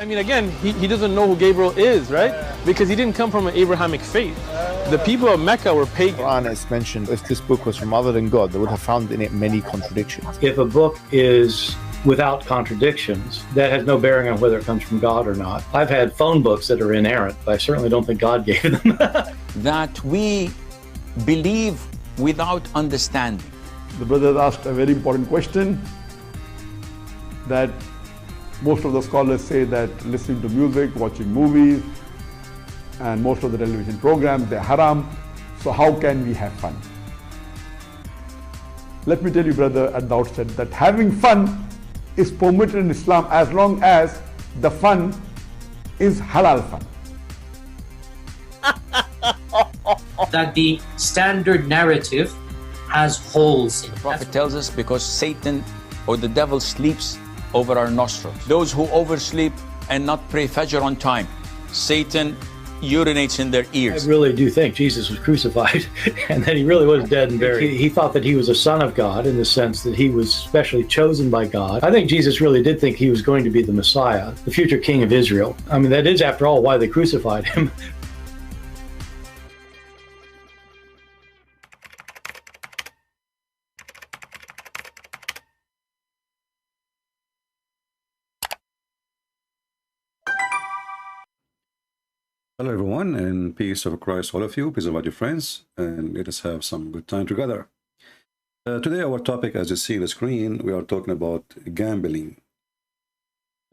I mean, again, he doesn't know who Gabriel is, right? Because he didn't come from an Abrahamic faith. The people of Mecca were pagan. Quran is mentioned, if this book was from other than God, they would have found in it many contradictions. If a book is without contradictions, that has no bearing on whether it comes from God or not. I've had phone books that are inerrant, but I certainly don't think God gave them. That we believe without understanding. The brother asked a very important question, that most of the scholars say that listening to music, watching movies, and most of the television programs, they're haram. So how can we have fun? Let me tell you, brother, at the outset, that having fun is permitted in Islam as long as the fun is halal fun. That the standard narrative has holes in it. The Prophet tells us because Satan or the devil sleeps over our nostrils. Those who oversleep and not pray Fajr on time, Satan urinates in their ears. I really do think Jesus was crucified and that he really was dead and buried. He thought that he was a son of God in the sense that he was specially chosen by God. I think Jesus really did think he was going to be the Messiah, the future king of Israel. I mean, that is, after all, why they crucified him. Hello everyone, and peace of Christ all of you, peace about your friends, and let us have some good time together. Today our topic, as you see on the screen, we are talking about gambling.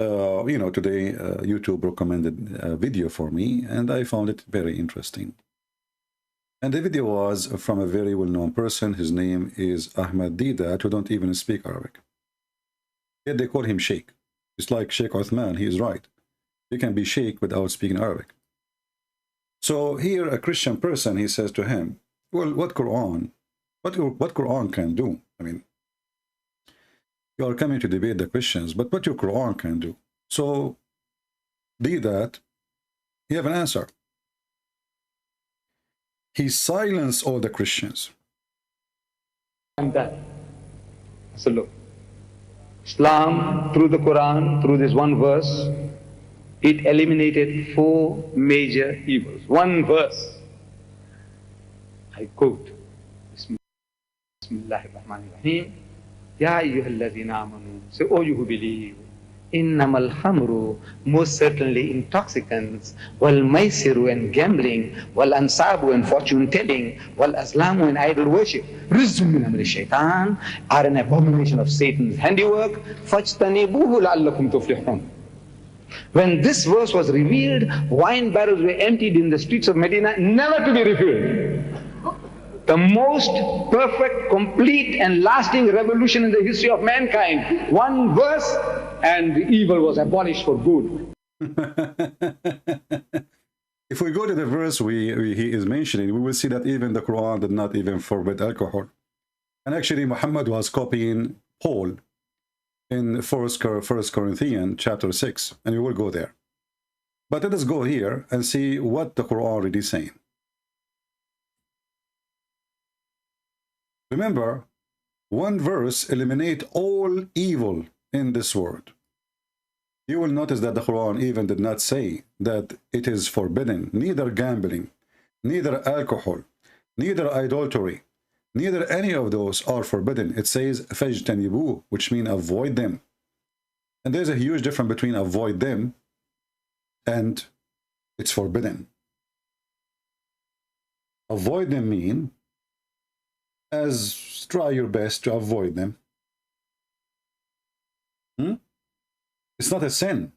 Today YouTube recommended a video for me, and I found it very interesting. And the video was from a very well-known person. His name is Ahmed Deedat, who don't even speak Arabic. Yet they call him Sheikh. It's like Sheikh Uthman, he is right. You can be Sheikh without speaking Arabic. So here a Christian person, he says to him, well, what Quran can do? I mean, you are coming to debate the Christians, but what your Quran can do? So Deedat, you have an answer. He silenced all the Christians. And that. So look, Islam, through the Quran, through this one verse, it eliminated 4 major evils. One verse, I quote, Bismillahirrahmanirrahim, Ya ayyuhalladhina amanu, say, oh you who believe, innamal hamru, most certainly intoxicants, wal maisiru and gambling, wal ansabu and fortune telling, wal azlamu and idol worship, rizum min amri shaitan, are an abomination of Satan's handiwork, fajtanibuhu la'allakum tuflihun. When this verse was revealed, wine barrels were emptied in the streets of Medina, never to be refilled. The most perfect, complete and lasting revolution in the history of mankind. One verse and the evil was abolished for good. If we go to the verse he is mentioning, we will see that even the Quran did not even forbid alcohol. And actually Muhammad was copying Paul in 1 Corinthians chapter 6, and we will go there. But let us go here and see what the Quran really is saying. Remember, one verse eliminates all evil in this world. You will notice that the Quran even did not say that it is forbidden, neither gambling, neither alcohol, neither idolatry, neither any of those are forbidden. It says fajtanibu, which means avoid them. And there's a huge difference between avoid them and it's forbidden. Avoid them mean as try your best to avoid them. It's not a sin.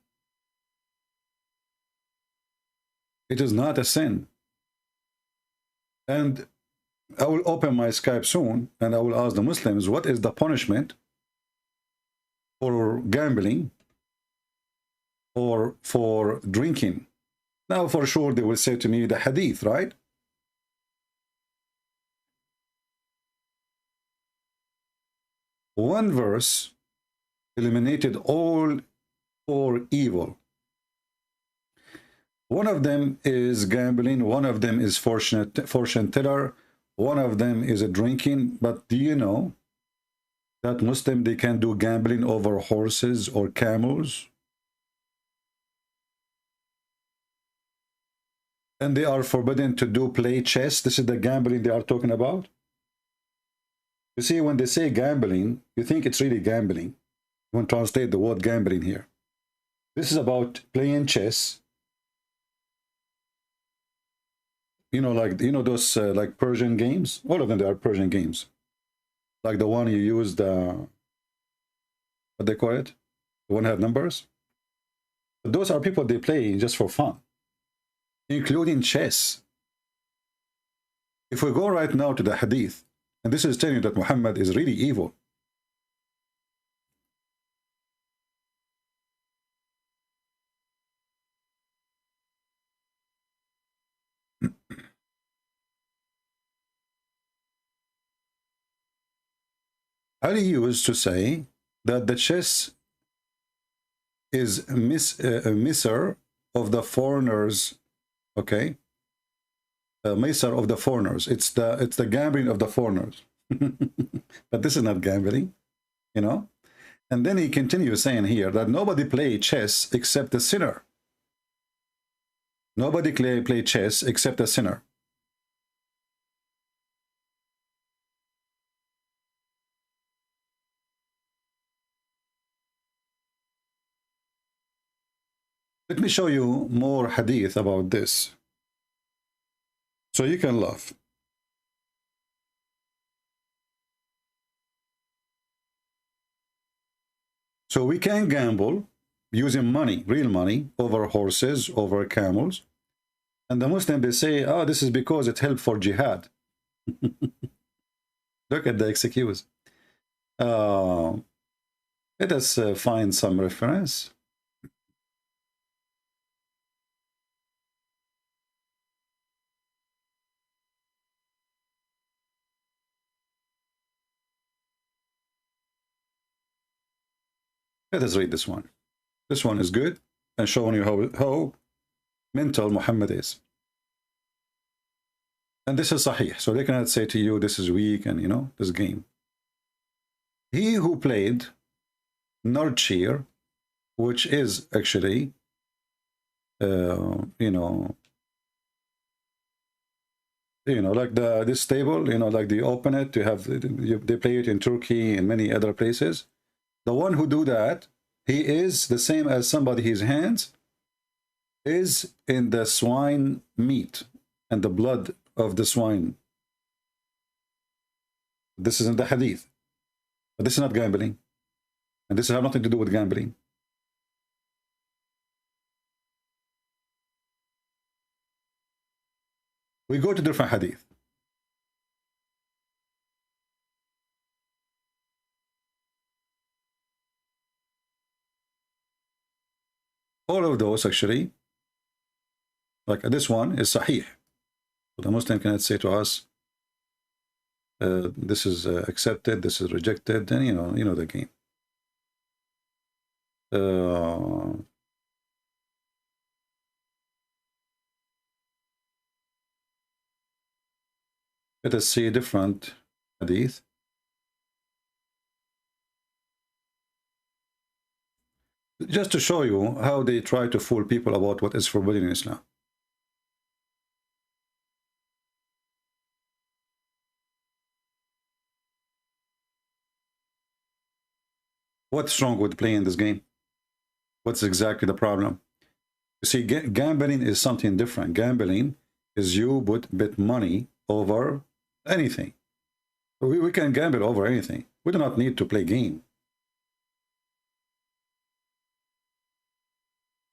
It is not a sin. And I will open my Skype soon and I will ask the Muslims, what is the punishment for gambling or for drinking? Now for sure they will say to me the hadith, right? One verse eliminated all 4 evil. One of them is gambling, one of them is fortune teller, one of them is a drinking. But do you know that Muslim, they can do gambling over horses or camels? And they are forbidden to play chess. This is the gambling they are talking about. You see, when they say gambling, you think it's really gambling. You want to translate the word gambling here. This is about playing chess. You know, like, you know, those like Persian games. All of them, they are Persian games. Like the one you used, what they call it? The one that had numbers. But those are people, they play just for fun, including chess. If we go right now to the hadith, and this is telling you that Muhammad is really evil. Ali used to say that the chess is a miser of the foreigners, okay? A miser of the foreigners. It's the gambling of the foreigners. But this is not gambling, you know? And then he continues saying here that nobody play chess except a sinner. Nobody play chess except a sinner. Let me show you more hadith about this, so you can laugh. So we can gamble using money, real money, over horses, over camels. And the Muslims, they say, oh, this is because it helped for jihad. Look at the excuse. Let us find some reference. Let us read this one. This one is good and showing you how mental Muhammad is. And this is sahih. So they cannot say to you, this is weak and, you know, this game. He who played Nardshir, which is actually, you know, like this table, you know, like they open it, they play it in Turkey and many other places. The one who do that, he is the same as somebody, his hands is in the swine meat and the blood of the swine. This is in the hadith. But this is not gambling. And this has nothing to do with gambling. We go to different hadith. All of those actually, like this one is sahih. So the Muslim cannot say to us, this is accepted, this is rejected, then you know the game. Let us see a different hadith. Just to show you how they try to fool people about what is forbidden in Islam. What's wrong with playing this game? What's exactly the problem? You see, gambling is something different. Gambling is you bet money over anything. We can gamble over anything. We do not need to play game.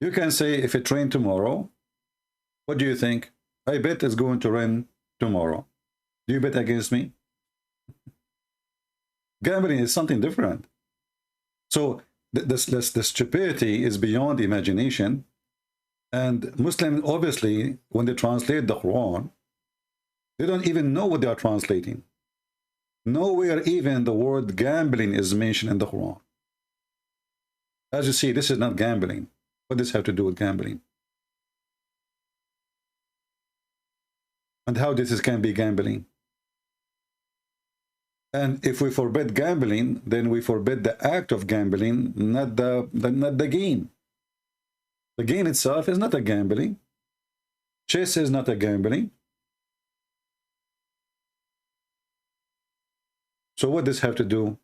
You can say, if it rains tomorrow, what do you think? I bet it's going to rain tomorrow. Do you bet against me? Gambling is something different. So the stupidity is beyond imagination. And Muslims, obviously, when they translate the Quran, they don't even know what they are translating. Nowhere even the word gambling is mentioned in the Quran. As you see, this is not gambling. What does this have to do with gambling? And how this can be gambling? And if we forbid gambling, then we forbid the act of gambling, not the game. The game itself is not a gambling. Chess is not a gambling. So what does this have to do?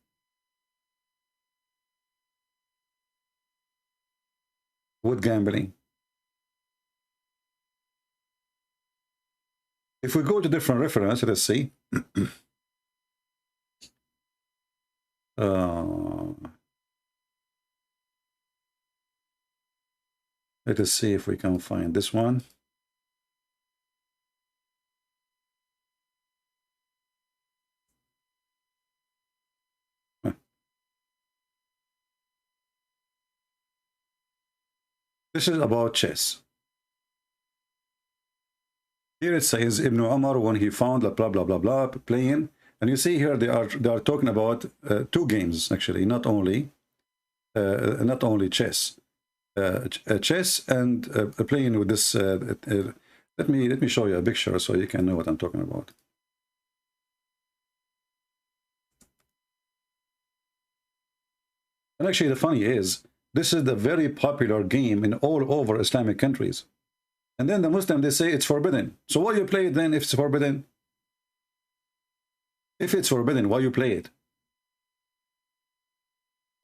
With gambling? If we go to different reference, let's see. Let us see if we can find this one. This is about chess. Here it says Ibn Umar, when he found blah blah blah blah playing, and you see here they are talking about two games actually, not only chess, chess and playing with this. Let me show you a picture so you can know what I'm talking about. And actually, the funny is, this is the very popular game in all over Islamic countries. And then the Muslim, they say it's forbidden. So why you play it then if it's forbidden? If it's forbidden, why you play it?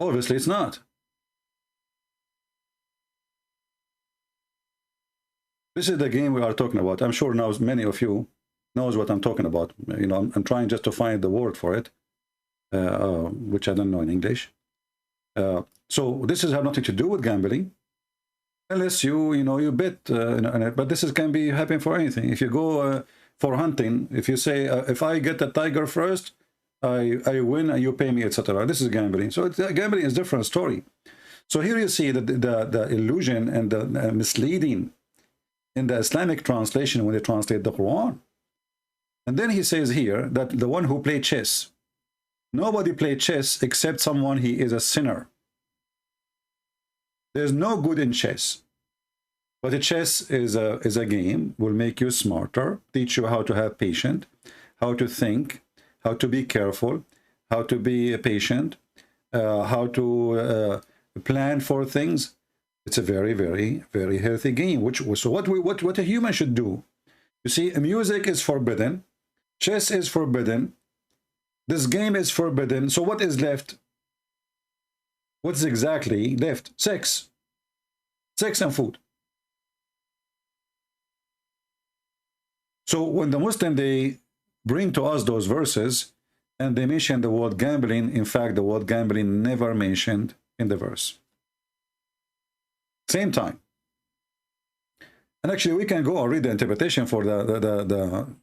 Obviously, it's not. This is the game we are talking about. I'm sure now many of you knows what I'm talking about. You know, I'm trying just to find the word for it, which I don't know in English. So this has nothing to do with gambling, unless you bet. But this can be happen for anything. If you go for hunting, if you say if I get a tiger first, I win and you pay me, etc. This is gambling. So gambling is a different story. So here you see that the illusion and the misleading in the Islamic translation when they translate the Quran. And then he says here that the one who played chess, nobody played chess except someone he is a sinner. There's no good in chess. But a chess is a game, will make you smarter, teach you how to have patience, how to think, how to be careful, how to be patient, how to plan for things. It's a very, very, very healthy game. So what a human should do. You see, music is forbidden, chess is forbidden, this game is forbidden. So what is left? What's exactly left? Sex and food. So when the Muslim, they bring to us those verses and they mention the word gambling, in fact, the word gambling never mentioned in the verse. Same time. And actually, we can go and read the interpretation for the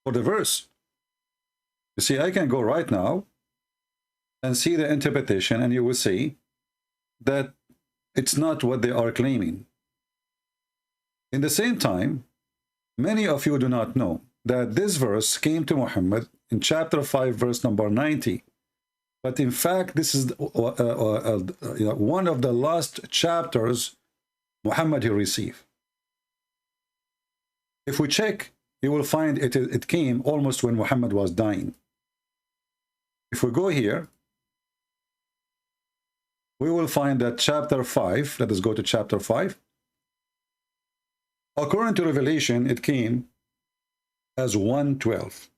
verse. You see, I can go right now and see the interpretation, and you will see that it's not what they are claiming. In the same time, many of you do not know that this verse came to Muhammad in chapter 5, verse number 90. But in fact, this is one of the last chapters Muhammad he received. If we check, you will find it came almost when Muhammad was dying. If we go here, we will find that chapter 5, let us go to chapter 5. According to Revelation, it came as 112.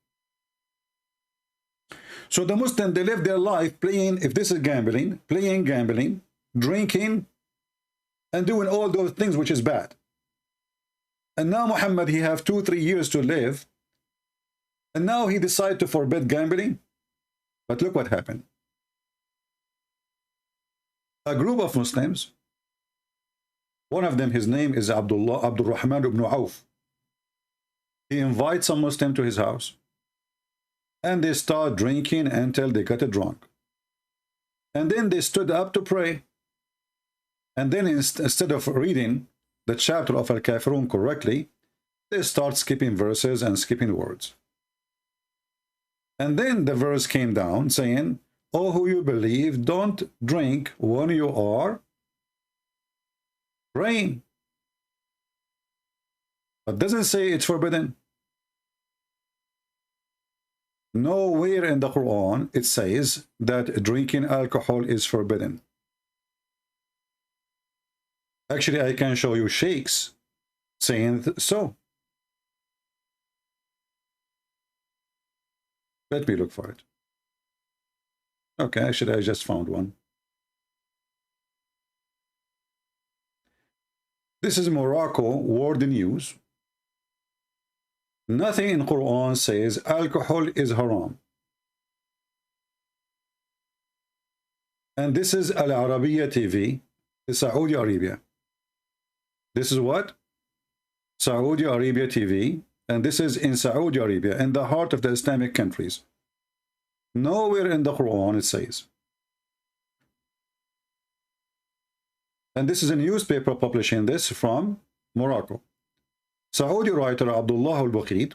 So the Muslim, they live their life playing, if this is gambling, playing gambling, drinking, and doing all those things which is bad. And now Muhammad, he have 2-3 years to live, and now he decided to forbid gambling. But look what happened. A group of Muslims, one of them, his name is Abdul Rahman ibn Auf. He invites some Muslim to his house, and they start drinking until they got drunk. And then they stood up to pray. And then instead of reading the chapter of Al-Kafirun correctly, they start skipping verses and skipping words. And then the verse came down saying, "Oh, who you believe, don't drink when you are praying." But doesn't say it's forbidden. Nowhere in the Quran it says that drinking alcohol is forbidden. Actually, I can show you sheikhs saying so. Let me look for it. Okay, actually, I just found one. This is Morocco World News. Nothing in Quran says alcohol is haram. And this is Al Arabiya TV, Saudi Arabia. This is what? Saudi Arabia TV. And this is in Saudi Arabia, in the heart of the Islamic countries. Nowhere in the Quran it says. And this is a newspaper publishing this from Morocco. Saudi writer Abdullah al-Baqid,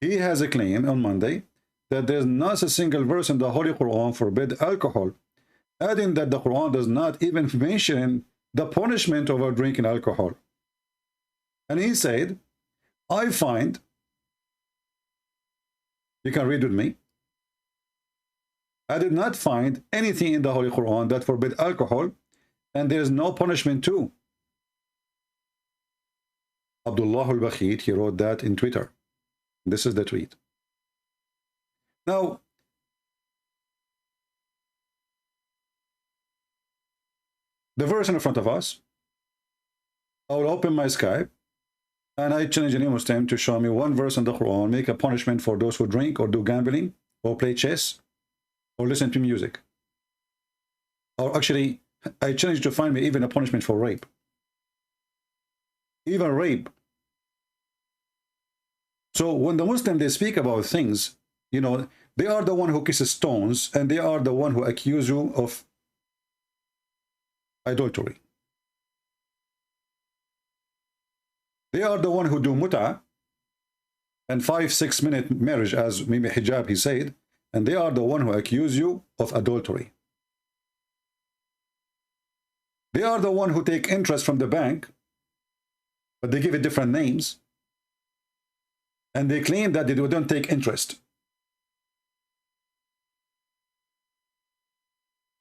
he has a claim on Monday that there's not a single verse in the Holy Quran forbid alcohol, adding that the Quran does not even mention the punishment over drinking alcohol. And he said, I find, you can read with me, I did not find anything in the Holy Quran that forbid alcohol, and there is no punishment too. Abdullah al-Baqid, he wrote that in Twitter. This is the tweet. Now, the verse in front of us, I will open my Skype, and I challenge any Muslim to show me one verse in the Quran, make a punishment for those who drink or do gambling or play chess or listen to music. Or actually, I challenge you to find me even a punishment for rape. Even rape. So when the Muslim, they speak about things, you know, they are the one who kisses stones, and they are the one who accuse you of adultery. They are the one who do mut'ah and 5-6 minute marriage, as maybe hijab he said, and they are the one who accuse you of adultery. They are the one who take interest from the bank, but they give it different names, and they claim that they don't take interest.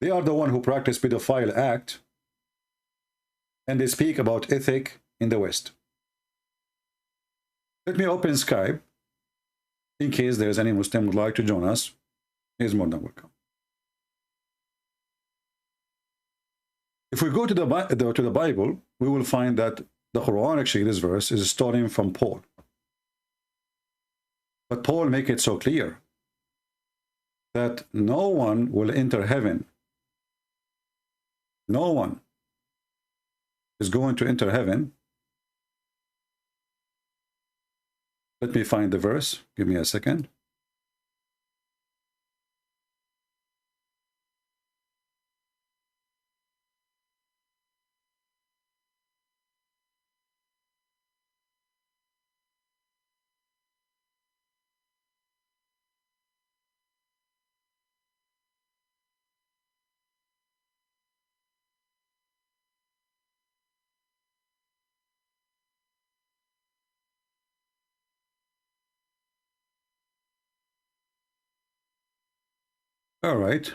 They are the one who practice pedophile act, and they speak about ethic in the West. Let me open Skype in case there's any Muslim who would like to join us. He's more than welcome. If we go to the Bible, we will find that the Quran, actually, this verse is starting from Paul. But Paul make it so clear that no one will enter heaven. No one is going to enter heaven. Let me find the verse. Give me a second. All right.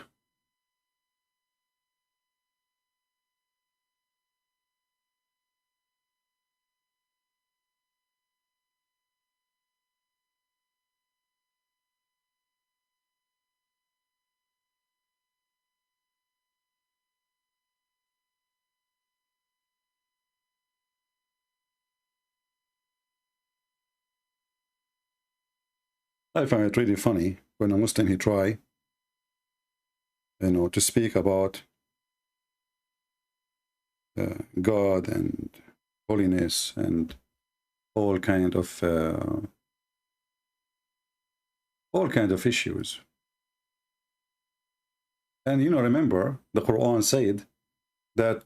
I find it really funny when a Muslim he try, you know, to speak about God and holiness and all kind of issues. And you know, remember the Quran said that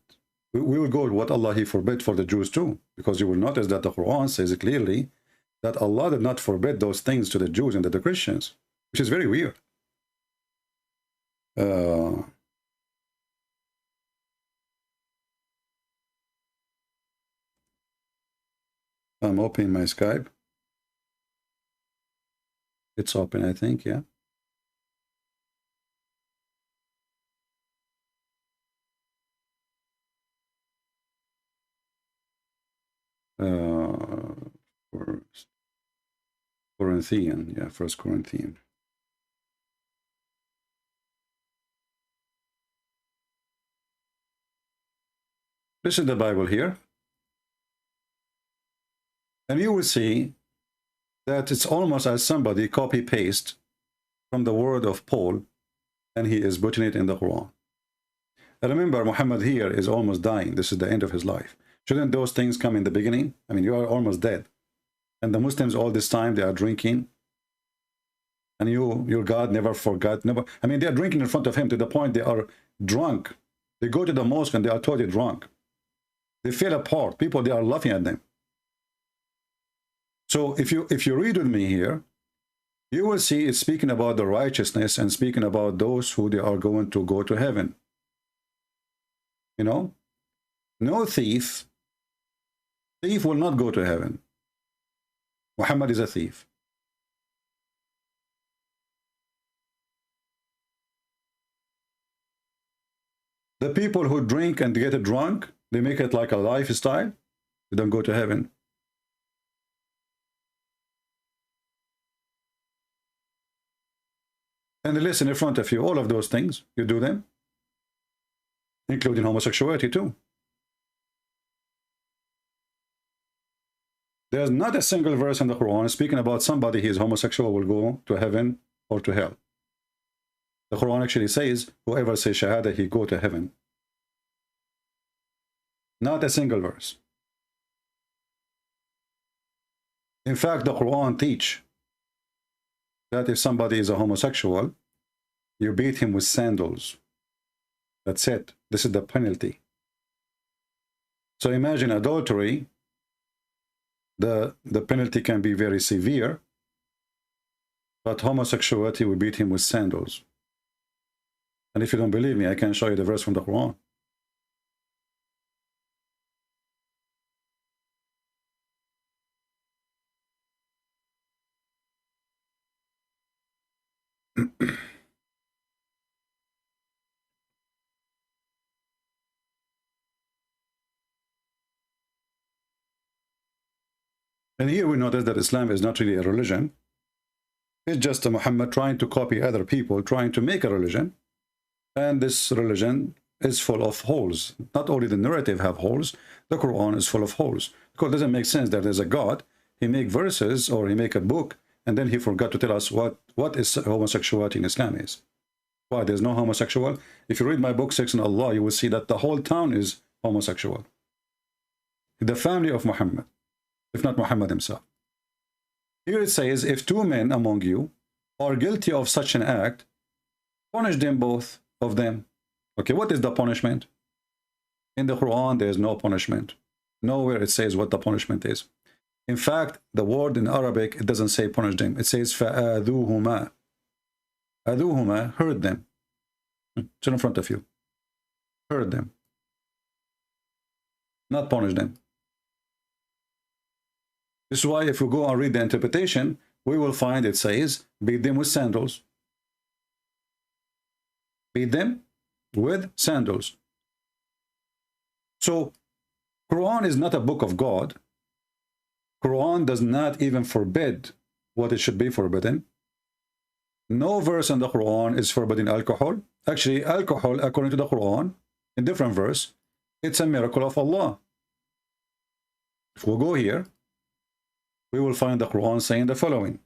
we will go with what Allah he forbid for the Jews too, because you will notice that the Quran says clearly that Allah did not forbid those things to the Jews and to the Christians, which is very weird. I'm opening my Skype. It's open, I think, yeah. First Corinthian, yeah, First Corinthian. This is the Bible here. And you will see that it's almost as somebody copy-paste from the word of Paul, and he is putting it in the Quran. And remember, Muhammad here is almost dying. This is the end of his life. Shouldn't those things come in the beginning? I mean, you are almost dead. And the Muslims all this time, they are drinking. And your God never forgot. Never. I mean, they are drinking in front of him to the point they are drunk. They go to the mosque and they are totally drunk. They fell apart. People, they are laughing at them. So if you read with me here, you will see it's speaking about the righteousness and speaking about those who they are going to go to heaven. You know, no thief will not go to heaven. Muhammad is a thief. The people who drink and get drunk, they make it like a lifestyle. They don't go to heaven. And listen, in front of you, all of those things, you do them, including homosexuality too. There's not a single verse in the Quran speaking about somebody who is homosexual will go to heaven or to hell. The Quran actually says, whoever says Shahada, he go to heaven. Not a single verse. In fact, the Quran teach that if somebody is a homosexual, you beat him with sandals. That's it. This is the penalty. So imagine adultery. The penalty can be very severe, but homosexuality, we beat him with sandals. And if you don't believe me, I can show you the verse from the Quran. And here we notice that Islam is not really a religion. It's just a Muhammad trying to copy other people, trying to make a religion. And this religion is full of holes. Not only the narrative have holes, the Quran is full of holes. Because it doesn't make sense that there's a God, he make verses or he make a book, and then he forgot to tell us what is homosexuality in Islam is. Why? There's no homosexual. If you read my book, Sex and Allah, you will see that the whole town is homosexual. The family of Muhammad, if not Muhammad himself. Here it says, if two men among you are guilty of such an act, punish them, both of them. Okay, what is the punishment? In the Quran, there is no punishment. Nowhere it says what the punishment is. In fact, the word in Arabic, it doesn't say punish them. It says فَآذُوهُمَا. Adhuhuma, hurt them. It's in front of you. Hurt them. Not punish them. This is why if we go and read the interpretation, we will find it says, beat them with sandals. Beat them with sandals. So, Quran is not a book of God. Quran does not even forbid what it should be forbidden. No verse in the Quran is forbidding alcohol. Actually, alcohol, according to the Quran, in different verse, it's a miracle of Allah. If we go here, we will find the Quran saying the following.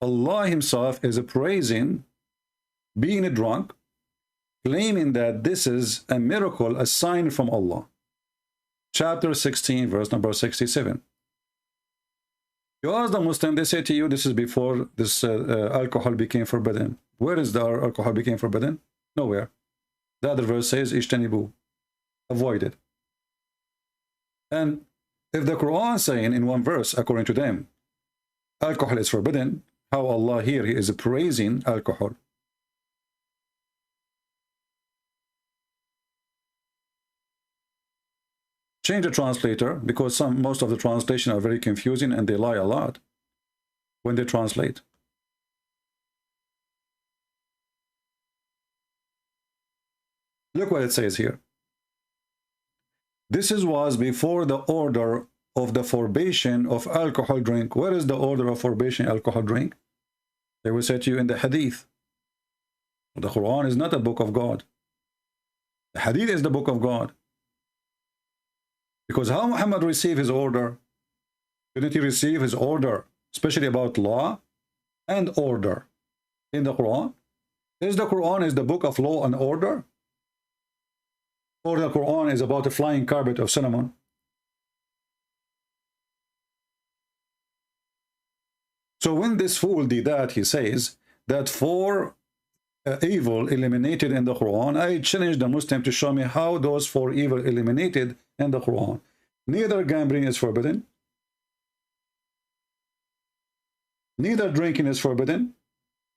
Allah himself is praising being drunk, claiming that this is a miracle, a sign from Allah. Chapter 16, verse number 67. You ask the Muslim, they say to you, this is before this alcohol became forbidden. Where is the alcohol became forbidden? Nowhere. The other verse says, Ishtanibu, avoid it. And if the Quran saying in one verse, according to them, alcohol is forbidden, how Allah here he is praising alcohol. Change the translator, because most of the translation are very confusing and they lie a lot when they translate. Look what it says here. This was before the order of the forbidden of alcohol drink. Where is the order of forbidden alcohol drink? They will say to you in the hadith. The Quran is not a book of God. The hadith is the book of God. Because how Muhammad received his order? Didn't he receive his order, especially about law and order in the Quran? Is the Quran is the book of law and order? Or the Quran is about the flying carpet of Solomon? So when this fool did that, he says that for evil eliminated in the Quran, I challenge the Muslim to show me how those 4 evil eliminated in the Quran. Neither gambling is forbidden. Neither drinking is forbidden.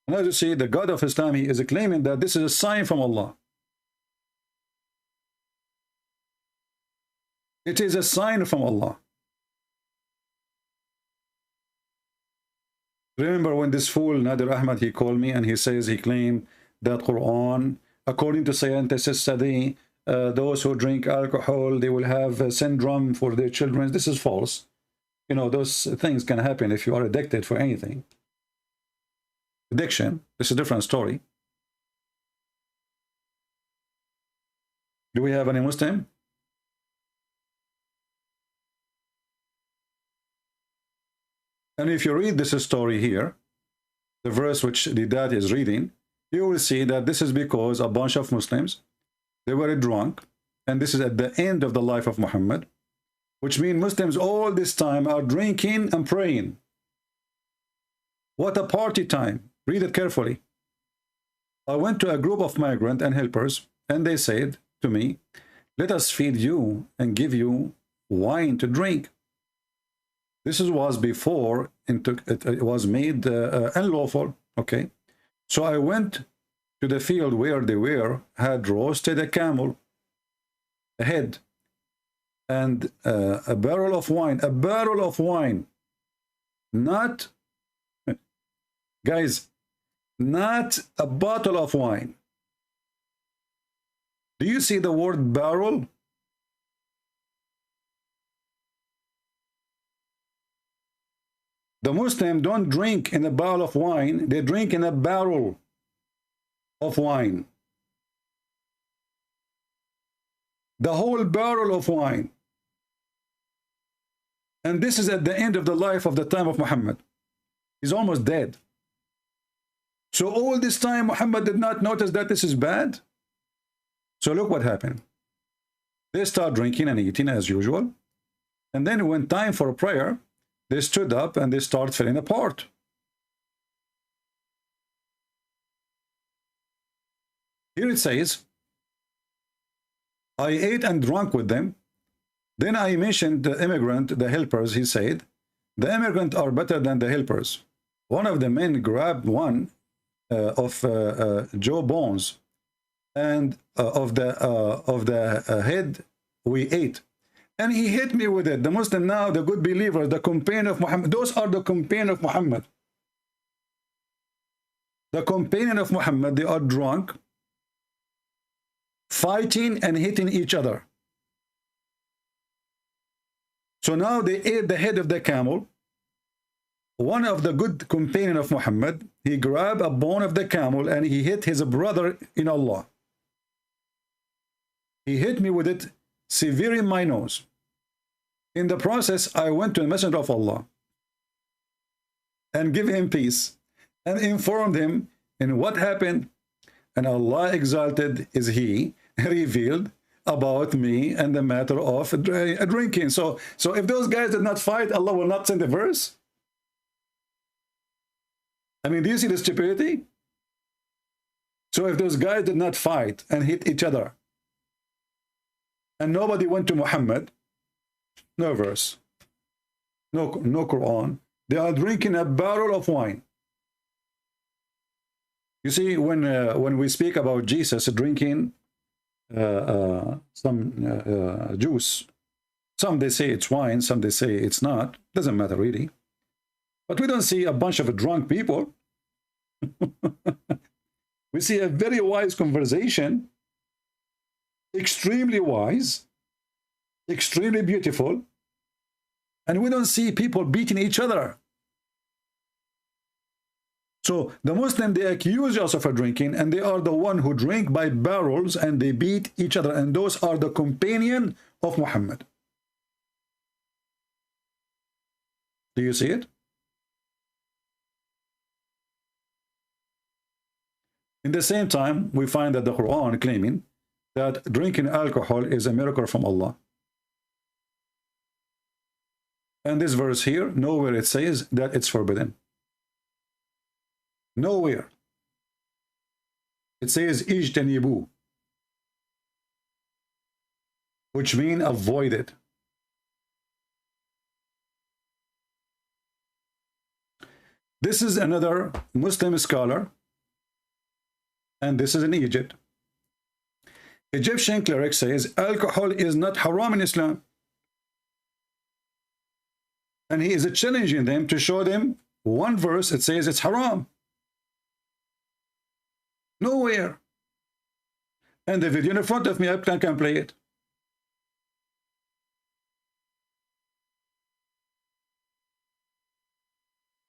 And as you see, the God of Islam, he is claiming that this is a sign from Allah. It is a sign from Allah. Remember when this fool, Nadir Ahmad, he called me and he says he claimed that Quran, according to scientists study, those who drink alcohol, they will have a syndrome for their children. This is false. You know, those things can happen if you are addicted for anything. Addiction, this is a different story. Do we have any Muslim? And if you read this story here, the verse which the dad is reading, you will see that this is because a bunch of Muslims, they were drunk, and this is at the end of the life of Muhammad, which means Muslims all this time are drinking and praying. What a party time. Read it carefully. I went to a group of migrant and helpers, and they said to me, let us feed you and give you wine to drink. This was before it was made unlawful. Okay, so I went to the field where they had roasted a camel, a head, and a barrel of wine, not, guys, not a bottle of wine. Do you see the word barrel? The Muslims don't drink in a barrel of wine, they drink in a barrel of wine. The whole barrel of wine. And this is at the end of the life of the time of Muhammad. He's almost dead. So all this time Muhammad did not notice that this is bad. So look what happened. They start drinking and eating as usual. And then when time for prayer, they stood up and they start falling apart. Here it says, I ate and drank with them. Then I mentioned the immigrant, the helpers. He said, the immigrants are better than the helpers. One of the men grabbed one of Joe Bones and of the head we ate. And he hit me with it. The Muslim now, the good believer, the companion of Muhammad. Those are the companion of Muhammad. The companion of Muhammad, they are drunk, fighting and hitting each other. So now they ate the head of the camel. One of the good companion of Muhammad, he grabbed a bone of the camel and he hit his brother in Allah. He hit me with it severely in my nose. In the process, I went to the Messenger of Allah and give him peace and informed him in what happened. And Allah exalted is he revealed about me and the matter of drinking. So if those guys did not fight, Allah will not send a verse. I mean, do you see the stupidity? So if those guys did not fight and hit each other, and nobody went to Muhammad, no verse, no Quran. They are drinking a barrel of wine. You see, when we speak about Jesus drinking some juice, some they say it's wine, some they say it's not. Doesn't matter really. But we don't see a bunch of drunk people. We see a very wise conversation. extremely wise, extremely beautiful, and we don't see people beating each other. So the Muslim, they accuse us of drinking, and they are the one who drink by barrels and they beat each other, and those are the companion of Muhammad. Do you see it? In the same time, we find that the Quran claiming that drinking alcohol is a miracle from Allah. And this verse here, nowhere it says that it's forbidden. Nowhere. It says ijtanibu, which means avoid it. This is another Muslim scholar, and this is in Egypt. Egyptian cleric says alcohol is not haram in Islam. And he is challenging them to show them one verse that says it's haram. Nowhere. And the video in front of me, I can play it.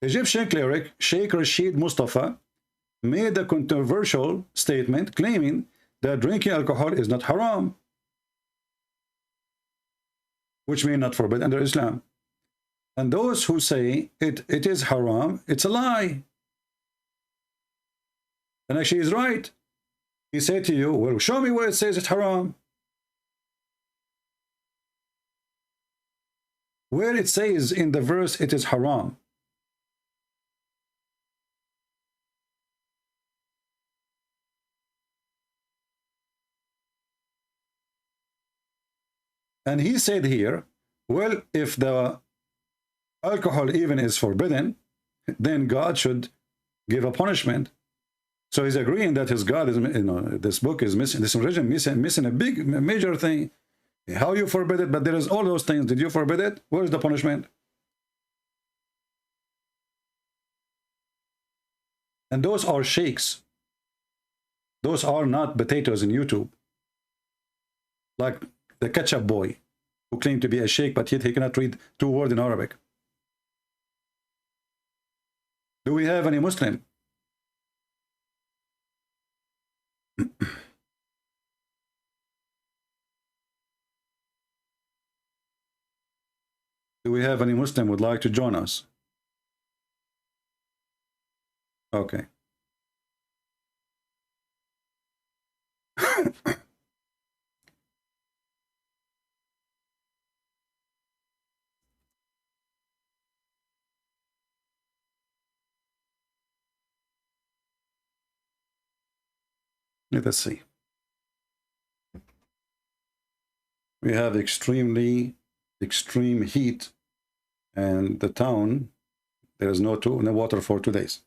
Egyptian cleric Sheikh Rashid Mustafa made a controversial statement claiming that drinking alcohol is not haram, which means not forbidden under Islam. And those who say it is haram, it's a lie. And actually he's right. He said to you, well, show me where it says it's haram. Where it says in the verse it is haram. And he said here, well, if the alcohol even is forbidden, then God should give a punishment. So he's agreeing that his God is, this book is missing, this religion missing a big, major thing. How you forbid it? But there is all those things. Did you forbid it? Where is the punishment? And those are sheikhs. Those are not potatoes in YouTube. Like the ketchup boy who claimed to be a sheikh, but yet he cannot read 2 words in Arabic. Do we have any Muslim? Do we have any Muslim who would like to join us? Okay. Let us see. We have extreme heat, and the town, there is no water for 2 days.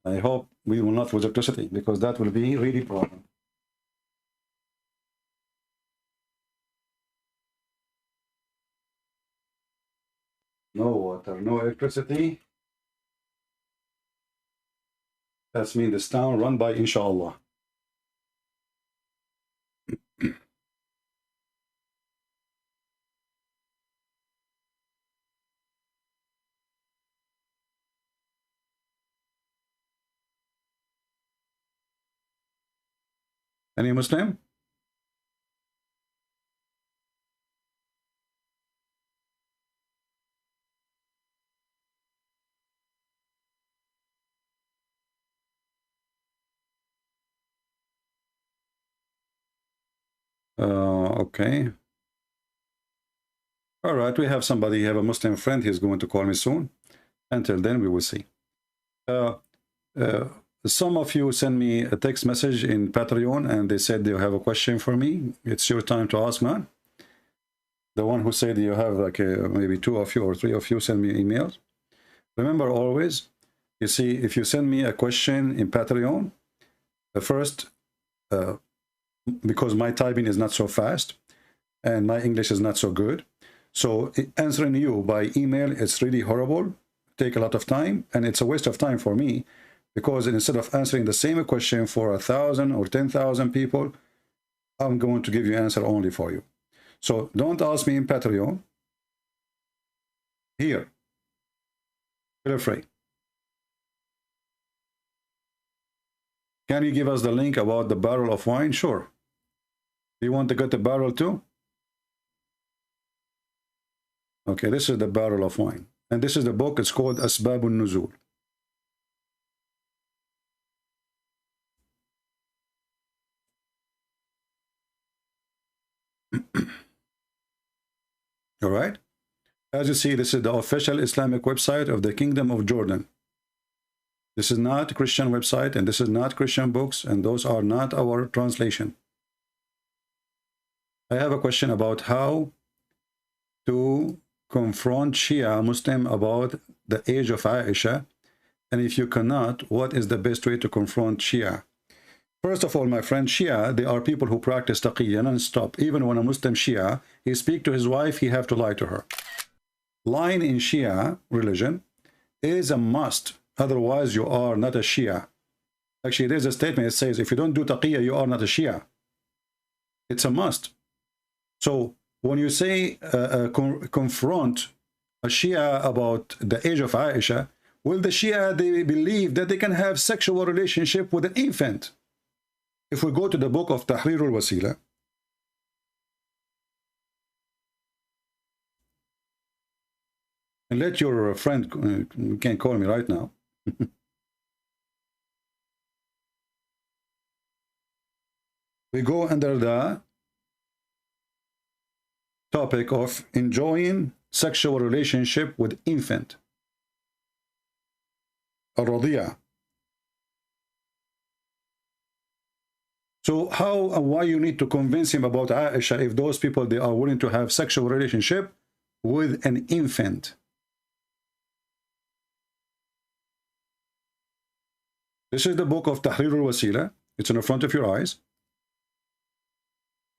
I hope we will not lose electricity, because that will be really a problem. No water, no electricity. That means this town run by inshallah. Any Muslim? Okay. All right, we have somebody, have a Muslim friend. He's going to call me soon. Until then, we will see. Some of you send me a text message in Patreon, and they said you have a question for me. It's your time to ask, man. The one who said you have like maybe 2 of you or 3 of you send me emails. Remember always, you see, if you send me a question in Patreon, the first, because my typing is not so fast and my English is not so good, so answering you by email, it's really horrible, take a lot of time, and it's a waste of time for me, because instead of answering the same question for 1,000 or 10,000 people, I'm going to give you answer only for you. So don't ask me in Patreon. Here, feel free. Can you give us the link about the barrel of wine? Sure. Do you want to get the barrel too? Okay, this is the barrel of wine. And this is the book. It's called Asbabun Nuzul. All right. As you see, this is the official Islamic website of the Kingdom of Jordan. This is not a Christian website, and this is not Christian books, and those are not our translation. I have a question about how to confront Shia Muslim about the age of Aisha, and if you cannot, what is the best way to confront Shia? First of all, my friend, Shia, they are people who practice taqiyya non-stop. Even when a Muslim Shia, he speak to his wife, he have to lie to her. Lying in Shia religion is a must. Otherwise, you are not a Shia. Actually, there's a statement that says, if you don't do taqiyya, you are not a Shia. It's a must. So when you say confront a Shia about the age of Aisha, well, the Shia, they believe that they can have sexual relationship with an infant. If we go to the book of Tahrir al-Wasila, and let your friend, you can call me right now. We go under the topic of enjoying sexual relationship with infant. Al-Radiya. So how and why you need to convince him about Aisha if those people, they are willing to have sexual relationship with an infant? This is the book of Tahrir al-Wasila. It's in the front of your eyes.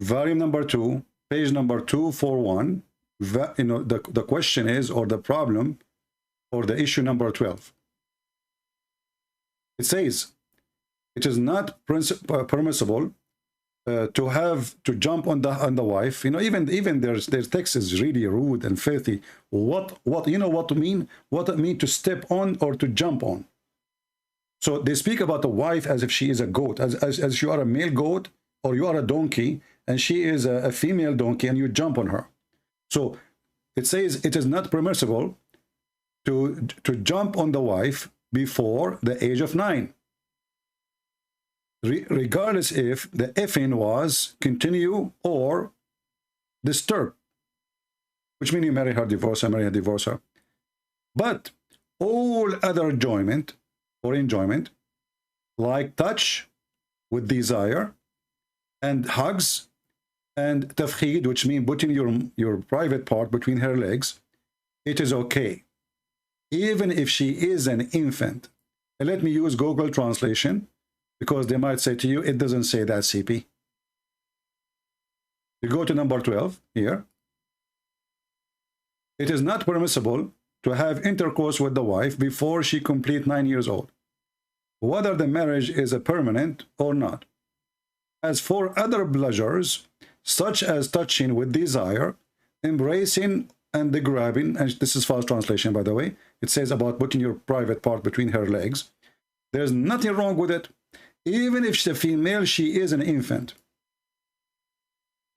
Volume number 2, page number 241. You know, the question is, or the problem, or the issue number 12. It says, it is not permissible to jump on the wife. You know, even their text is really rude and filthy. What you know what to mean? What it mean to step on or to jump on? So they speak about the wife as if she is a goat, as you are a male goat or you are a donkey, and she is a female donkey, and you jump on her. So it says it is not permissible to jump on the wife before the age of 9. Regardless if the effing was continue or disturb, which means you marry her, divorce her, marry her, divorce her. But all other enjoyment, like touch with desire, and hugs, and tafkhid, which means putting your private part between her legs, it is okay, even if she is an infant. And let me use Google translation, because they might say to you, it doesn't say that, CP. You go to number 12 here. It is not permissible to have intercourse with the wife before she completes 9 years old, whether the marriage is a permanent or not. As for other pleasures, such as touching with desire, embracing and the grabbing, and this is false translation, by the way, it says about putting your private part between her legs, there's nothing wrong with it, even if she's a female, she is an infant.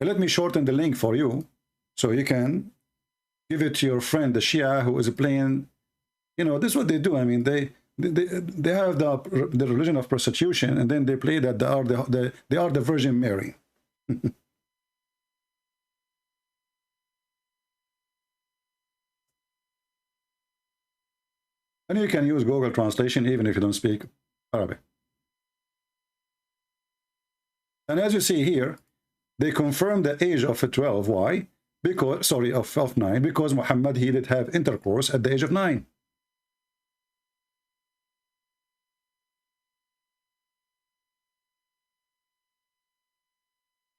Let me shorten the link for you, so you can give it to your friend, the Shia, who is playing, you know, this is what they do. I mean, they have the religion of prostitution, and then they play that they are the Virgin Mary. And you can use Google translation even if you don't speak Arabic. And as you see here, they confirm the age of 12. Why? Because, sorry, of 9, because Muhammad, he did have intercourse at the age of 9.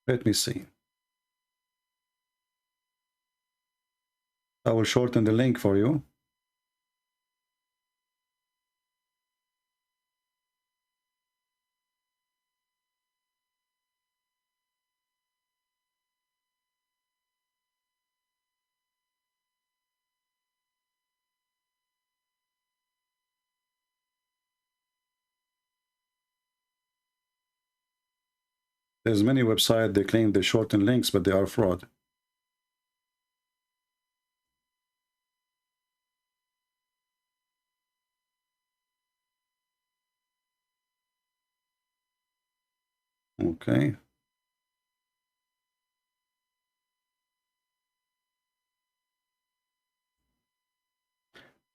Let me see. I will shorten the link for you. There's many websites, they claim they shorten links, but they are fraud. Okay.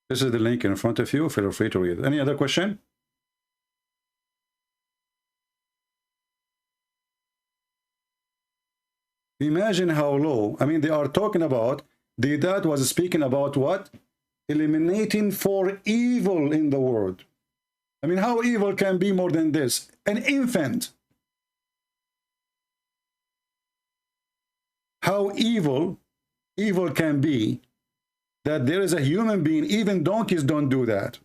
This is the link in front of you. Feel free to read it. Any other question? Imagine how low. I mean, they are talking about, the dad was speaking about what? Eliminating for evil in the world. I mean, how evil can be more than this? An infant. How evil can be that there is a human being, even donkeys don't do that.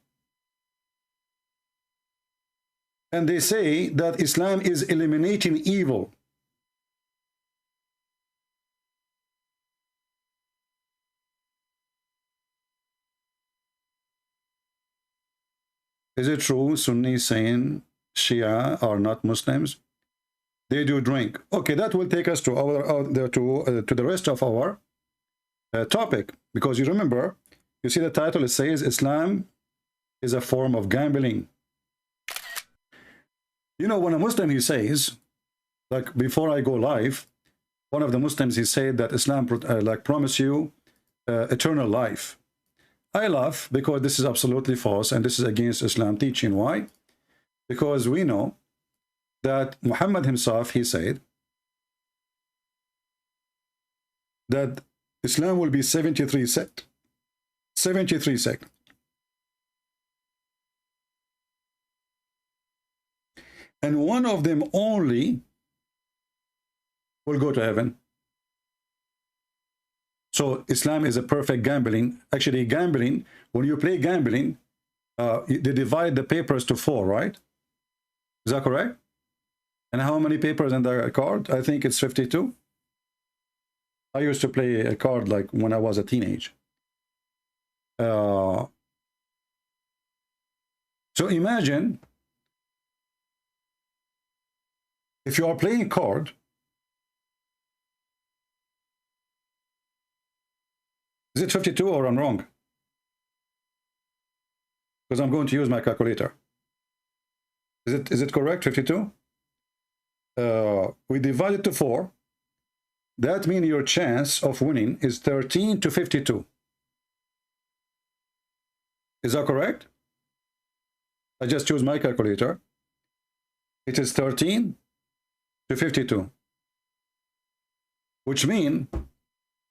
And they say that Islam is eliminating evil. Is it true Sunni saying Shia are not Muslims? They do drink. Okay, that will take us to to the rest of our topic, because you remember, you see the title, it says Islam is a form of gambling. You know, when a Muslim, he says, like before I go live, one of the Muslims, he said that Islam like promise you eternal life. I laugh because this is absolutely false and this is against Islam teaching. Why? Because we know that Muhammad himself, he said that Islam will be 73 sect. 73 sect. And one of them only will go to heaven. So Islam is a perfect gambling. Actually, gambling, when you play gambling, they divide the papers to 4, right? Is that correct? And how many papers in the card? I think it's 52. I used to play a card like when I was a teenage. So imagine if you are playing card, is it 52 or I'm wrong? Because I'm going to use my calculator. Is it correct, 52? We divide it to 4. That means your chance of winning is 13 to 52. Is that correct? I just choose my calculator. It is 13 to 52. Which means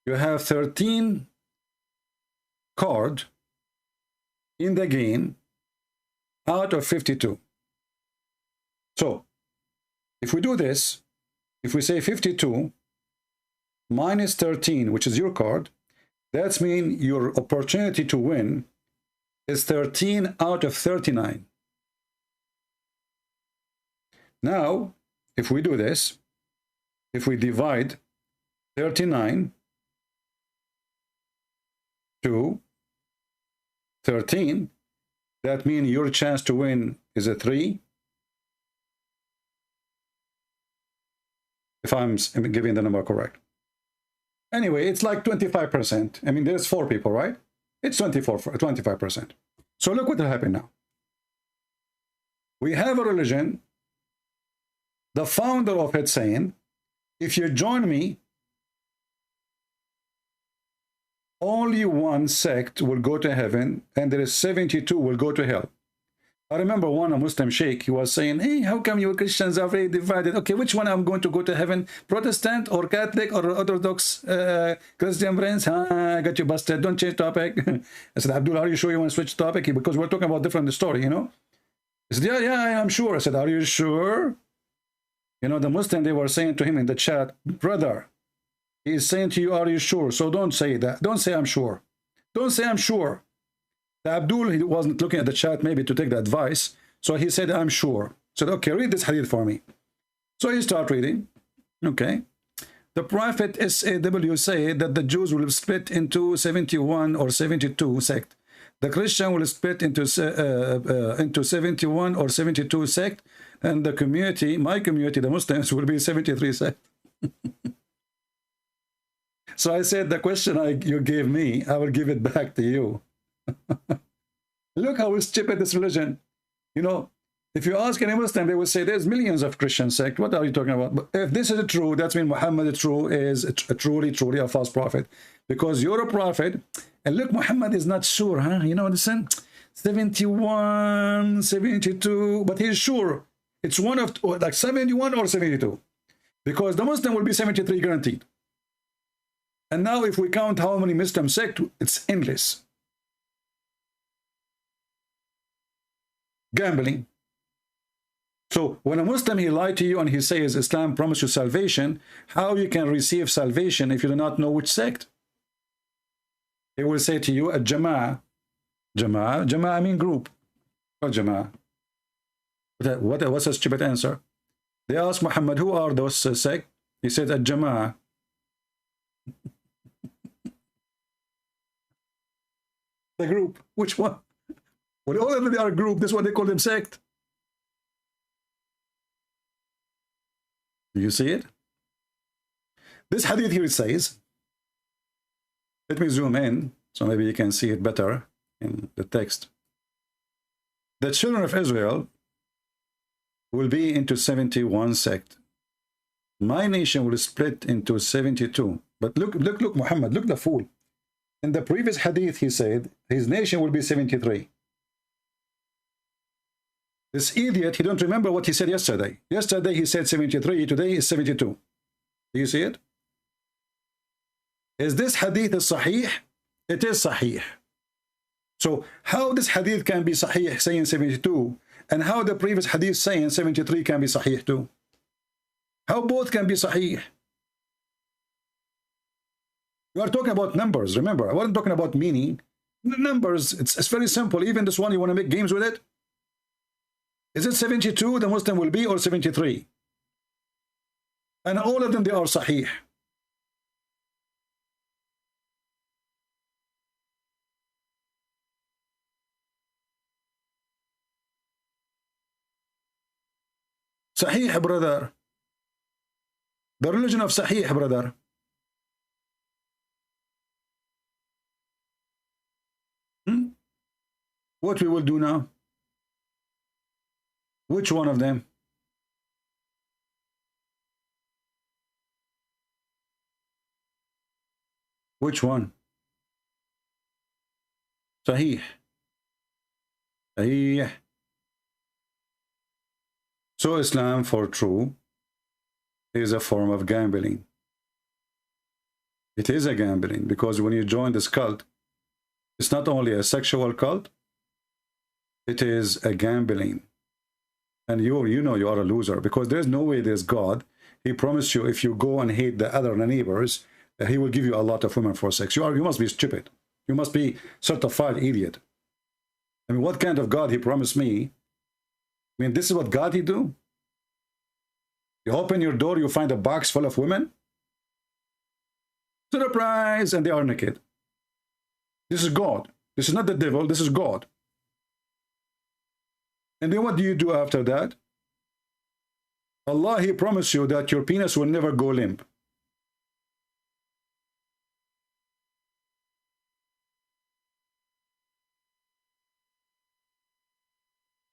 you have 13 cards in the game out of 52. So, if we do this, if we say 52 minus 13, which is your card, that means your opportunity to win is 13 out of 39. Now, if we do this, if we divide 39 to 13, that means your chance to win is a 3. If I'm giving the number correct. Anyway, it's like 25%. I mean, there's 4 people, right? It's 25%. So look what will happen now. We have a religion, the founder of it saying, if you join me, only one sect will go to heaven, and there is 72 will go to hell. I remember a Muslim sheikh, he was saying, hey, how come you Christians are very divided? Okay, which one I'm going to go to heaven? Protestant or Catholic or Orthodox Christian friends? I got you busted. Don't change topic. I said, Abdul, are you sure you want to switch topic? Because we're talking about different story, you know? He said, yeah, I'm sure. I said, are you sure? You know, the Muslim, they were saying to him in the chat, brother, he's saying to you, are you sure? So don't say that. Don't say I'm sure. Don't say I'm sure. Abdul, he wasn't looking at the chat maybe to take the advice, so he said, I'm sure. Said, okay, read this hadith for me. So he started reading. Okay. The Prophet SAW said that the Jews will split into 71 or 72 sect. The Christian will split into 71 or 72 sect, and the community, my community, the Muslims, will be 73 sect. So I said, the question you gave me, I will give it back to you. Look how stupid this religion. You know, if you ask any Muslim, they will say there's millions of Christian sect. What are you talking about? But if this is true, that means Muhammad is truly a false prophet. Because you're a prophet, and look, Muhammad is not sure, huh? You know what I'm saying? 71, 72, but he's sure. It's one of, like 71 or 72. Because the Muslim will be 73 guaranteed. And now if we count how many Muslim sect, it's endless. Gambling. So when a Muslim, he lied to you and he says Islam promises you salvation, how you can receive salvation if you do not know which sect? He will say to you, a Jama'ah. Jama'ah, I mean group. What Jama'ah? What's a stupid answer? They asked Muhammad, who are those sect? He said, a Jama'ah. The group. Which one? Well, all of them are a group. This is what they call them sect. Do you see it? This hadith here, it says, let me zoom in so maybe you can see it better in the text. The children of Israel will be into 71 sect. My nation will split into 72. But look, Muhammad, look the fool. In the previous hadith, he said his nation will be 73. This idiot, he don't remember what he said yesterday. Yesterday he said 73, today is 72. Do you see it? Is this hadith sahih? It is sahih. So how this hadith can be sahih saying 72, and how the previous hadith saying 73 can be sahih too? How both can be sahih? You are talking about numbers, remember. I wasn't talking about meaning. Numbers, it's very simple. Even this one, you want to make games with it? Is it 72 the Muslim will be, or 73? And all of them, they are sahih. Sahih, brother. The religion of Sahih, brother. What we will do now? Which one of them? Which one? Sahih. Sahih. So Islam, for true, is a form of gambling. It is a gambling because when you join this cult, it's not only a sexual cult, it is a gambling. And you know you are a loser because there's no way there's God. He promised you if you go and hate the other neighbors, he will give you a lot of women for sex. You must be stupid. You must be certified idiot. I mean, what kind of God he promised me? I mean, this is what God he do? You open your door, you find a box full of women? Surprise! And they are naked. This is God. This is not the devil, this is God. And then what do you do after that? Allah, he promised you that your penis will never go limp.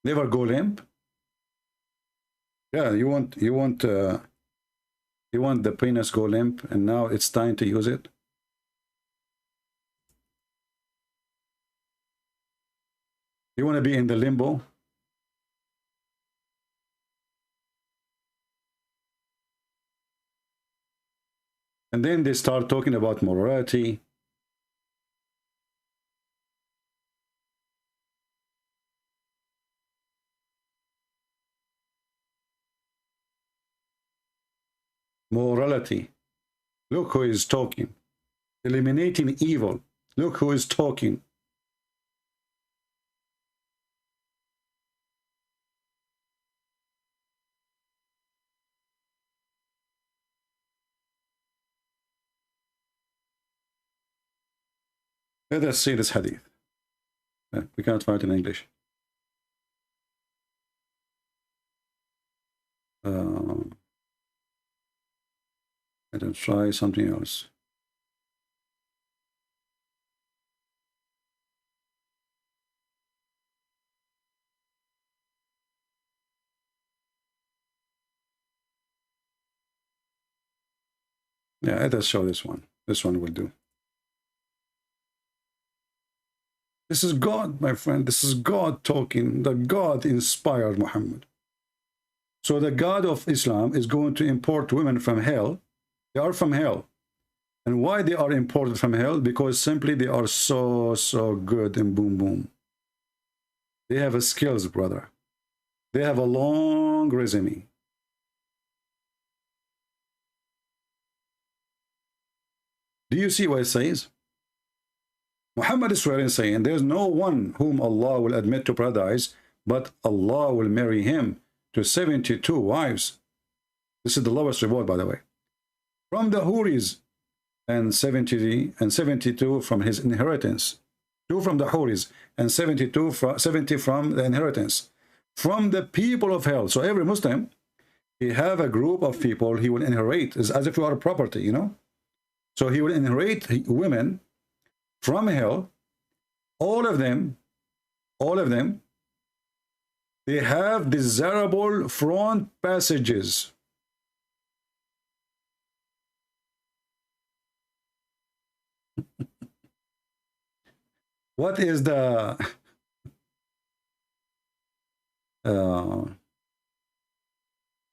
Never go limp? Yeah, you want the penis go limp, and now it's time to use it. You want to be in the limbo? And then they start talking about morality. Morality. Look who is talking. Eliminating evil. Look who is talking. Let us see this hadith. We cannot find it in English. Let us try something else. Yeah, let us show this one. This one will do. This is God, my friend. This is God talking. The God inspired Muhammad. So the God of Islam is going to import women from hell. They are from hell. And why they are imported from hell? Because simply they are so good and boom, boom. They have a skills, brother. They have a long resume. Do you see what it says? Muhammad is swearing, saying, there's no one whom Allah will admit to paradise, but Allah will marry him to 72 wives. This is the lowest reward, by the way. From the Huris, and 72 from his inheritance. 2 from the Huris, and 70 from the inheritance. From the people of hell. So every Muslim, he have a group of people he will inherit. It's as if you are a property, you know. So he will inherit women from hell. All of them, they have desirable front passages. What is the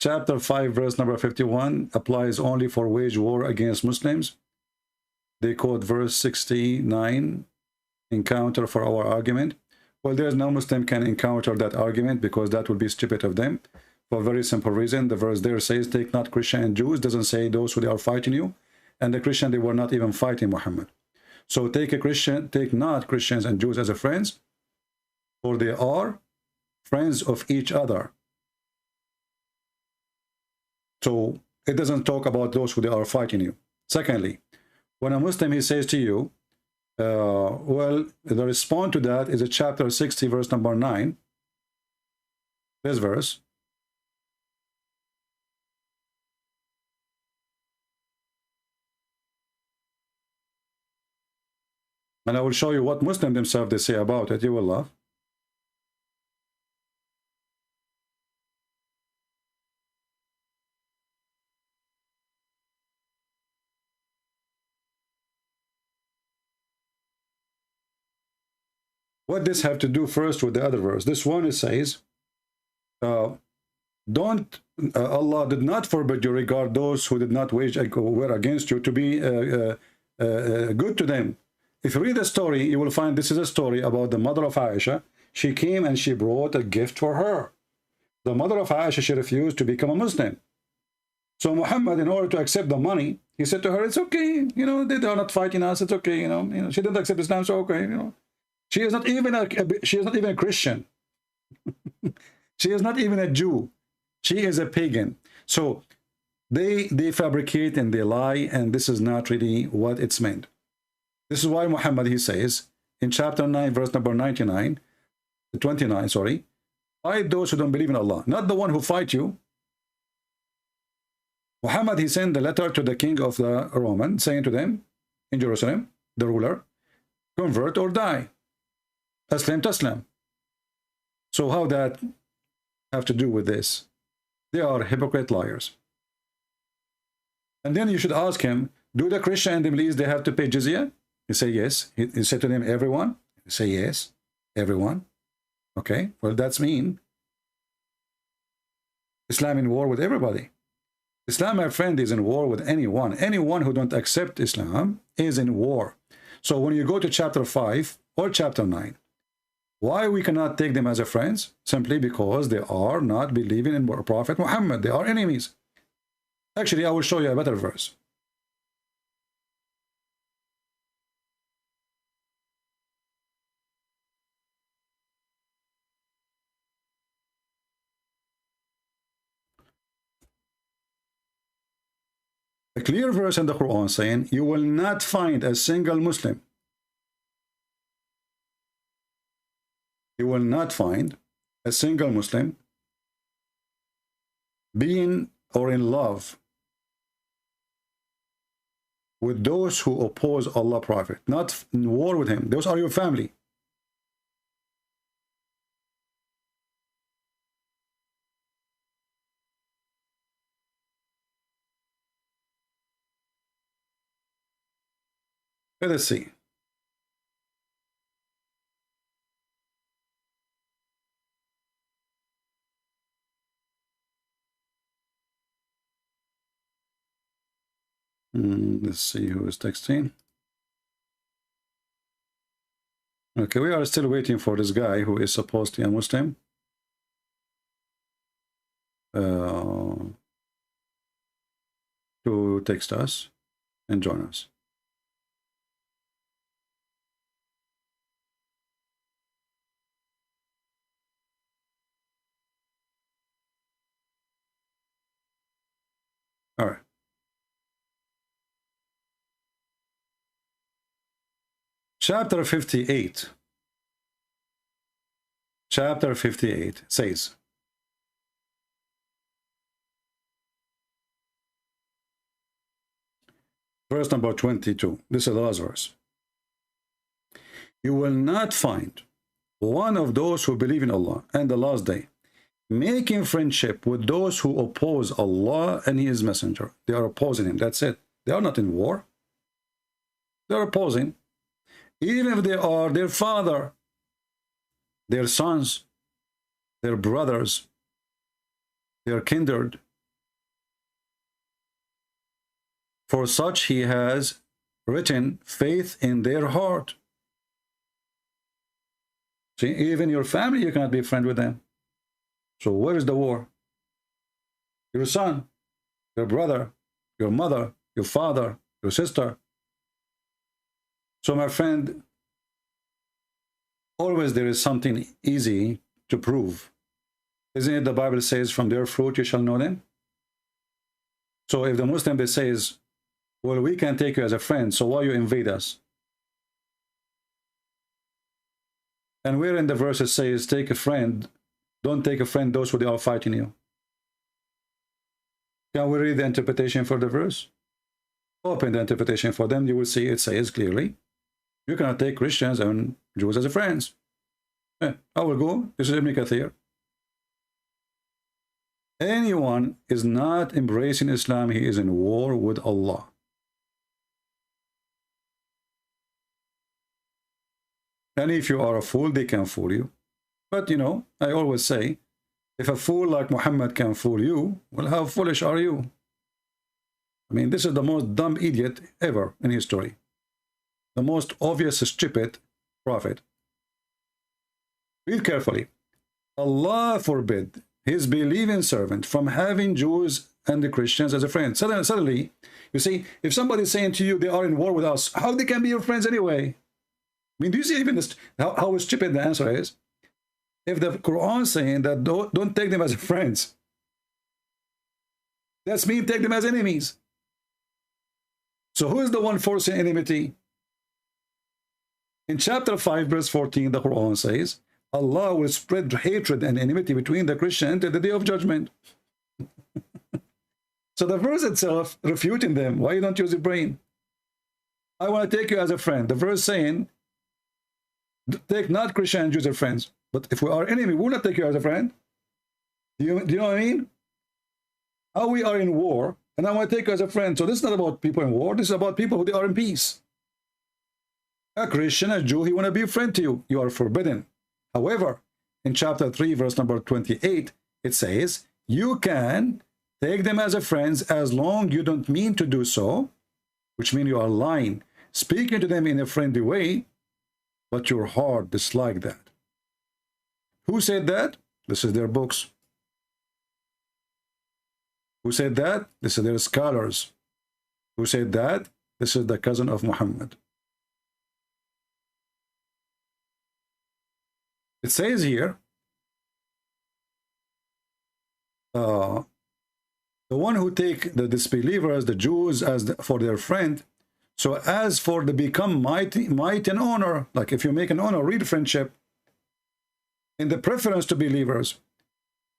chapter 5 verse number 51 applies only for wage war against Muslims? They quote verse 69 in counter for our argument. Well, there's no Muslim can encounter that argument because that would be stupid of them for a very simple reason. The verse there says, take not Christian and Jews. Doesn't say those who they are fighting you. And the Christian, they were not even fighting Muhammad. So take not Christians and Jews as a friends, for they are friends of each other. So it doesn't talk about those who they are fighting you. Secondly, when a Muslim, he says to you, well, the response to that is a chapter 60, verse number 9. This verse. And I will show you what Muslims themselves they say about it. You will laugh. What does have to do first with the other verse? This one, it says, Allah did not forbid you regard those who did not wage war against you to be good to them. If you read the story, you will find this is a story about the mother of Aisha. She came and she brought a gift for her. The mother of Aisha, she refused to become a Muslim. So Muhammad, in order to accept the money, he said to her, it's okay, you know, they are not fighting us, it's okay, you know, she didn't accept Islam, so okay, you know. She is not even a Christian. She is not even a Jew. She is a pagan. So they fabricate and they lie, and this is not really what it's meant. This is why Muhammad, he says in chapter 9, verse number 29, fight those who don't believe in Allah, not the one who fight you. Muhammad, he sent a letter to the king of the Roman, saying to them in Jerusalem, the ruler, convert or die. Aslam taslam. So how that have to do with this? They are hypocrite liars. And then you should ask him, do the Christian and the Muslims, they have to pay jizya? He say yes. He said to them, everyone? He say yes, everyone. Okay, well, that's mean Islam in war with everybody. Islam, my friend, is in war with anyone. Anyone who don't accept Islam is in war. So when you go to chapter 5 or chapter 9, why we cannot take them as a friends? Simply because they are not believing in Prophet Muhammad. They are enemies. Actually, I will show you a better verse. A clear verse in the Quran saying, you will not find a single Muslim You will not find a single Muslim being or in love with those who oppose Allah Prophet, not in war with him. Those are your family. Let us see. Let's see who is texting. Okay, we are still waiting for this guy who is supposed to be a Muslim. To text us and join us. All right. Chapter 58. Chapter 58 says, verse number 22. This is the last verse. You will not find one of those who believe in Allah and the last day making friendship with those who oppose Allah and His Messenger. They are opposing Him. That's it. They are not in war. They are opposing. Even if they are their father, their sons, their brothers, their kindred. For such He has written faith in their heart. See, even your family, you cannot be a friend with them. So where is the war? Your son, your brother, your mother, your father, your sister. So my friend, always there is something easy to prove. Isn't it the Bible says, from their fruit you shall know them? So if the Muslim they says, well, we can take you as a friend, so why you invade us? And where in the verses says, take a friend, don't take a friend those who they are fighting you. Can we read the interpretation for the verse? Open the interpretation for them, you will see it says clearly, you cannot take Christians and Jews as friends. I will go. This is Ibn Kathir. Anyone is not embracing Islam, he is in war with Allah. And if you are a fool, they can fool you. But you know, I always say, if a fool like Muhammad can fool you, well, how foolish are you? I mean, this is the most dumb idiot ever in history. The most obvious stupid prophet. Read carefully. Allah forbid His believing servant from having Jews and the Christians as a friend. Suddenly, you see, if somebody is saying to you, they are in war with us, how they can be your friends anyway? I mean, do you see even this, how stupid the answer is? If the Quran is saying that don't take them as friends, that's mean take them as enemies. So who is the one forcing enmity? In chapter 5, verse 14, the Quran says, Allah will spread hatred and enmity between the Christian until the day of judgment. So the verse itself refuting them. Why you don't use your brain? I want to take you as a friend. The verse saying, take not Christian and Jews as friends. But if we are enemy, we will not take you as a friend. Do you know what I mean? How we are in war, and I want to take you as a friend. So this is not about people in war. This is about people who are in peace. A Christian, a Jew, he want to be a friend to you. You are forbidden. However, in chapter 3, verse number 28, it says, you can take them as a friends as long you don't mean to do so, which means you are lying, speaking to them in a friendly way, but your heart dislike that. Who said that? This is their books. Who said that? This is their scholars. Who said that? This is the cousin of Muhammad. It says here, the one who take the disbelievers, the Jews, for their friend, so as for the become might and honor, like if you make an honor, read friendship, in the preference to believers,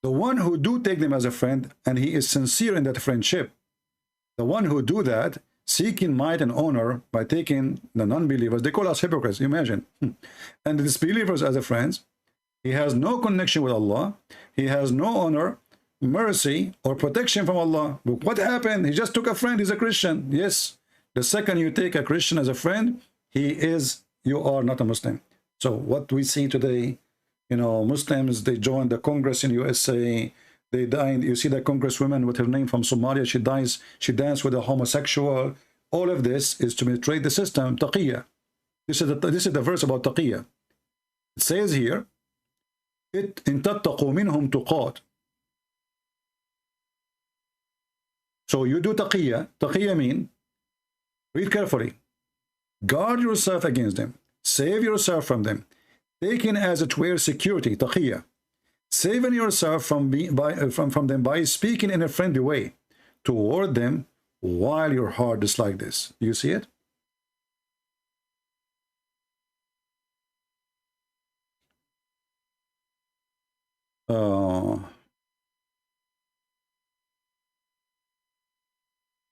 the one who do take them as a friend, and he is sincere in that friendship, the one who do that, seeking might and honor by taking the non-believers, they call us hypocrites, imagine. And the disbelievers as a friends, he has no connection with Allah, he has no honor, mercy, or protection from Allah. But what happened? He just took a friend, he's a Christian. Yes, the second you take a Christian as a friend, you are not a Muslim. So what we see today, you know, Muslims, they joined the Congress in USA, they died. You see that congresswoman with her name from Somalia, she danced with a homosexual. All of this is to betray the system, taqiyya. This is the verse about taqiyya. It says here, إِن تَتَّقُوا مِنْهُمْ تُقَاتٍ. So you do taqiyya. Taqiyya mean, read carefully, guard yourself against them, save yourself from them, taking as it were security, taqiyya, saving yourself from them by speaking in a friendly way toward them while your heart is like this. You see it?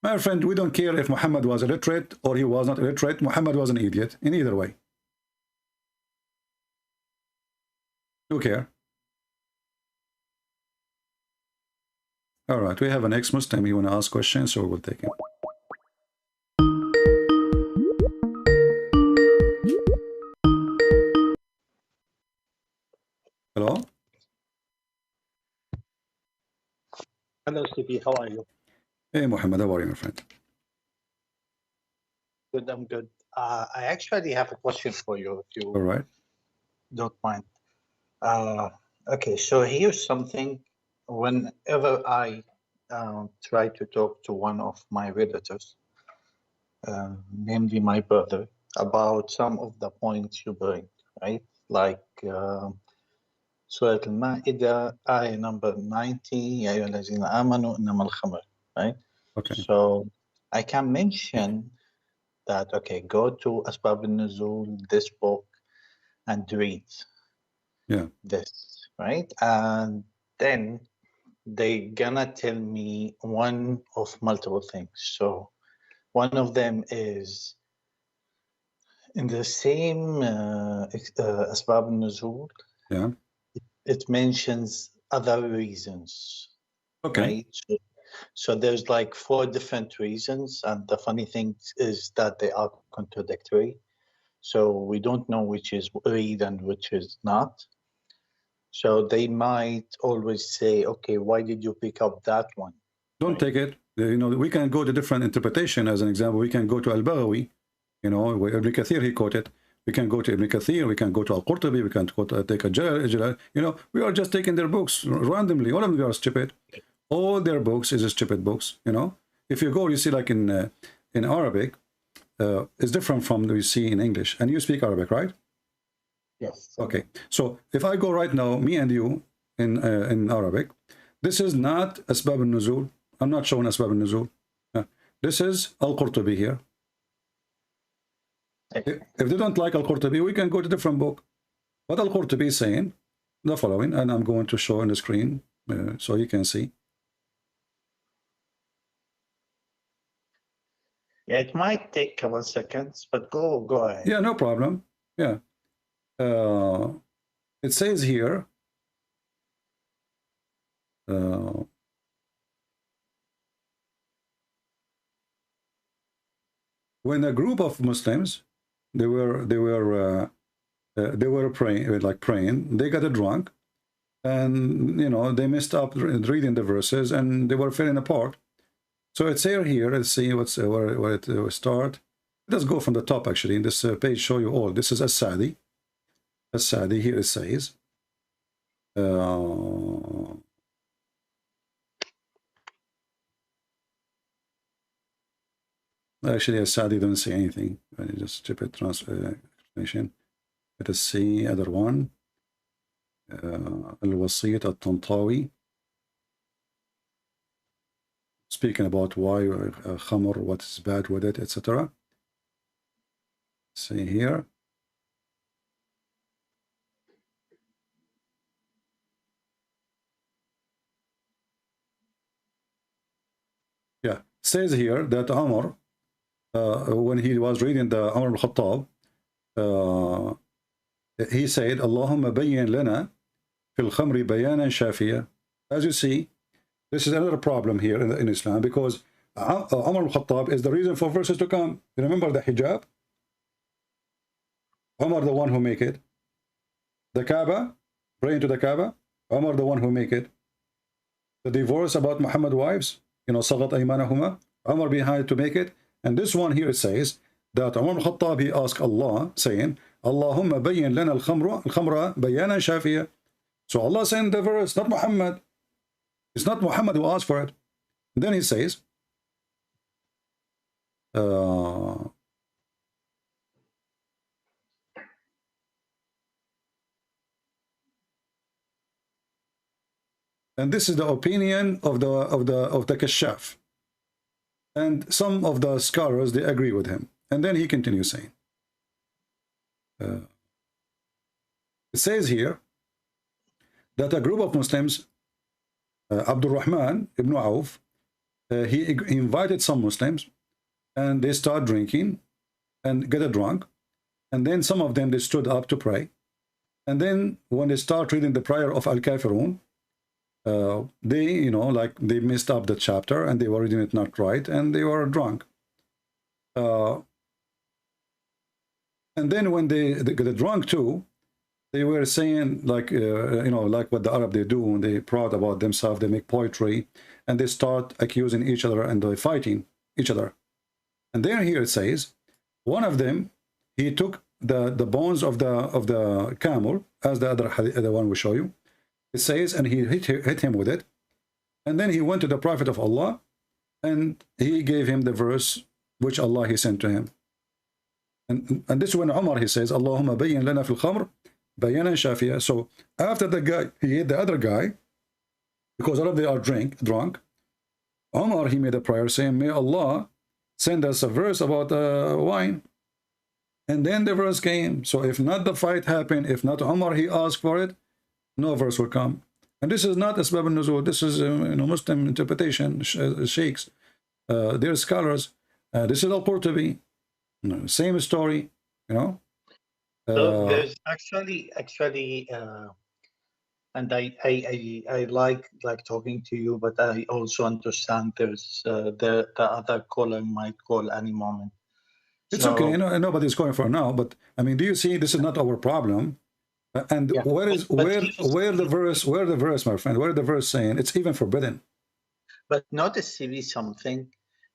My friend, we don't care if Muhammad was illiterate or he was not illiterate. Muhammad was an idiot in either way. Who care? All right, we have an ex-Muslim. You want to ask questions, so we'll take him. Hello? Hello, CP. How are you? Hey, Muhammad. How are you, my friend? Good, I'm good. I actually have a question for you, if you All right. don't mind. Okay, so here's something. Whenever I try to talk to one of my relatives, namely my brother, about some of the points you bring, right? Like Surah Al-Ma'idah, ayah number 90, Ya ayyuhallazina amanu innamal khamr, right? Okay. So I can mention that, okay, go to Asbab al-Nuzul, this book, and read this, right? And then they gonna tell me one of multiple things. So one of them is in the same Asbab al-Nuzul, it mentions other reasons. Okay. Right? So there's like 4 different reasons, and the funny thing is that they are contradictory. So we don't know which is read and which is not. So they might always say, okay, why did you pick up that one? Don't take it. You know, we can go to different interpretation. As an example, we can go to Al-Baghawi, you know, where Ibn Kathir, he quoted. We can go to Ibn Kathir, we can go to Al-Qurtubi, we can go to, take a Jalal, you know, we are just taking their books randomly. All of them are stupid. All their books is stupid books, you know. If you go, you see like in Arabic, it's different from what you see in English. And you speak Arabic, right? Yes. Okay. So if I go right now, me and you, in Arabic, this is not Asbab al-Nuzul. I'm not showing Asbab al-Nuzul. This is Al-Qurtubi here. If they don't like Al-Qurtubi, we can go to a different book. What Al-Qurtubi is saying, the following, and I'm going to show on the screen so you can see. Yeah, it might take a couple of seconds, but go ahead. Yeah, no problem. Yeah. It says here, when a group of Muslims, they were praying, they got drunk, and you know, they messed up reading the verses, and they were falling apart. So it's here. Let's see where it will start. Let's go from the top. Actually, in this page, show you all. This is As-Sadi. As-Sadi here it says. Actually, As-Sadi don't say anything. Just stupid explanation. Let us see other one. Al-Wasiyat Al-Tantawi. Speaking about why khamr, what is bad with it, etc. See here. Yeah, says here that Umar, when he was reading the Umar al-Khattab, he said, Allahumma bayyin lana fil khamri bayanan shafiya. As you see, this is another problem here in Islam, because Umar al-Khattab is the reason for verses to come. You remember the hijab? Umar the one who make it. The Kaaba, praying to the Kaaba, Umar the one who make it. The divorce about Muhammad wives, you know, sagat aymanahuma, Umar behind to make it. And this one here says that Umar al-Khattab, he asked Allah, saying, Allahumma bayyin lana al-khamra bayanan shafiya. So Allah sent the verse, not Muhammad. It's not Muhammad who asked for it. And then he says, and this is the opinion of the Kashaf, and some of the scholars, they agree with him. And then he continues saying, it says here that a group of Muslims, Abdul Rahman ibn Auf, he invited some Muslims, and they start drinking and get drunk, and then some of them, they stood up to pray, and then when they start reading the prayer of Al-Kafirun, they, you know, like they messed up the chapter and they were reading it not right, and they were drunk. And then when they get drunk too, they were saying, like, you know, like what the Arab they do when they proud about themselves, they make poetry, and they start accusing each other and they're fighting each other. And then here it says, one of them, he took the bones of the camel, as the one we show you. It says, and he hit him with it, and then he went to the Prophet of Allah, and he gave him the verse which Allah he sent to him. And this is when Umar, he says, Allahumma bayyin lana fil khamr bayanan shafiya. So after the guy, he hit the other guy, because all of them are drunk, Umar, he made a prayer saying, may Allah send us a verse about wine. And then the verse came. So if not the fight happened, if not Umar, he asked for it, no verse will come. And this is not Asbab al-Nuzul. This is you know, Muslim interpretation, sheikhs, they're scholars. This is Al-Qurtubi, same story, you know. So there's actually, and I like talking to you, but I also understand there's the other caller might call any moment. It's okay, you know, nobody's calling for now. But I mean, do you see? This is not our problem. And yeah, where the verse, my friend? Where the verse saying it's even forbidden? But notice something,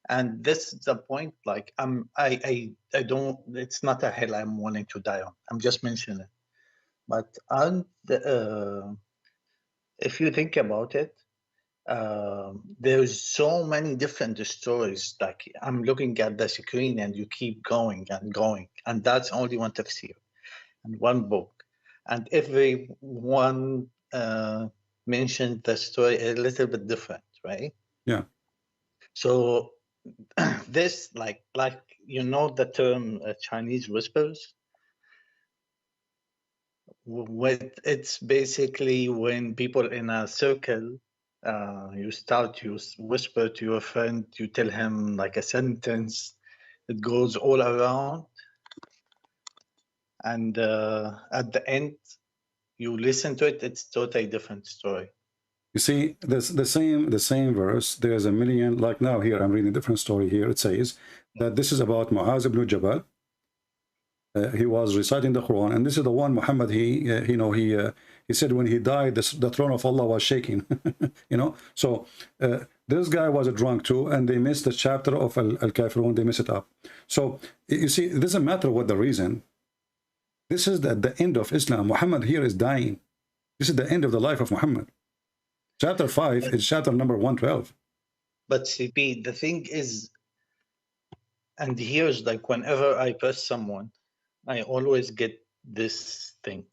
and this is the point. Like I don't. It's not a hill I'm wanting to die on. I'm just mentioning it. But if you think about it, there's so many different stories. Like I'm looking at the screen, and you keep going and going, and that's only one tafsir and one book. And everyone mentioned the story a little bit different, right? Yeah. So this, like you know, the term Chinese whispers. It's basically when people in a circle, you whisper to your friend, you tell him like a sentence, it goes all around. And at the end, you listen to it, it's totally different story. You see, the same verse, there's a million, like now here, I'm reading a different story here. It says that this is about Mu'az ibn Jabal. He was reciting the Quran, and this is the one Muhammad, he said when he died, the throne of Allah was shaking, you know. So this guy was a drunk too, and they missed the chapter of Al-Kafirun, they missed it up. So you see, it doesn't matter what the reason. This is the end of Islam. Muhammad here is dying. This is the end of the life of Muhammad. Chapter 5 is chapter number 112. But CP, the thing is, and here's like whenever I press someone, I always get this thing.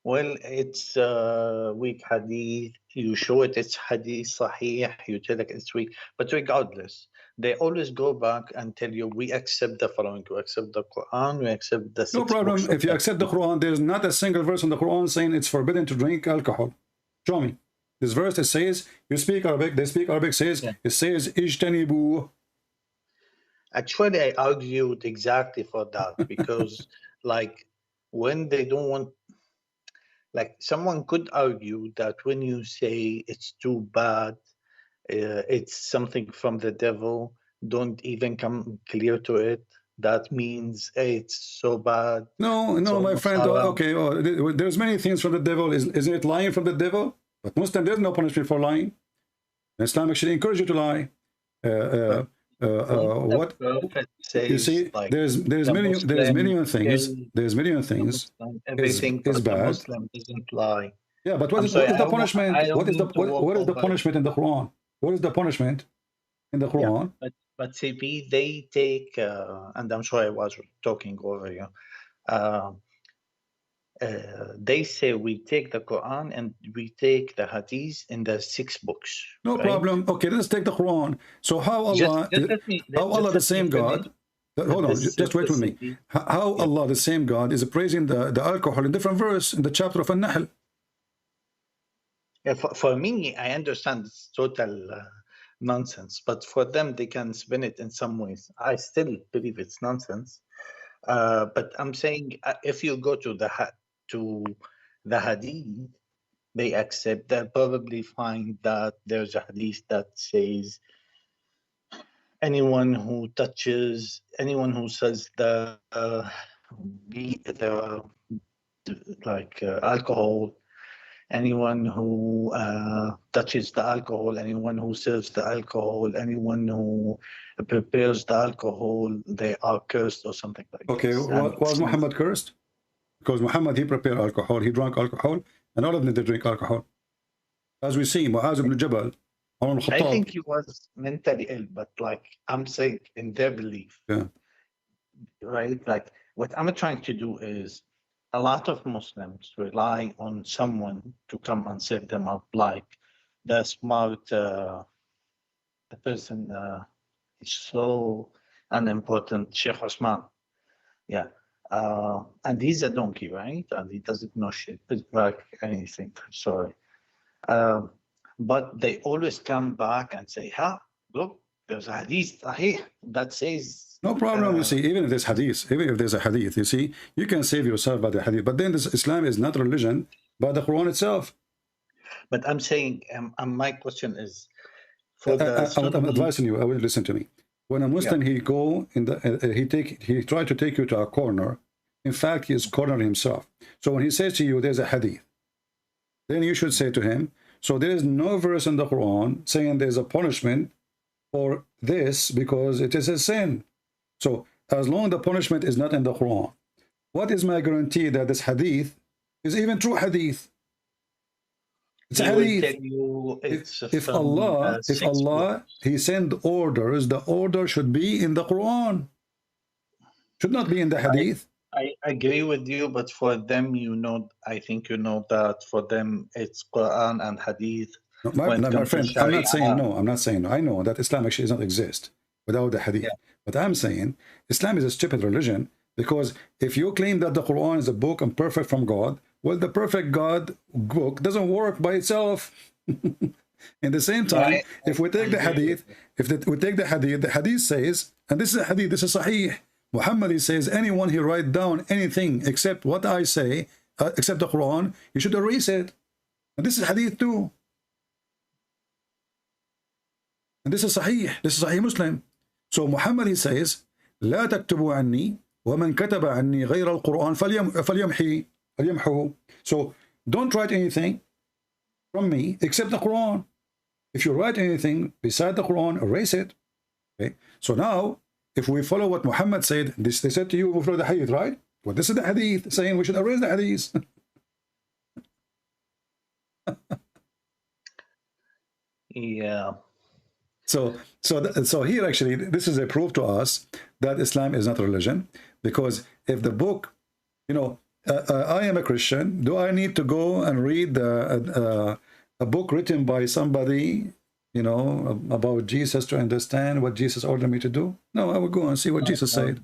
Well, it's weak hadith. You show it, it's hadith sahih. You tell it it's weak. But regardless, they always go back and tell you, we accept the following. We accept the Quran. We accept the... No problem. If you accept the Quran, there's not a single verse in the Quran saying it's forbidden to drink alcohol. Show me. This verse, it says, you speak Arabic, they speak Arabic, says, it says, ijtanibu. Actually, I argued exactly for that because, like, when they don't want, like, someone could argue that when you say it's too bad, it's something from the devil, don't even come clear to it. That means it's so bad. No, my friend. Okay, there's many things from the devil. Isn't it lying from the devil? But Muslim, there's no punishment for lying. Islam actually encourages you to lie. What you see? Like there's million things. There's million things. Everything is bad. Muslim doesn't lie. Yeah, but what is the punishment? What is the punishment in the Quran? What is the punishment in the Quran? Yeah, but CP, they take, and I'm sure I was talking over you. They say we take the Quran and we take the Hadith in the 6 books. No problem. Okay, let's take the Quran. So how Allah, Allah the same God? Hold on, just wait with me. How Allah the same God is praising the alcohol in different verse in the chapter of An-Nahl? Yeah, for me, I understand it's total nonsense, but for them, they can spin it in some ways. I still believe it's nonsense. But I'm saying if you go to the Hadith, they accept. They'll probably find that there's a Hadith that says anyone who says alcohol, anyone who touches the alcohol, anyone who serves the alcohol, anyone who prepares the alcohol, they are cursed or something like that. Okay, was Muhammad cursed? Because Muhammad, he prepared alcohol, he drank alcohol, and all of them, they drink alcohol. As we see, Mu'az ibn Jabal, I think he was mentally ill, but like I'm saying, in their belief, right? Like what I'm trying to do is, a lot of Muslims rely on someone to come and set them up, like the smart, the person is so unimportant, Sheikh Osman. Yeah. And he's a donkey, right? And he doesn't know shit, like anything. Sorry. But they always come back and say, look, there's a hadith that says... No problem, you see, even if there's hadith, even if there's a hadith, you see, you can save yourself by the hadith. But then Islam is not religion, but the Quran itself. But I'm saying, my question is, for the... I'm advising you, I will listen to me. When a Muslim, he go in the, he try to take you to a corner. In fact, he is cornering himself. So when he says to you, there's a hadith, then you should say to him, so there is no verse in the Quran saying there's a punishment for this because it is a sin. So as long as the punishment is not in the Quran, what is my guarantee that this hadith is even true hadith? It's a hadith. If Allah, he send orders, the order should be in the Quran. Should not be in the hadith. I agree with you, but for them, I think you know that for them it's Quran and hadith. No, my friend, I'm not saying no. I'm not saying no. I know that Islam actually does not exist without the hadith. But I'm saying Islam is a stupid religion, because if you claim that the Quran is a book and perfect from God, well, the perfect God book doesn't work by itself. In the same time, if we take the hadith, the hadith says, and this is a hadith, this is Sahih. Muhammad, he says, anyone who write down anything except what I say, except the Quran, you should erase it. And this is hadith too. And this is Sahih. This is Sahih Muslim. So Muhammad, he says, لا تكتبوا عني ومن كتب عني غير القرآن فليمحه. So don't write anything from me except the Quran. If you write anything beside the Quran, erase it. Okay. So now, if we follow what Muhammad said, they said to you, we follow the hadith, right? Well, this is the hadith saying we should erase the hadith. Yeah. So here actually, this is a proof to us that Islam is not a religion, because if the book, I am a Christian, do I need to go and read a book written by somebody, about Jesus to understand what Jesus ordered me to do? No, I will go and see what Jesus said,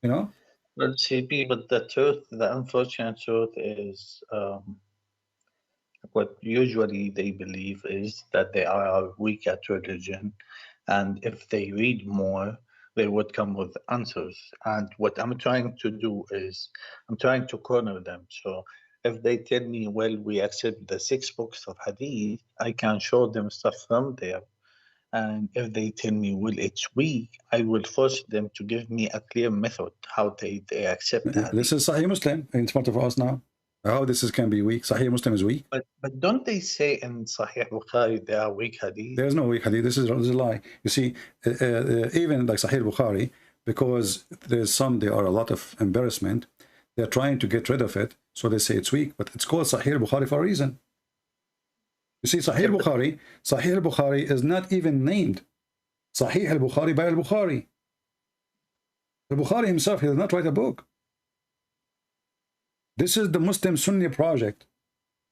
But CP, but the truth, the unfortunate truth is, what usually they believe is that they are weak at religion, and if they read more, they would come with answers. And what I'm trying to do is I'm trying to corner them. So if they tell me, well, we accept the 6 books of Hadith, I can show them stuff from there. And if they tell me, well, it's weak, I will force them to give me a clear method how they accept that. This is Sahih Muslim in front of us now. How this can be weak? Sahih Muslim is weak. But don't they say in Sahih Bukhari there are weak hadith? There's no weak hadith. This is a lie. You see, even like Sahih Bukhari, because there are a lot of embarrassment, they're trying to get rid of it, so they say it's weak, but it's called Sahih Bukhari for a reason. You see, Sahih Bukhari is not even named Sahih al-Bukhari by al-Bukhari. Al-Bukhari himself, he did not write a book. This is the Muslim Sunni project.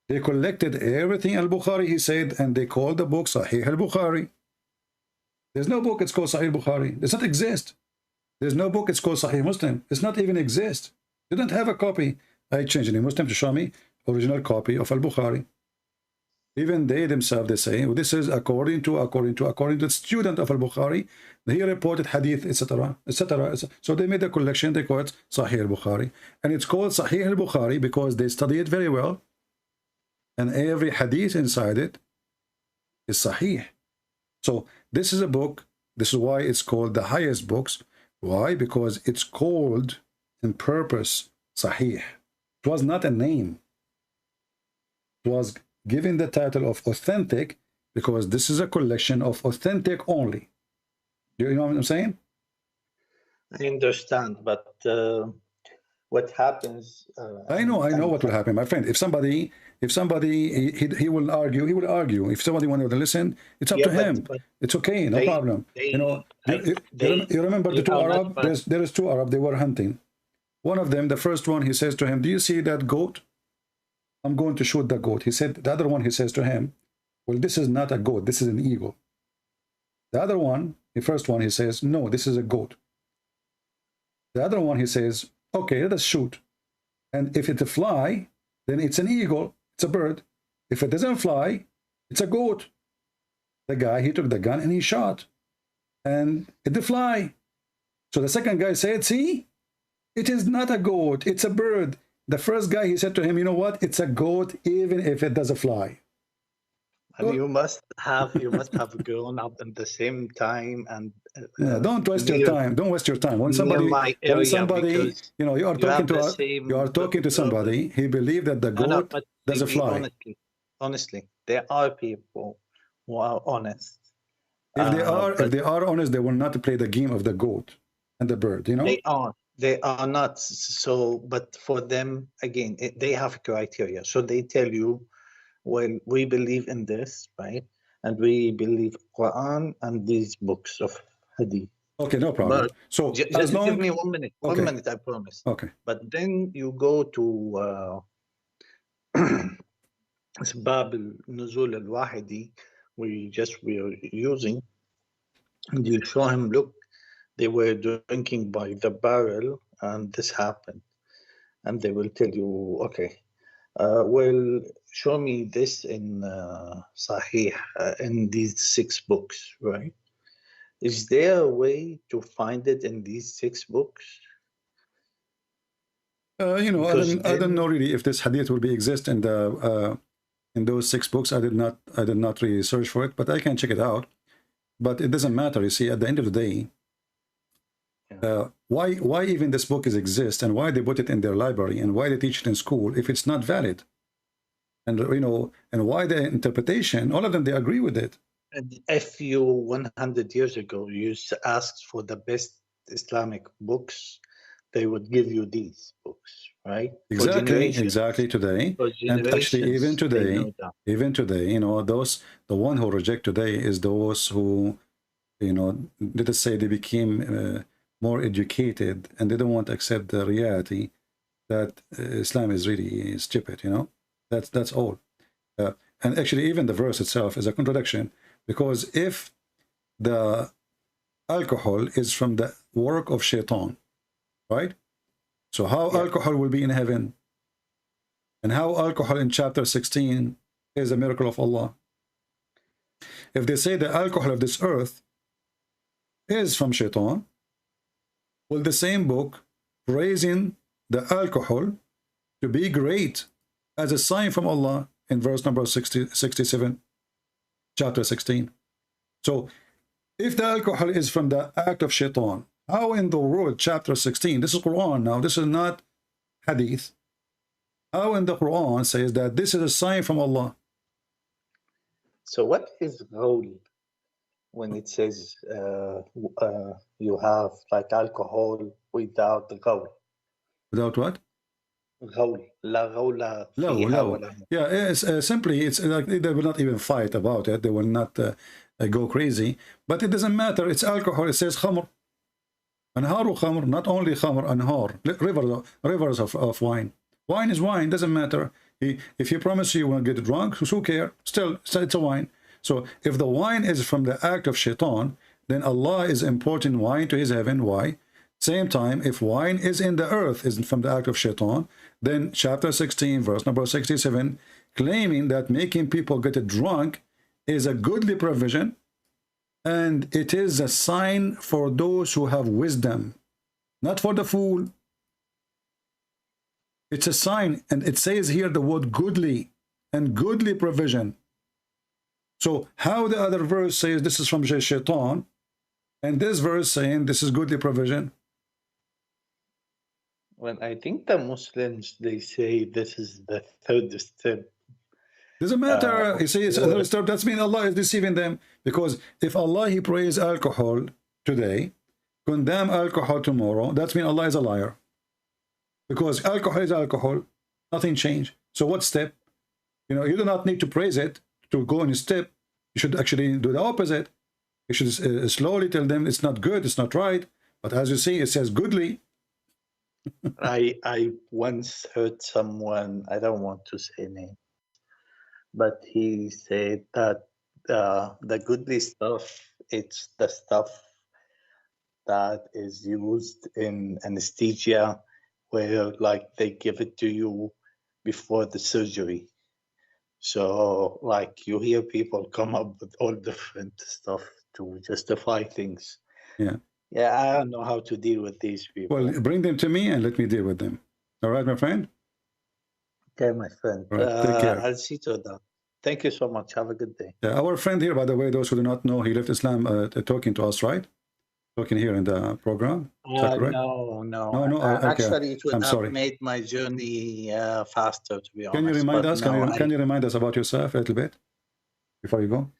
They collected everything al-Bukhari he said, and they called the book Sahih al-Bukhari. There's no book it's called Sahih al-Bukhari. It does not exist. There's no book it's called Sahih Muslim. It's not even exist. They don't have a copy. I changed any Muslim to show me original copy of al-Bukhari. Even they themselves, they say, well, this is according to the student of al-Bukhari. He reported hadith, etc., etc. So they made a collection, they call it Sahih al-Bukhari. And it's called Sahih al-Bukhari because they study it very well. And every hadith inside it is Sahih. So this is a book. This is why it's called the highest books. Why? Because it's called in purpose Sahih. It was not a name. It was given the title of authentic because this is a collection of authentic only. You know what I'm saying? I understand, but what happens? I know what will happen, my friend. If somebody he will argue. If somebody wanted to listen, it's up to him. It's okay, no problem. You remember the two Arab? There is two Arab. They were hunting. One of them, the first one, he says to him, "Do you see that goat? I'm going to shoot the goat." He said, the other one, he says to him, "Well, this is not a goat, this is an eagle." The other one, the first one, he says, "No, this is a goat." The other one, he says, "Okay, let us shoot. And if it's a fly, then it's an eagle, it's a bird. If it doesn't fly, it's a goat." The guy, he took the gun and he shot. And it did fly. So the second guy said, "See, it is not a goat, it's a bird." The first guy, he said to him, "You know what? It's a goat, even if it doesn't fly." And you must have grown up in the same time. And don't waste your time. Don't waste your time. When somebody, you know, you are talking to somebody, he believed that the goat doesn't fly. Honestly, there are people who are honest. If they are honest, they will not play the game of the goat and the bird. You know, They are not. So, but for them, again, they have criteria. So they tell you, well, we believe in this, right? And we believe Quran and these books of Hadith. Okay, no problem. But so just give me 1 minute. Okay. 1 minute, I promise. Okay. But then you go to Bab al-Nuzul al-Wahidi, we are using, and you show him, look, they were drinking by the barrel, and this happened. And they will tell you, okay, well, show me this in Sahih, in these 6 books, right? Is there a way to find it in these 6 books? You know, I don't know really if this hadith will be exist in the in those 6 books. I did not really search for it, but I can check it out. But it doesn't matter. You see, at the end of the day, why even this book exist, and why they put it in their library, and why they teach it in school if it's not valid? And you know, and why the interpretation, all of them, they agree with it. And if you 100 years ago you asked for the best Islamic books, they would give you these books, right? Exactly today. And actually even today, you know, the one who reject today is those who, you know, let us say they became more educated, and they don't want to accept the reality that Islam is really stupid, you know. That's all. And actually even the verse itself is a contradiction, because if the alcohol is from the work of shaitan, right? So how alcohol will be in heaven? And how alcohol in chapter 16 is a miracle of Allah. If they say the alcohol of this earth is from shaitan, well, the same book praising the alcohol to be great as a sign from Allah in verse number 67, chapter 16. So if the alcohol is from the act of shaitan, how in the world, chapter 16, this is Quran now, this is not hadith, how in the Quran says that this is a sign from Allah? So what is ghawl when it says you have like alcohol without the ghawl? Without what? Ghawl. La ghawla No, fiha no. wala. Yeah, it's simply, it's like they will not even fight about it. They will not go crazy. But it doesn't matter. It's alcohol. It says khamr. Anharu khamr, not only khamr, anhar, rivers of wine. Wine is wine, doesn't matter. If you promise you won't get drunk, who care? Still, it's a wine. So if the wine is from the act of shaitan, then Allah is importing wine to his heaven. Why? Same time, if wine is in the earth, isn't from the act of shaitan, then chapter 16, verse number 67, claiming that making people get drunk is a goodly provision, and it is a sign for those who have wisdom, not for the fool. It's a sign, and it says here the word goodly and goodly provision. So how the other verse says this is from shaitan, and this verse saying this is goodly provision? Well, I think the Muslims, they say this is the third step. Doesn't matter. You see, it's a third step. That means Allah is deceiving them, because if Allah, he praise alcohol today, condemn alcohol tomorrow, that means Allah is a liar. Because alcohol is alcohol, nothing changed. So what step? You know, you do not need to praise it to go in a step. You should actually do the opposite. You should slowly tell them it's not good, it's not right. But as you see, it says goodly. I once heard someone, I don't want to say name, but he said that the goodly stuff, it's the stuff that is used in anesthesia, where like they give it to you before the surgery. So like you hear people come up with all different stuff to justify things. Yeah. Yeah, I don't know how to deal with these people. Well, bring them to me and let me deal with them. All right, my friend? Okay, my friend. Right, take care. I'll see to that. Thank you so much. Have a good day. Yeah, our friend here, by the way, those who do not know, he left Islam talking to us, right? Talking here in the program. Is that correct? No. Okay. Actually, it would I'm have sorry. made my journey faster, to be honest. Can you remind but us? no, Can you remind us about yourself a little bit before you go?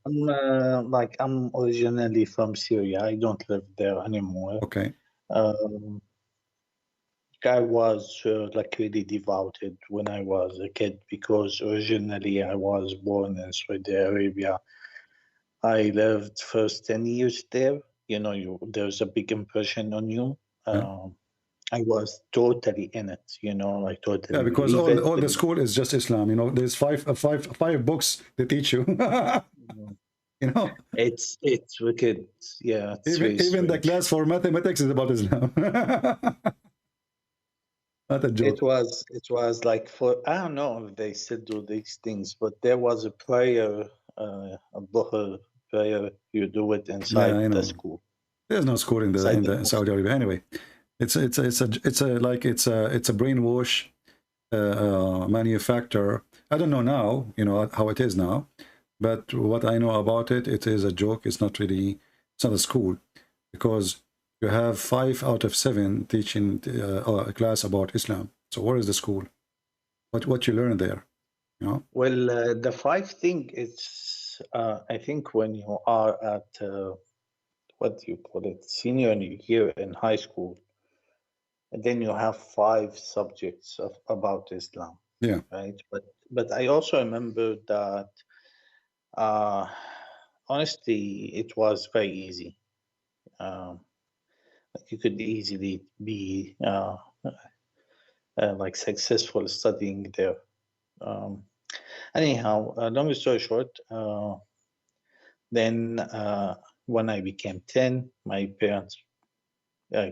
I'm originally from Syria. I don't live there anymore. Okay. I was like really devoted when I was a kid, because originally I was born in Saudi Arabia. I lived first 10 years there. You know, there's a big impression on you. I was totally in it, you know, like totally. Yeah, because all the school is just Islam. You know, there's five books they teach you. You know, it's wicked. Yeah, it's even the class for mathematics is about Islam. Not a joke. It was like, for I don't know if they still do these things, but there was a prayer, a Dhuhr prayer. You do it inside the school. There's no school in the Saudi Arabia anyway. It's a brainwash manufacturer. I don't know now, you know, how it is now, but what I know about it, it is a joke. It's not really, it's not a school, because you have 5 out of 7 teaching a class about Islam. So where is the school? What you learn there? You know? Well, the 5 thing is, I think when you are at what do you call it, senior year in high school, and then you have 5 subjects about Islam. Yeah. Right. But I also remember that honestly, it was very easy. You could easily be like successful studying there. Anyhow, long story short, then when I became 10, my parents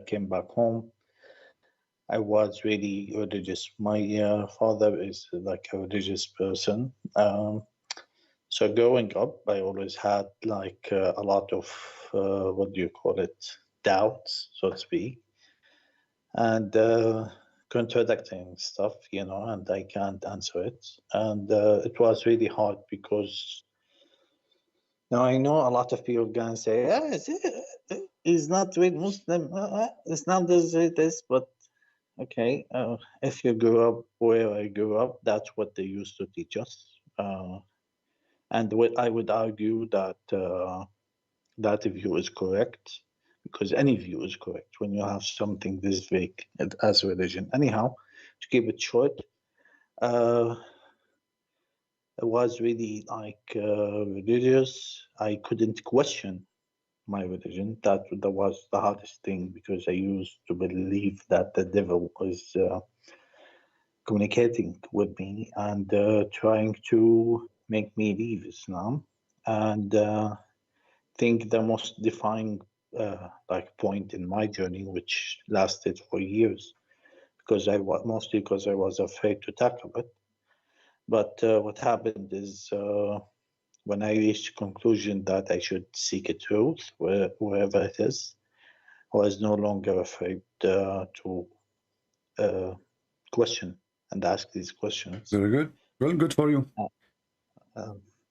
came back home. I was really religious. My father is like a religious person. So growing up, I always had like a lot of, what do you call it, doubts, so to speak, and contradicting stuff, you know, and I can't answer it. And it was really hard because now I know a lot of people gonna say, he's not really Muslim, it's not this, but okay, if you grew up where I grew up, that's what they used to teach us. And what I would argue that that view is correct, because any view is correct when you have something this vague as religion. Anyhow, to keep it short, it was really like religious. I couldn't question my religion. That was the hardest thing, because I used to believe that the devil was communicating with me and trying to make me leave Islam. And think the most defining like point in my journey, which lasted for years, because I was mostly because I was afraid to tackle it. But what happened is when I reached the conclusion that I should seek a truth wherever it is, I was no longer afraid to question and ask these questions. Very good. Well, good for you.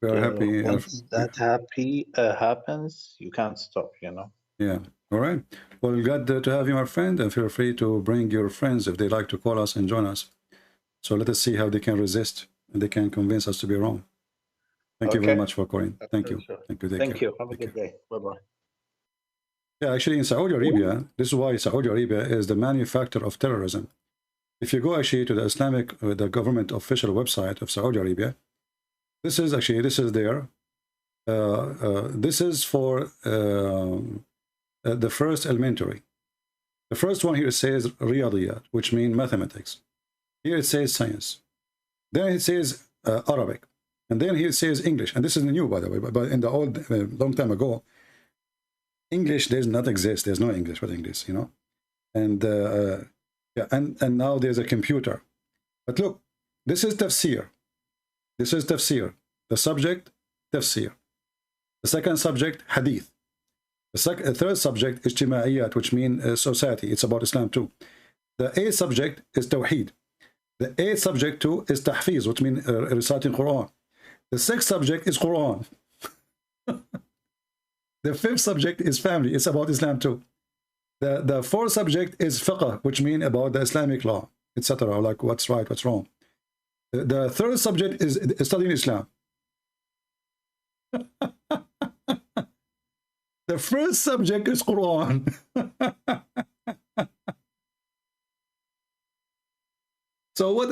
We are happy. Once that happens, you can't stop, you know. Yeah. All right. Well, glad to have you, my friend, and feel free to bring your friends if they like to call us and join us. So let us see how they can resist and they can convince us to be wrong. Thank you very much for calling. Thank you. Sure. Thank you. Thank you. Have a good day. Bye-bye. Yeah, actually, in Saudi Arabia, this is why Saudi Arabia is the manufacturer of terrorism. If you go actually to the Islamic, the government official website of Saudi Arabia, this is there. This is for the first elementary. The first one here says Riyadiyat, which means mathematics. Here it says science. Then it says Arabic. And then here it says English. And this is new, by the way. But in the old, long time ago, English does not exist. There's no English with English, you know. And yeah, and now there's a computer. But look, this is tafsir. This is tafsir. The subject, tafsir. The second subject, hadith. The third subject is ijtimaiyat, which means society. It's about Islam too. The eighth subject is tawheed. The eighth subject too is tahfiz, which means reciting Quran. The sixth subject is Quran. The fifth subject is family. It's about Islam too. The fourth subject is fiqh, which means about the Islamic law, etc. Like what's right, what's wrong. The third subject is studying Islam. The first subject is Quran. So what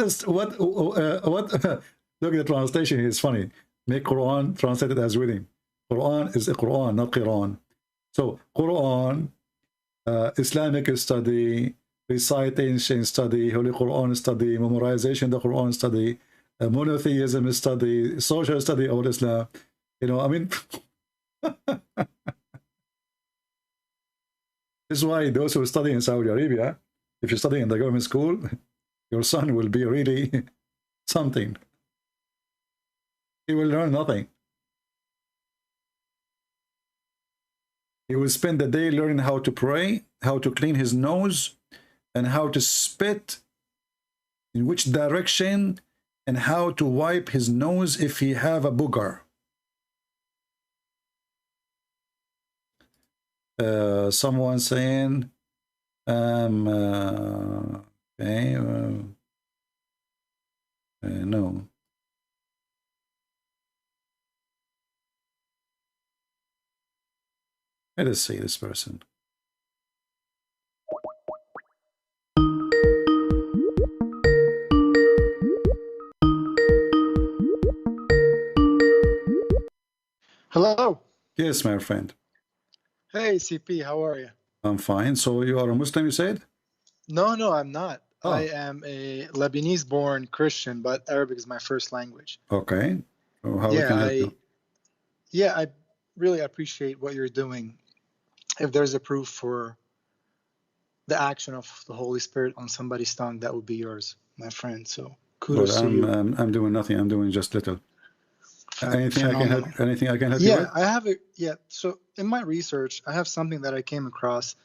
look at the translation here, it's funny. Make Quran translated as reading. Quran is Quran, not Quran. So Quran, Islamic study, recitation study, Holy Quran study, memorization of the Quran study, monotheism study, social study of Islam. You know, I mean, this is why those who study in Saudi Arabia, if you study in the government school, your son will be really something. He will learn nothing. He will spend the day learning how to pray, how to clean his nose, and how to spit, in which direction, and how to wipe his nose if he have a booger. Someone saying, okay, no. Let us see this person. Hello. Yes, my friend. Hey, CP, how are you? I'm fine. So you are a Muslim, you said? No, I'm not. Oh. I am a Lebanese-born Christian, but Arabic is my first language. Okay. So how we can help you? Yeah, I really appreciate what you're doing. If there's a proof for the action of the Holy Spirit on somebody's tongue, that would be yours, my friend. So Well, kudos to you. I'm doing nothing. I'm doing just little. Anything I can help? Anything I can help you Yeah, with? I have it. Yeah. So in my research, I have something that I came across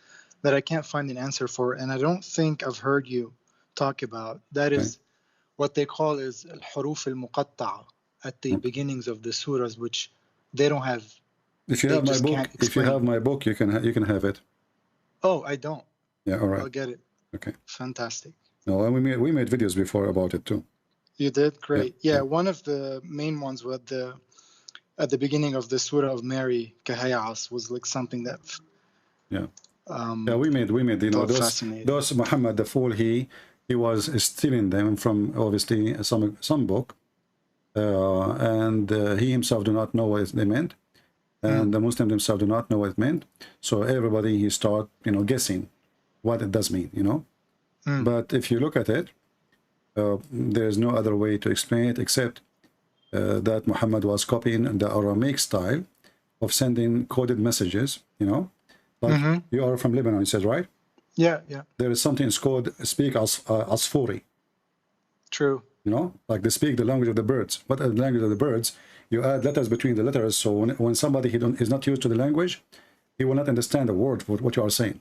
that I can't find an answer for, and I don't think I've heard you talk about. That is what they call is al-huruf al-muqatta'a at the beginnings of the surahs, which they don't have. If you have my book, you can have it. Oh, I don't. Yeah, all right. I'll get it. Okay. Fantastic. No, and we made videos before about it too. You did? Great. Yeah, one of the main ones was at the beginning of the Surah of Mary, Kahayas, was like something that. Yeah. We made those Muhammad the Fool. He was stealing them from obviously some book, and he himself do not know what they meant, and the Muslims themselves do not know what it meant. So everybody he start guessing what it does mean, But if you look at it, there's no other way to explain it except that Muhammad was copying the Aramaic style of sending coded messages, Like you are from Lebanon, it says, right? Yeah, yeah. There is something it's called speak Asfuri. True. Like they speak the language of the birds. What is the language of the birds? You add letters between the letters, so when somebody is not used to the language, he will not understand the word for what you are saying.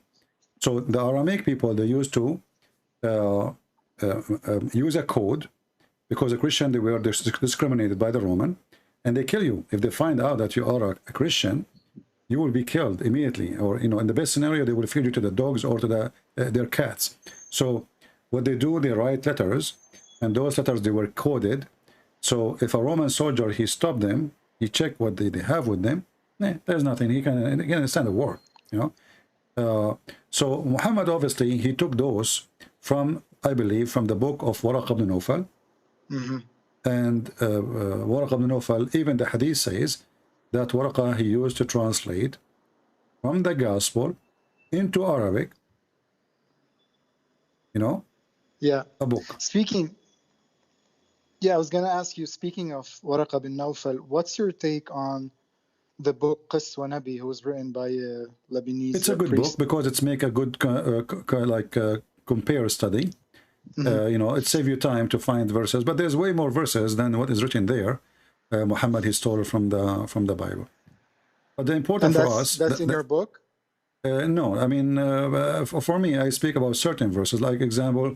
So the Aramaic people, they used to use a code, because a Christian, they were discriminated by the Roman, and they kill you. If they find out that you are a Christian, you will be killed immediately. Or, in the best scenario, they will feed you to the dogs or to their cats. So what they do, they write letters, and those letters, they were coded. So if a Roman soldier, he stopped them, he checked what they have with them, there's nothing. He can understand the word, So Muhammad, obviously, he took those from, I believe, from the book of Waraq ibn Nawfal. And Waraq ibn Nawfal, even the hadith says that Waraqah he used to translate from the gospel into Arabic, Yeah. a book. I was going to ask you, speaking of Waraq ibn Nawfal, what's your take on the book Qis wa Nabi, who was written by Lebanese It's a good book because it's make a good compare study. It saves you time to find verses, but there's way more verses than what is written there. Muhammad he stole from the Bible. But the important for us that's in your book. No, I mean for me, I speak about certain verses. Like example,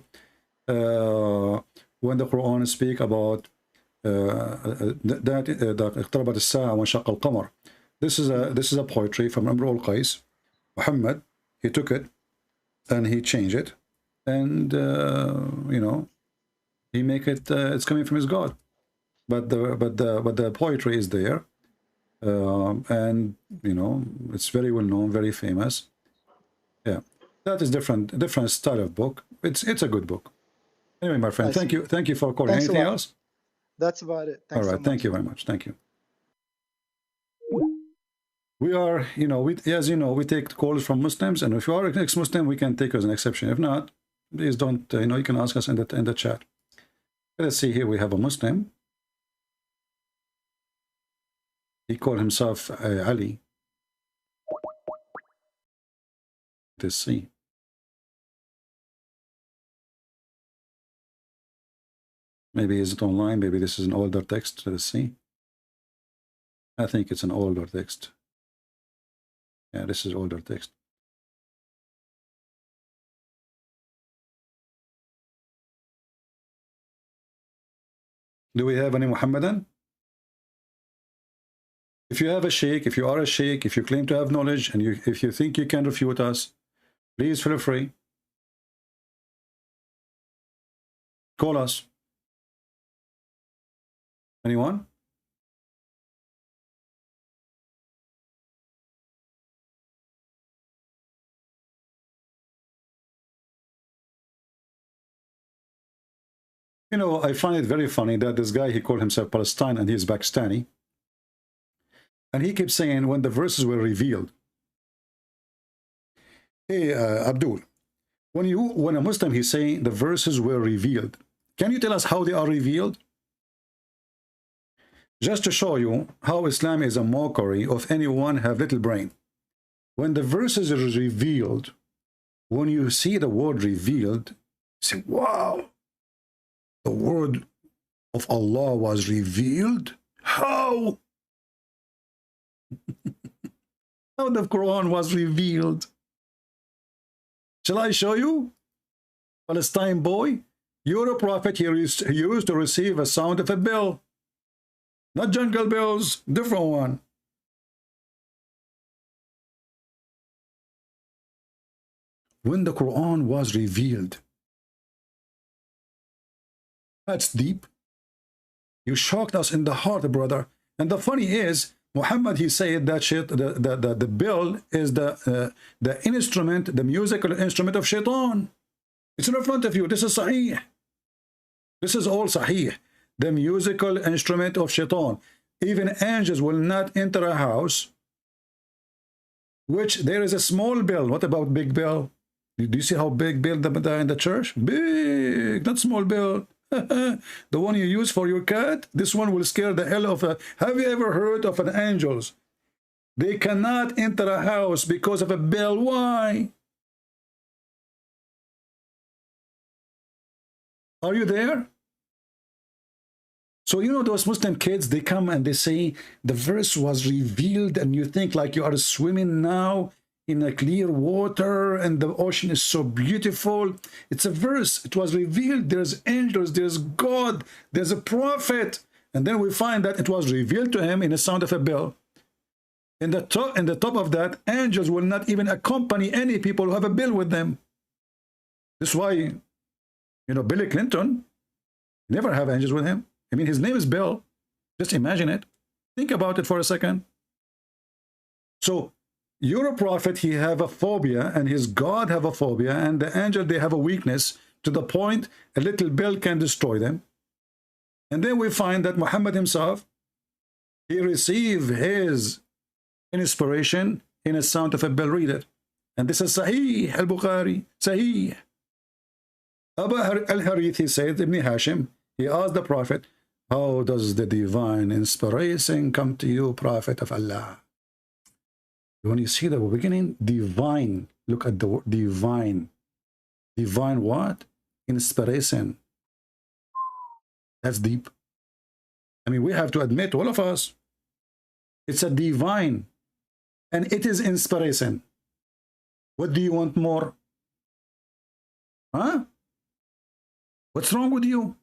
when the Quran speak about اقتربت الساعة وانشق القمر. This is a poetry from Imru al-Qais. Muhammad, he took it and he changed it, and he make it it's coming from his God, but the poetry is there, and it's very well known, very famous. Yeah, that is different style of book. It's a good book. Anyway, my friend, thank you for calling. Thanks. Anything else? That's about it. Thanks. All right, thank you very much. Thank you. We are, as you know, we take calls from Muslims, and if you are an ex-Muslim, we can take as an exception. If not, please don't, you can ask us in the chat. Let's see here, we have a Muslim. He called himself Ali. Let's see. Maybe is it online? Maybe this is an older text. Let's see. I think it's an older text. Yeah, this is older text. Do we have any Muhammadan? If you have a sheikh, if you are a sheikh, if you claim to have knowledge, and if you think you can refute us, please feel free. Call us. Anyone? I find it very funny that this guy, he called himself Palestine and he's Pakistani. And he keeps saying when the verses were revealed. Hey, Abdul, when a Muslim, he's saying the verses were revealed. Can you tell us how they are revealed? Just to show you how Islam is a mockery of anyone have little brain. When the verses are revealed, when you see the word revealed, say, wow, the word of Allah was revealed? How? How the Quran was revealed? Shall I show you? Palestine boy, you're a prophet. He used to receive a sound of a bell. Not jungle bells, different one. When the Quran was revealed, that's deep. You shocked us in the heart, brother. And the funny is, Muhammad, he said that the bell is the instrument, the musical instrument of shaitan. It's in front of you. This is sahih. This is all sahih. The musical instrument of shaitan. Even angels will not enter a house which there is a small bell. What about big bell? Do you see how big bell in the church? Big, not small bell. The one you use for your cat, this one will scare the hell of a... Have you ever heard of an angels? They cannot enter a house because of a bell. Why? Are you there? So, you know, those Muslim kids, they come and they say, the verse was revealed, and you think like you are swimming now in a clear water and the ocean is so beautiful. It's a verse. It was revealed. There's angels, there's God, there's a prophet. And then we find that it was revealed to him in the sound of a bell. In the top of that, angels will not even accompany any people who have a bell with them. This is why, you know, Billy Clinton never have angels with him. I mean, his name is Bill. Just imagine it. Think about it for a second. So, you're a prophet, he have a phobia, and his God have a phobia, and the angel, they have a weakness to the point a little bell can destroy them. And then we find that Muhammad himself, he received his inspiration in a sound of a bell. Read it. And this is Sahih al-Bukhari. Sahih. Abu al-Harith, he said, Ibn Hashim, he asked the prophet, how does the divine inspiration come to you, prophet of Allah? When you see the beginning, divine, look at the word divine. Divine what? Inspiration. That's deep. I mean, we have to admit, all of us, it's a divine, and it is inspiration. What do you want more? Huh? What's wrong with you?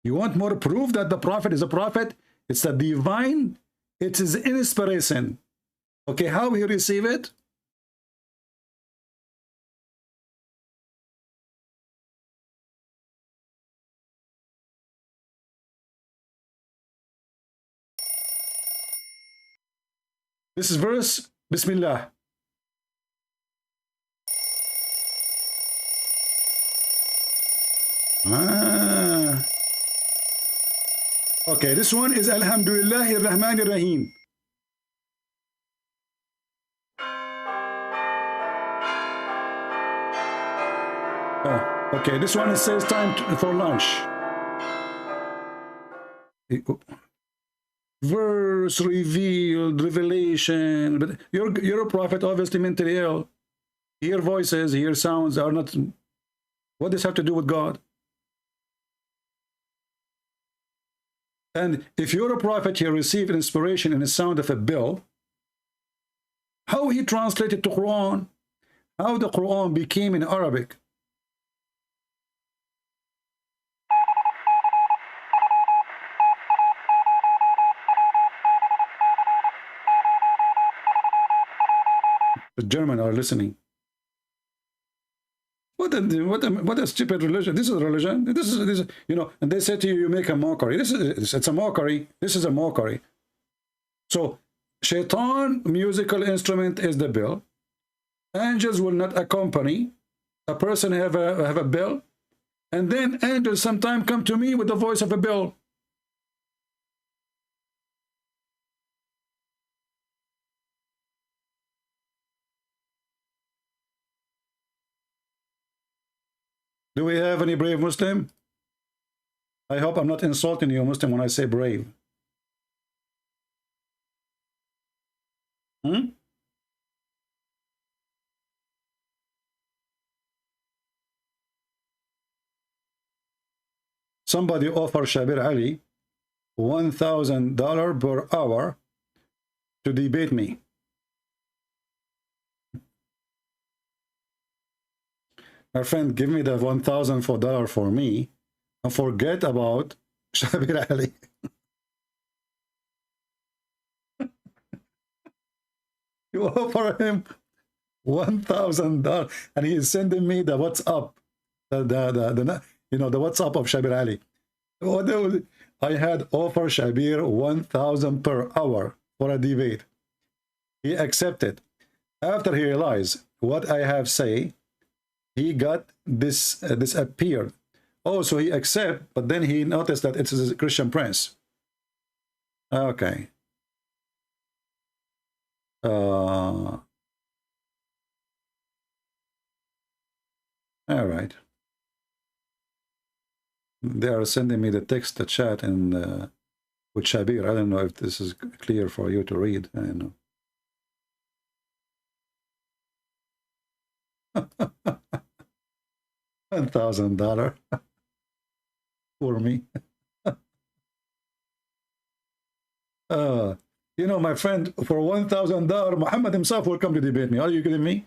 You want more proof that the prophet is a prophet? It's a divine. It is inspiration. Okay, how he receive it? This is verse, Bismillah. Okay, this one is Alhamdulillahi Rahman Rahim. Okay, this one says time for lunch. Verse revealed, revelation. But you're a prophet, obviously mentally ill. Hear voices, hear sounds are not. What does this have to do with God? And if you're a prophet, you receive inspiration in the sound of a bell. How he translated to Quran? How the Quran became in Arabic? The German are listening. What a stupid religion. This is a religion. This is, you know, and they say to you, you make a mockery. It's a mockery. This is a mockery. So, shaitan musical instrument is the bell. Angels will not accompany. A person have a bell. And then angels sometimes come to me with the voice of a bell. Do we have any brave Muslim? I hope I'm not insulting you, Muslim, when I say brave. Somebody offered Shabir Ali $1,000 per hour to debate me. My friend, give me the $1,000 for me and forget about Shabir Ali. You offer him $1,000 and he is sending me the WhatsApp, the WhatsApp of Shabir Ali. I had offered Shabir 1,000 per hour for a debate. He accepted. After he realized what I have say, he got disappeared. Oh, so he accepted, but then he noticed that it's a Christian prince. Okay. All right. They are sending me the text, the chat, and with Shabir. I don't know if this is clear for you to read. I don't know. $1,000 for me. You know, my friend, for $1,000, Muhammad himself will come to debate me. Are you kidding me?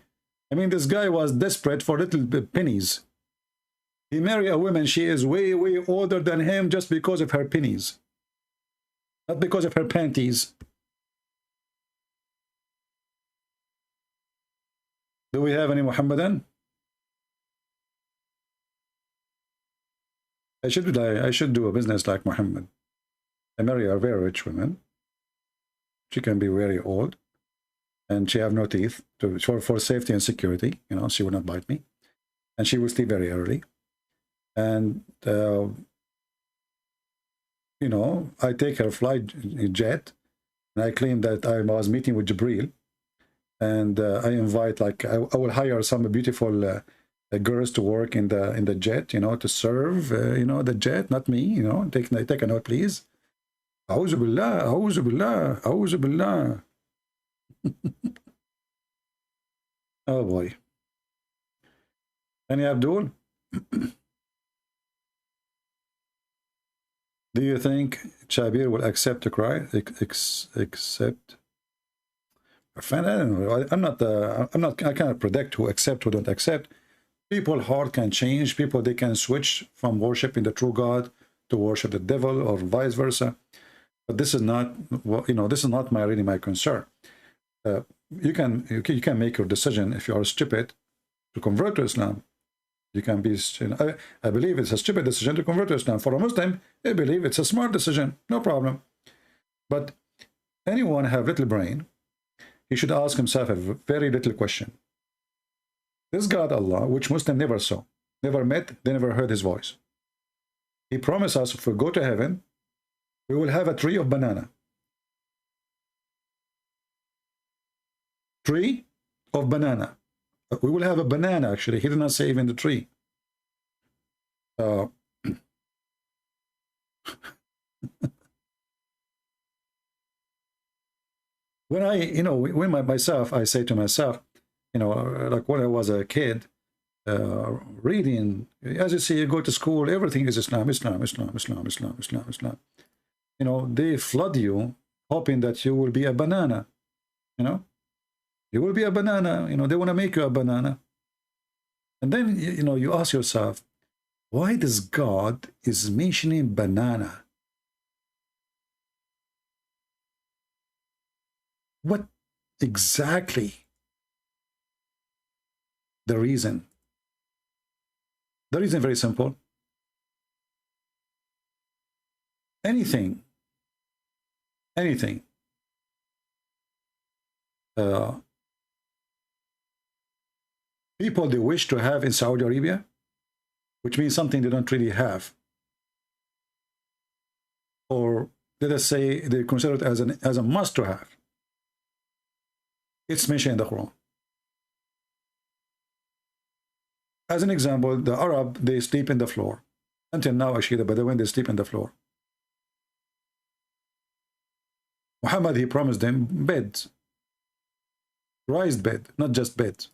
I mean, this guy was desperate for little pennies. He married a woman, she is way, way older than him just because of her pennies. Not because of her panties. Do we have any Muhammadan? I should do a business like Muhammad. I marry a very rich woman. She can be very old, and she have no teeth for safety and security. You know, she will not bite me, and she will sleep very early. And you know, I take her flight jet, and I claim that I was meeting with Jibril, and I invite, like, I will hire some beautiful girls to work in the jet, you know, to serve, you know, the jet, not me, you know. Take a note, please. A'udhu billah, a'udhu billah, a'udhu billah. Oh boy. Any Abdul? Do you think Shabir will accept to cry? Accept? Friend, I don't know. I cannot predict who accept, who don't accept. People's heart can change. People, they can switch from worshiping the true God to worship the devil, or vice versa. But this is not, you know, this is not really my concern. You can make your decision. If you are stupid to convert to Islam, you can be. I believe it's a stupid decision to convert to Islam. For a Muslim, I believe it's a smart decision. No problem. But anyone have little brain, he should ask himself a very little question. This God Allah, which Muslim never saw, never met, they never heard his voice. He promised us if we go to heaven, we will have a tree of banana. Tree of banana. We will have a banana, actually. He did not say even the tree. When I, you know, myself, I say to myself, you know, like when I was a kid, reading, as you see, you go to school, everything is Islam, Islam, Islam, Islam, Islam, Islam, Islam. You know, they flood you, hoping that you will be a banana, you know. You will be a banana, you know, they want to make you a banana. And then, you know, you ask yourself, why does God is mentioning banana? What exactly the reason? The reason very simple. Anything people they wish to have in Saudi Arabia, which means something they don't really have, or let us say they consider it as a must to have. It's mentioned in the Quran. As an example, the Arab, they sleep in the floor. Until now, actually, the Bedouin, they sleep in the floor. Muhammad, he promised them beds. Raised bed, not just beds.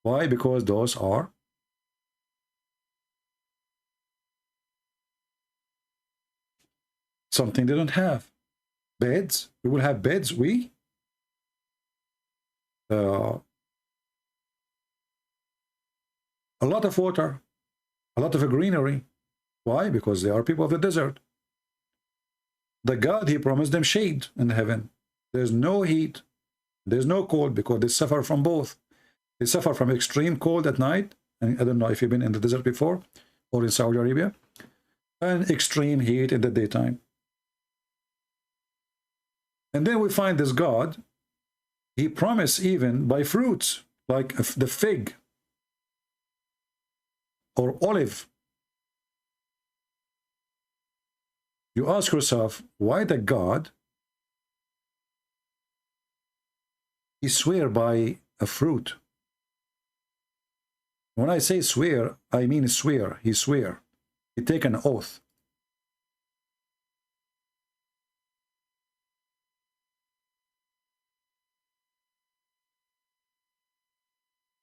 Why? Because those are something they don't have. Beds. We will have beds. A lot of water, a lot of greenery. Why? Because they are people of the desert. The God, he promised them shade in heaven. There's no heat, there's no cold, because they suffer from both. They suffer from extreme cold at night, and I don't know if you've been in the desert before or in Saudi Arabia, and extreme heat in the daytime. And then we find this God, he promised even by fruits, like the fig or olive. You ask yourself, why the God, he swear by a fruit? When I say swear, I mean swear. He swear. He take an oath.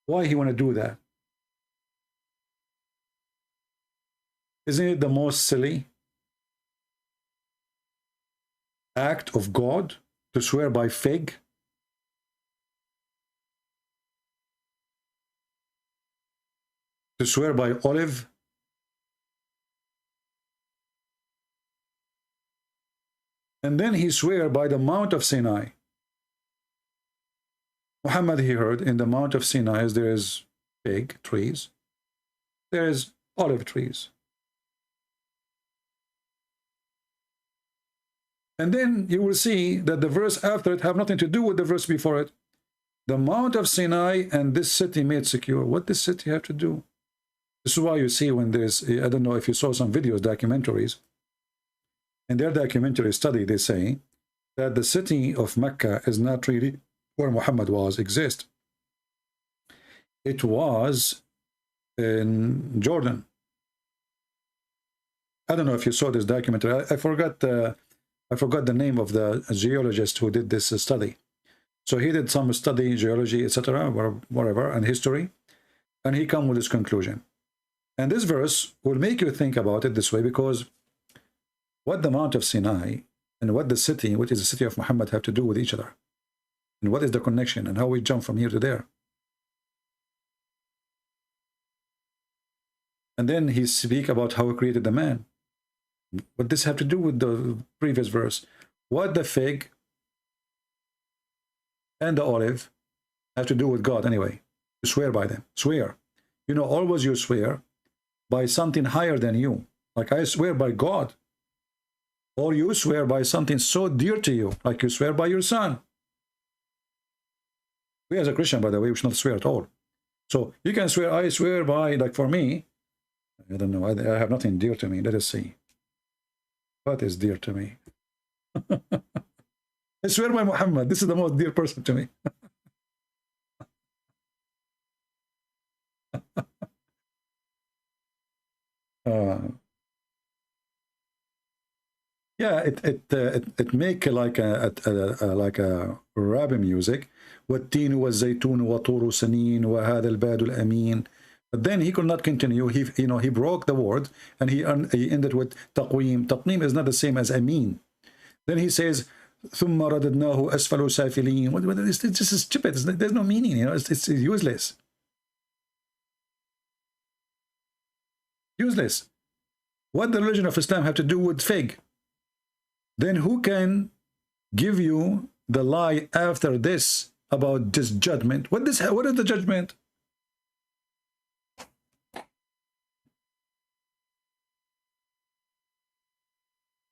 Why he want to do that? Isn't it the most silly act of God to swear by fig? To swear by olive? And then he swear by the Mount of Sinai. Muhammad, he heard in the Mount of Sinai there is fig trees, there is olive trees. And then you will see that the verse after it have nothing to do with the verse before it. The Mount of Sinai and this city made secure. What does city have to do? This is why you see when there's, I don't know if you saw some videos, documentaries. In their documentary study, they say that the city of Mecca is not really where Muhammad was, exist. It was in Jordan. I don't know if you saw this documentary. I forgot the name of the geologist who did this study. So he did some study, geology, etc., whatever, and history, and he come with this conclusion. And this verse will make you think about it this way, because what the Mount of Sinai and what the city, which is the city of Muhammad, have to do with each other, and what is the connection, and how we jump from here to there. And then he speak about how he created the man. What does this have to do with the previous verse? What the fig and the olive have to do with God anyway? You swear by them. Swear. You know, always you swear by something higher than you. Like I swear by God. Or you swear by something so dear to you, like you swear by your son. We as a Christian, by the way, we should not swear at all. So you can swear, I swear by, like for me, I don't know, I have nothing dear to me. Let us see. What is dear to me? I swear by Muhammad, this is the most dear person to me. Yeah, it make like a rap music. والتين والزيتون وطور سنين وهذا البلد الأمين. But then he could not continue. He broke the word, and he ended with تقويم. تقويم is not the same as أمين. Then he says ثم رددناه أسفل سافلين. This is stupid. There's no meaning. It's useless. Useless. What the religion of Islam have to do with fig? Then who can give you the lie after this about this judgment? What is the judgment?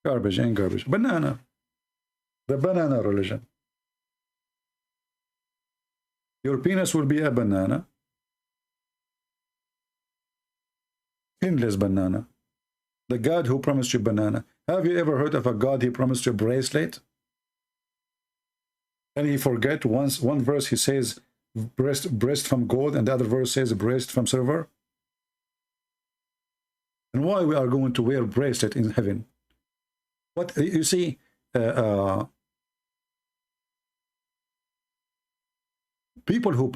Garbage and garbage. Banana. The banana religion. Your penis will be a banana. Endless banana. The God who promised you banana. Have you ever heard of a God he promised you a bracelet? And he forget one verse he says breast from gold, and the other verse says breast from silver. And why we are going to wear bracelet in heaven? What you see, people who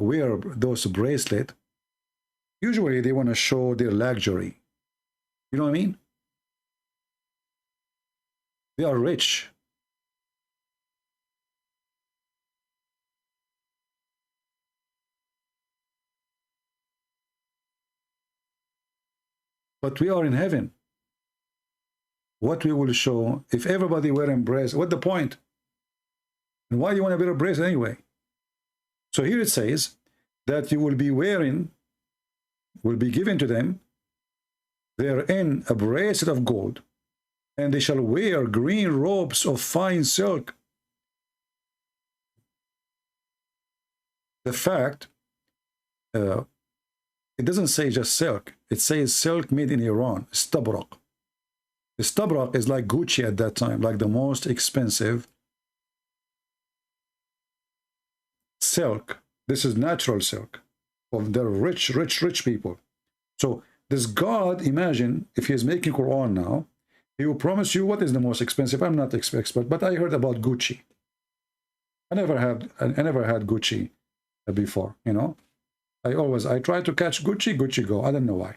wear those bracelet, usually they want to show their luxury. You know what I mean? They are rich. But we are in heaven. What we will show, if everybody wearing bracelets, what's the point? And why do you want to wear a bracelet anyway? So here it says that you will be wearing, will be given to them therein a bracelet of gold, and they shall wear green robes of fine silk. The fact, it doesn't say just silk. It says silk made in Iran, Stabrak. The Stabrak is like Gucci at that time, like the most expensive silk. This is natural silk of the rich, rich, rich people. So this God, imagine if he is making Quran now, he will promise you what is the most expensive. I'm not expert, but I heard about Gucci. I never had Gucci before, you know. I try to catch Gucci, Gucci go. I don't know why.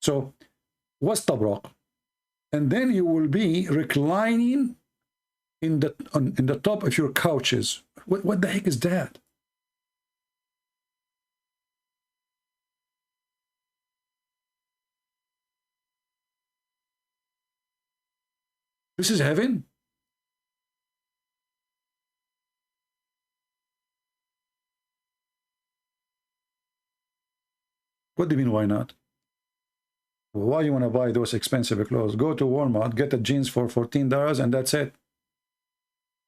So what's Tabrak? And then you will be reclining in the top of your couches. What the heck is that? This is heaven? What do you mean, why not? Why you want to buy those expensive clothes? Go to Walmart, get the jeans for $14 and that's it.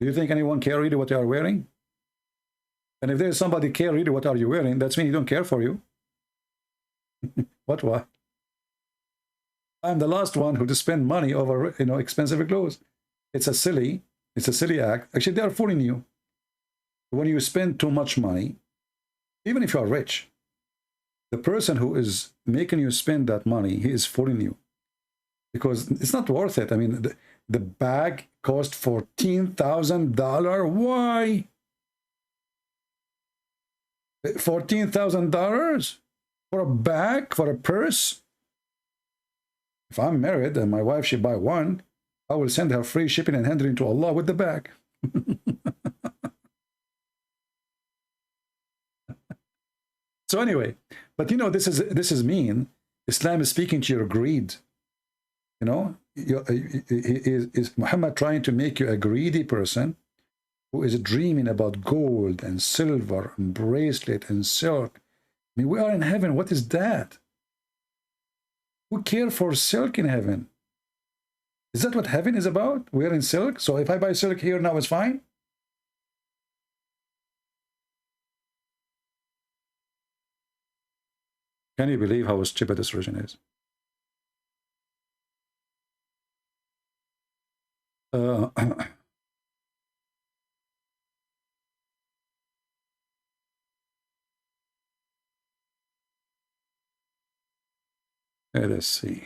Do you think anyone care really what you are wearing? And if there's somebody care really what are you wearing, that's mean he don't care for you. Why? I'm the last one who to spend money over, you know, expensive clothes. It's a silly act. Actually, they are fooling you. When you spend too much money, even if you are rich, the person who is making you spend that money, he is fooling you. Because it's not worth it. I mean, the bag cost $14,000. Why? $14,000 for a bag, for a purse? If I'm married and my wife should buy one, I will send her free shipping and handling to Allah with the bag. So anyway, but you know, this is mean. Islam is speaking to your greed. You know, is Muhammad trying to make you a greedy person who is dreaming about gold and silver and bracelet and silk? I mean, we are in heaven. What is that? Who care for silk in heaven? Is that what heaven is about? We're in silk. So if I buy silk here now, it's fine. Can you believe how stupid this religion is? Let's see.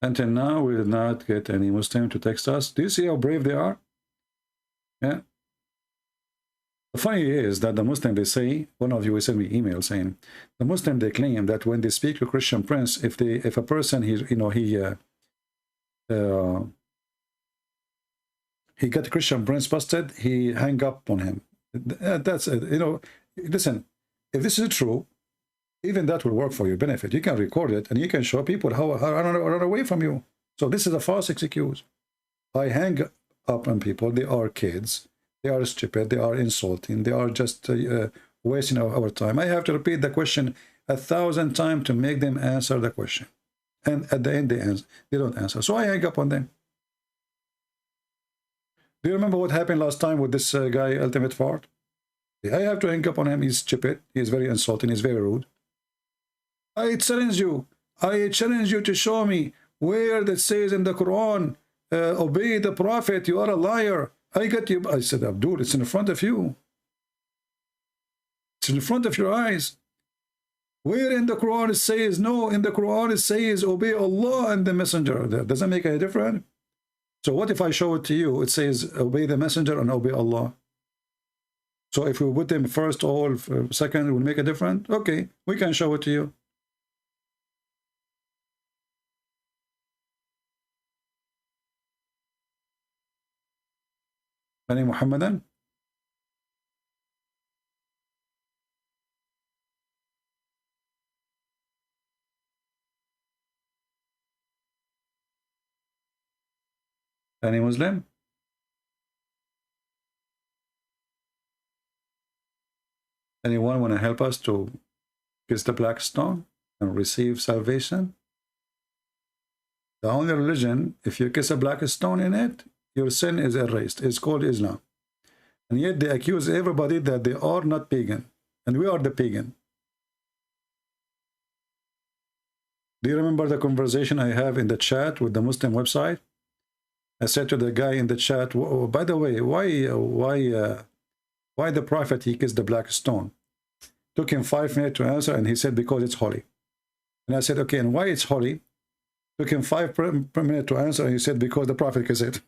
Until now, we did not get any Muslim to text us. Do you see how brave they are? Yeah. The funny is that the Muslim, they say, one of you will send me email saying, the Muslim, they claim that when they speak to Christian Prince, if a person, he got Christian Prince busted, he hang up on him. That's it. You know, listen, if this is true, even that will work for your benefit. You can record it and you can show people how run away from you. So this is a false excuse. I hang up on people. They are kids. They are stupid. They are insulting. They are just wasting our time. I have to repeat the question 1,000 times to make them answer the question. And at the end, they don't answer. So I hang up on them. Do you remember what happened last time with this guy, Ultimate Fart? I have to hang up on him. He's stupid. He's very insulting. He's very rude. I challenge you to show me where that says in the Quran, obey the Prophet, you are a liar. I got you. I said, Abdul, it's in front of you. It's in front of your eyes. Where in the Quran it says, no, in the Quran it says, obey Allah and the Messenger. That doesn't make any difference. So what if I show it to you? It says, obey the Messenger and obey Allah. So if we put them first or second, it will make a difference. Okay, we can show it to you. Any Muhammadan? Any Muslim? Anyone want to help us to kiss the black stone and receive salvation? The only religion, if you kiss a black stone in it, your sin is erased. It's called Islam. And yet they accuse everybody that they are not pagan. And we are the pagan. Do you remember the conversation I have in the chat with the Muslim website? I said to the guy in the chat, oh, by the way, why the prophet he kissed the black stone? Took him 5 minutes to answer, and he said because it's holy. And I said, okay, and why it's holy? Took him 5 minutes to answer, and he said because the prophet kissed it.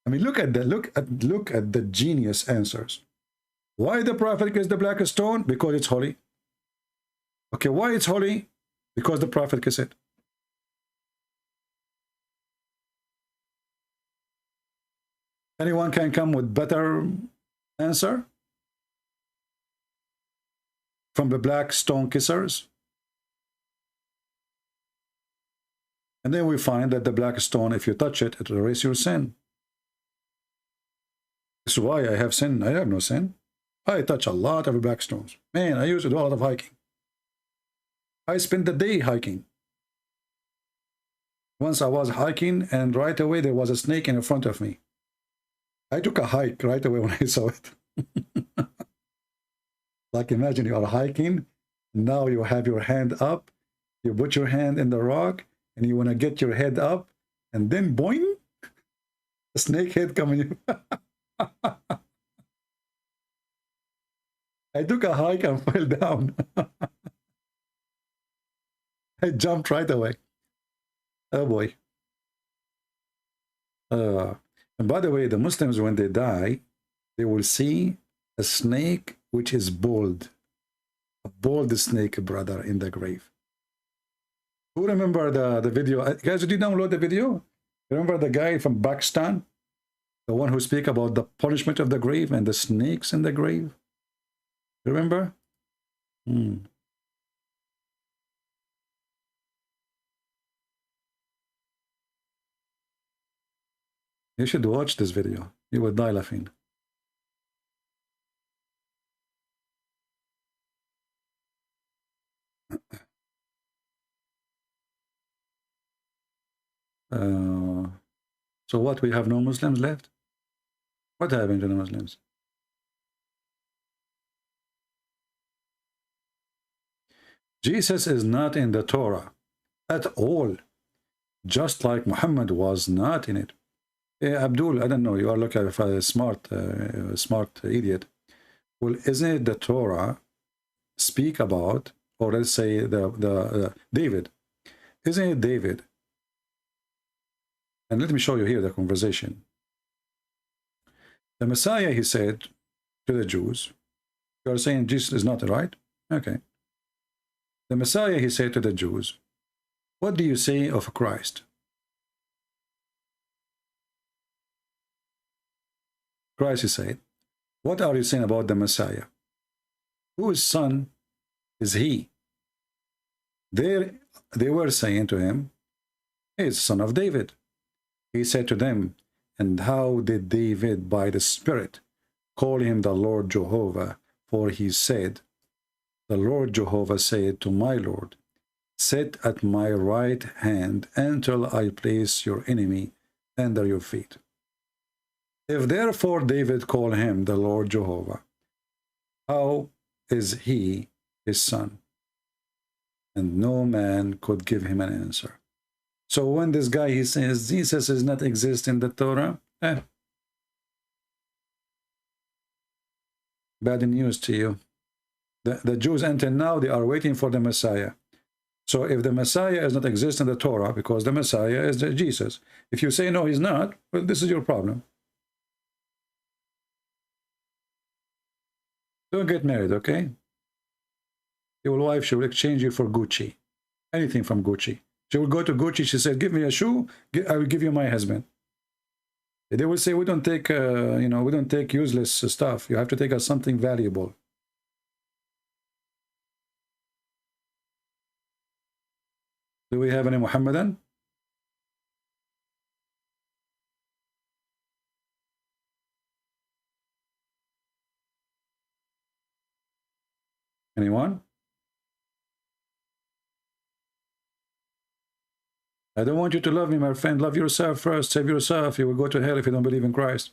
I mean, look at the genius answers. Why the prophet kissed the black stone? Because it's holy. Okay, why it's holy? Because the prophet kissed it. Anyone can come with better answer from the black stone kissers? And then we find that the black stone, if you touch it, it will erase your sin. This is why I have sin. I have no sin. I touch a lot of black stones. Man, I used to do a lot of hiking. I spent the day hiking. Once I was hiking, and right away there was a snake in front of me. I took a hike right away when I saw it. Like imagine you are hiking, now you have your hand up, you put your hand in the rock, and you want to get your head up, and then boing, a snake head coming. I took a hike and fell down. I jumped right away. Oh boy. And by the way, the Muslims, when they die, they will see a snake which is bold. A bold snake, brother, in the grave. Who remember the video? Guys, did you download the video? Remember the guy from Pakistan? The one who speak about the punishment of the grave and the snakes in the grave? Remember? You should watch this video. You will die laughing. So what, we have no Muslims left? What happened to the Muslims? Jesus is not in the Torah at all, just like Muhammad was not in it. Abdul, I don't know, you are looking at a smart idiot. Well, isn't it the Torah speak about, or let's say David? Isn't it David? And let me show you here the conversation. The Messiah, he said to the Jews, you are saying Jesus is not right? Okay. The Messiah, he said to the Jews, what do you say of Christ? Christ, he said, what are you saying about the Messiah? Whose son is he? They were saying to him, he is son of David. He said to them, and how did David by the Spirit call him the Lord Jehovah? For he said, the Lord Jehovah said to my Lord, sit at my right hand until I place your enemy under your feet. If therefore David called him the Lord Jehovah, how is he his son? And no man could give him an answer. So when this guy, he says, Jesus does not exist in the Torah, bad news to you. The Jews until now, they are waiting for the Messiah. So if the Messiah does not exist in the Torah, because the Messiah is Jesus. If you say, no, he's not, well, this is your problem. Don't get married, okay? Your wife, she will exchange you for Gucci. Anything from Gucci. She will go to Gucci, she said, give me a shoe, I will give you my husband. They will say, we don't take, you know, we don't take useless stuff. You have to take us something valuable. Do we have any Muhammadan? Anyone? I don't want you to love me, my friend. Love yourself first. Save yourself. You will go to hell if you don't believe in Christ.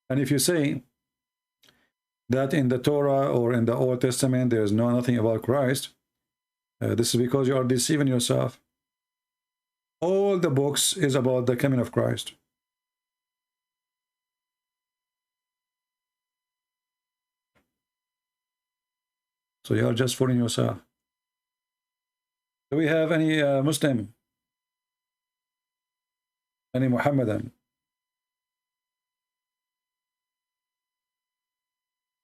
And if you say that in the Torah or in the Old Testament there is nothing about Christ, this is because you are deceiving yourself. All the books is about the coming of Christ. So you are just fooling yourself. Do we have any Muslim? Any Muhammadan?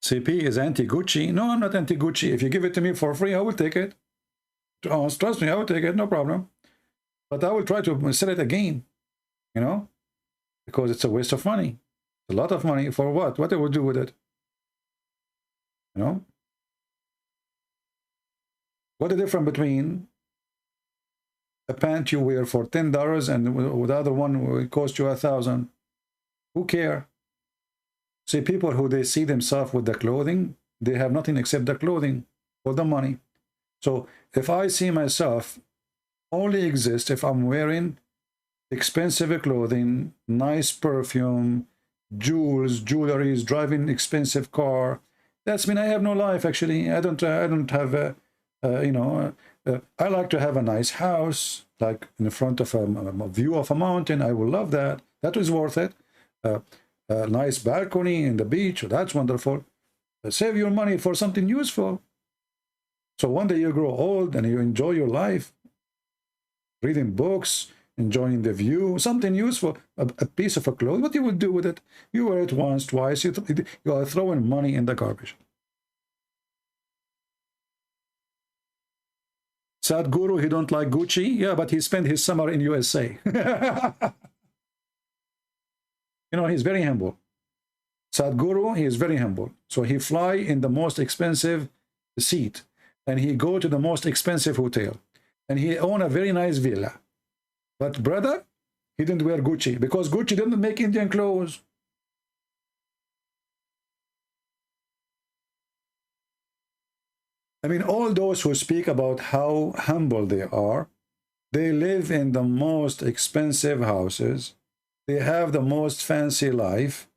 CP is anti-Gucci. No, I'm not anti-Gucci. If you give it to me for free, I will take it. Trust me, I will take it, no problem. But I will try to sell it again, you know, because it's a waste of money. A lot of money for what? What I will do with it? You know? What the difference between a pant you wear for $10 and the other one will cost you $1,000? Who care? See, people who they see themselves with the clothing, they have nothing except the clothing or the money. So if I see myself only exist if I'm wearing expensive clothing, nice perfume, jewels, jewelry, driving expensive car, that's mean I have no life. Actually, I don't have a you know, I like to have a nice house, like in front of a view of a mountain. I will love that. That is worth it. A nice balcony in the beach, that's wonderful. Save your money for something useful. So one day you grow old and you enjoy your life, reading books, enjoying the view, something useful, a piece of a cloth. What you will do with it? You wear it once, twice. You are throwing money in the garbage. Sadhguru, he don't like Gucci. Yeah, but he spent his summer in USA. You know, he's very humble. Sadhguru, he is very humble. So he fly in the most expensive seat. And he go to the most expensive hotel. And he own a very nice villa. But brother, he didn't wear Gucci. Because Gucci didn't make Indian clothes. I mean, all those who speak about how humble they are, they live in the most expensive houses. They have the most fancy life.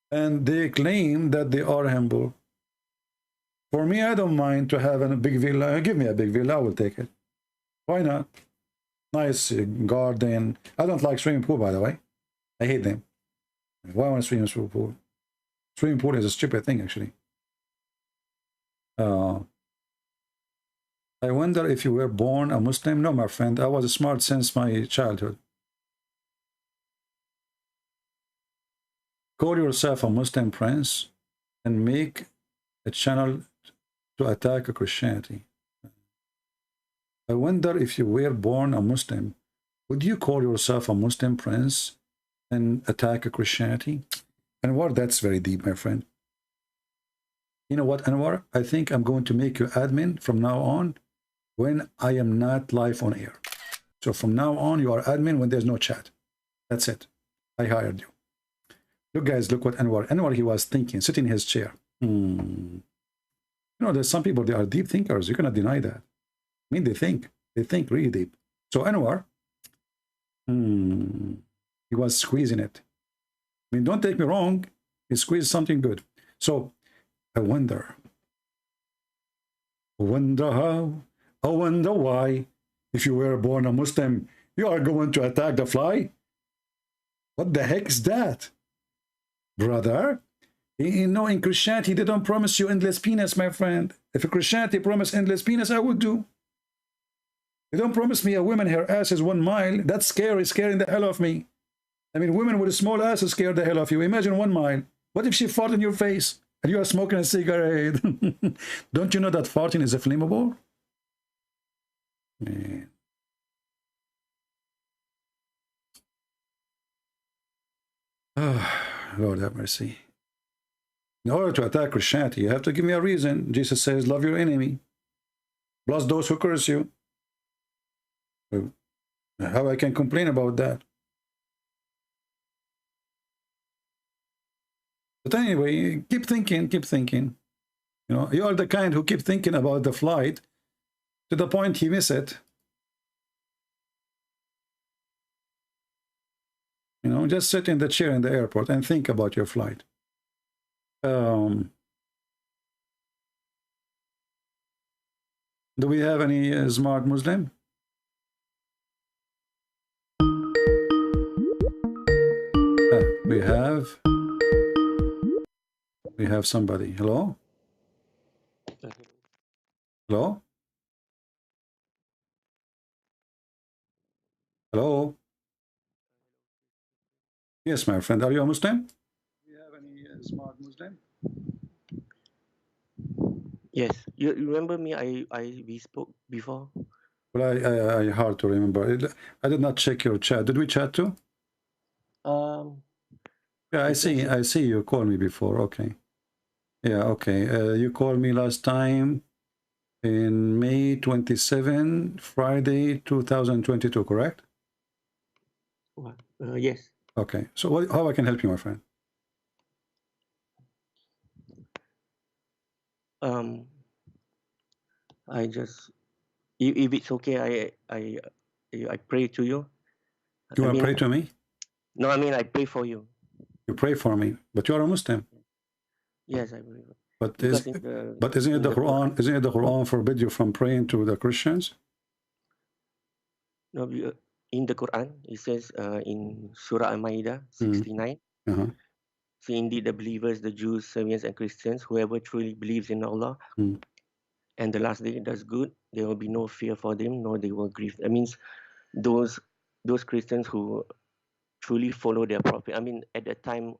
And they claim that they are humble. For me, I don't mind to have a big villa. Give me a big villa, I will take it. Why not? Nice garden. I don't like swimming pool, by the way. I hate them. Why want to swim in a swimming pool? Swimming pool is a stupid thing, actually. I wonder if you were born a Muslim. No, my friend. I was smart since my childhood. Call yourself a Muslim prince and make a channel to attack Christianity. I wonder if you were born a Muslim, would you call yourself a Muslim prince and attack Christianity? Anwar, that's very deep, my friend. You know what, Anwar? I think I'm going to make you admin from now on when I am not live on air. So from now on, you are admin when there's no chat. That's it. I hired you. Look, guys, look what Anwar, he was thinking, sitting in his chair. You know, there's some people, they are deep thinkers. You cannot deny that. I mean, they think really deep. So Anwar, he was squeezing it. I mean, don't take me wrong. He squeezed something good. So I wonder how, I wonder why, if you were born a Muslim, you are going to attack the fly? What the heck is that? Brother, you know, in Christianity, they don't promise you endless penis, my friend. If Christianity promised endless penis, I would do. They don't promise me a woman, her ass is 1 mile. That's scary, scaring the hell of me. I mean, women with a small ass scare the hell of you. Imagine 1 mile. What if she fought in your face? And you are smoking a cigarette. Don't you know that farting is a flammable? Man. Oh, Lord have mercy. In order to attack Christianity, you have to give me a reason. Jesus says, love your enemy. Bless those who curse you. How I can complain about that? But anyway, keep thinking, keep thinking. You know, you are the kind who keep thinking about the flight to the point you miss it. You know, just sit in the chair in the airport and think about your flight. Do we have any smart Muslim? We have somebody. Hello? Hello? Hello? Yes, my friend. Are you a Muslim? Do you have any smart Muslim? Yes. You remember me? We spoke before. Well, I hard to remember. I did not check your chat. Did we chat too? Yeah, I see you called me before. Okay. Yeah, okay. You called me last time in May 27, Friday, 2022, correct? What? Yes. Okay. So how I can help you, my friend? I just, if it's okay, I pray to you. You want to pray to me? No, I mean I pray for you. You pray for me, but you are a Muslim. Yes, I believe. But isn't it the Quran? Isn't it the Quran forbid you from praying to the Christians? No, in the Quran it says in Surah Al-Ma'idah 69. See, indeed, the believers, the Jews, Sabians, and Christians, whoever truly believes in Allah and the last day does good, there will be no fear for them, nor they will grieve. That means those Christians who truly follow their prophet. I mean, at the time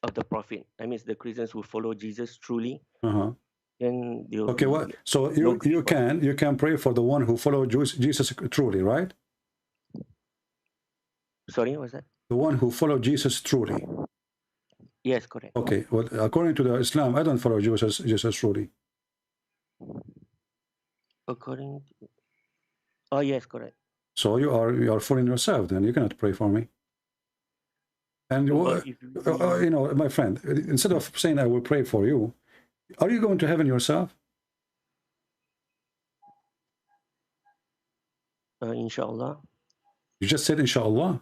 of the prophet, that means the Christians who follow Jesus truly. Then they'll okay. Well, so you can pray for the one who follows Jesus truly, right? Sorry, what's that? The one who followed Jesus truly. Yes, correct. Okay. Well, according to the Islam, I don't follow Jesus truly. According to... Oh, yes, correct. So you are fooling yourself. Then you cannot pray for me. And you know, my friend, instead of saying I will pray for you, are you going to heaven yourself? Inshallah. You just said inshallah.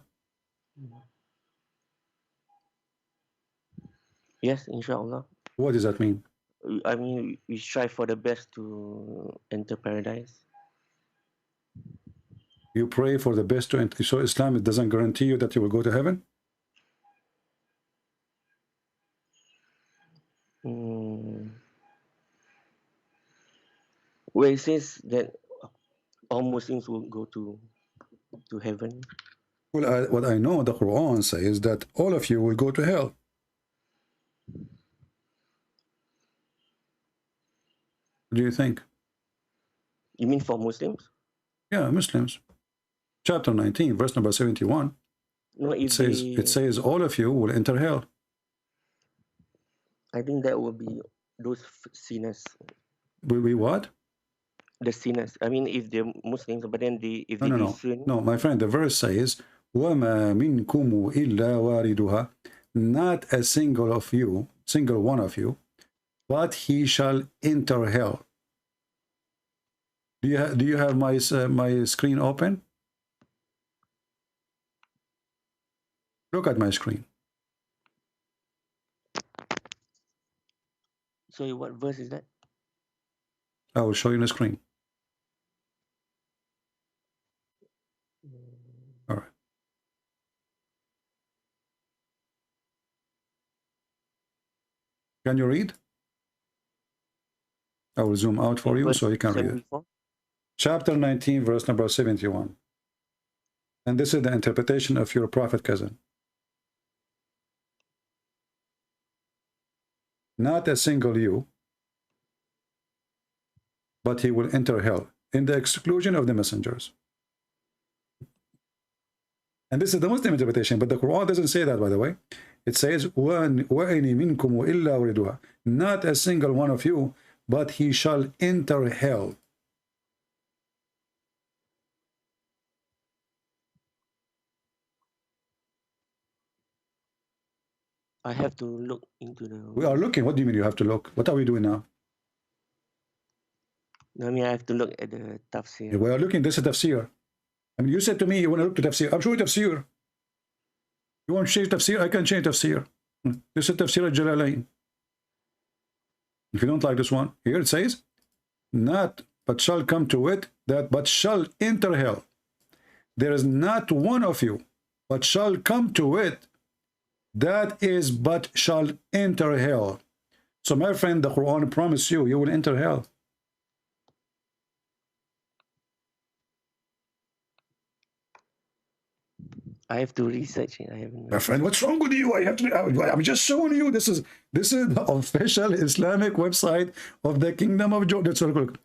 Yes, inshallah. What does that mean? I mean, we strive for the best to enter paradise. You pray for the best to enter. So Islam, it doesn't guarantee you that you will go to heaven? Where it says that all Muslims will go to heaven. Well, what I know, the Quran says that all of you will go to hell. What do you think? You mean for Muslims? Yeah, Muslims. Chapter 19, verse number 71. No, it says all of you will enter hell. I think that will be those sinners. Will be what? The sinners. I mean, if they're Muslims, but then No, my friend, the verse says, وَمَا مِنْكُمُ إِلَّا وَارِدُهَا. Not a single one of you, but he shall enter hell. Do you have my screen open? Look at my screen. So what verse is that? I will show you the screen. All right. Can you read? I will zoom out for you so you can read it. Chapter 19, verse number 71. And this is the interpretation of your prophet cousin. not a single you, but he will enter hell, in the exclusion of the messengers. And this is the Muslim interpretation, but the Quran doesn't say that, by the way. It says, وَأَنِ مِنْكُمْ إِلَّا وَرِدُهَا. Not a single one of you, but he shall enter hell. I have to look into the... We are looking. What do you mean you have to look? What are we doing now? No, I mean, I have to look at the tafsir. We are looking. This is tafsir. I mean, you said to me you want to look to tafsir. I'm sure tafsir. You want to change tafsir? I can change tafsir. This is tafsir al-Jalalain. If you don't like this one, here it says, not but shall come to it, that but shall enter hell. There is not one of you, but shall come to it, that is but shall enter hell. So my friend, the Quran promises you, you will enter hell. I have to research it. I haven't. My friend, what's wrong with you? I have to. I'm just showing you. This is the official Islamic website of the Kingdom of Jordan.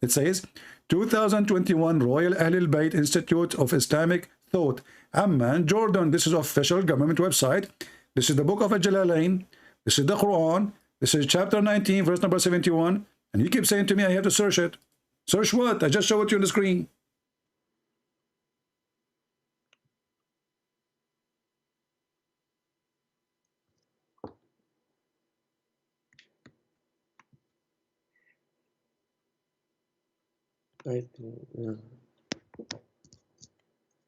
It says 2021 Royal Ahlul Bayt Institute of Islamic Thought, Amman, Jordan. This is official government website. This is the book of Al-Jalalain. This is the Quran. This is chapter 19, verse number 71. And you keep saying to me, I have to search it. Search what? I just show it to you on the screen. I have to...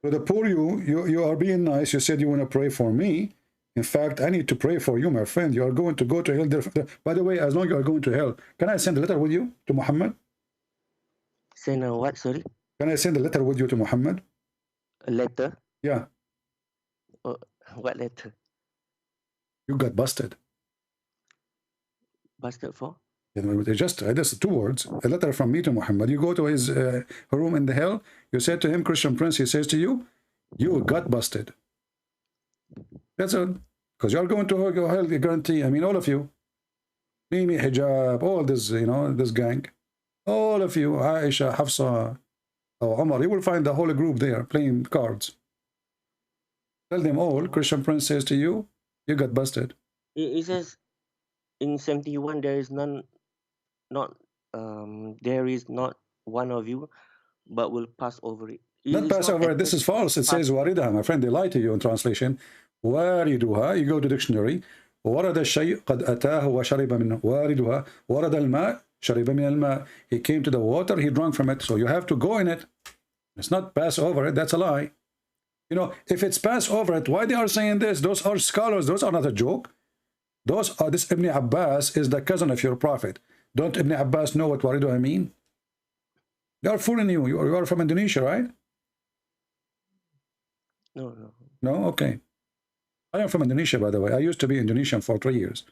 So the poor you are being nice. You said you want to pray for me. In fact, I need to pray for you, my friend. You are going to go to hell. By the way, as long as you are going to hell, can I send a letter with you to Muhammad? Send a what, sorry? Can I send a letter with you to Muhammad? A letter? Yeah. What letter? You got busted. Busted for? Just 2 words. A letter from me to Muhammad. You go to his room in the hell. You said to him, Christian Prince, he says to you, you got busted. That's it. Because you're going to hell, you guarantee. I mean, all of you. Mimi, Hijab, all this, this gang. All of you, Aisha, Hafsa, Omar, you will find the whole group there playing cards. Tell them all, Christian Prince says to you, you got busted. It says in 71 there is there is not one of you, but will pass over it. Not pass over it. This is false. It says waridaha. My friend, they lie to you in translation. Wariduha. You go to dictionary. ورد الشيء قد أتاه وشرب منه. واردها. ورد الماء شرب من الماء. He came to the water. He drank from it. So you have to go in it. It's not pass over it. That's a lie. If it's pass over it, why they are saying this? Those are scholars. Those are not a joke. This Ibn Abbas is the cousin of your prophet. Don't Ibn Abbas know what wariduha mean? They are fooling you. You are from Indonesia, right? No. No? Okay. I am from Indonesia, by the way. I used to be Indonesian for 3 years.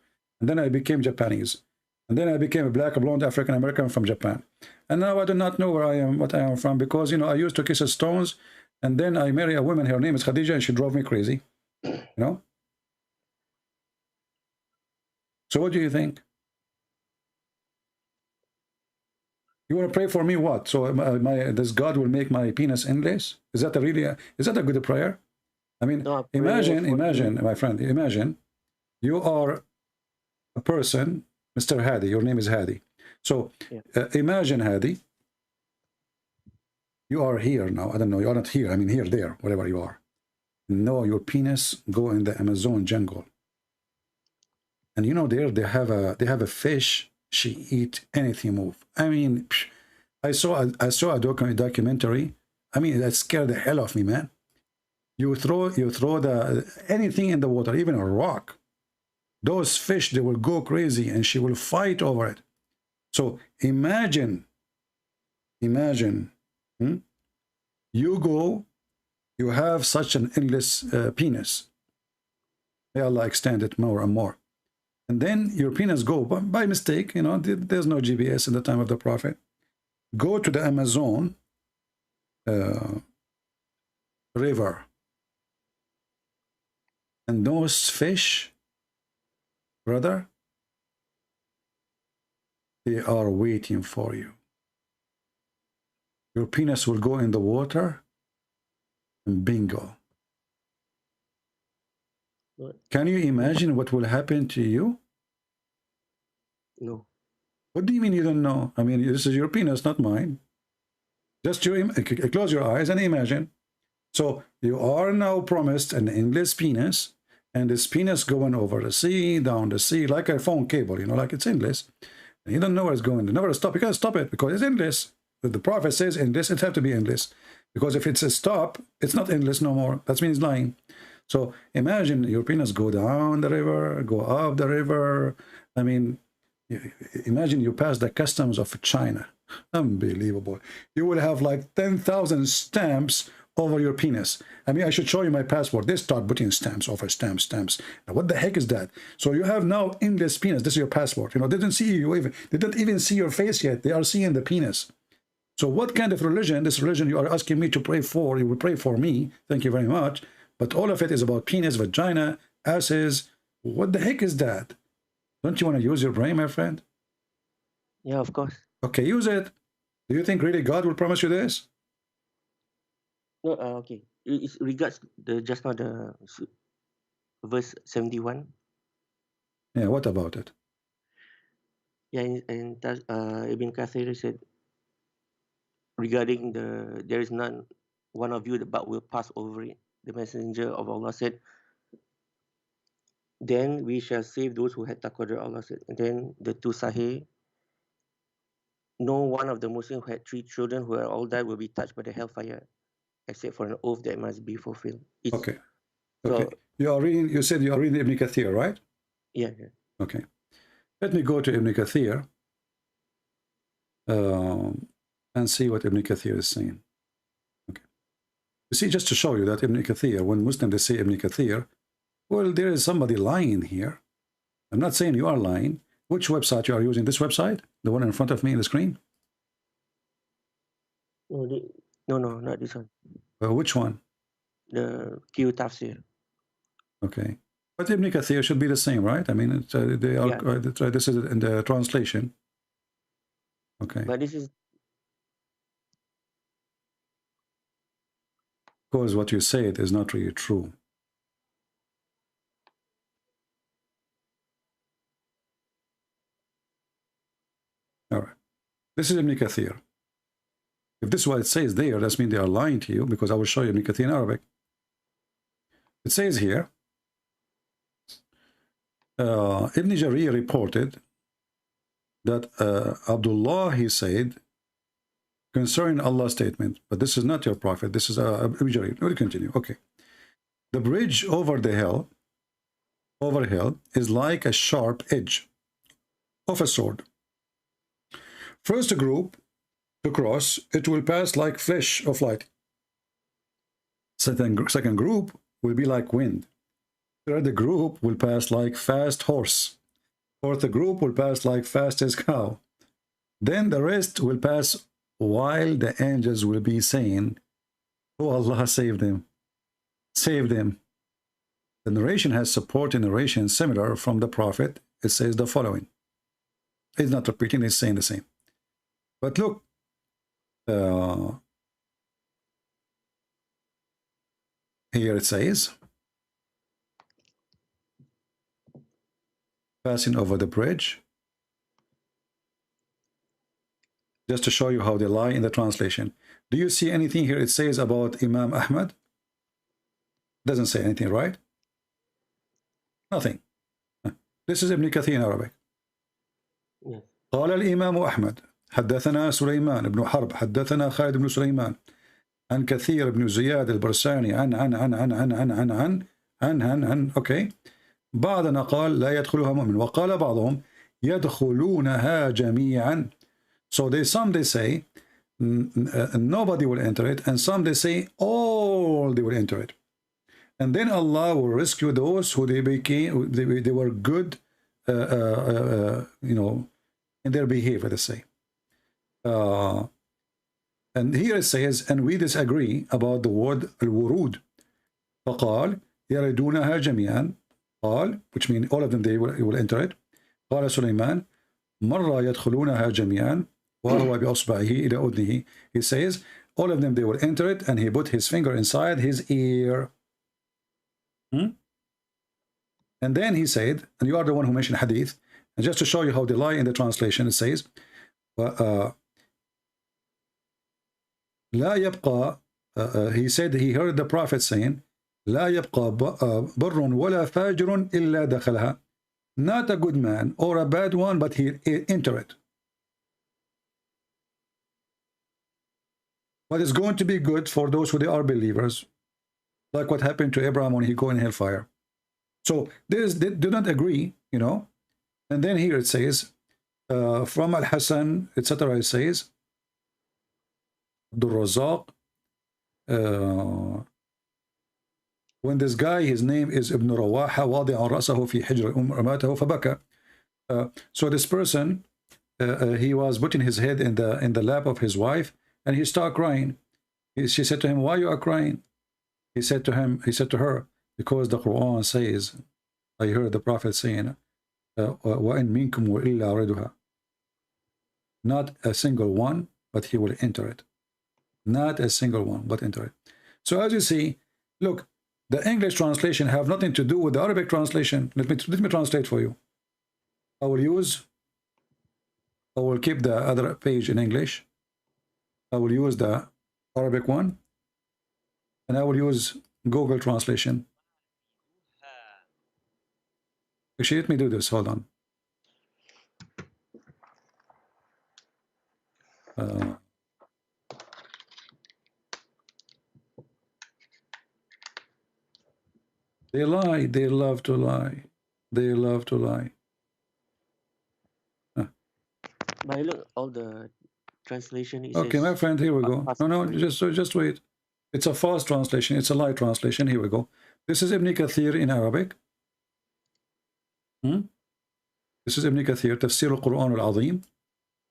And then I became Japanese. And then I became a black, blonde African-American from Japan. And now I do not know where I am, what I am from, because, I used to kiss stones. And then I married a woman. Her name is Khadija, and she drove me crazy. So what do you think? You want to pray for me what? So this God will make my penis endless? Is that a good prayer? I mean, no, imagine, my friend, imagine you are a person, Mr. Hadi, your name is Hadi. So imagine, Hadi, you are here now. I don't know, you are not here. I mean, here, there, wherever you are. No, your penis go in the Amazon jungle. And there they have a fish. She eat anything move. I mean, I saw a documentary. I mean, that scared the hell of me, man. You throw anything in the water, even a rock. Those fish, they will go crazy, and she will fight over it. So imagine, you have such an endless penis. May Allah extend it more and more. And then your penis go, by mistake, there's no GPS in the time of the Prophet. Go to the Amazon river. And those fish, brother, They are waiting for you. Your penis will go in the water, and bingo. What? Can you imagine what will happen to you? No. What do you mean you don't know? I mean, this is your penis, not mine. Just close your eyes and imagine. So you are now promised an endless penis, and this penis going over the sea, down the sea, like a phone cable, you know, like it's endless. And you don't know where it's going. You never stop. You can't stop it because it's endless. But the prophet says endless, it has to be endless. Because if it's a stop, it's not endless no more. That means lying. So imagine your penis go down the river, go up the river. I mean, imagine you pass the customs of China. Unbelievable. You will have like 10,000 stamps over your penis. I mean, I should show you my passport. They start putting stamps over stamps. Now, what the heck is that? So you have now endless penis. This is your passport. You know, they didn't see you even. They don't even see your face yet. They are seeing the penis. So what kind of religion, this religion you are asking me to pray for, you will pray for me. Thank you very much. But all of it is about penis, vagina, asses. What the heck is that? Don't you want to use your brain, my friend? Yeah, of course. Okay, use it. Do you think really God will promise you this? No, okay. It regards the just now the verse 71. Yeah, what about it? Yeah, and Ibn Kathir said regarding there is none one of you but will pass over it. The messenger of Allah said, then we shall save those who had taqwa. Allah said. And then the two Sahih, no one of the Muslims who had 3 children who are all died will be touched by the hellfire, except for an oath that must be fulfilled. Okay. Okay. So, you said you are reading Ibn Kathir, right? Yeah. Okay. Let me go to Ibn Kathir and see what Ibn Kathir is saying. Okay. You see, just to show you that Ibn Kathir, when Muslims they say Ibn Kathir, well, there is somebody lying here. I'm not saying you are lying. Which website you are using? This website? The one in front of me on the screen? No, not this one. Which one? The Q Tafsir. Okay. But Ibn Kathir should be the same, right? I mean, it's, they are. Yeah. This is in the translation. Okay. But this is because what you said is not really true. All right. This is Ibn Kathir. If this is what it says there, that means they are lying to you, because I will show you Ibn Kathir in Arabic. It says here, Ibn Jarir reported that Abdullah, he said, concerning Allah's statement, but this is not your prophet, this is Ibn Jarir. We'll continue. Okay. The bridge over the hill, is like a sharp edge of a sword. First group to cross, it will pass like flash of light. Second group will be like wind. Third group will pass like fast horse. Fourth group will pass like fast as cow. Then the rest will pass while the angels will be saying, "Oh Allah, save them. Save them." The narration has supporting narration similar from the Prophet. It says the following. It's not repeating, it's saying the same. But look, here it says, passing over the bridge. Just to show you how they lie in the translation. Do you see anything here it says about Imam Ahmad? Doesn't say anything, right? Nothing. This is Ibn Kathir in Arabic. Yes. قال الإمام أحمد حدثنا سليمان بن حرب حدثنا خالد بن سليمان عن كثير بن زياد البرساني عن اوكي بعضنا قال لا يدخلها مؤمن وقال بعضهم يدخلونها جميعا. So some they say nobody will enter it, and some they say all they will enter it. And then Allah will rescue those who they were good you know, in their behavior, let's say. And here it says, and we disagree about the word al-wurud. فقال يردونها جميعا. قال, which means all of them they will enter it. قال سليمان مرة يدخلونها جميعا وهو بأصبعه إلى أذنه. He says, all of them, they will enter it, and he put his finger inside his ear. And then he said, and you are the one who mentioned hadith, and just to show you how they lie in the translation, it says, لا يبقى, he said he heard the Prophet saying, لا يبقى بر ولا فاجر إلا دخلها. Not a good man or a bad one, but he enter it. But it's going to be good for those who they are believers, like what happened to Abraham when he go in hellfire. So they do not agree, you know. And then here it says, from Al-Hasan, etc. It says, Abdul Razak, when this guy, his name is Ibn Rawaha, واضع رأسه في حجر أمته فبكى. So this person, he was putting his head in the lap of his wife, and he started crying. She said to him, "Why you are crying?" He said to her, "Because the Quran says, I heard the Prophet saying, وَإِن مِنكُمْ وَإِلَّا رَدُهَا." Not a single one, but he will enter it. Not a single one, but enter it. So as you see, look, the English translation have nothing to do with the Arabic translation. Let me translate for you. I will keep the other page in English. I will use the Arabic one, and I will use Google translation. Actually, let me do this. Hold on. They lie. They love to lie. They love to lie. But look, all the translation. Okay, my friend, here we go. No, just wait. It's a false translation. It's a lie translation. Here we go. This is Ibn Kathir in Arabic. This is Ibn Kathir, Tafsir al-Quran al-Azim.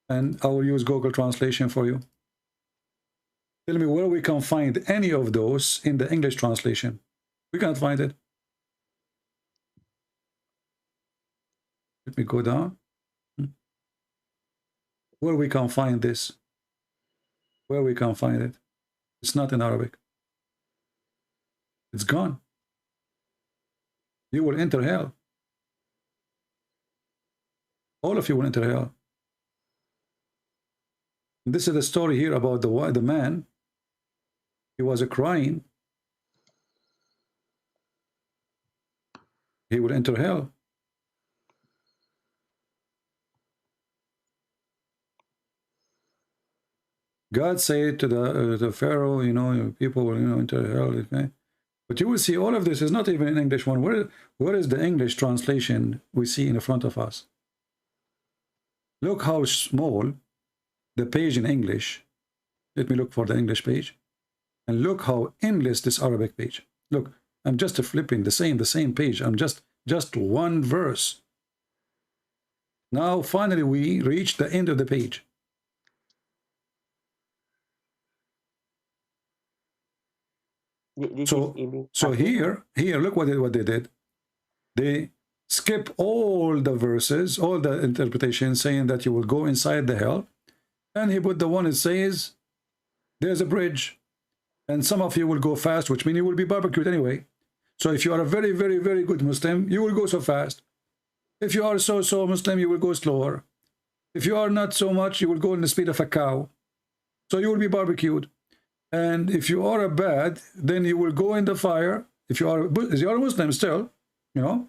And I will use Google translation for you. Tell me where we can find any of those in the English translation. We can't find it. Let me go down. Where we can find this? Where we can find it? It's not in Arabic. It's gone. You will enter hell. All of you will enter hell. And this is the story here about the man. He was crying. He will enter hell. God said to the Pharaoh, you know, people will, enter hell. Okay? But you will see all of this is not even in English one. Where is the English translation we see in front of us? Look how small the page in English. Let me look for the English page. And look how endless this Arabic page. Look, I'm just flipping the same page. I'm just one verse. Now, finally, we reach the end of the page. So here, look what they did. They skip all the verses, all the interpretations saying that you will go inside the hell. And he put the one that says, there's a bridge. And some of you will go fast, which means you will be barbecued anyway. So if you are a very, very, very good Muslim, you will go so fast. If you are so Muslim, you will go slower. If you are not so much, you will go in the speed of a cow. So you will be barbecued. And if you are a bad, then you will go in the fire. If you are a Muslim still, you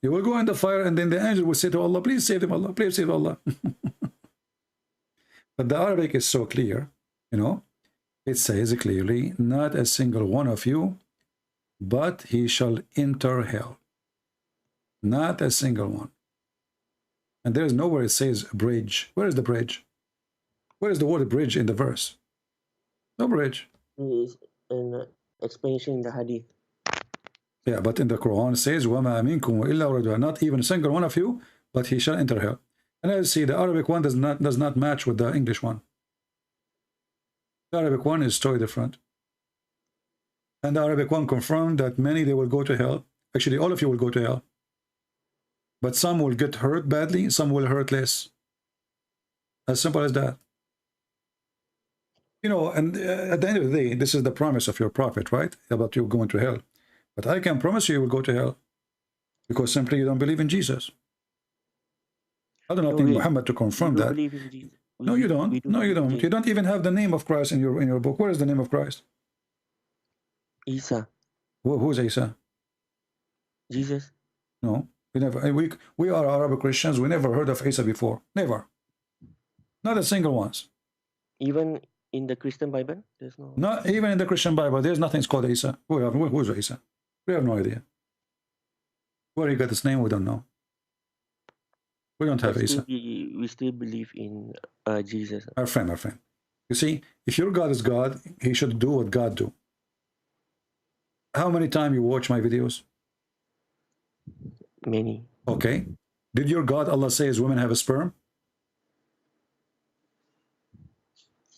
will go in the fire, and then the angel will say to Allah, please save them, Allah, please save Allah. But the Arabic is so clear, it says clearly, not a single one of you, but he shall enter hell. Not a single one. And there is nowhere it says bridge. Where is the bridge? Where is the word bridge in the verse? No bridge. Is an explanation in the hadith. Yeah, but in the Quran it says, وَمَا مِنْكُمْ وَإِلَّا وَرَدُهَا. Not even a single one of you, but he shall enter hell. And as you see, the Arabic one does not match with the English one. The Arabic one is totally different. And the Arabic one confirmed that many, they will go to hell. Actually, all of you will go to hell. But some will get hurt badly, some will hurt less. As simple as that. You know, and at the end of the day, this is the promise of your prophet, right? About you going to hell. But I can promise you will go to hell because simply you don't believe in Jesus. I do not need Muhammad to confirm that. No, you don't. No, you don't. You don't even have the name of Christ in your book. Where is the name of Christ? Isa. Who's Isa? Jesus. No, we never. We are Arabic Christians. We never heard of Isa before. Never. Not a single once. Even in the Christian Bible, there's no. Not even in the Christian Bible. There's nothing called Isa. Who's Isa? We have no idea. Where he got his name, we don't know. We don't have Isa. We still believe in Jesus. Our friend. You see, if your God is God, he should do what God do. How many times you watch my videos? Many. Okay. Did your God, Allah, says women have a sperm?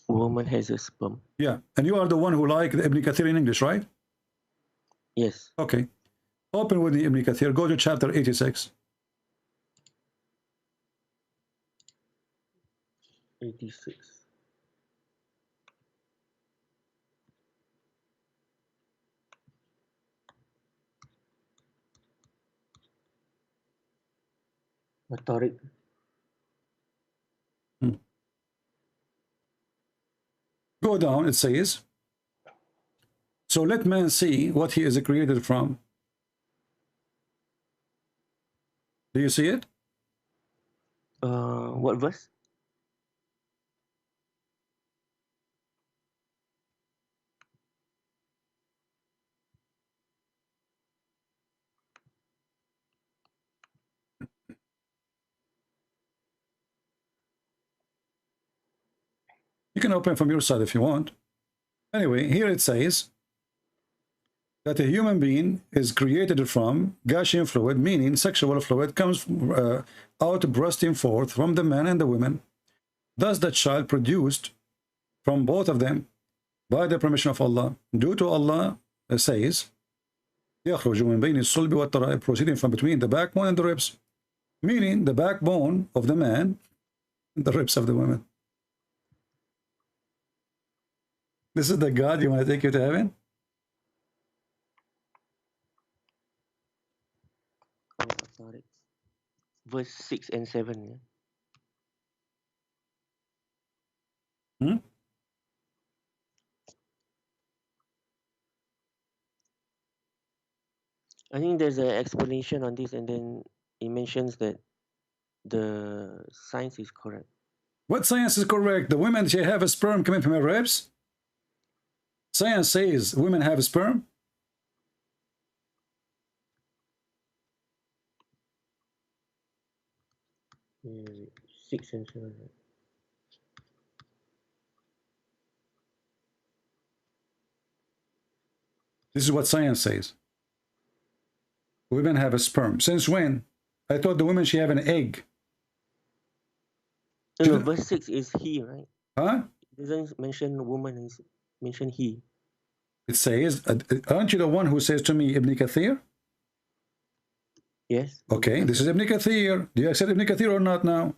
Woman has a sperm. Yeah. And you are the one who like the Ibn Kathir in English, right? Yes. Okay. Open with the Ibn Kathir. Go to chapter 86. 86. Tariq. Go down, it says, so let man see what he is created from. Do you see it? What verse? You can open from your side if you want. Anyway, here it says that a human being is created from gushing fluid, meaning sexual fluid comes out bursting forth from the man and the woman. Thus the child produced from both of them by the permission of Allah. Due to Allah says, يخرج من بين الصلب والترائب, proceeding from between the backbone and the ribs, meaning the backbone of the man and the ribs of the woman. This is the God you want to take you to heaven? Sorry. Verse 6 and 7. Yeah? I think there's an explanation on this, and then it mentions that the science is correct. What science is correct? The women, she have a sperm coming from her ribs? Science says women have a sperm? Yeah, 6 and 7. This is what science says. Women have a sperm. Since when? I thought the women, she have an egg. No, verse 6 is he, right? Huh? It doesn't mention woman, it's mention he. It says, aren't you the one who says to me, Ibn Kathir? Yes. Okay, this is Ibn Kathir. Do you accept Ibn Kathir or not now?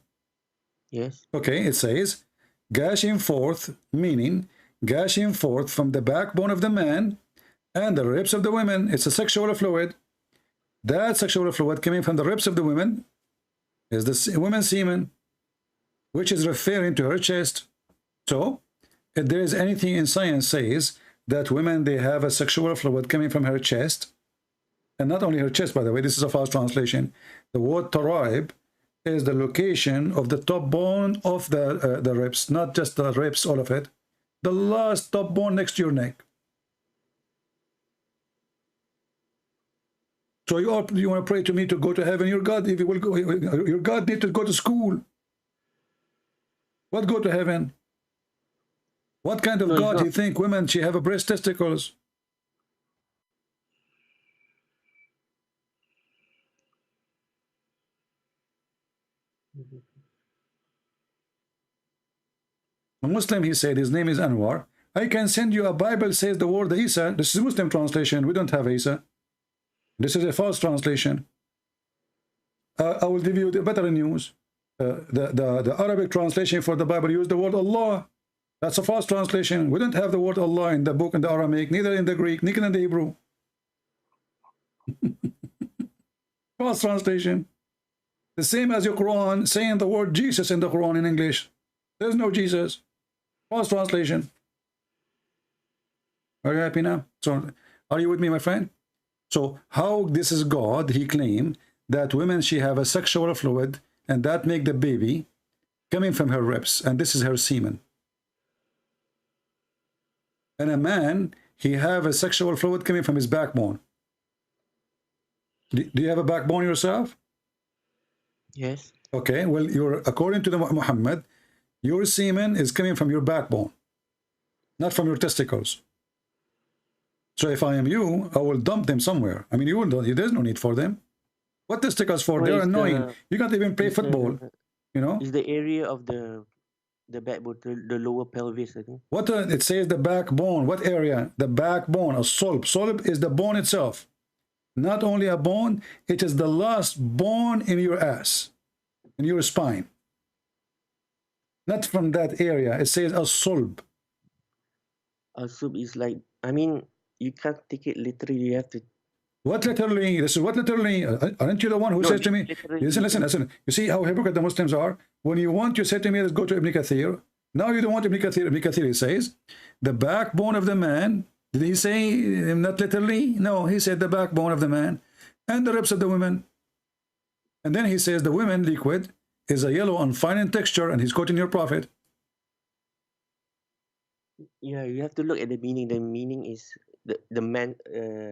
Yes. Okay, it says, gushing forth, meaning gushing forth from the backbone of the man and the ribs of the women. It's a sexual fluid. That sexual fluid coming from the ribs of the women is the women's semen, which is referring to her chest. So, if there is anything in science says that women, they have a sexual fluid coming from her chest, and not only her chest, by the way, this is a false translation. The word taraib is the location of the top bone of the ribs, not just the ribs, all of it. The last top bone next to your neck. So you want to pray to me to go to heaven? Your God, if you will go, your God need to go to school. What go to heaven? What kind of God do you think women, she have a breast testicles? A Muslim, he said, his name is Anwar. I can send you a Bible says the word Isa. This is Muslim translation. We don't have Isa. This is a false translation. I will give you the better news. the Arabic translation for the Bible used the word Allah. That's a false translation. We don't have the word Allah in the book in the Aramaic, neither in the Greek, neither in the Hebrew. False translation. The same as your Quran saying the word Jesus in the Quran in English. There's no Jesus. False translation. Are you happy now? So, are you with me, my friend? So, how this is God? He claimed that women, she have a sexual fluid, and that make the baby coming from her ribs, and this is her semen. And a man, he have a sexual fluid coming from his backbone. Do you have a backbone yourself? Yes. Okay, well, according to the Muhammad, your semen is coming from your backbone, not from your testicles. So if I am you, I will dump them somewhere. I mean, there's no need for them. What testicles for? They're annoying. You can't even play football. You know? Is the area of the backbone, the lower pelvis, I think. What it says the backbone. What area? The backbone, a sulb. Sulb is the bone itself. Not only a bone, it is the last bone in your ass, in your spine. Not from that area. It says a sulb. A sulb is like, I mean, you can't take it literally. You have to. What literally? This is what literally? Aren't you the one who says to me? Listen. You see how hypocrite the Muslims are? When you want, you say to me, let's go to Ibn Kathir. Now you don't want Ibn Kathir. Ibn Kathir, he says, the backbone of the man. Did he say not literally? No, he said the backbone of the man and the ribs of the women. And then he says the women liquid is a yellow and fine in texture, and he's quoting your prophet. Yeah, you have to look at the meaning. The meaning is the man.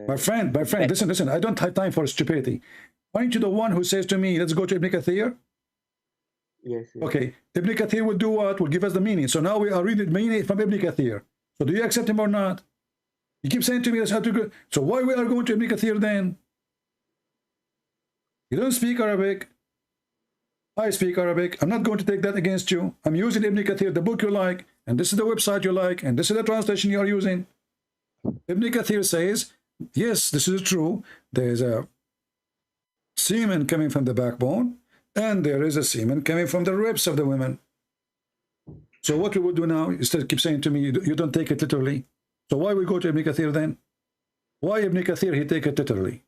My friend, listen. I don't have time for stupidity. Aren't you the one who says to me, let's go to Ibn Kathir? Yes. Okay, Ibn Kathir will do what? Will give us the meaning. So now we are reading the meaning from Ibn Kathir. So do you accept him or not? You keep saying to me, that's how to go. So why we are going to Ibn Kathir then? You don't speak Arabic. I speak Arabic. I'm not going to take that against you. I'm using Ibn Kathir, the book you like, and this is the website you like, and this is the translation you are using. Ibn Kathir says, yes, this is true. There is a semen coming from the backbone, and there is a semen coming from the ribs of the women. So what we will do now, you still keep saying to me, you don't take it literally. So why we go to Ibn Kathir then? Why Ibn Kathir, he take it literally?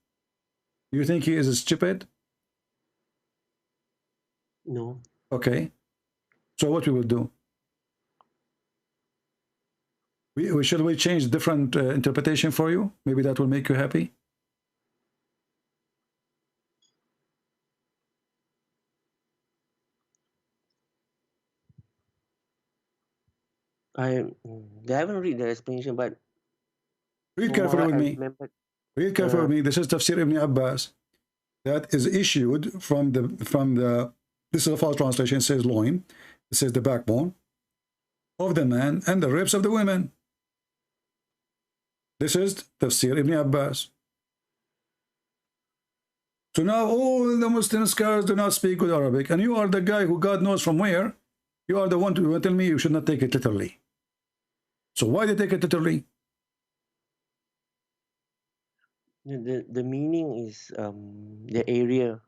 You think he is stupid? No. Okay. So what we will do? Shall we change different interpretation for you? Maybe that will make you happy. They haven't read the explanation, but read carefully with me. Read carefully with me. This is Tafsir Ibn Abbas that is issued from the this is a false translation. It says loin. It says the backbone of the man and the ribs of the women. This is Tafsir Ibn Abbas. So now all the Muslim scholars do not speak good Arabic, and you are the guy who God knows from where. You are the one to tell me you should not take it literally. So why they take it literally? The meaning is the area.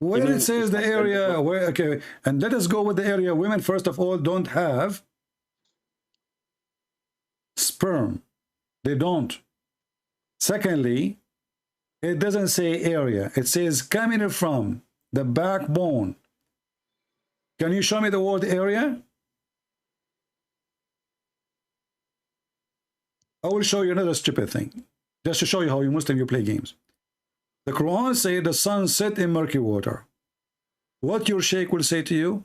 Where it says the area, where, okay, and let us go with the area. Women, first of all, don't have sperm. They don't. Secondly, it doesn't say area. It says coming from the backbone. Can you show me the word area? I will show you another stupid thing, just to show you how you Muslim you play games. The Quran says the sun set in murky water. What your sheikh will say to you?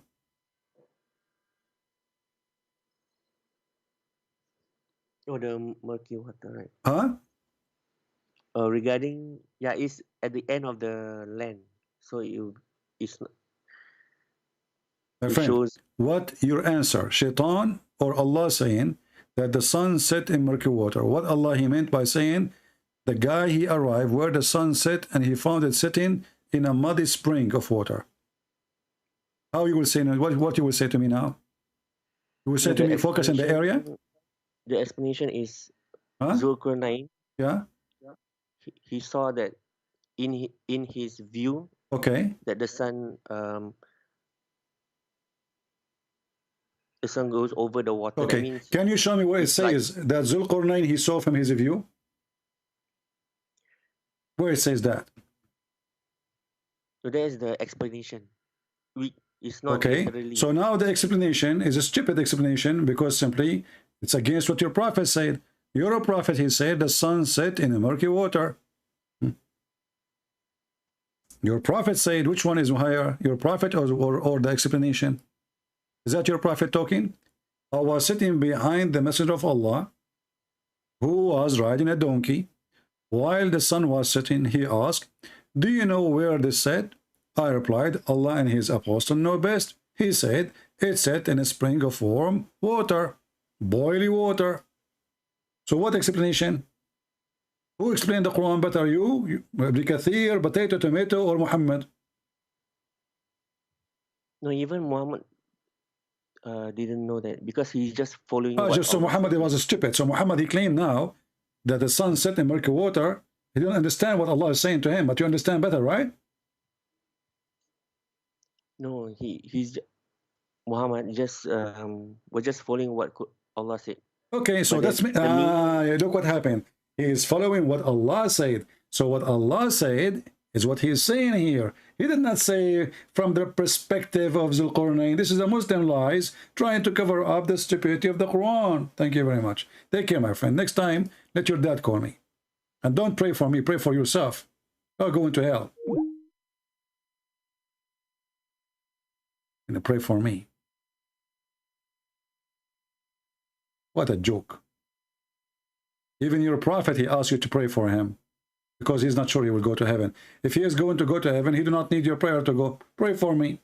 Oh, the murky water, right? Huh? Regarding, yeah, it's at the end of the land, so it's not. My friend, what your answer? Shaitan or Allah saying that the sun set in murky water? What Allah he meant by saying the guy he arrived where the sun set and he found it sitting in a muddy spring of water? How you will say what you will say to me now? You will say to me focus in the area? The explanation is Zulkarnain. Yeah. He saw that in his view. Okay. That the sun the sun goes over the water. Okay. That means Can you show me where it it's like, says that Zulqarnain he saw from his view? Where it says that? so that is the explanation. It's not Okay. literally. So now the explanation is a stupid explanation because simply it's against what your prophet said. Your prophet, he said, the sun set in a murky water. Your prophet said, which one is higher? Your prophet or the explanation? Is that your prophet talking? I was sitting behind the messenger of Allah, who was riding a donkey. While the sun was setting, he asked, do you know where this set? I replied, Allah and his apostle know best. He said, it set in a spring of warm water, boiling water. So what explanation? Who explained the Quran better, you, Ibn Kathir, Potato, Tomato, or Muhammad? No, even Muhammad didn't know that because he's just following. So Muhammad was stupid. So Muhammad, he claimed now that the sun set in murky water. He didn't understand what Allah is saying to him, but you understand better, right? No, he's Muhammad just was just following what Allah said. Okay, so But that's me. Look what happened. He is following what Allah said. So what Allah said is what he is saying here. He did not say from the perspective of Zulqarnain. This is a Muslim lies trying to cover up the stupidity of the Quran. Thank you very much. Take care, my friend. Next time, let your dad call me. And don't pray for me. Pray for yourself. Or go into hell. And pray for me. What a joke. Even your prophet, he asks you to pray for him because he's not sure he will go to heaven. If he is going to go to heaven, he do not need your prayer to go. Pray for me.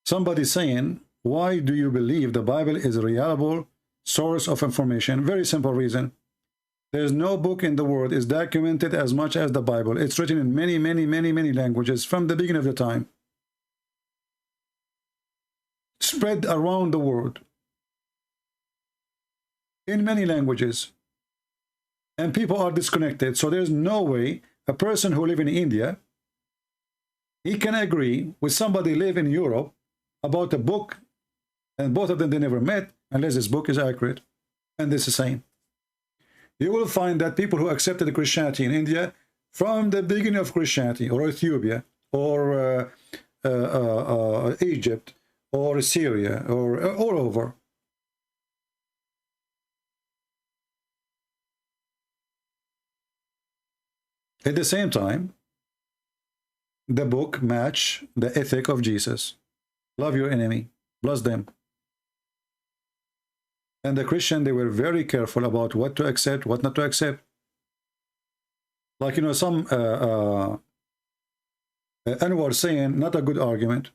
Somebody saying, why do you believe the Bible is a reliable source of information? Very simple reason. There's no book in the world is documented as much as the Bible. It's written in many, many, many, many languages from the beginning of the time. Spread around the world. In many languages. And people are disconnected. So there's no way a person who lives in India, he can agree with somebody live in Europe about a book, and both of them they never met unless this book is accurate. And this is the same. You will find that people who accepted Christianity in India from the beginning of Christianity, or Ethiopia, or Egypt, or Syria, or all over. At the same time, the book match the ethic of Jesus. Love your enemy, bless them. And the Christian, they were very careful about what to accept, what not to accept. Like, you know, some Anwar saying, not a good argument.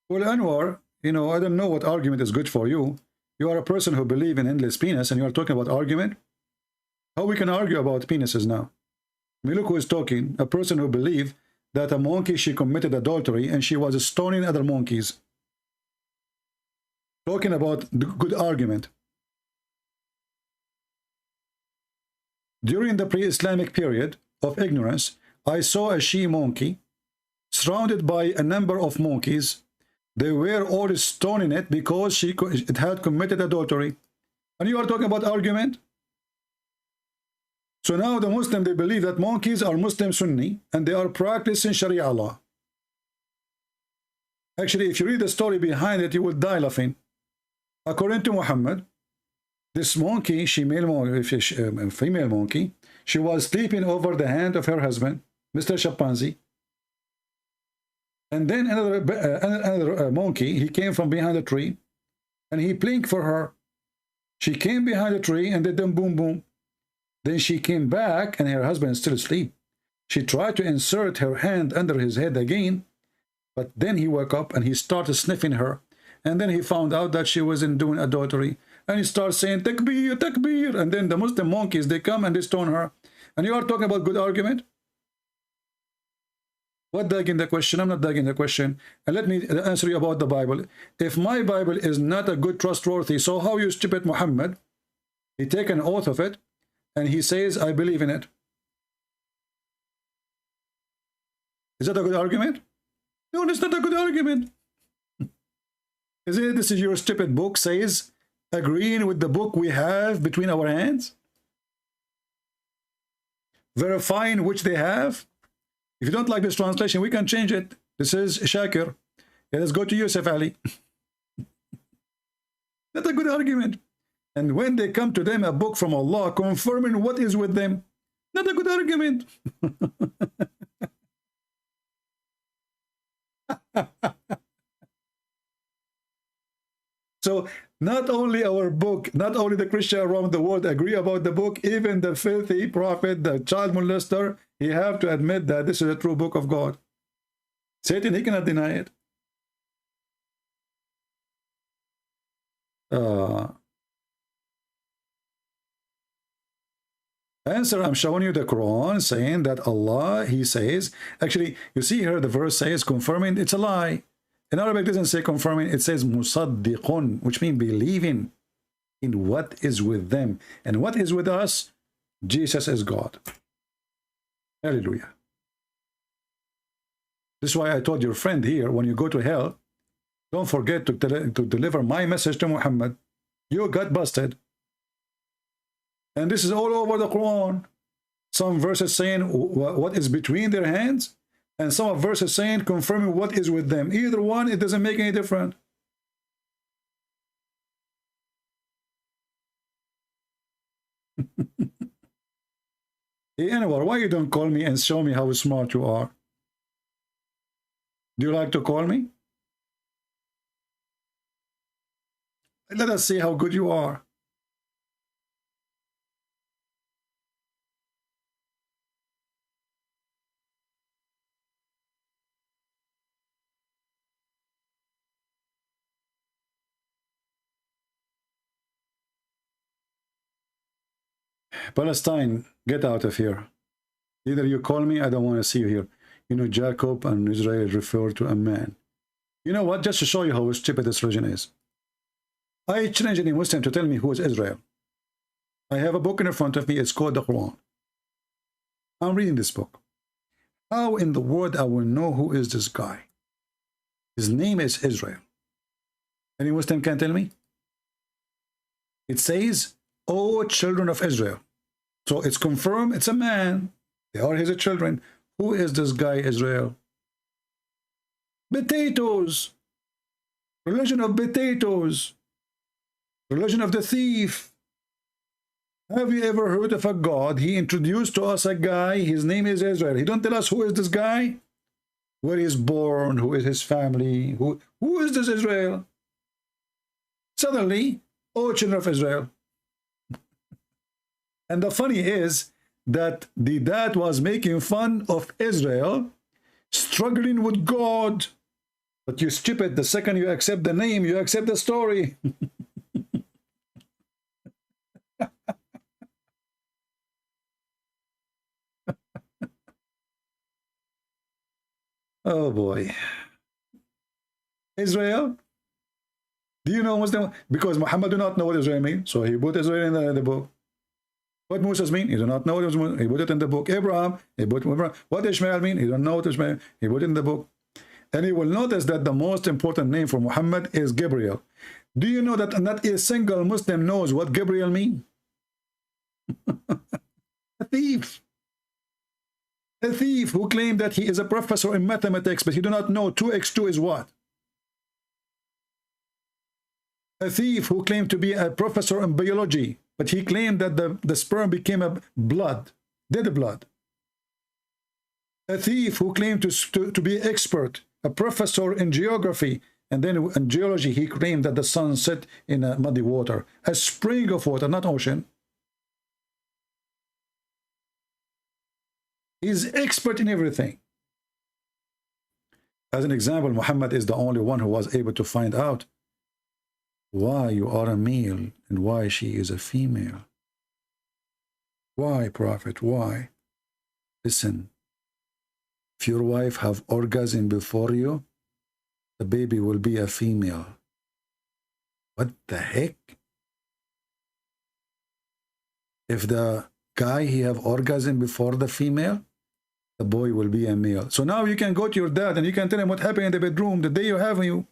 Well, Anwar, you know, I don't know what argument is good for you. You are a person who believes in endless penis, and you are talking about argument? How we can argue about penises now? I mean, look who is talking. A person who believes that a monkey, she committed adultery, and she was stoning other monkeys. Talking about the good argument. During the pre-Islamic period of ignorance, I saw a she-monkey surrounded by a number of monkeys. They were all stoning it because it had committed adultery. And you are talking about argument? So now the Muslim, they believe that monkeys are Muslim Sunni and they are practicing Sharia law. Actually, if you read the story behind it, you will die laughing. According to Muhammad, this monkey, female monkey, she was sleeping over the hand of her husband, Mr. Chimpanzee. And then another monkey, he came from behind a tree, and he blinked for her. She came behind the tree, and then boom, boom. Then she came back, and her husband is still asleep. She tried to insert her hand under his head again, but then he woke up, and he started sniffing her. And then he found out that she wasn't doing adultery. And he starts saying, Takbir, Takbir. And then the Muslim monkeys, they come and they stone her. And you are talking about good argument? What dagging the question? I'm not dagging the question. And let me answer you about the Bible. If my Bible is not a good trustworthy, so how you stupid Muhammad? He take an oath of it, and he says, I believe in it. Is that a good argument? No, it's not a good argument. Is it? This is your stupid book says, agreeing with the book we have between our hands? Verifying which they have? If you don't like this translation, we can change it. This is Shakir. Yeah, let's go to Yusuf Ali. That's a good argument. And when they come to them a book from Allah confirming what is with them, not a good argument. So not only our book, not only the Christian around the world agree about the book, even the filthy prophet, the child molester, he have to admit that this is a true book of God. Satan, he cannot deny it. Answer, I'm showing you the Quran saying that Allah, he says, actually, you see here the verse says confirming, it's a lie. In Arabic, it doesn't say confirming, it says musaddiqun, which means believing in what is with them. And what is with us? Jesus is God. Hallelujah. This is why I told your friend here, when you go to hell, don't forget to deliver my message to Muhammad. You got busted. And this is all over the Quran. Some verses saying what is between their hands, and some verses saying confirming what is with them. Either one, it doesn't make any difference. Hey, Anwar, why you don't call me and show me how smart you are? Do you like to call me? Let us see how good you are. Palestine, get out of here. Either you call me, I don't want to see you here. You know, Jacob and Israel refer to a man. You know what? Just to show you how stupid this religion is. I challenge any Muslim to tell me who is Israel. I have a book in front of me. It's called the Quran. I'm reading this book. How in the world I will know who is this guy? His name is Israel. Any Muslim can tell me? It says, "O children of Israel." So it's confirmed it's a man. They are his children. Who is this guy, Israel? Potatoes. Religion of potatoes. Religion of the thief. Have you ever heard of a God? He introduced to us a guy. His name is Israel. He don't tell us who is this guy, where he is born, who is his family, who is this Israel? Suddenly, oh, children of Israel. And the funny is that the dad was making fun of Israel struggling with God. But you stupid, the second you accept the name, you accept the story. Oh boy. Israel? Do you know Muslim? Because Muhammad do not know what Israel means, so he put Israel in the book. What Moses mean? He do not know what Moses. He put it in the book. Abraham, he put Abraham. What Ishmael mean? He don't know what Ishmael. He put it in the book. And you will notice that the most important name for Muhammad is Gabriel. Do you know that not a single Muslim knows what Gabriel means? A thief. A thief who claimed that he is a professor in mathematics, but he do not know 2x2 is what? A thief who claimed to be a professor in biology, but he claimed that the sperm became a blood, dead blood. A thief who claimed to be expert, a professor in geography, and then in geology he claimed that the sun set in a muddy water, a spring of water, not ocean. He's expert in everything. As an example, Muhammad is the only one who was able to find out why you are a male and why she is a female. Why, Prophet? Why? Listen, if your wife have orgasm before you, the baby will be a female. What the heck? If the guy he have orgasm before the female, the boy will be a male. So now you can go to your dad and you can tell him what happened in the bedroom the day you have you.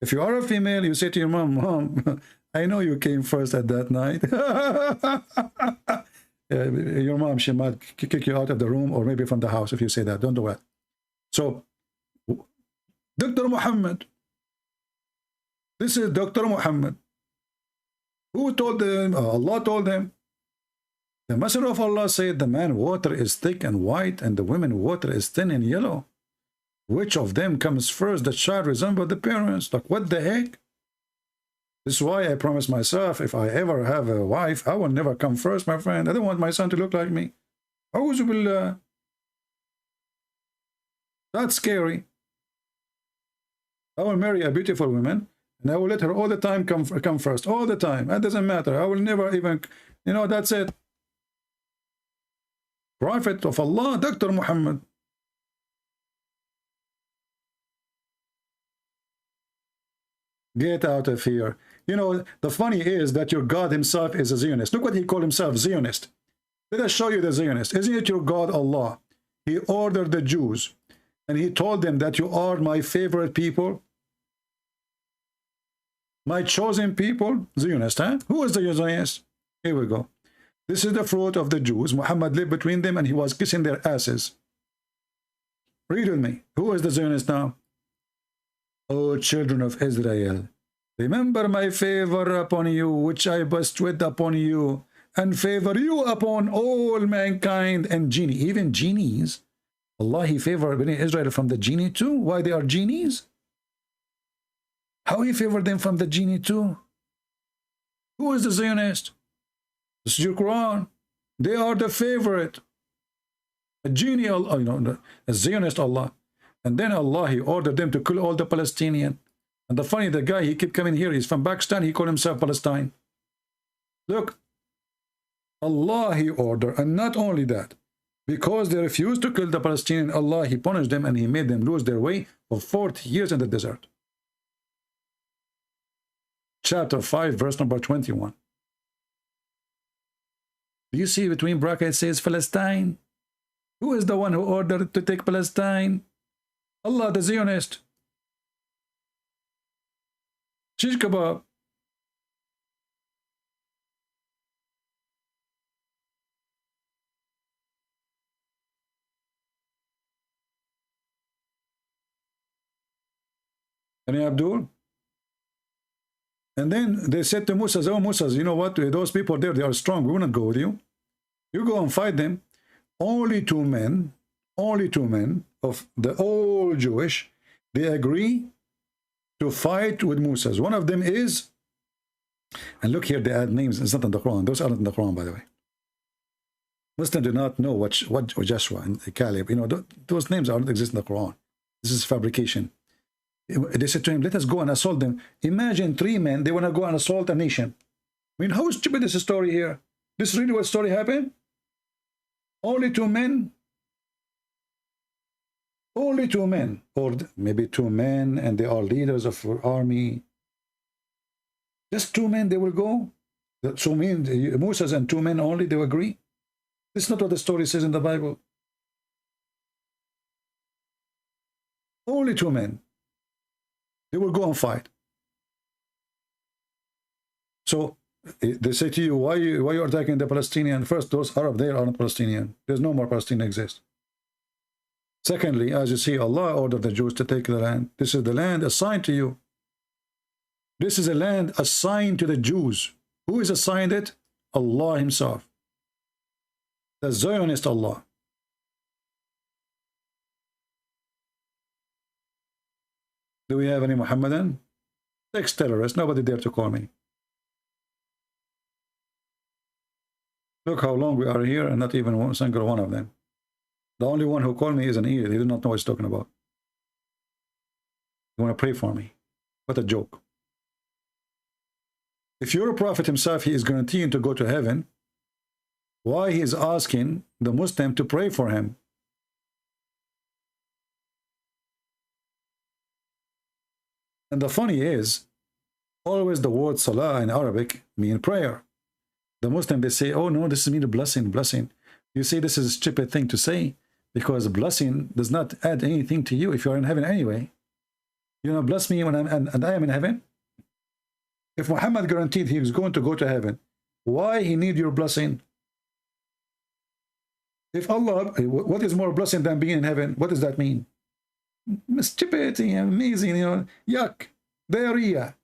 If you are a female, you say to your mom, Mom, I know you came first at that night. Your mom, she might kick you out of the room or maybe from the house if you say that. Don't do that. So, Dr. Muhammad, this is Dr. Muhammad. Who told them? Allah told them. The Messenger of Allah said the man water is thick and white and the women water is thin and yellow. Which of them comes first? The child resembles the parents. Like, what the heck? This is why I promise myself, if I ever have a wife, I will never come first, my friend. I don't want my son to look like me. Auzubillah. That's scary. I will marry a beautiful woman, and I will let her all the time come first. All the time. That doesn't matter. I will never even, you know, that's it. Prophet of Allah, Dr. Muhammad. Get out of here. You know, the funny is that your God himself is a Zionist. Look what he called himself, Zionist. Let us show you the Zionist. Isn't it your God, Allah? He ordered the Jews, and he told them that you are my favorite people, my chosen people. Zionist, huh? Who is the Zionist? Here we go. This is the fruit of the Jews. Muhammad lived between them, and he was kissing their asses. Read with me. Who is the Zionist now? O children of Israel, remember my favor upon you, which I bestowed upon you, and favor you upon all mankind and genie, even genies. Allah, he favored Bani Israel from the genie too. Why they are genies? How he favored them from the genie too? Who is the Zionist? This is your Quran. They are the favorite. A genie, you know, a Zionist Allah. And then Allah, he ordered them to kill all the Palestinians. And the funny, the guy, he kept coming here. He's from Pakistan. He called himself Palestine. Look, Allah, he ordered. And not only that, because they refused to kill the Palestinians, Allah, he punished them and he made them lose their way for 40 years in the desert. Chapter 5, verse number 21. Do you see between brackets says Palestine? Who is the one who ordered to take Palestine? Allah, the Zionist. Shish kebab. Any Abdul? And then they said to Musa, oh Musa, you know what? Those people there, they are strong. We will not go with you. You go and fight them. Only two men of the all Jewish, they agree to fight with Musa. One of them is, and look here, they add names. It's not in the Quran. Those aren't in the Quran, by the way. Muslims do not know what Joshua and Caleb, you know, those names don't exist in the Quran. This is fabrication. They said to him, let us go and assault them. Imagine 3 men, they want to go and assault a nation. I mean, how stupid is the story here? This is really what story happened? Only 2 men? Only 2 men, or maybe 2 men, and they are leaders of army. Just 2 men, they will go. So mean Moses and 2 men only, they will agree. This is not what the story says in the Bible. Only 2 men. They will go and fight. So they say to you, why you attacking the Palestinian? First, those Arab there are not Palestinian. There's no more Palestinian exist. Secondly, as you see, Allah ordered the Jews to take the land. This is the land assigned to you. This is a land assigned to the Jews. Who is assigned it? Allah himself. The Zionist Allah. Do we have any Muhammadan? Ex-terrorist. Nobody dare to call me. Look how long we are here and not even one single one of them. The only one who called me is an idiot. He did not know what he's talking about. You want to pray for me? What a joke. If you're a prophet himself, he is guaranteeing to go to heaven. Why he is asking the Muslim to pray for him? And the funny is, always the word salah in Arabic mean prayer. The Muslim, they say, oh no, this means blessing, blessing. You say this is a stupid thing to say, because blessing does not add anything to you if you're in heaven anyway. You know, bless me when and I am in heaven. If Muhammad guaranteed he was going to go to heaven, why he need your blessing? If Allah, what is more blessing than being in heaven? What does that mean? Stupidity, amazing, you know, yuck, diarrhea.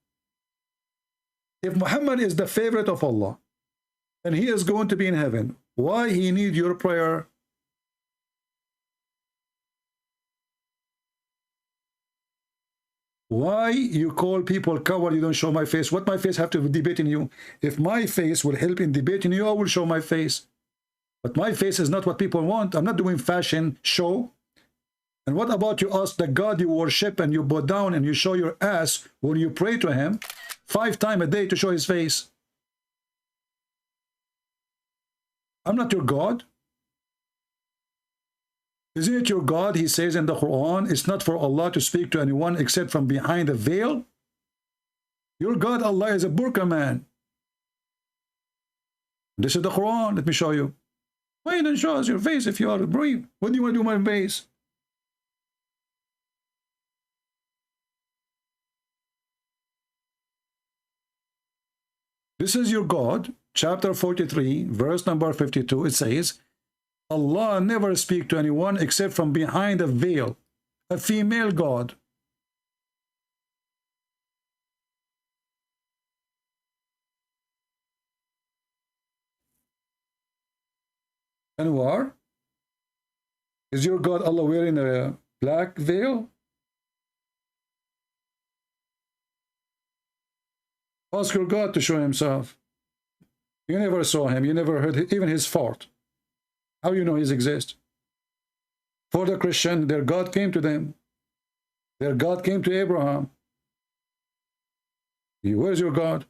If Muhammad is the favorite of Allah and he is going to be in heaven, why he need your prayer? Why you call people coward? You don't show my face. What my face have to debate in you? If my face will help in debating you, I will show my face. But my face is not what people want. I'm not doing fashion show. And what about you ask the God you worship and you bow down and you show your ass when you pray to him 5 times a day to show his face? I'm not your God. Isn't it your God? He says in the Quran, it's not for Allah to speak to anyone except from behind a veil. Your God, Allah, is a burqa man. This is the Quran. Let me show you. Why you don't show us your face if you are brave? What do you want to do with my face? This is your God, chapter 43, verse number 52. It says, Allah never speak to anyone except from behind a veil, a female God. Anwar, is your God Allah wearing a black veil? Ask your God to show himself. You never saw him. You never heard even his fart. How you know he exists? For the Christian, their God came to them. Their God came to Abraham. Where's your God?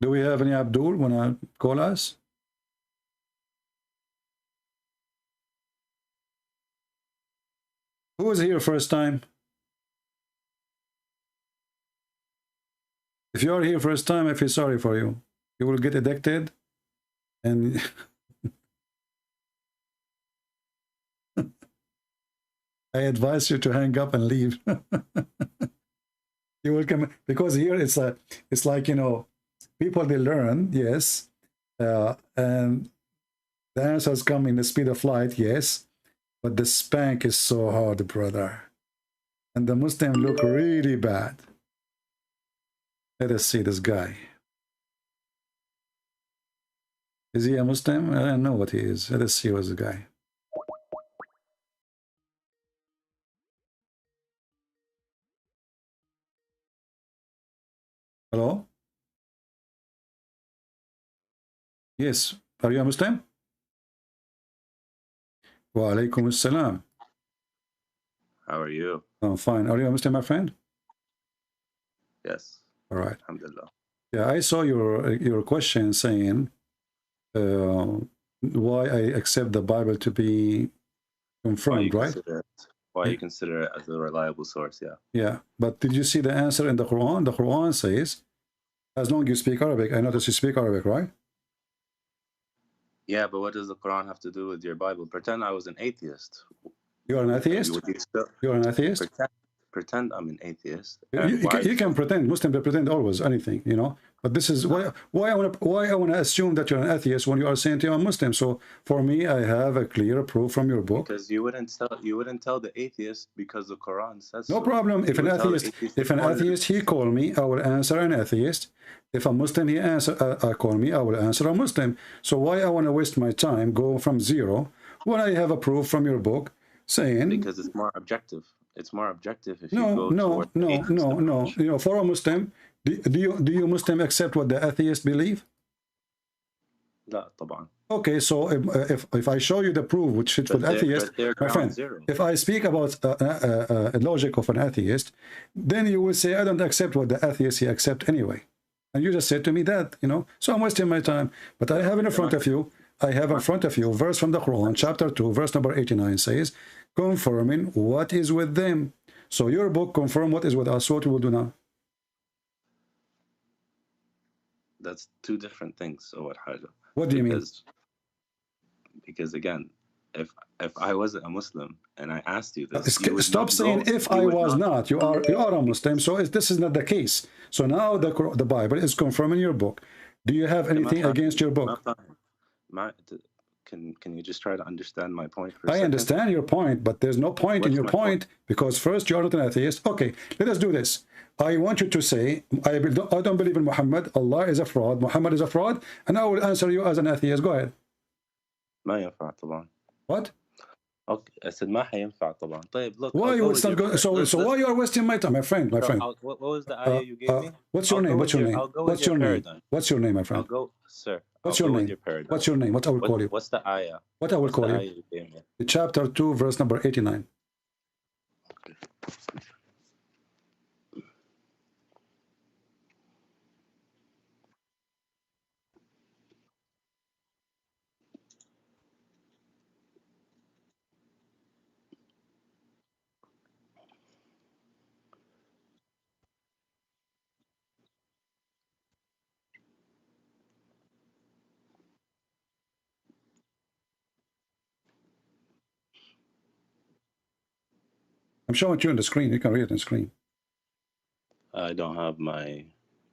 Do we have any Abdul want to call us? Who was here first time? If you are here first time, I feel sorry for you. You will get addicted and I advise you to hang up and leave. You will come because here it's like, you know, people they learn, yes, and the answers come in the speed of light, yes. But the spank is so hard, brother. And the Muslim look really bad. Let us see this guy. Is he a Muslim? I don't know what he is. Let us see what's the guy. Hello? Yes. Are you a Muslim? Wa alaikum assalam. How are you? I'm fine. Are you a Muslim, my friend? Yes. All right. Alhamdulillah. Yeah, I saw your question saying why I accept the Bible to be confirmed, right? Why you consider it as a reliable source, yeah. Yeah, but did you see the answer in the Quran? The Quran says, as long as you speak Arabic, I notice you speak Arabic, right? Yeah, but what does the Quran have to do with your Bible? Pretend I was an atheist. You're an atheist? You're an atheist? Pretend I'm an atheist. You can pretend. Muslims pretend always anything, you know. But this is why I want to assume that you're an atheist when you are saying to you I'm Muslim. So for me, I have a clear proof from your book. Because you wouldn't tell the atheist because the Quran says no so. Problem. If an atheist he call me, I will answer an atheist. If a Muslim he call me, I will answer a Muslim. So why I want to waste my time go from zero when I have a proof from your book saying because it's more objective. It's more objective if no, you go no. You know, for a Muslim, do you Muslim accept what the atheist believe? لا طبعا. Okay, so if I show you the proof which fits with atheist, my friend, if I speak about a logic of an atheist, then you will say I don't accept what the atheist he accept anyway, and you just said to me that, you know, so I'm wasting my time. But I have in front of you. I have in front of you verse from the Quran, chapter 2, verse number 89 says, confirming what is with them. So your book confirm what is with us. What we will do now? That's two different things. So what do you mean? Because again, if I wasn't a Muslim and I asked you this, stop saying if I was not. You are a Muslim, so this is not the case. So now the Bible is confirming your book. Do you have anything against your book? Can you just try to understand my point for I a second? understand your point, but there's no point in your point because first, you're not an atheist. Okay, let us do this. I want you to say, I don't believe in Muhammad. Allah is a fraud. Muhammad is a fraud. And I will answer you as an atheist. Go ahead. ما ينفع طبعا. What? Okay, I said ما حينفع طبعا. طيب, look. Why you would not go? So why you are wasting my time, my friend? My friend. What was the ayah you gave me? What's your name? What's your name? What's your name? What's your name, my friend? Sir. What's your name? What's your name? What I will call you? What's the ayah? What I will call you? Chapter 2, verse number 89. I'm showing you on the screen. You can read it on the screen. I don't have my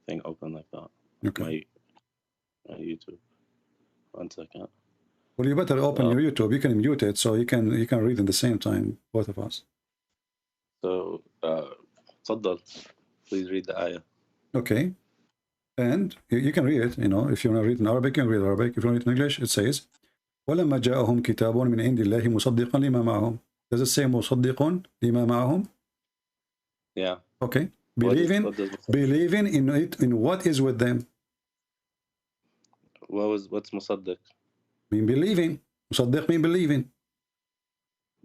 thing open like that. Okay. My YouTube. 1 second. Well, you better open your YouTube. You can mute it so you can read at the same time, both of us. So, تفضل. Please read the ayah. Okay. And you can read it, you know, if you want to read in Arabic, you can read Arabic. If you want to read in English, it says, وَلَمَّا جَاءَهُمْ كِتَابٌ مِنْ عِنْدِ اللَّهِ مُصَدِّقًا لِمَا مَعَهُمْ. Does it say مُصَدِّقٌ لِمَا مَعَهُم? Yeah. Okay. Believing in it, in what is with them. What's مصدق? Mean believing. مصدق mean believing.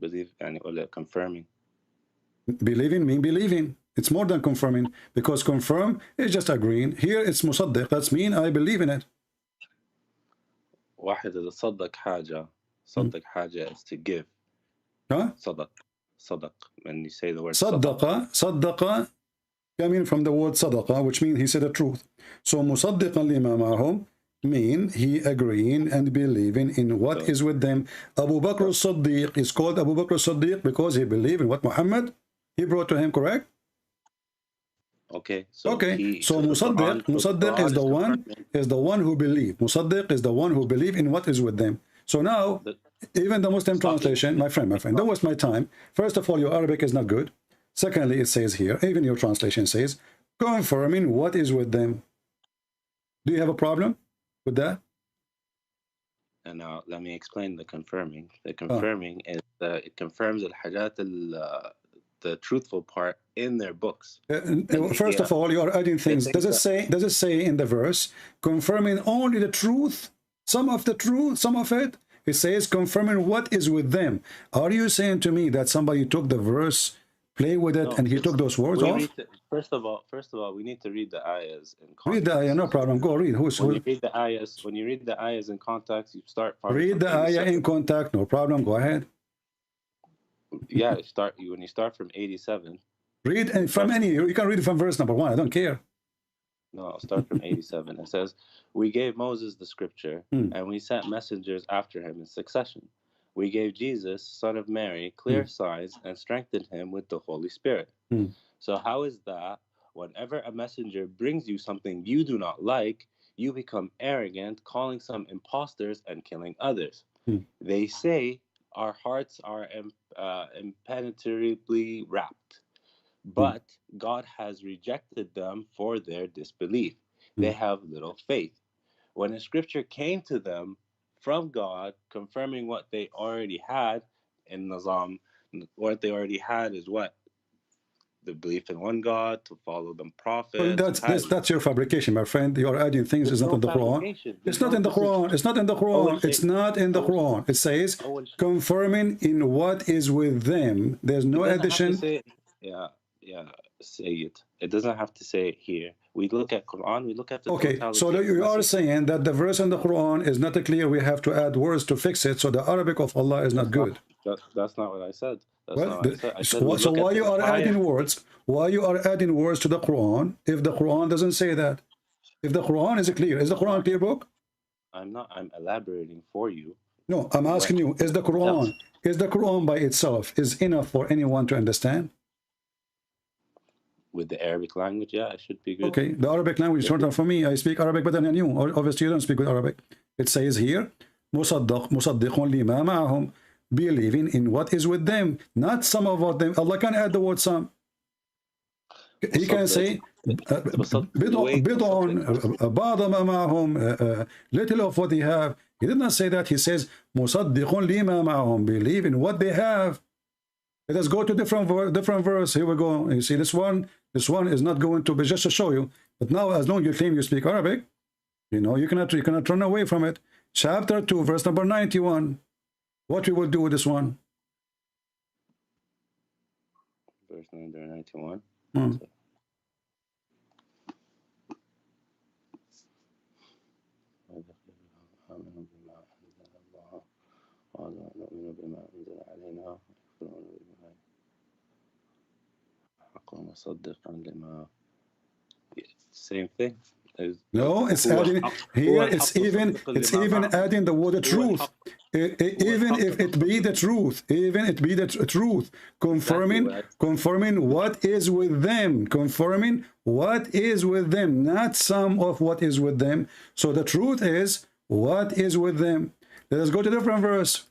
Believe, يعني ولا confirming. Believing mean believing. It's more than confirming, because confirm is just agreeing. Here it's مصدق. That's mean I believe in it. واحد إذا صدق حاجة. صدق حاجة is to give. Huh? صدق. When you say the word صدق coming from the word صدقة, which means he said the truth. So مصدقا لما معهم mean he agreeing and believing in what is with them. Abu Bakr as-Siddiq is called Abu Bakr as-Siddiq because he believed in what Muhammad he brought to him, correct? Okay. So Musaddiq is the one who believe. Musaddiq is the one who believe in what is with them. So now, even the Muslim translation, my friend, don't waste my time. First of all, your Arabic is not good. Secondly, it says here, even your translation says, confirming what is with them. Do you have a problem with that? And now let me explain the confirming. The confirming is it confirms the truthful part in their books. First of all, you are adding things. Does it say in the verse confirming only the truth, some of the truth, some of it? It says confirming what is with them. Are you saying to me that somebody took the verse, play with it, and he took those words off? First of all, we need to read the ayahs in context. Read the ayah, no problem. Go read. When you read the ayahs in context, you start. Read the ayah in context, no problem. Go ahead. Yeah, when you start from 87. Read and from any. You can read it from verse number 1. I don't care. No, I'll start from 87. It says, "We gave Moses the scripture, and we sent messengers after him in succession. We gave Jesus, son of Mary, clear signs and strengthened him with the Holy Spirit." So how is that whenever a messenger brings you something you do not like, you become arrogant, calling some imposters and killing others? They say, our hearts are impenetrably wrapped, but God has rejected them for their disbelief. They have little faith. When a scripture came to them from God, confirming what they already had in Nizam, what they already had is what? The belief in one God, to follow the prophet. Well, that's your fabrication, my friend. You are adding things. It's not in the Quran. It's not in the Quran. It's not in the Quran. It's not in the Quran. It says confirming in what is with them. There's no addition. Say it. It doesn't have to say it here. We look at Quran. We look at the. Okay, so you are saying that the verse in the Quran is not clear. We have to add words to fix it. So the Arabic of Allah is not good. That's not what I said. That's Well, not what I said. I said so why you are adding words? Why you are adding words to the Quran if the Quran doesn't say that? If the Quran is clear, is the Quran a clear book? I'm not. I'm elaborating for you. No, I'm asking you: is the Quran by itself is enough for anyone to understand? With the Arabic language, yeah, it should be good. Okay, the Arabic language is shorter for me. I speak Arabic better than you. Obviously, you don't speak good Arabic. It says here, مُصَدِّقٌ لِمَا مَعَهُمْ, believing in what is with them, not some of what them. Allah can add the word some. He can say, بِضْعٌ بَعْضَ مَا مَعَهُمْ, little of what they have. He did not say that. He says, مُصَدِّقٌ لِمَا مَعَهُمْ, believe in what they have. Let us go to different verse. Here we go. You see this one is not going to be, just to show you. But now, as long as you claim you speak Arabic, you know, you cannot run away from it. Chapter 2, verse number 91. What we will do with this one? Verse number 91. Same thing. No, it's adding here. It's even adding the word truth. Even if it be the truth, confirming what is with them, confirming what is with them, not some of what is with them. So the truth is what is with them. Let us go to different verse.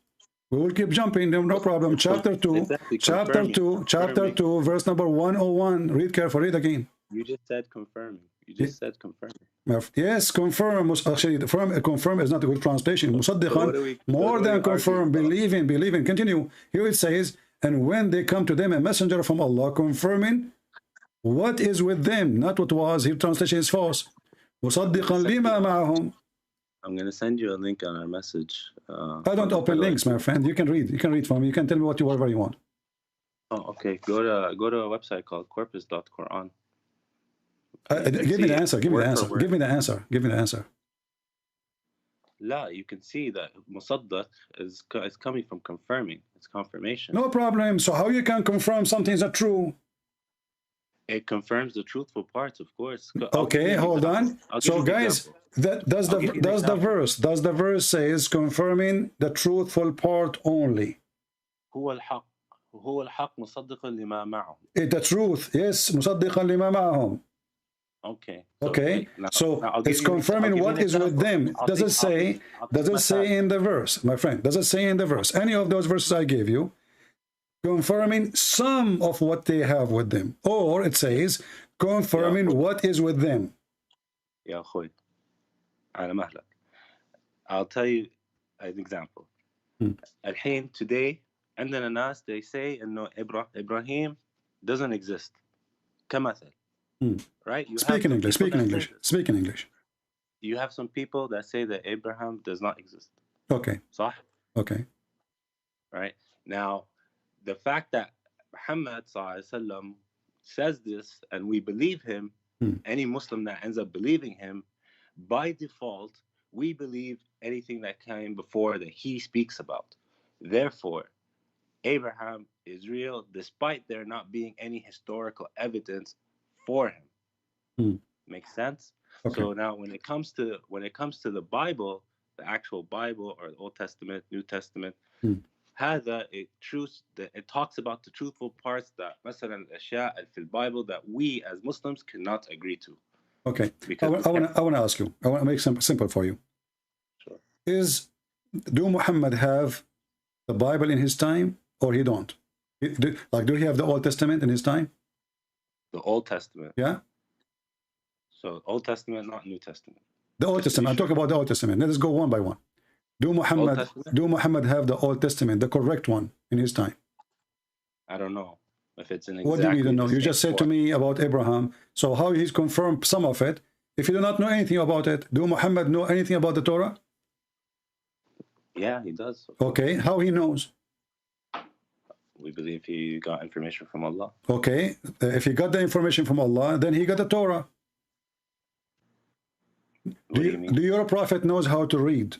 We will keep jumping, no problem. Chapter 2, chapter 2, verse number 101. Read carefully, read again. You just said confirming. You just said confirming. Yes, confirm. Actually, confirm is not a good translation. Musaddiqan, more than confirm, believing. Continue. Here it says, and when they come to them, a messenger from Allah, confirming what is with them, not what was. Here translation is false. Musaddiqan lima ma'ahum. I'm going to send you a link on our message. I don't open links, my friend. You can read. You can read from me. You can tell me whatever you want. Oh, okay. Go to a website called corpus.quran. Give me the answer. Give me the answer. La, you can see that musaddaq is coming from confirming. It's confirmation. No problem. So how you can confirm something is not true? It confirms the truthful parts, of course. Okay, hold on. So guys, does the verse says confirming the truthful part only? هو الحق مصدقا لما معهم. The truth, yes, مصدقا لما معهم. Okay. So it's confirming what is with them. Does it say in the verse, my friend? Does it say in the verse? Any of those verses I gave you, confirming some of what they have with them, or it says confirming what is with them. يا أخوي على مهلك. I'll tell you an example. الحين today عندنا ناس they say إنه Ibrahim doesn't exist كمثل. Right? Speak in English. You have some people that say that Abraham does not exist. Okay. صح? Okay. Right? Now, the fact that Muhammad ﷺ says this and we believe him, any Muslim that ends up believing him, by default, we believe anything that came before that he speaks about. Therefore, Abraham is real despite there not being any historical evidence for him. Makes sense? Okay. So now when it comes to the Bible, the actual Bible or the Old Testament, New Testament, it talks about the truthful parts that مثلا الأشياء في البيبل that we as Muslims cannot agree to. Okay. I want to ask you. I want to make simple for you. Sure. Do Muhammad have the Bible in his time or he don't? Do he have the Old Testament in his time? The Old Testament. Yeah. So Old Testament, not New Testament. The Old Testament. I'm talking about the Old Testament. Let us go one by one. Do Muhammad have the Old Testament, the correct one, in his time? I don't know if it's an. What do you know? You just said to me about Abraham. So how he's confirmed some of it? If you do not know anything about it, do Muhammad know anything about the Torah? Yeah, he does. Okay, how he knows? We believe he got information from Allah. Okay, if he got the information from Allah, then he got the Torah. Do your prophet knows how to read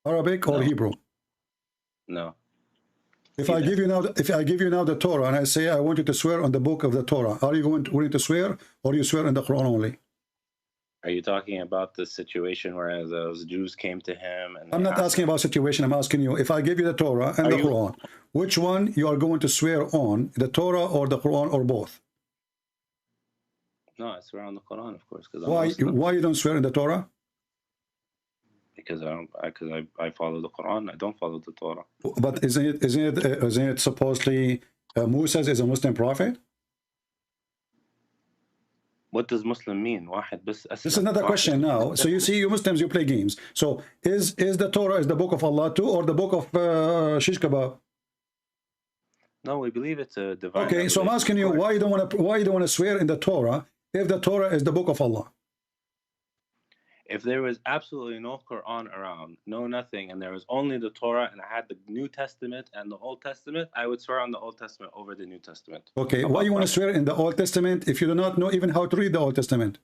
Arabic or Hebrew? No. If I give you now the Torah and I say I want you to swear on the book of the Torah, are you willing to swear, or you swear in the Quran only? Are you talking about the situation where those Jews came to him? And I'm not asking about situation. I'm asking you, if I give you the Torah and the Quran, which one you are going to swear on, the Torah or the Quran, or both? No, I swear on the Quran, of course. Why you don't swear in the Torah? Because I follow the Quran. I don't follow the Torah. But isn't it supposedly Moses is a Muslim prophet? What does Muslim mean? This is another question now. So you see, you Muslims, you play games. So is the Torah is the book of Allah too, or the book of shish kebab? No, we believe it's a divine. Okay, so I'm asking you, why you don't want to swear in the Torah if the Torah is the book of Allah? If there was absolutely no Quran around, no nothing, and there was only the Torah, and I had the New Testament and the Old Testament, I would swear on the Old Testament over the New Testament. Okay, why you want to swear in the Old Testament if you do not know even how to read the Old Testament?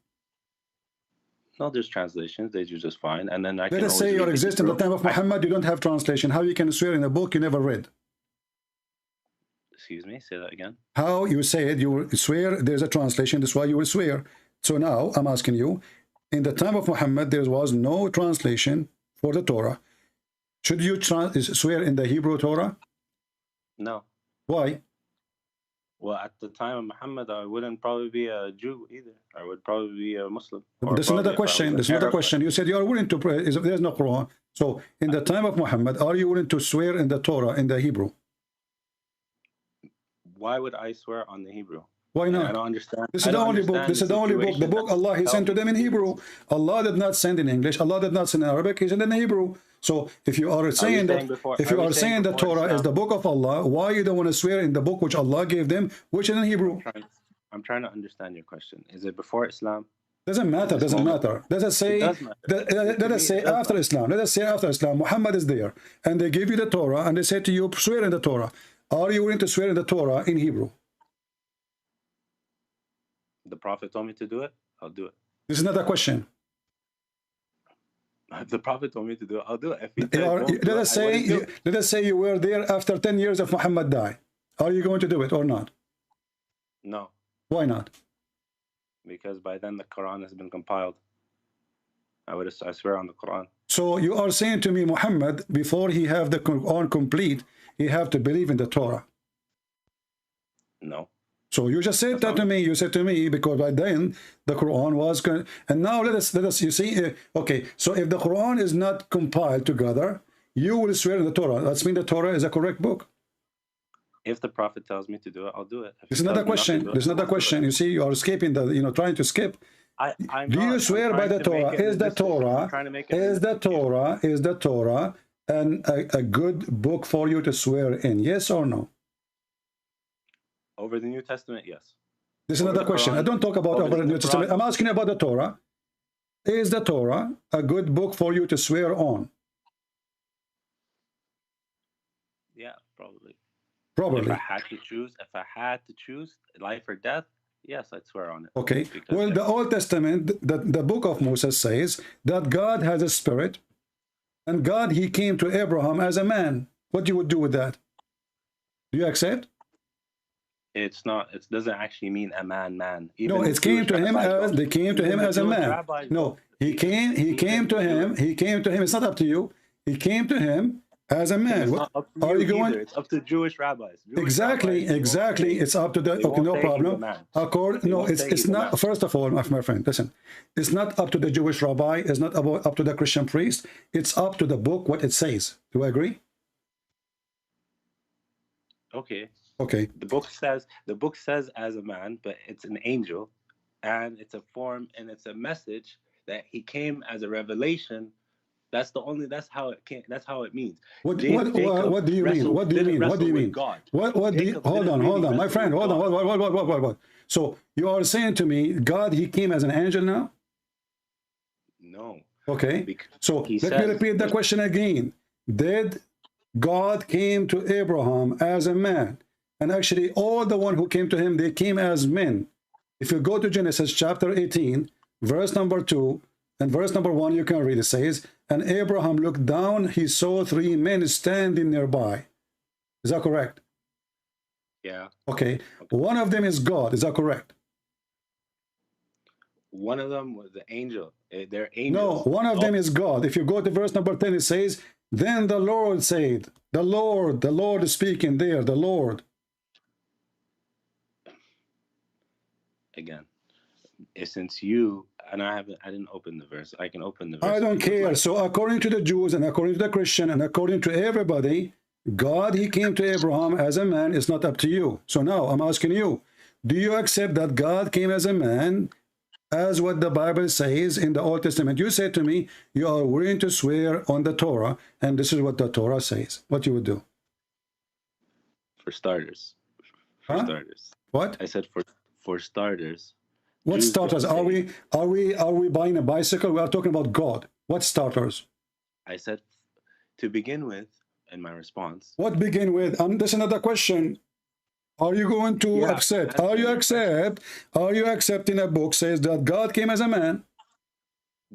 No, there's translations. They do just fine. And then let us say you exist in the time of Muhammad, you don't have translation. How you can swear in a book you never read? Excuse me, say that again. How you said you will swear there's a translation, that's why you will swear. So now I'm asking you, in the time of Muhammad, there was no translation for the Torah. Should you swear in the Hebrew Torah? No. Why? Well, at the time of Muhammad, I wouldn't probably be a Jew either. I would probably be a Muslim. There's another question. There's another question. You said you are willing to pray. There's no Quran. So in the time of Muhammad, are you willing to swear in the Torah, in the Hebrew? Why would I swear on the Hebrew? Why not? I don't understand. This is the only book. This is the only book. The book Allah He sent to them in Hebrew. Allah did not send in English. Allah did not send in Arabic. He sent in Hebrew. So if you are saying that, if you are saying the Torah is the book of Allah, why you don't want to swear in the book which Allah gave them, which is in Hebrew? I'm trying to understand your question. Is it before Islam? Doesn't matter. Doesn't matter. Let us say. Let us say after Islam. Let us say after Islam. Muhammad is there, and they give you the Torah, and they say to you, swear in the Torah. Are you willing to swear in the Torah in Hebrew? The Prophet told me to do it, I'll do it. This is not a question. If the Prophet told me to do it, I'll do it. Let us say you were there after 10 years of Muhammad died. Are you going to do it or not? No. Why not? Because by then the Quran has been compiled. I swear on the Quran. So you are saying to me, Muhammad, before he have the Quran complete, he have to believe in the Torah. No. So you just said that to me. You said to me because by then the Quran was, and now let us. You see, okay. So if the Quran is not compiled together, you will swear in the Torah. That means the Torah is a correct book. If the Prophet tells me to do it, I'll do it. There's another question. There's another question. You see, you are escaping the. Trying to skip. Do you swear by the Torah? Is the Torah and a good book for you to swear in? Yes or no? Over the New Testament, yes. This is another question. I don't talk about over the New Testament. I'm asking you about the Torah. Is the Torah a good book for you to swear on? Yeah, probably. Probably. If I had to choose life or death, yes, I'd swear on it. Okay. Well, the Old Testament, the book of Moses says that God has a spirit, and God, he came to Abraham as a man. What you would do with that? Do you accept? It's not. It doesn't actually mean a man. Even no, it came to him as they came to him as a man. No, he came to him. He came to him. It's not up to you. He came to him as a man. It's not up to you either. It's up to Jewish rabbis. Exactly. It's up to the. Okay, no problem. No, it's not. First of all, my friend, listen. It's not up to the Jewish rabbi. It's not up to the Christian priest. It's up to the book what it says. Do you agree? Okay. Okay. The book says as a man, but it's an angel, and it's a form, and it's a message that he came as a revelation. That's how it came. That's how it means. What do you mean? What do you mean? What do you mean? Hold on, my friend. Hold on. What? So you are saying to me, God, he came as an angel now? No. Okay. So let me repeat the question again. Did God came to Abraham as a man? And actually, all the one who came to him, they came as men. If you go to Genesis chapter 18, verse number 2, and verse number 1, you can read it. Says, and Abraham looked down, he saw 3 men standing nearby. Is that correct? Yeah. Okay. One of them is God. Is that correct? One of them was the angel. They're No, angels. one of them is God. If you go to verse number 10, it says, then the Lord said, the Lord is speaking there, the Lord. Again, since you, and I didn't open the verse. I can open the verse. I don't care. So according to the Jews and according to the Christian and according to everybody, God, he came to Abraham as a man. It's not up to you. So now I'm asking you, do you accept that God came as a man, as what the Bible says in the Old Testament? You said to me, you are willing to swear on the Torah, and this is what the Torah says. What you would do? For starters. For starters. What? I said for starters. What Jews starters? don't Are we buying a bicycle? We are talking about God. What starters? I said to begin with, in my response. What begin with? That's another question. Are you going to accept? Are you accepting a book says that God came as a man?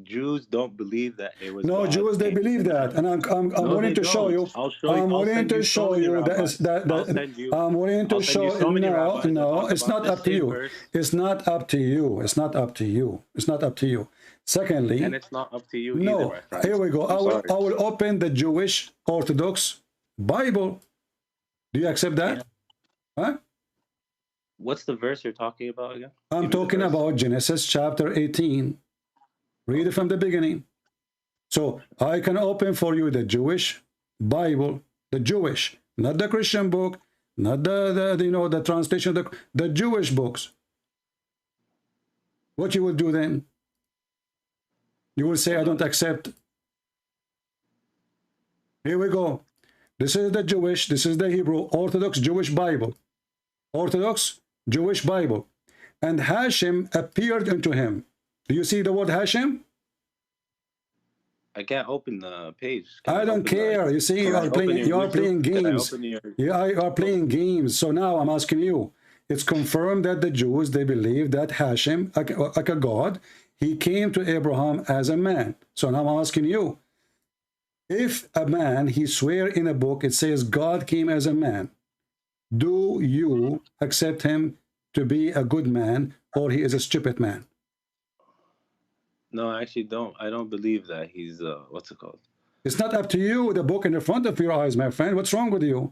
Jews don't believe that it was. No, God Jews they believe that, and I'm willing to show you. I'm willing to show you that I'm willing to show. No, it's not up to you. It's not up to you. It's not up to you. It's not up to you. Secondly, and it's not up to you. No, either, my friend. here we go. I will open the Jewish Orthodox Bible. Do you accept that? Huh? What's the verse you're talking about again? I'm talking about Genesis chapter 18. Read it from the beginning. So I can open for you the Jewish Bible, the Jewish, not the Christian book, not the translation, the Jewish books. What you will do then? You will say, I don't accept. Here we go. This is the Jewish, this is the Hebrew Orthodox Jewish Bible. Orthodox Jewish Bible. And Hashem appeared unto him. Do you see the word Hashem? I can't open the page. I don't care. You see, you are playing games. You are playing games. So now I'm asking you. It's confirmed that the Jews, they believe that Hashem, like a God, he came to Abraham as a man. So now I'm asking you. If a man, he swear in a book, it says God came as a man. Do you accept him to be a good man, or he is a stupid man? No, I actually don't. I don't believe that he's what's it called? It's not up to you. The book in the front of your eyes, my friend. What's wrong with you?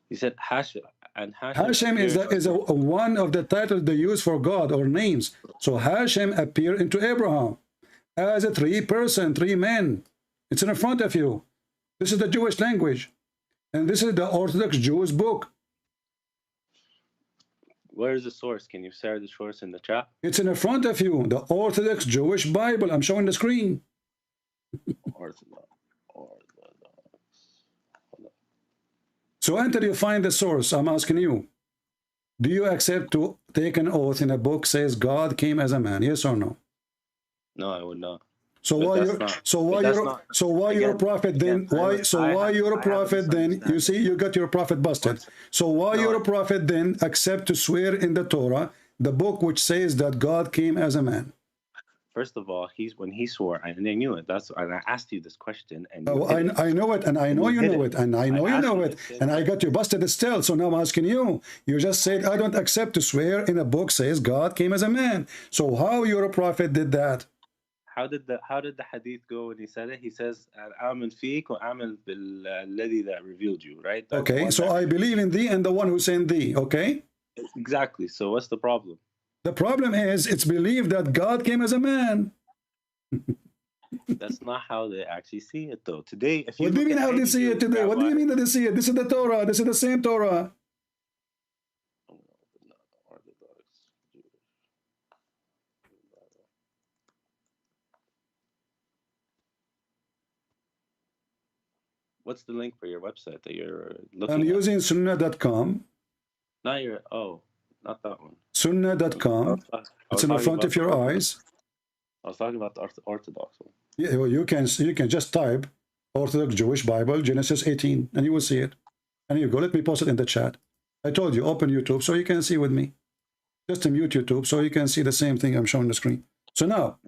He said Hashem, and Hashem is a one of the titles they use for God or names. So Hashem appeared into Abraham as a three men. It's in front of you. This is the Jewish language, and this is the Orthodox Jewish book. Where is the source? Can you share the source in the chat? It's in front of you. The Orthodox Jewish Bible. I'm showing the screen. Orthodox. So until you find the source, I'm asking you, do you accept to take an oath in a book says God came as a man? Yes or no? No, I would not. So why you're a prophet then? Why you're a prophet then? You see, you got your prophet busted. So why you're a prophet then accept to swear in the Torah, the book which says that God came as a man? First of all, when he swore, and I knew it. And I asked you this question, and I know it, and I know you know it, and I know you know it, and I got you busted still. So now I'm asking you. You just said I don't accept to swear in a book says God came as a man. So how you're a prophet did that? How did the hadith go when he said it? He says, "Amen fiik wa amen billadhi that revealed you." Right? That's okay. So I believe in thee and the one who sent thee. Okay. Exactly. So what's the problem? The problem is it's believed that God came as a man. That's not how they actually see it, though. Today, if you what do you mean how they see it today? What do you mean that they see it? This is the Torah. This is the same Torah. What's the link for your website that you're looking I'm at? using sunnah.com. Not your, not that one. Sunnah.com. It's in the front of your eyes. I was talking about the Orthodox one. Yeah, well, you can just type Orthodox Jewish Bible, Genesis 18, and you will see it. And you go, let me post it in the chat. I told you, open YouTube so you can see with me. Just to mute YouTube so you can see the same thing I'm showing the screen. So now,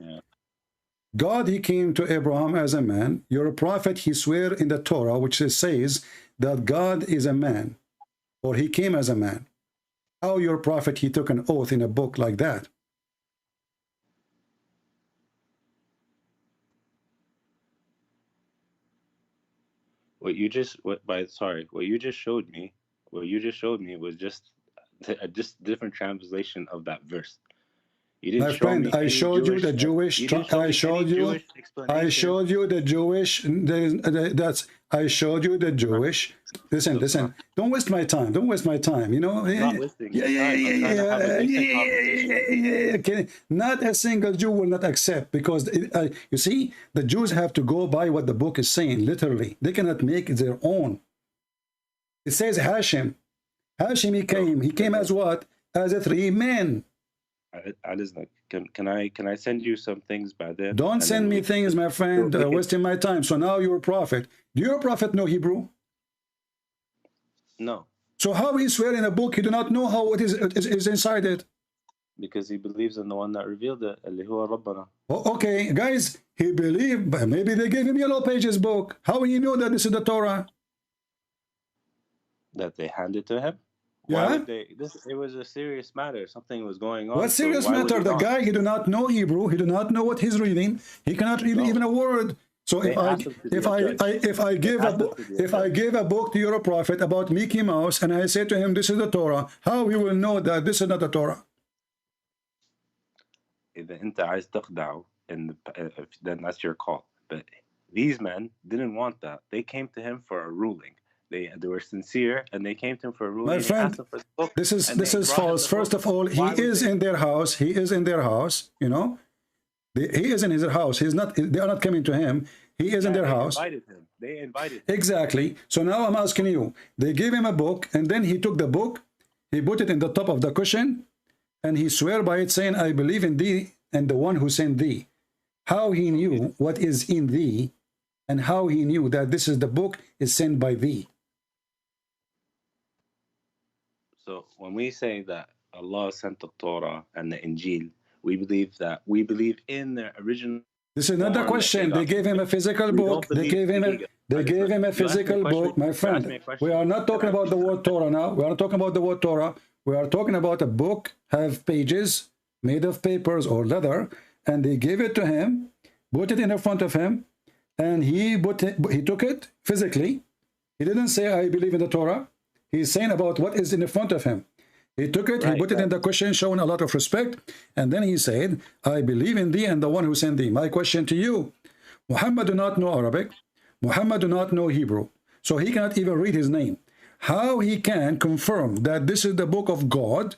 God, he came to Abraham as a man. You're a prophet, he swear in the Torah, which says that God is a man, or he came as a man. How your prophet, he took an oath in a book like that? What you just showed me, was just a different translation of that verse. You didn't My show friend, me I any showed you the Jewish. I showed you the Jewish. I showed you the Jewish. Listen. Don't waste my time. Don't waste my time. You know. Not a single Jew will not accept, because you see, the Jews have to go by what the book is saying. Literally, they cannot make it their own. It says Hashem. Hashem, he came. He came as what? As a 3 men. Can I send you some things by then? Don't send me things, my friend, wasting my time. So now you're a prophet. Do your prophet know Hebrew? No. So how he swear in a book he do not know how it is inside it? Because he believes in the one that revealed it, اللي هو ربنا. Okay, guys, he believed, but maybe they gave him Yellow Pages book. How he know that this is the Torah? That they handed to him? Yeah. Why would they? It was a serious matter. Something was going on. What serious matter? The guy, he do not know Hebrew. He do not know what he's reading. He cannot read even a word. So if I give a book to your prophet about Mickey Mouse and I say to him, this is the Torah, how he will know that this is not the Torah? إذا أنت عايز تخدعه, then that's your call. But these men didn't want that. They came to him for a ruling. They were sincere, and they came to him for a ruling. My friend, this is false. First of all, he is in their house. He is in their house. You know, he is in his house. He's not. They are not coming to him. He is in their house. They invited him. Exactly. So now I'm asking you. They gave him a book, and then he took the book, he put it in the top of the cushion, and he swear by it, saying, "I believe in thee and the one who sent thee." How he knew what is in thee, and how he knew that this is the book is sent by thee? So when we say that Allah sent the Torah and the Injil, we believe in the original. This is not the question. They gave him a physical book. They gave him a physical book, my friend. We are not talking about the word Torah now. We are not talking about the word Torah. We are talking about a book, have pages made of papers or leather, and they gave it to him, put it in front of him, and he took it physically. He didn't say, "I believe in the Torah." He's saying about what is in the front of him. He took it, he put it in the cushion, showing a lot of respect, and then he said, "I believe in thee and the one who sent thee." My question to you, Muhammad do not know Arabic, Muhammad do not know Hebrew, so he cannot even read his name. How he can confirm that this is the book of God,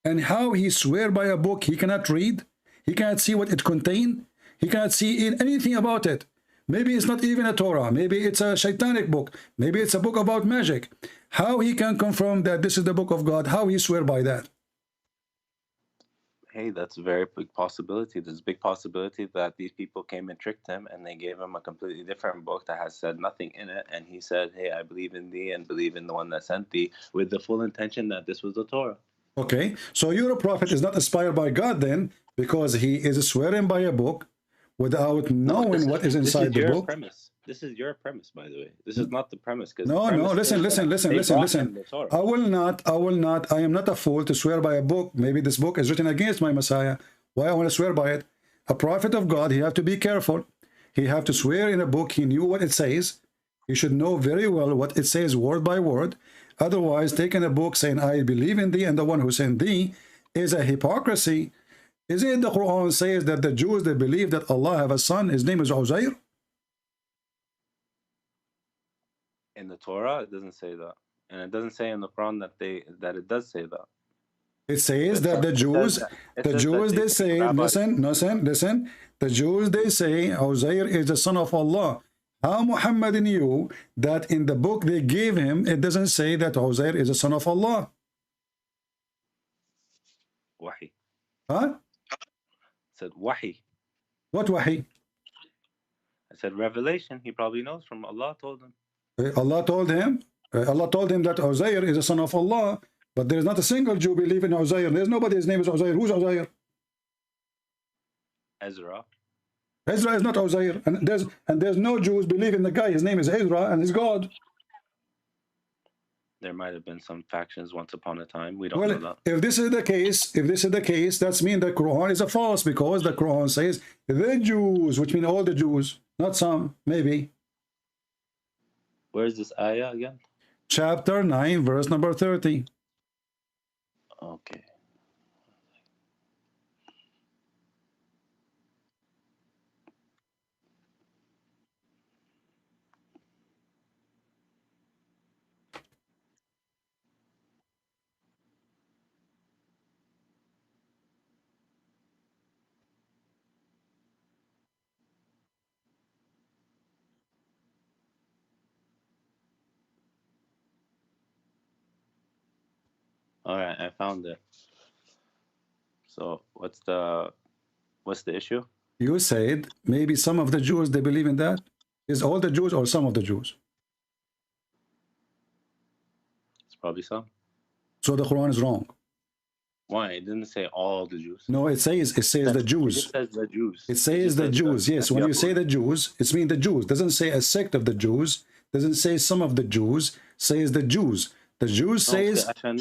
and how he swear by a book he cannot read, he cannot see what it contains, he cannot see anything about it. Maybe it's not even a Torah, maybe it's a shaitanic book, maybe it's a book about magic. How he can confirm that this is the book of God? How he swear by that? Hey, that's a very big possibility. There's a big possibility that these people came and tricked him, and they gave him a completely different book that has said nothing in it, and he said, "Hey, I believe in thee and believe in the one that sent thee," with the full intention that this was the Torah. Okay, so your prophet is not inspired by God then, because he is swearing by a book without knowing what is inside the book. This is your premise, by the way. This is not the premise. No, listen. I will not. I am not a fool to swear by a book. Maybe this book is written against my Messiah. Why I want to swear by it? A prophet of God, he have to be careful. He have to swear in a book. He knew what it says. He should know very well what it says word by word. Otherwise, taking a book saying, "I believe in thee and the one who sent thee," is a hypocrisy. Isn't it the Quran says that the Jews, they believe that Allah have a son, his name is Uzair? In the Torah, it doesn't say that, and it doesn't say in the Quran that it does say that. It says that the Jews, they say, listen. The Jews, they say Uzair is the son of Allah. How Muhammad knew that in the book they gave him, it doesn't say that Uzair is the son of Allah? Wahi. Huh? I said Wahi. What Wahi? I said revelation. He probably knows from Allah told him. Allah told him that Uzair is a son of Allah, but there's not a single Jew believe in Uzair. There's nobody, his name is Uzair. Who's Uzair? Ezra. Ezra is not Uzair, and there's no Jews believe in the guy. His name is Ezra, and he's God. There might have been some factions once upon a time. We don't know that. If this is the case, that's mean the Quran is a false, because the Quran says the Jews, which mean all the Jews, not some, maybe. Where is this ayah again? Chapter 9, verse number 30. Okay. All right, I found it. So what's the issue? You said maybe some of the Jews, they believe in that. Is all the Jews or some of the Jews? It's probably some. So the Quran is wrong. Why? It didn't say all the Jews. No, it says the Jews. It says the Jews. It says the Jews. Yes, when you say the Jews, it's mean the Jews. Doesn't say a sect of the Jews. Doesn't say some of the Jews. Says the Jews. The Jews says كان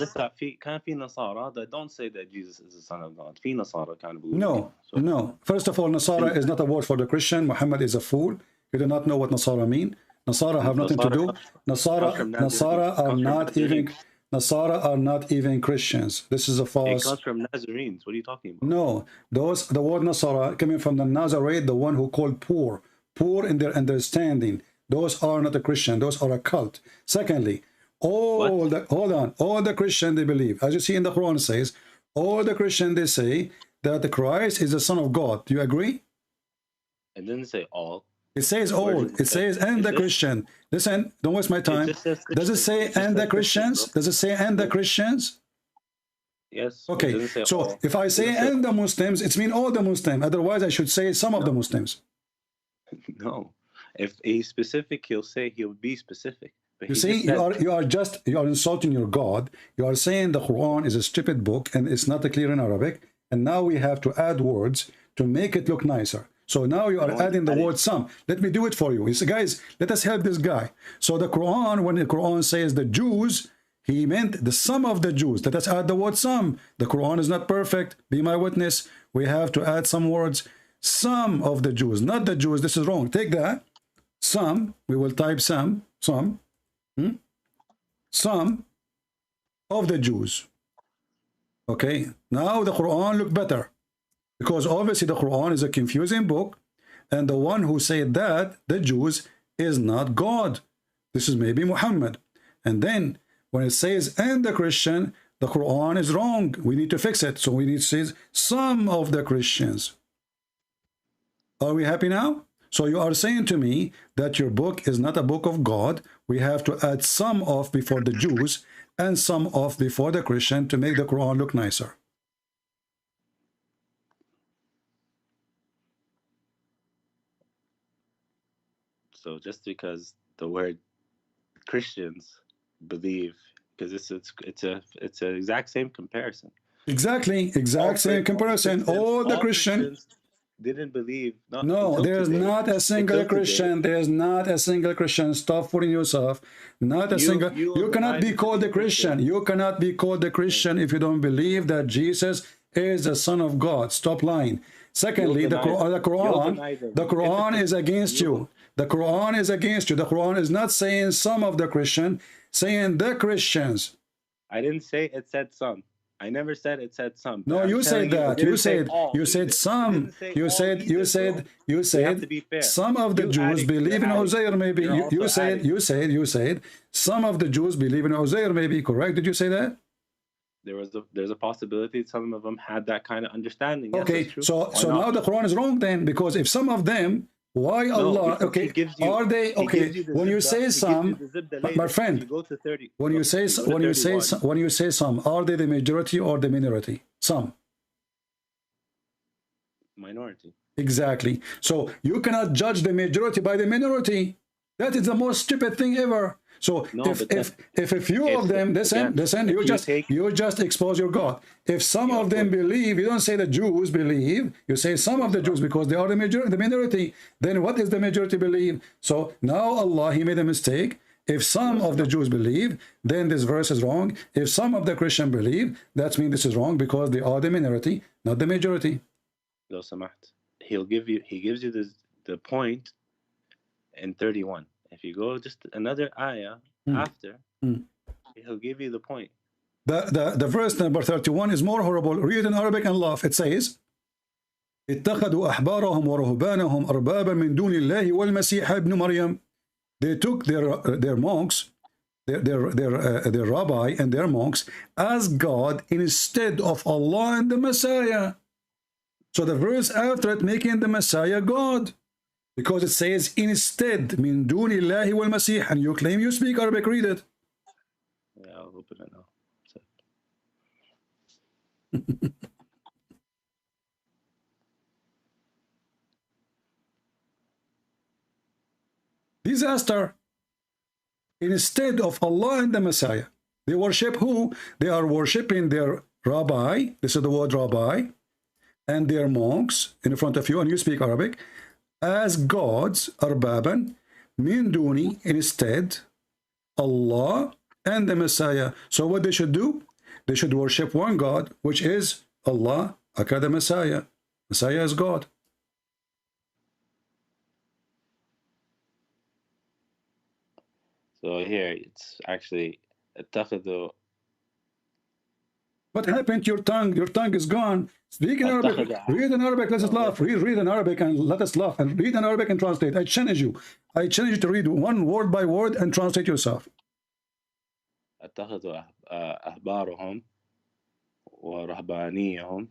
في نصارى that don't say that Jesus is the Son of God. في نصارى كانوا بيقولوا. No, no. First of all, Nasara is not a word for the Christian. Muhammad is a fool. You do not know what Nasara mean. Nasara have nothing to do. Nasara are not even Christians. This is a false. It comes from Nazarenes. What are you talking about? No, the word Nasara coming from the Nazarene, the one who called poor in their understanding. Those are not a Christian. Those are a cult. Secondly, all the Christian they believe, as you see in the Quran says, all the Christian they say that the Christ is the Son of God. Do you agree? It didn't say all. It says all. It says and the Christian. Listen, don't waste my time. Does it say and the Christians? Does it say and the Christians? Yes. Okay. So if I say and the Muslims, it's mean all the Muslims. Otherwise, I should say some of the Muslims. No. If he's specific, he'll be specific. You see, you are insulting your God. You are saying the Quran is a stupid book and it's not clear in Arabic. And now we have to add words to make it look nicer. So now you are adding the word some. Let me do it for you. You say, guys, let us help this guy. So the Quran, when the Quran says the Jews, he meant the sum of the Jews. Let us add the word some. The Quran is not perfect. Be my witness. We have to add some words. Some of the Jews, not the Jews. This is wrong. Take that. Some. We will type some. Some of the Jews. Okay, now the Quran look better, because obviously the Quran is a confusing book, and the one who said that, the Jews, is not God. This is maybe Muhammad. And then when it says and the Christian, the Quran is wrong. We need to fix it. So we need to say some of the Christians. Are we happy now? So you are saying to me that your book is not a book of God. We have to add some of before the Jews and some of before the Christian to make the Quran look nicer. So just because the word Christians believe, because it's an exact same comparison. Exactly, same comparison. All the Christians didn't believe. No, there's not a single Christian. There's not a single Christian. Stop fooling yourself. Not a single. You cannot be called a Christian. You cannot be called a Christian if you don't believe that Jesus is the Son of God. Stop lying. Secondly, the Quran is against you. The Quran is against you. The Quran is not saying some of the Christian, saying the Christians. I didn't say it said some. I never said it said some. No, you said that. You said some. You said some of the Jews believe in Uzair. Maybe you said some of the Jews believe in Uzair. Maybe correct? Did you say that? There's a possibility some of them had that kind of understanding. Okay, yes, so now the Quran is wrong then, because if some of them. Why Allah? Okay, are they okay? When you say some, my friend, when you say some, are they the majority or the minority? Some. Minority. Exactly. So you cannot judge the majority by the minority. That is the most stupid thing ever. So No, if a few of them listen, you just expose your God. If some of them believe, you don't say the Jews believe, you say some of the Jews because they are the minority. Then what is the majority believe? So now Allah, he made a mistake. If some of the Jews believe, then this verse is wrong. If some of the Christian believe, that means this is wrong because they are the minority, not the majority. لو سمحت, he gives you the point in 31. If you go just another ayah after, he'll give you the point. The verse number 31 is more horrible. Read in Arabic and laugh. It says, اتخذوا أحبارهم ورهبانهم أربابا من دون الله والمسيح ابن مريم. They took their monks, their rabbi and their monks as God instead of Allah and the Messiah. So the verse after it making the Messiah God. Because it says instead, min duni Allahi wal Masih, and you claim you speak Arabic, read it. Yeah, I'll open it now. Disaster. Instead of Allah and the Messiah, they worship who? They are worshiping their rabbi, this is the word rabbi, and their monks in front of you, and you speak Arabic, as gods, arbaban, min duni, instead, Allah and the Messiah. So what they should do? They should worship one God, which is Allah, aka the Messiah. Messiah is God. So here, it's actually اتخذوا. What happened to your tongue? Your tongue is gone. Speak in Arabic. Read in Arabic. Let us laugh. Read in Arabic and let us laugh. And read in Arabic and translate. I challenge you. I challenge you to read one word by word and translate yourself. اتخذوا أحبارهم ورهبانيهم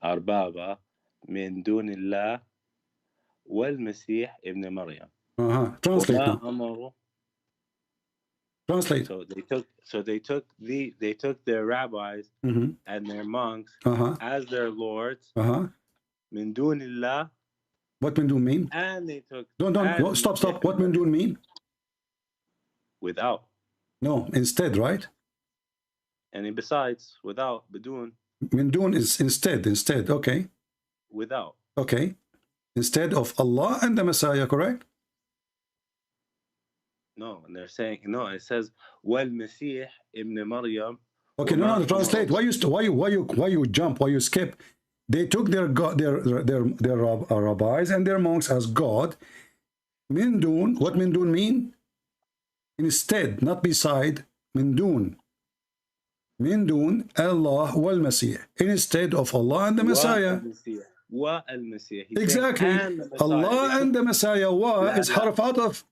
أربابا من دون الله والمسيح ابن مريم. Translate. Translate. So they took their rabbis and their monks as their lords. Min dunillah. What min dun mean? And they took. Don't stop. What min dun mean? Without. No, instead, right? And besides, without, bidun. Min dun is instead. Okay. Without. Okay. Instead of Allah and the Messiah, correct? No, and they're saying no. It says wal Masih ibn Maryam. Okay, no. Translate. Why you jump? Why you skip? They took their rabbis and their monks as God. Min dun. What min dun mean? Instead, not beside. Min dun. Min dun Allah wal Masih. Instead of Allah and the Messiah. Exactly. Allah and the Messiah. Wa is harf ataf.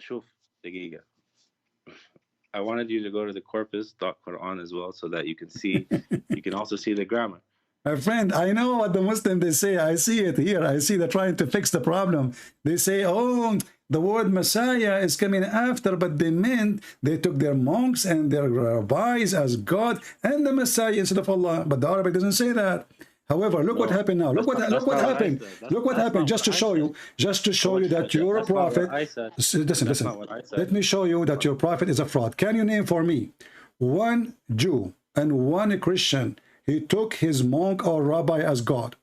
شوف دقيقة. I wanted you to go to the corpus.quran as well so that you can see, you can also see the grammar. My friend, I know what the Muslims they say. I see it here. I see they're trying to fix the problem. They say, oh, the word Messiah is coming after, but they meant they took their monks and their rabbis as God and the Messiah instead of Allah. But the Arabic doesn't say that. However, look what happened now. Look what happened. Look what happened. Just to show you that you're a prophet. Listen. Let me show you that your prophet is a fraud. Can you name for me one Jew and one Christian? He took his monk or rabbi as God.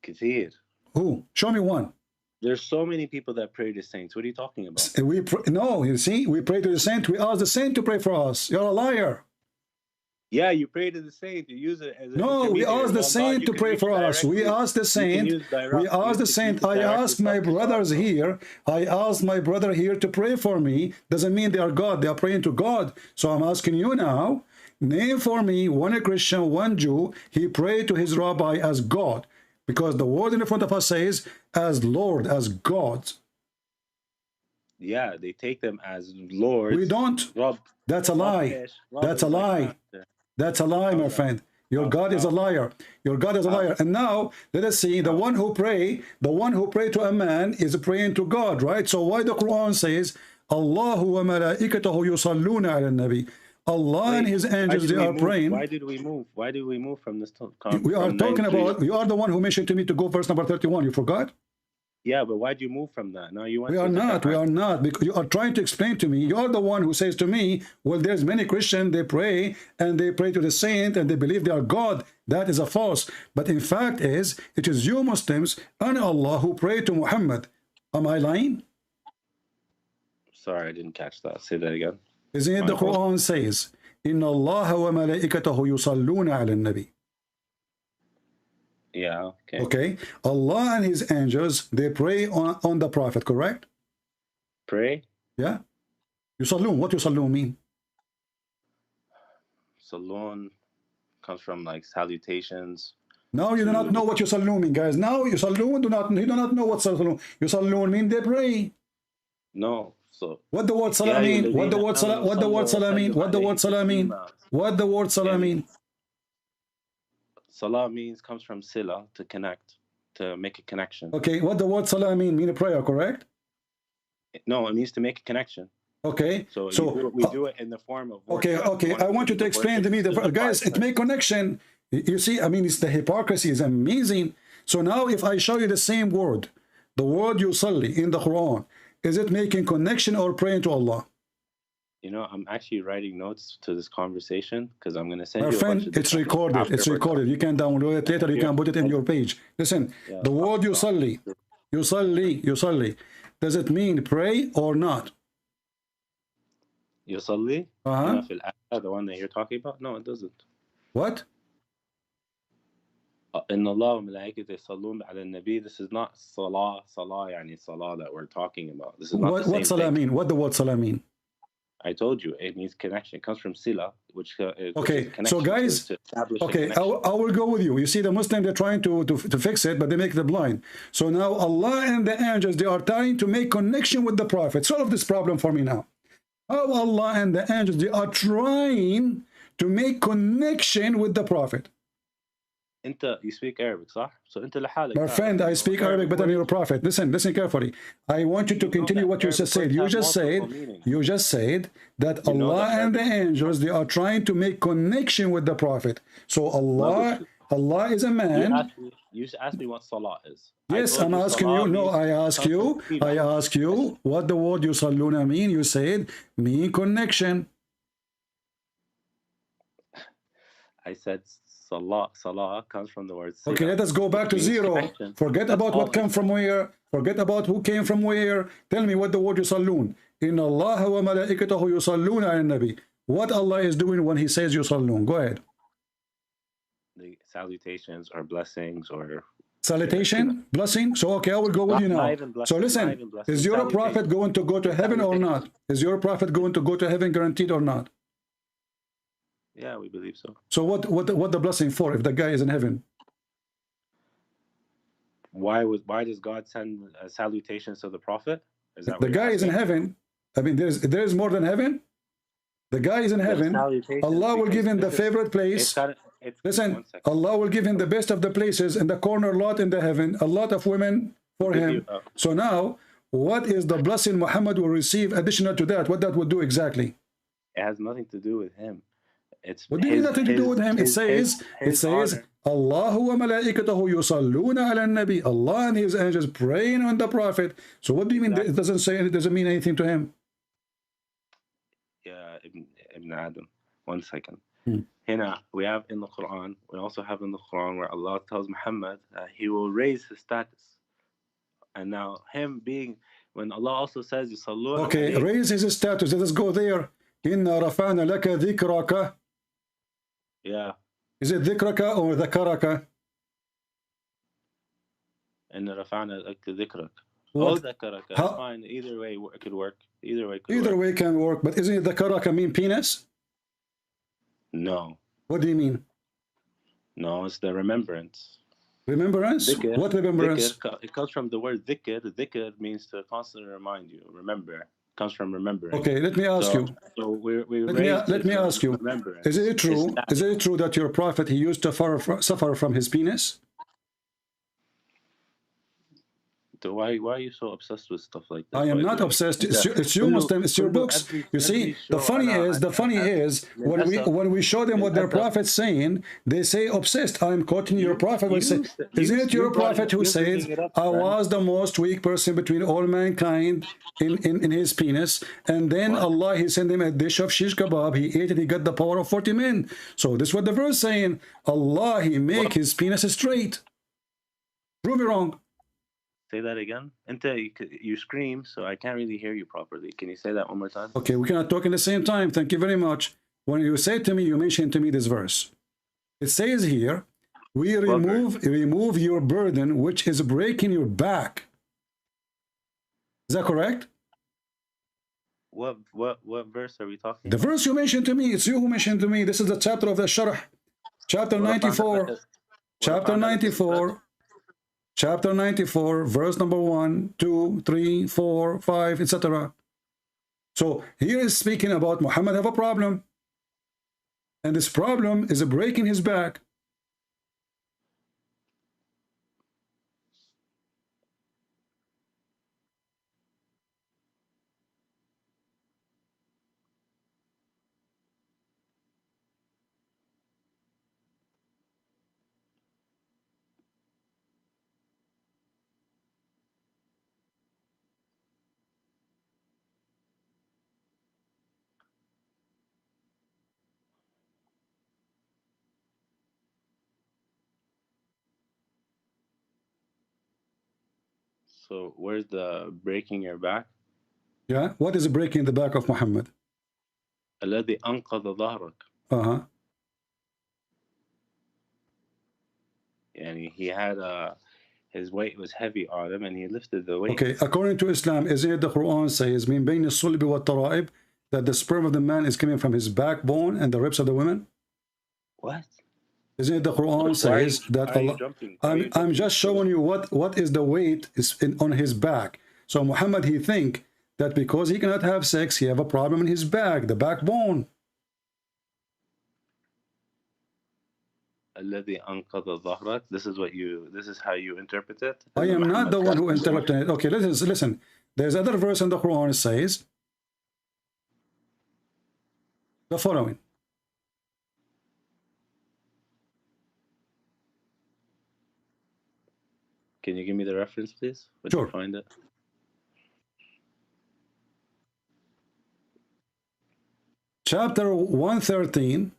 كثير. Who? Show me one. There's so many people that pray to saints. What are you talking about? No, you see, we pray to the saint. We ask the saint to pray for us. You're a liar. Yeah, you pray to the saint. You use it as a no, we ask the saint to pray for us. We ask the saint. We ask the saint. I ask my brothers here. I ask my brother here to pray for me. Doesn't mean they are God. They are praying to God. So I'm asking you now. Name for me one Christian, one Jew. He prayed to his rabbi as God, because the word in the front of us says as Lord, as God. Yeah, they take them as Lord. We don't. That's a lie. That's a lie. That's a lie, my friend. Your God is a liar. Your God is a liar. And now let us see the one who pray to a man is praying to God, right? So why the Quran says Allahu wa malaikatahu yusalluna ala nabi. Allah and his angels, they are praying. Why did we move? Why did we move from this? We are talking about, you are the one who mentioned to me to go verse number 31. You forgot? Yeah, but why'd you move from that? No, you went. We are not, because you are trying to explain to me. You're the one who says to me, well, there's many Christians, they pray, and they pray to the saint, and they believe they are God. That is a false. But in fact it is you Muslims and Allah who pray to Muhammad. Am I lying? Sorry, I didn't catch that. Say that again. Isn't it the Quran says, Inna Allah wa malaikatahu yusalluna ala nabi. Yeah, okay. Okay. Allah and his angels, they pray on the Prophet, correct? Pray? Yeah. Yusallun. What yusallun mean? Salun comes from like salutations. Now you do not know what yusallun mean, guys. Now yusallun you do not know what yusallun. Yusallun mean they pray. No. So what the word salah mean? What the word salah mean? What the word salah mean? What the word salah mean? Salah comes from sila, to connect, to make a connection. Okay, what the word salah mean a prayer, correct? No, it means to make a connection. Okay, so we do it in the form of worship. Okay, I want you to explain to me, guys, it make connection. You see, I mean, it's the hypocrisy is amazing. So now if I show you the same word, the word yusalli in the Quran, is it making connection or praying to Allah? You know, I'm actually writing notes to this conversation because I'm going to send you a bunch of it's recorded. It's recorded. You can download it later. You can put it in your page. Listen, the word yusalli, does it mean pray or not? Yusalli? The one that you're talking about? No, it doesn't. What? Inna Allah wa malaikatahu yusalluna ala nabi. This is not salah yani salah that we're talking about. This is not what salah mean? What the word salah mean? I told you it means connection. It comes from sila, which okay. So guys, okay, I will go with you. You see, the Muslim, they're trying to fix it, but they make the blind. So now Allah and the angels, they are trying to make connection with the Prophet. Solve this problem for me now. How Allah and the angels, they are trying to make connection with the Prophet. You speak Arabic, صح? So أنت لحالك. My friend, I speak Arabic better than your prophet. Listen carefully. I want you to continue what you just said. You just said that Allah and the angels, they are trying to make connection with the prophet. So Allah is a man. You asked me what salah is. Yes, I'm asking you. No, I ask you what the word yusalluna mean. You said mean connection. I said Salah comes from the word sila. Okay, let us go back to zero. Forget about what came from where. Forget about who came from where. Tell me what the word yusallun. Inna Allah wa malaikatahu yusalluna ala nabi. What Allah is doing when he says yusallun. Go ahead. The salutations or blessings or... Salutation? Blessing? So, okay, I will go with you now. So listen, is your prophet going to go to heaven or not? Is your prophet going to go to heaven guaranteed or not? Yeah, we believe so. So what the blessing for if the guy is in heaven? Why does God send salutations to the prophet? Is that the guy is in heaven? I mean, there is more than heaven. The guy is in heaven. Allah will give him the favorite place. Listen, Allah will give him the best of the places in the corner lot in the heaven. A lot of women for him. So now, what is the blessing Muhammad will receive additional to that? What that would do exactly? It has nothing to do with him. What do you mean nothing to do with him? It says, Allahu wa malaikatahu yusalluna ala nabi. Allah and his angels praying on the prophet. So what do you mean? It doesn't say, it doesn't mean anything to him. Yeah, Ibn Adam. 1 second. Here we have in the Quran. We also have in the Quran where Allah tells Muhammad he will raise his status. And now him being, when Allah also says yusalluna. Okay, raise his status. Let us go there. Inna rafa'na laka dhikraka. Yeah. Is it dhikraka or dhakaraka? Inna rafa'na laka dhikrak. Oh, dhakaraka. That's fine. Either way it could work. Either way can work. But isn't it dhakaraka mean penis? No. What do you mean? No, it's the remembrance. Remembrance? Dhikr, what remembrance? Dhikr, it comes from the word dhikr. Dhikr means to constantly remind you. Remember. Comes from remembering. Okay, let me ask you. So let me ask you. Is it true? Is it true that your prophet he used to suffer from his penis? Why are you so obsessed with stuff like that? I am not obsessed. It's your Muslim. It's your books. You see, the funny is, when we show them what their prophet's saying, they say obsessed. I'm quoting your prophet. Isn't it your prophet who says, "I was the most weak person between all mankind in his penis," and then Allah, He sent him a dish of shish kebab. He ate it. He got the power of 40 men. So this is what the verse saying. Allah, He make his penis straight. Prove it wrong. Say that again. You scream, so I can't really hear you properly. Can you say that one more time? Okay, we cannot talk at the same time. Thank you very much. When you say to me, you mention to me this verse. It says here, we remove your burden, which is breaking your back. Is that correct? What verse are we talking The about? verse you mentioned to me, it's you who mentioned to me. This is the chapter of the Sharh. Chapter 94. Chapter 94. Chapter 94, verse number 1, 2, 3, 4, 5, etc. So here is speaking about Muhammad have a problem. And this problem is breaking his back. So where's the breaking your back? Yeah, what is breaking the back of Muhammad? الذي أنقذ ظهرك. And he had his weight was heavy on him, and he lifted the weight. Okay, according to Islam, isn't it the Quran says min bayna as-sulbi wa at-tara'ib, that the sperm of the man is coming from his backbone and the ribs of the women? What? Isn't it the Quran says that Allah? I'm just showing you what is the weight is on his back. So Muhammad, he think that because he cannot have sex, he have a problem in his back, the backbone. الذي أنقذ ظهرك. This is how you interpret it? I am not the one who interpreted it. Okay, listen. There's other verse in the Quran that says the following. Can you give me the reference, please? Sure. Find it. Chapter 113,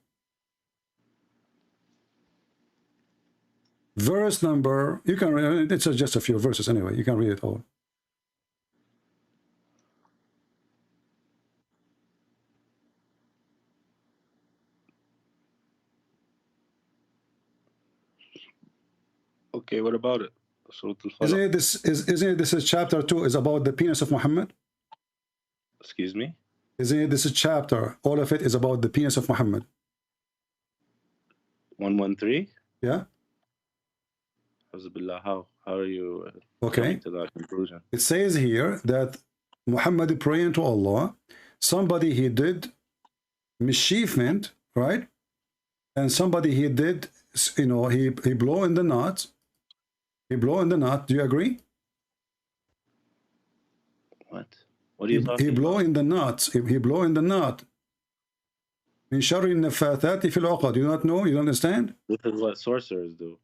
verse number, you can read, it's just a few verses anyway, you can read it all. Okay, what about it? Isn't this is chapter 2 is about the penis of Muhammad? Excuse me? Isn't it this is chapter, all of it is about the penis of Muhammad? 113? Yeah. How are you coming to that conclusion? It says here that Muhammad praying to Allah, somebody he did mischievement, right? And somebody he did, he blow in the knot. He blow in the knot. Do you agree? What? What are you talking He blow about? in the knot. He blow in the knot. Min sharri nafathati fil uqad. You not know? You don't understand? This is what sorcerers do.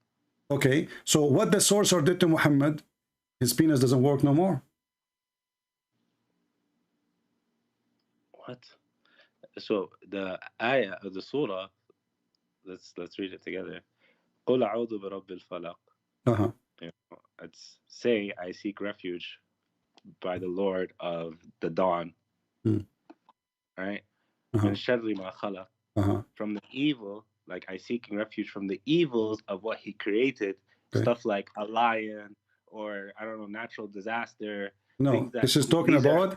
Okay. So what the sorcerer did to Muhammad, his penis doesn't work no more. What? So the ayah of the surah, let's read it together. قُلْ أَعُوذُ بِرَبِّ الْفَلَقِ. It's say, I seek refuge by the Lord of the dawn. Right? من شر ما خلق. From the evil, like I seeking refuge from the evils of what he created, stuff like a lion or I don't know, natural disaster. No, this is talking about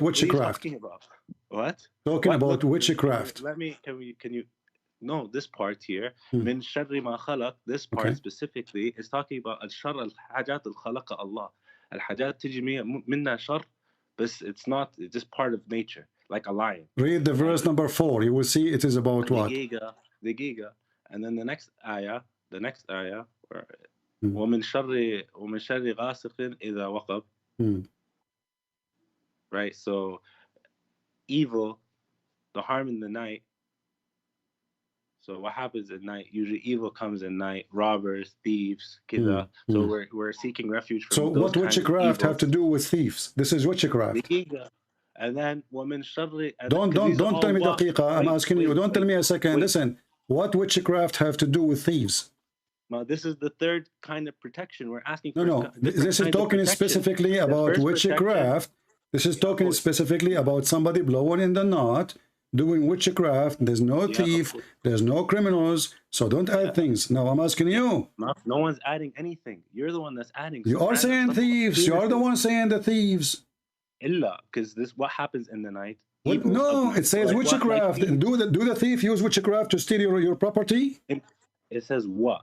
witchcraft. What? Talking about witchcraft. Can you no, this part here, من شر ما خلق, this part specifically is talking about الشر الحاجات الخلق الله. الحاجات تجي منها شر, but it's not, it's just part of nature, like a lion. Read the verse number 4. You will see it is about what? The giga. And then the next ayah, ومن شر غاسق إذا وقب. Right, so evil, the harm in the night. So what happens at night? Usually evil comes at night, robbers, thieves, kida. So we're seeking refuge from So those what witchcraft have to do with thieves? This is witchcraft. And then ومن شر. Don't tell me daqiqa. I'm asking you. Don't tell me a second. Listen. What witchcraft have to do with thieves? Now, this is the third kind of protection we're asking for. No. This is talking specifically about witchcraft. This is talking specifically about somebody blowing in the knot, doing witchcraft. There's no thief. There's no criminals. So don't add things. Now I'm asking you. No one's adding anything. You're the one that's adding. You are saying thieves. You are the one saying the thieves. Illa, because this what happens in the night. No, it says witchcraft. Do the thief use witchcraft to steal your property? It says what?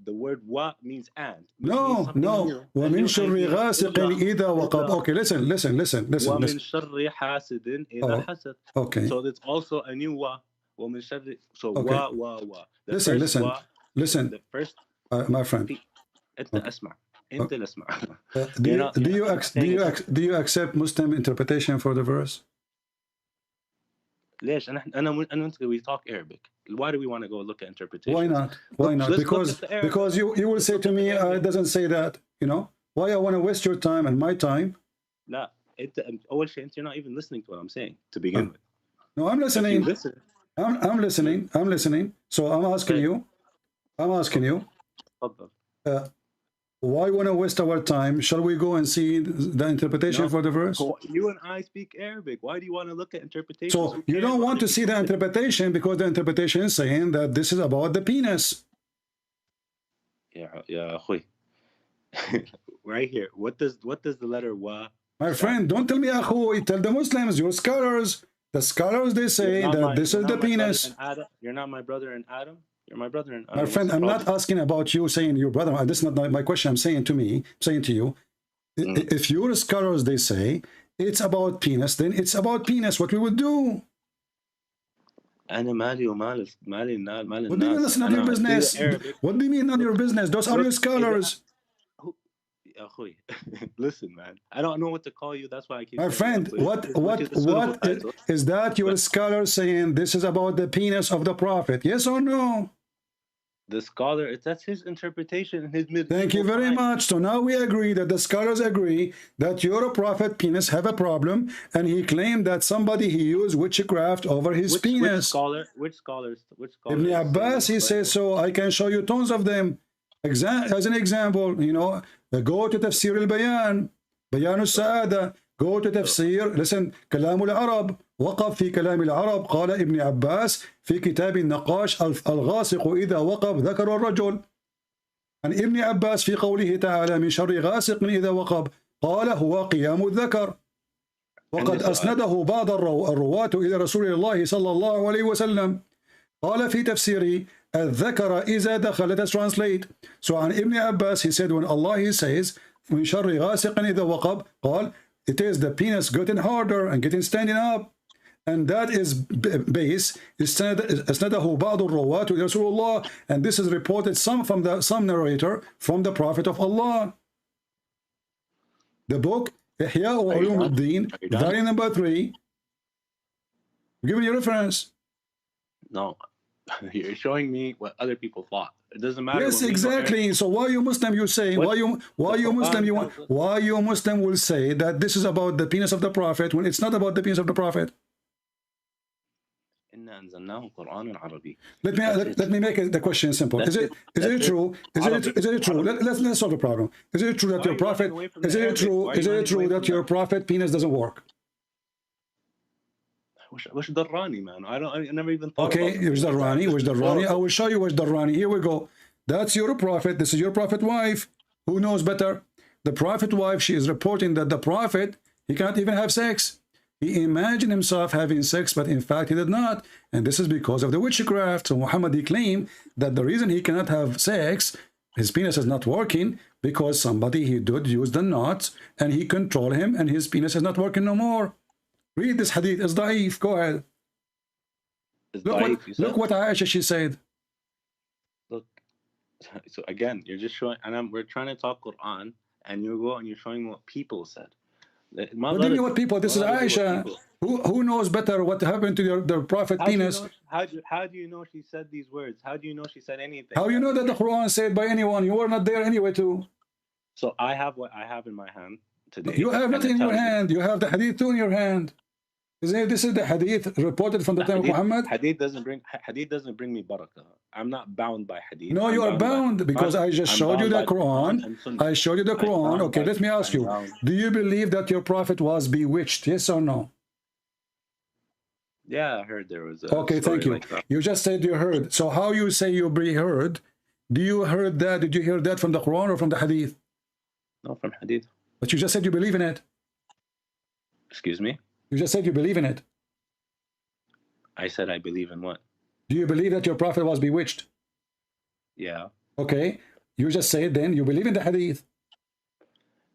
The word what means and. No. وَمِن شَرِّ غَاسِقٍ إِذَا وَقَبَ. Okay, listen. وَمِن شَرِّ حَاسِدٍ إِذَا حَسَدَ. Okay. So it's also a new wa. وَمِن شَرِّ. So okay. wa. Listen. The first. My friend. أنت أسمع. أنت الأسمع. Do you accept Muslim interpretation for the verse? ليش أنا وأنت we talk Arabic. Why do we want to go look at interpretation? Why not? Because you will say to me it doesn't say that, you know. Why I want to waste your time and my time? لا أنت أول شيء you're not even listening to what I'm saying to begin with. No, I'm listening. I'm listening. So I'm asking you. Why want to waste our time? Shall we go and see the interpretation for the verse? You and I speak Arabic. Why do you want to look at interpretation? So you don't want to see the interpretation because the interpretation is saying that this is about the penis. Yeah, right here. What does the letter wa? My friend, don't tell me akhui. Tell the Muslims, your scholars. The scholars, they say that this is the penis. You're not my brother in Adam. You're my brother in Adam. My friend, I'm not asking about you saying your brother. This is not my question. I'm saying to you, if your scholars, they say it's about penis, then it's about penis. What we would do? أنا مالي ومال الناس. What do you mean that's not your business? What do you mean not your business? Those are your scholars. Listen, man. I don't know what to call you. That's why I keep. My friend, what is that? Your scholar saying this is about the penis of the prophet? Yes or no? The scholar, that's his interpretation. Thank you very much. So now we agree that the scholars agree that your prophet penis have a problem, and he claimed that somebody he used witchcraft over his penis. Which scholars? Ibn Abbas, he says so. I can show you tons of them. As an example, you know, go to Tafsir al-Bayan, Bayan al-Sa'ada, go to Tafsir, listen, كلام العرب, وقف في كلام العرب, قال ابن عباس في كتاب النقاش الغاسق إذا وقب ذكر الرجل. عن ابن عباس في قوله تعالى من شر غاسق إذا وقب قال هو قيام الذكر. وقد أسنده بعض الرواة إلى رسول الله صلى الله عليه وسلم. قال في تفسيره الذكر إذا دخل. Let us translate. So عن ابن عباس, he said when Allah he says من شر غاسق إذا وقب, قال it is the penis getting harder and getting standing up, and that is base أسنده بعض الرواة إلى رسول الله, and this is reported some narrator from the Prophet of Allah. The book إحياء علوم الدين, volume number 3. Give me a reference. No. You're showing me what other people thought. It doesn't matter. Yes, exactly. So why you Muslim you say why you Muslim will say that this is about the penis of the Prophet when it's not about the penis of the Prophet? Let me make the question simple. Is it true? Is it true? Let's solve the problem. Is it true that your Prophet that your Prophet penis doesn't work? What's Darrani, man? I never even thought about it. Where's Darrani? I will show you where's Darrani. Here we go. That's your prophet. This is your prophet wife. Who knows better? The prophet wife, she is reporting that the prophet, he can't even have sex. He imagined himself having sex, but in fact he did not. And this is because of the witchcraft. So Muhammad, he claimed that the reason he cannot have sex, his penis is not working, because somebody he did use the knots and he controlled him and his penis is not working no more. Read this hadith. It's da'if. Go ahead. Look what Aisha, she said. Look, So again, you're just showing, and we're trying to talk Quran, and you go and you're showing what people said. What do you mean what people? This is Aisha. Who knows better what happened to their prophet penis? How do you know she said these words? How do you know she said anything? How you know that the Quran said by anyone? You were not there anyway too. So I have what I have in my hand today. You have nothing in your hand. You have the hadith too in your hand. This is the hadith reported from the time of Muhammad. Hadith doesn't bring me barakah. I'm not bound by hadith. No, you are bound because I just showed you the Quran. I showed you the Quran. Okay, let me ask you. Do you believe that your prophet was bewitched? Yes or no? Yeah, I heard there was a okay, thank you. Like you just said you heard. So how you say you heard? Do you heard that? Did you hear that from the Quran or from the hadith? No, from hadith. But you just said you believe in it. Excuse me? You just said you believe in it. I said I believe in what? Do you believe that your prophet was bewitched? Yeah. Okay. You just said then you believe in the hadith.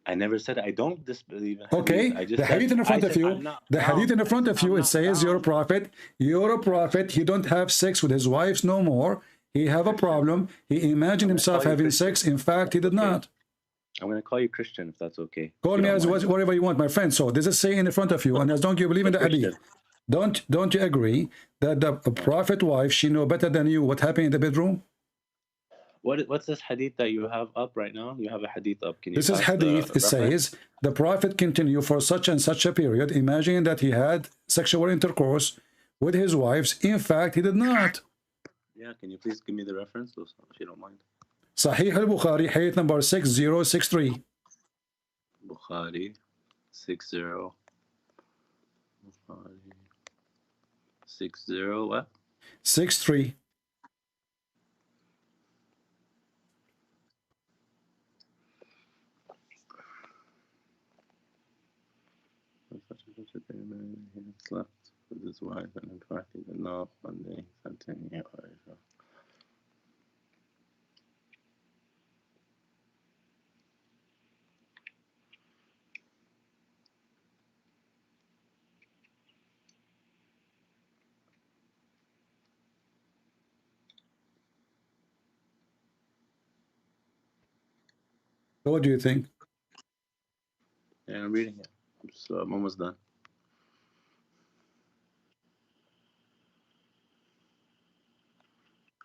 I never said I don't disbelieve in hadith. Okay. I just the hadith in the front of you. The hadith in the front of you, it says you're a prophet. You're a prophet. He don't have sex with his wives no more. He have a problem. He imagined himself having sex. In fact, he did not. I'm going to call you Christian if that's okay. Call me as whatever you want, my friend. So this is saying in the front of you, and as long as you believe in the hadith, don't you agree that the prophet wife, she know better than you what happened in the bedroom? What's this hadith that you have up right now? You have a hadith up. Can you this is hadith. It says the prophet continued for such and such a period, imagining that he had sexual intercourse with his wives. In fact, he did not. Yeah, can you please give me the reference, if you don't mind? Sahih al-Bukhari, hadith number 6063. Bukhari, 60. Bukhari, 60 what? 63. He slept with his wife, and in fact, he did not. One day, continue. So what do you think? Yeah, I'm reading it. I'm almost done.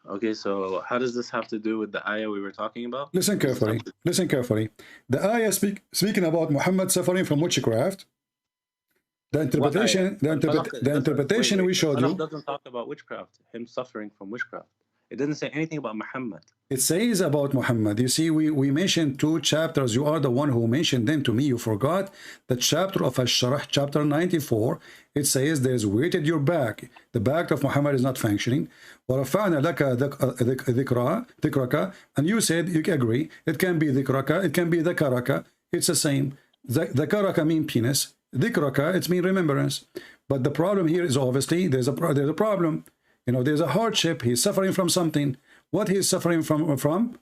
Okay, so how does this have to do with the ayah we were talking about? Listen carefully. Listen carefully. The ayah speaking about Muhammad suffering from witchcraft. The interpretation, the interpretation we showed you. It doesn't talk about witchcraft. Him suffering from witchcraft. It doesn't say anything about Muhammad. It says about Muhammad. You see, we mentioned 2 chapters. You are the one who mentioned them to me. You forgot the chapter of Ash-Sharh, chapter 94. It says there's weighted your back. The back of Muhammad is not functioning. وَرَفَعْنَا لَكَ ذِكْرَكَ. And you said, you agree, it can be ذِكْرَكَ, it can be ذَكَرَكَ. It's the same. ذَكَرَكَ mean penis. ذِكْرَكَ, it's mean remembrance. But the problem here is obviously there's a problem. You know, there's a hardship. He's suffering from something. What he's suffering from?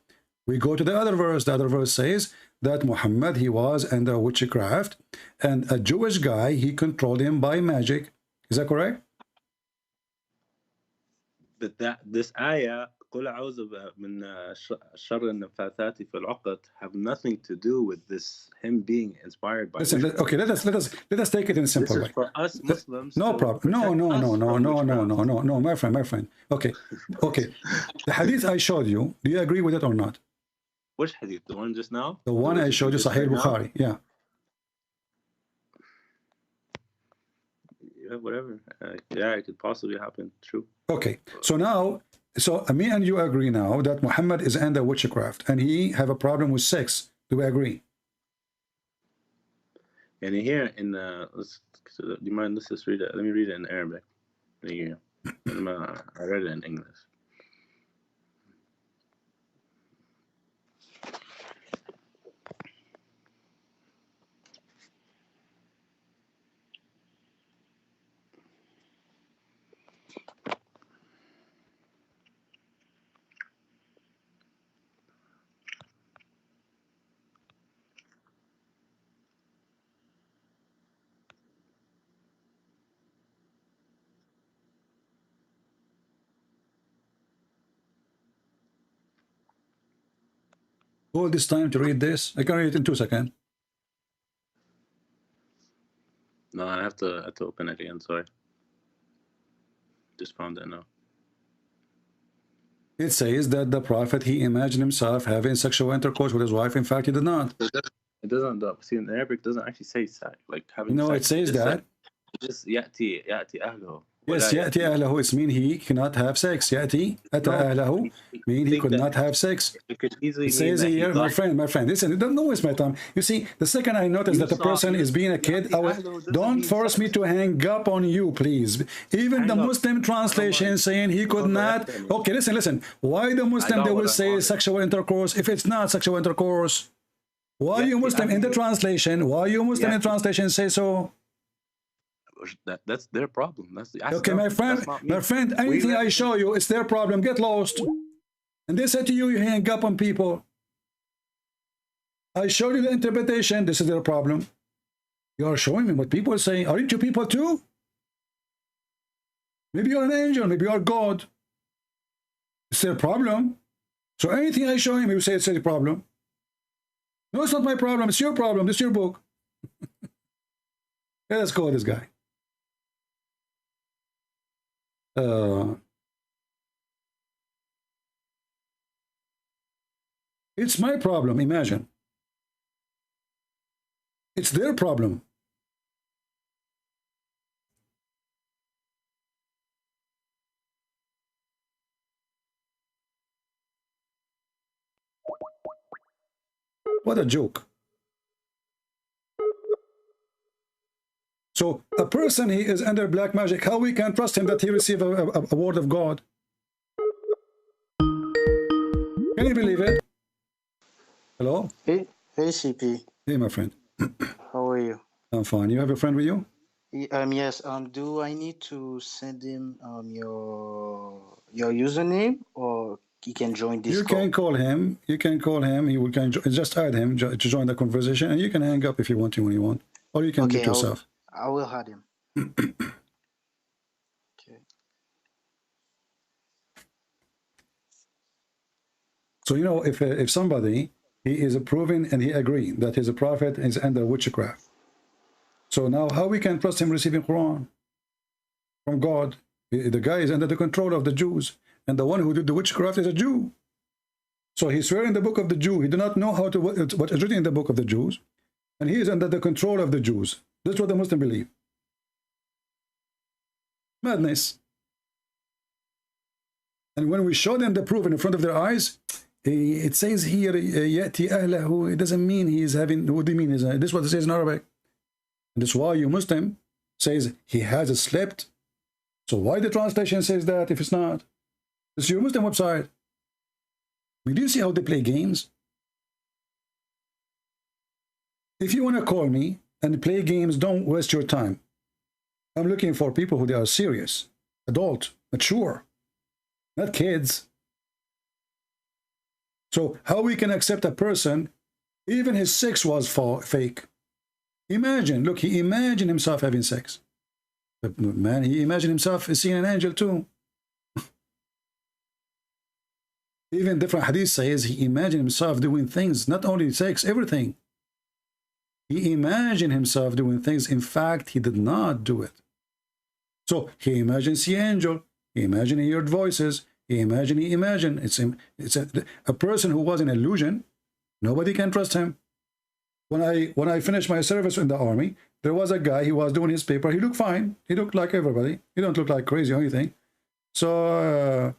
We go to the other verse. The other verse says that Muhammad, he was under witchcraft, and a Jewish guy, he controlled him by magic. Is that correct? But this ayah, قُلْ أَعُوذُ مِنْ شَرِّ النَّفَّاثَاتِ فِي الْعُقَدِ, have nothing to do with this him being inspired by. Listen, okay, let us take it in a simple way. For us Muslims. No problem. No, my friend. Okay. The hadith I showed you, do you agree with it or not? Which hadith? The one just now? The one I showed you, Sahih Bukhari. Yeah. Yeah, whatever. Yeah, it could possibly happen. True. Okay. So now, me and you agree now that Muhammad is under witchcraft and he have a problem with sex. Do we agree? And here in do you mind? Let's just read it. Let me read it in Arabic. Here. I read it in English. all this time to read this? I can read it in 2 seconds. No, I have to open it again. Sorry. Just found it now. It says that the prophet, he imagined himself having sexual intercourse with his wife. In fact, he did not. It doesn't. See, in Arabic, it doesn't actually say sex, like having. No, sex. it says that. Just يأتي أهله. Yes, يأتي أهله. It means he cannot have sex. يأتي أتى أهله mean he could not have sex. It could easily It says here, my friend, listen, don't waste my time. You see, the second I notice that the person is being a kid, don't force me to hang up on you, please. Even the Muslim translation saying he could not. Okay, listen. Why the Muslim, they will say sexual intercourse if it's not sexual intercourse? Why you Muslim in the translation? Why you Muslim in translation say so? That's their problem. Okay, my friend, anything I show you, it's their problem. Get lost. And they say to you, you hang up on people. I showed you the interpretation. This is their problem. You are showing me what people say. Aren't you people too? Maybe you're an angel. Maybe you're God. It's their problem. So anything I show him, you say it's their problem. No, it's not my problem. It's your problem. It's your book. Yeah, let's go with this guy. It's my problem, imagine. It's their problem. What a joke. So a person, he is under black magic. How we can trust him that he received a word of God? Can you believe it? Hello? Hey CP. Hey, my friend. How are you? I'm fine. You have a friend with you? Yes. Do I need to send him your username, or he can join this? You can call him. You can call him. He will just add him to join the conversation, and you can hang up if you want to when you want, or you can do it yourself. I will add him. Okay. So you know, if somebody, he is approving and he agree that he's a prophet is under witchcraft. So now how we can trust him receiving Quran from God? The guy is under the control of the Jews, and the one who did the witchcraft is a Jew. So he's swearing the book of the Jew. He did not know how to what is written in the book of the Jews, and he is under the control of the Jews. That's what the Muslims believe. Madness. And when we show them the proof in front of their eyes, it says here, يَأْتِي أَهْلَهُ. It doesn't mean he is having, what do you mean? This is what it says in Arabic. And that's why you Muslim says he has slept. So why the translation says that if it's not? It's your Muslim website. Do you see how they play games? If you want to call me and play games, don't waste your time. I'm looking for people who they are serious, adult, mature, not kids. So how we can accept a person, even his sex was fake. Imagine, look, he imagined himself having sex. But man, he imagined himself seeing an angel too. Even different hadith says he imagined himself doing things, not only sex, everything. He imagined himself doing things. In fact, he did not do it. So he imagined see angel. He imagined he heard voices. He imagined. It's a person who was an illusion. Nobody can trust him. When I finished my service in the army, there was a guy. He was doing his paper. He looked fine. He looked like everybody. He don't look like crazy or anything. So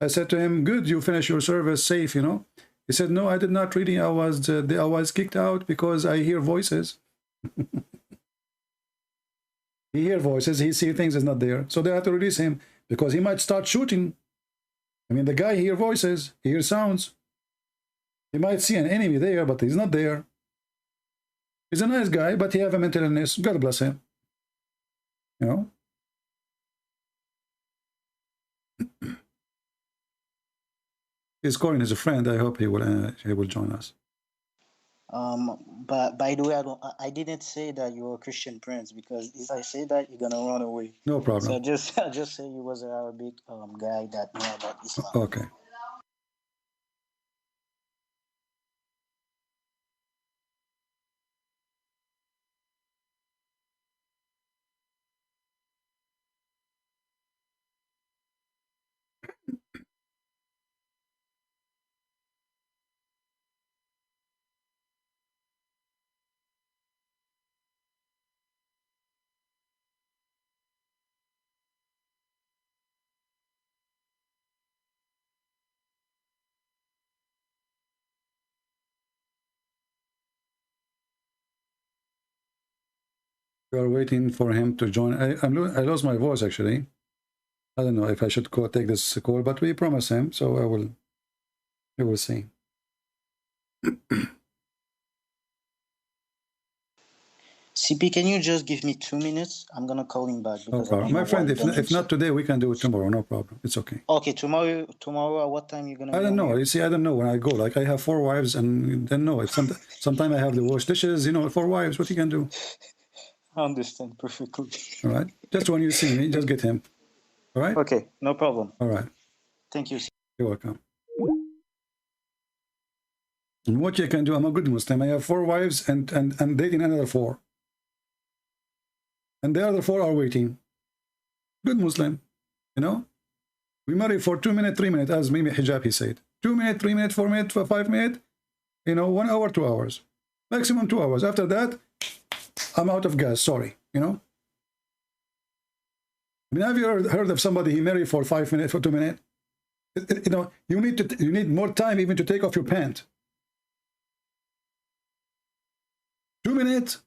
I said to him, "Good, you finish your service safe, you know." He said, "No, I did not really. I was kicked out because I hear voices." He hear voices. He see things is not there. So they have to release him because he might start shooting. I mean, the guy hear voices. He hears sounds. He might see an enemy there, but he's not there. He's a nice guy, but he have a mental illness. God bless him. You know. He's calling as a friend. I hope he will join us. But by the way, I didn't say that you were a Christian prince, because if I say that, you're gonna run away. No problem. So I just say you was an Arabic guy that knew about Islam. Okay. We are waiting for him to join. I lost my voice actually. I don't know if I should take this call, but we promise him, so we will see. CP, can you just give me 2 minutes? I'm gonna call him back. No problem. My friend, if not today, we can do it tomorrow. No problem. It's okay. Okay, tomorrow at what time you gonna? I don't know. You see, I don't know when I go. Like I have 4 wives, and then no. Sometimes I have to wash dishes. 4 wives. What you can do? I understand perfectly. All right. Just when you see me, just get him. All right. Okay, no problem. All right. Thank you. You're welcome. And what you can do? I'm a good Muslim. I have 4 wives and dating another 4. And the other 4 are waiting. Good Muslim, We marry for 2 minutes, 3 minutes, as Mimi Hijab he said. 2 minutes, 3 minutes, 4 minutes, 5 minutes. 1 hour, 2 hours, maximum 2 hours. After that, I'm out of gas. Sorry, have you heard of somebody he married for 5 minutes, for 2 minutes? You need more time even to take off your pant. 2 minutes.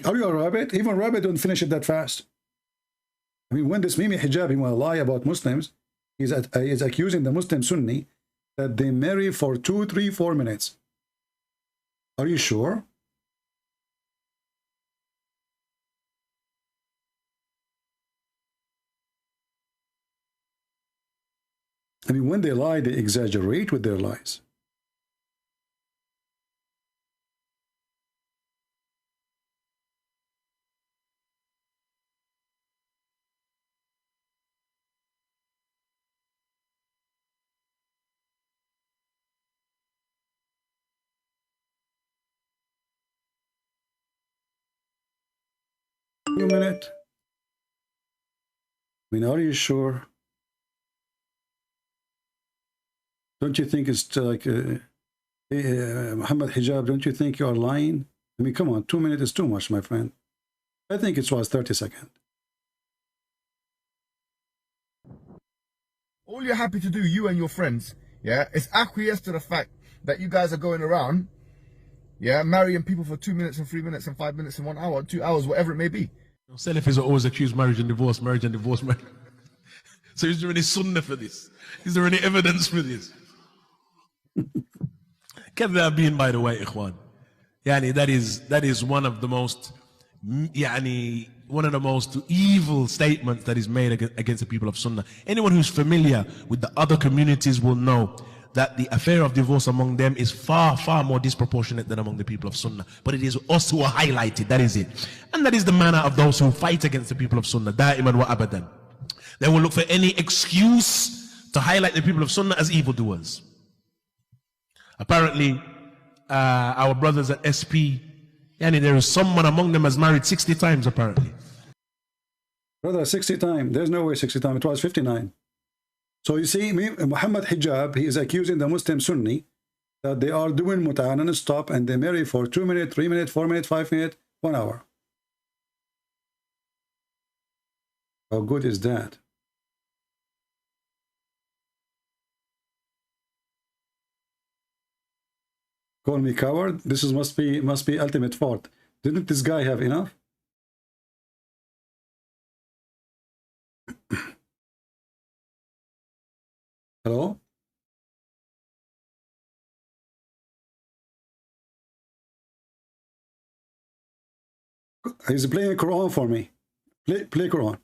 Are you a rabbit? Even rabbit don't finish it that fast. When this Mimi Hijab will lie about Muslims, he's accusing the Muslim Sunni that they marry for 2, 3, 4 minutes. Are you sure? When they lie, they exaggerate with their lies. A minute. Are you sure? Don't you think it's like Muhammad Hijab? Don't you think you are lying? Come on, 2 minutes is too much, my friend. I think it was 30 seconds. All you're happy to do, you and your friends, is acquiesce to the fact that you guys are going around, marrying people for 2 minutes and 3 minutes and 5 minutes and 1 hour, 2 hours, whatever it may be. Salafis are always accused marriage and divorce, marriage and divorce. So is there any sunnah for this? Is there any evidence for this? Kadhabin, by the way, ikhwan. That is one of the most evil statements that is made against the people of Sunnah. Anyone who's familiar with the other communities will know that the affair of divorce among them is far, far more disproportionate than among the people of Sunnah. But it is us who are highlighted, that is it. And that is the manner of those who fight against the people of Sunnah, da'iman wa abadan. They will look for any excuse to highlight the people of Sunnah as evildoers. Apparently, our brothers at SP, there is someone among them has married 60 times apparently. Brother, 60 times. There's no way 60 times. It was 59. So you see, Muhammad Hijab, he is accusing the Muslim Sunni that they are doing mut'ah non-stop and they marry for 2 minutes, 3 minutes, 4 minutes, 5 minutes, 1 hour. How good is that? Call me coward. This must be ultimate fault. Didn't this guy have enough? Hello? He's playing Quran for me. Play Quran.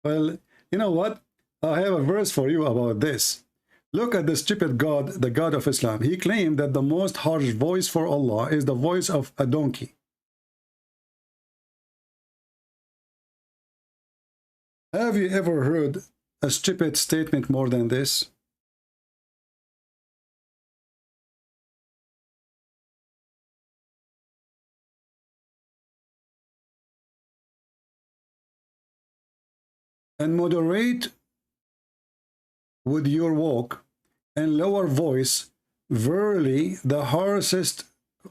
Well, you know what? I have a verse for you about this. Look at the stupid God, the God of Islam. He claimed that the most harsh voice for Allah is the voice of a donkey. Have you ever heard a stupid statement more than this? And moderate with your walk and lower voice. Verily, the harshest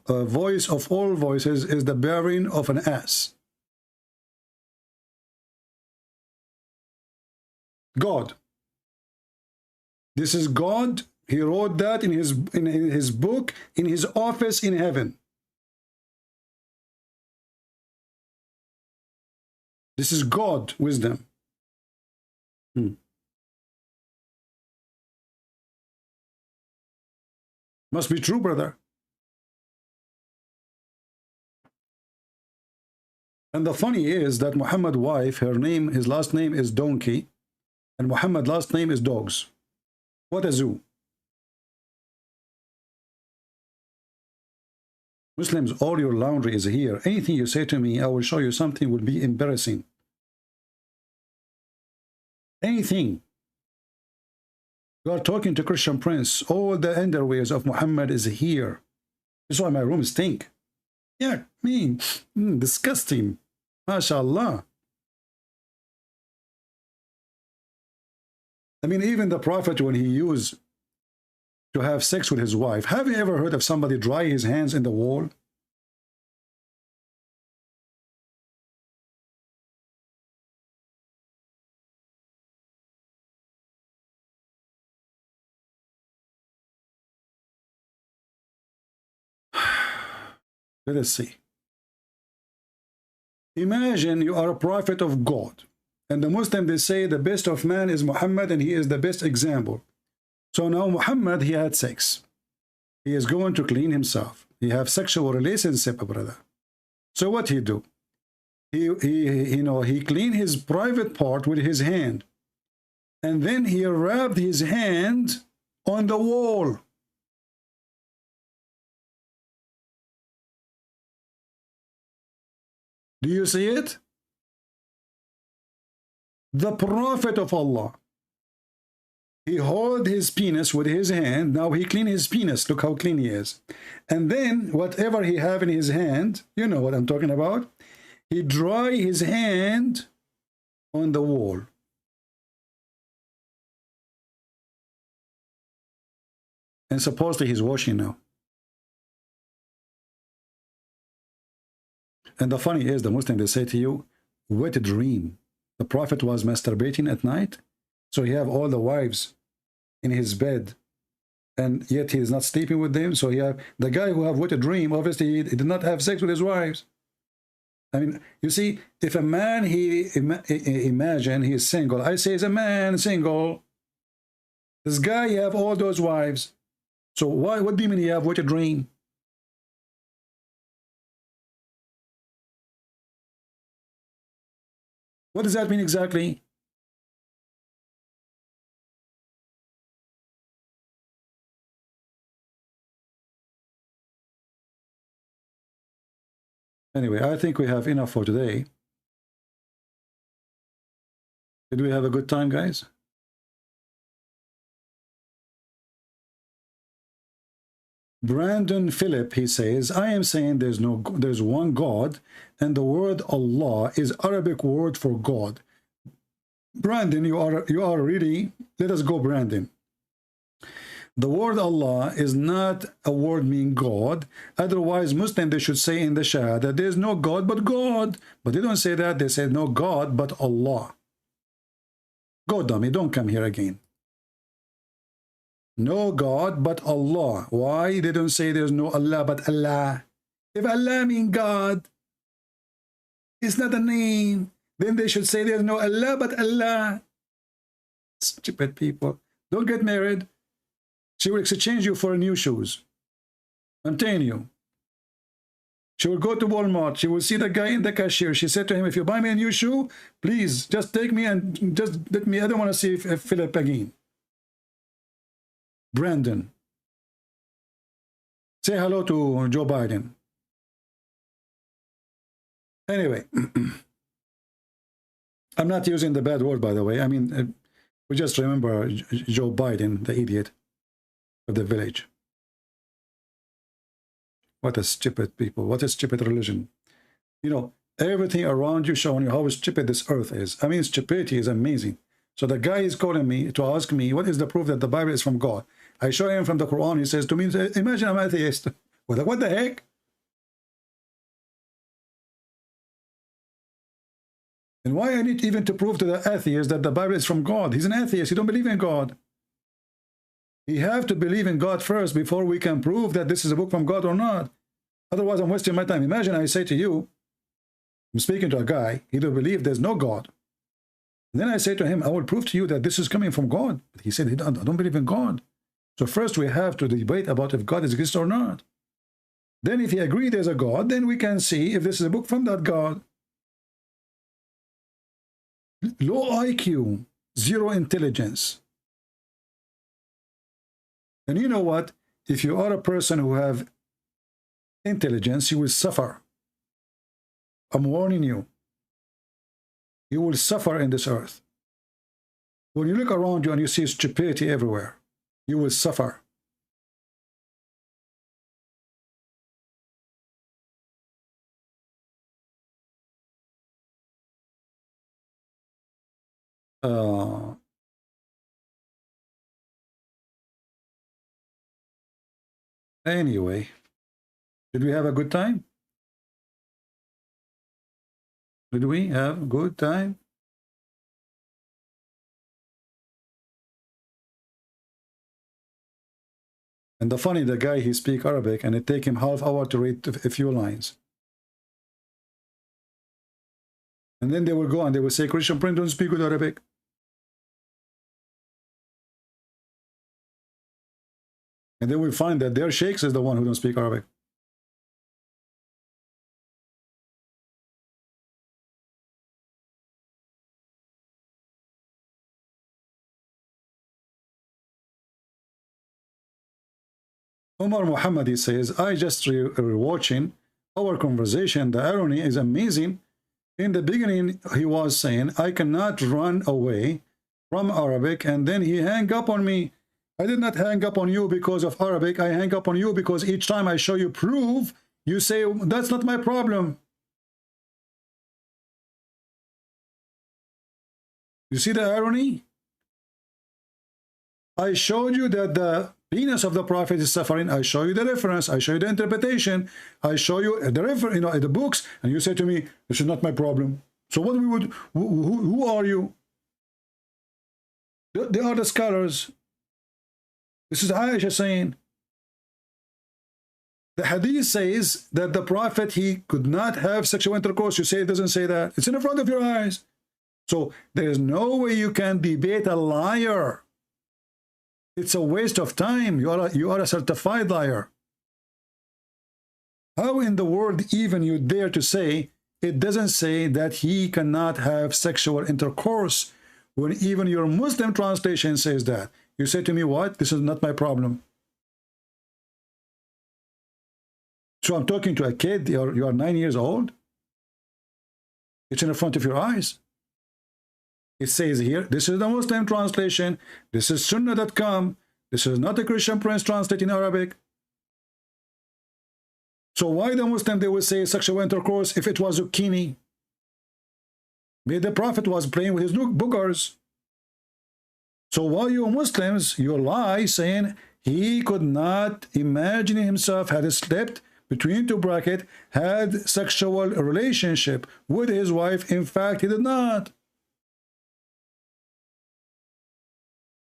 voice of all voices is the bearing of an ass. God, This is God. He wrote that in his book, in his office in heaven. This is God wisdom. Must be true, brother. And the funny is that Muhammad's wife, his last name is Donkey, and Muhammad's last name is Dogs. What a zoo. Muslims, all your laundry is here. Anything you say to me, I will show you something will be embarrassing. Anything. You are talking to Christian Prince. All the underwears of Muhammad is here. That's why my room stink. Yeah, mean, disgusting. MashaAllah. I mean, even the Prophet, when he used to have sex with his wife, have you ever heard of somebody dry his hands in the wall? Let us see. Imagine you are a prophet of God, and the Muslim, they say the best of man is Muhammad, and he is the best example. So now Muhammad, he had sex. He is going to clean himself. He have sexual relationship, brother. So what he do? He cleaned his private part with his hand, and then he rubbed his hand on the wall. Do you see it? The Prophet of Allah, he held his penis with his hand. Now he clean his penis. Look how clean he is. And then whatever he have in his hand, you know what I'm talking about, he dry his hand on the wall. And supposedly he's washing now. And the funny is, the Muslim, they say to you, what a dream. The Prophet was masturbating at night, so he have all the wives in his bed, and yet he is not sleeping with them. So he have the guy who have what a dream, obviously he did not have sex with his wives. I mean, you see, if a man, imagine he is single, I say he's a man single. This guy, he have all those wives. So what do you mean he have what a dream? What does that mean exactly? Anyway, I think we have enough for today. Did we have a good time, guys? Brandon Phillip, he says, I am saying there's one God, and the word Allah is Arabic word for God. Brandon, you are really, let us go, Brandon. The word Allah is not a word meaning God. Otherwise, Muslim, they should say in the Shahada, there's no God but God. But they don't say that. They say no God but Allah. Go, dummy, don't come here again. No God but Allah. Why they don't say there's no Allah but Allah? If Allah means God, it's not a name, then they should say there's no Allah but Allah. Stupid people. Don't get married. She will exchange you for new shoes. I'm telling you. She will go to Walmart. She will see the guy in the cashier. She said to him, if you buy me a new shoe, please just take me and just let me. I don't want to see Philip again. Brandon, say hello to Joe Biden. Anyway, I'm not using the bad word, by the way. I mean, we just remember Joe Biden, the idiot of the village. What a stupid people. What a stupid religion. You know, everything around you showing you how stupid this earth is. I mean, stupidity is amazing. So the guy is calling me to ask me, what is the proof that the Bible is from God? I show him from the Quran. He says to me, imagine I'm atheist. What the heck? And why I need even to prove to the atheist that the Bible is from God? He's an atheist. He don't believe in God. We have to believe in God first before we can prove that this is a book from God or not. Otherwise, I'm wasting my time. Imagine I say to you, I'm speaking to a guy, he don't believe there's no God. And then I say to him, I will prove to you that this is coming from God. But he said, I don't believe in God. So first we have to debate about if God exists or not. Then if he agrees there's a God, then we can see if this is a book from that God. Low IQ, zero intelligence. And you know what? If you are a person who have intelligence, you will suffer. I'm warning you. You will suffer in this earth. When you look around you and you see stupidity everywhere, you will suffer. Anyway, did we have a good time? Did we have a good time? And the funny, the guy, he speak Arabic and it take him half hour to read a few lines. And then they will go and they will say, Christian Prince don't speak good Arabic. And then we find that their sheikhs is the one who don't speak Arabic. Omar Muhammad, he says, I just watching our conversation. The irony is amazing. In the beginning, he was saying, I cannot run away from Arabic. And then he hang up on me. I did not hang up on you because of Arabic. I hang up on you because each time I show you proof, you say, that's not my problem. You see the irony? I showed you that the penis of the prophet is suffering. I show you the reference. I show you the interpretation. I show you the reference, the books, and you say to me, "This is not my problem." So what we would? Who are you? They are the scholars. This is Aisha saying. The hadith says that the prophet, he could not have sexual intercourse. You say it doesn't say that. It's in front of your eyes. So there is no way you can debate a liar. It's a waste of time. You are a certified liar. How in the world even you dare to say it doesn't say that he cannot have sexual intercourse when even your Muslim translation says that? You say to me, what? This is not my problem. So I'm talking to a kid. You are 9 years old. It's in the front of your eyes. It says here, this is the Muslim translation. This is Sunnah.com. This is not a Christian Prince translating Arabic. So why the Muslim, they will say sexual intercourse if it was zucchini? Maybe the Prophet was playing with his boogers. So why you Muslims, you lie saying he could not imagine himself had slept between two brackets, had sexual relationship with his wife. In fact, he did not.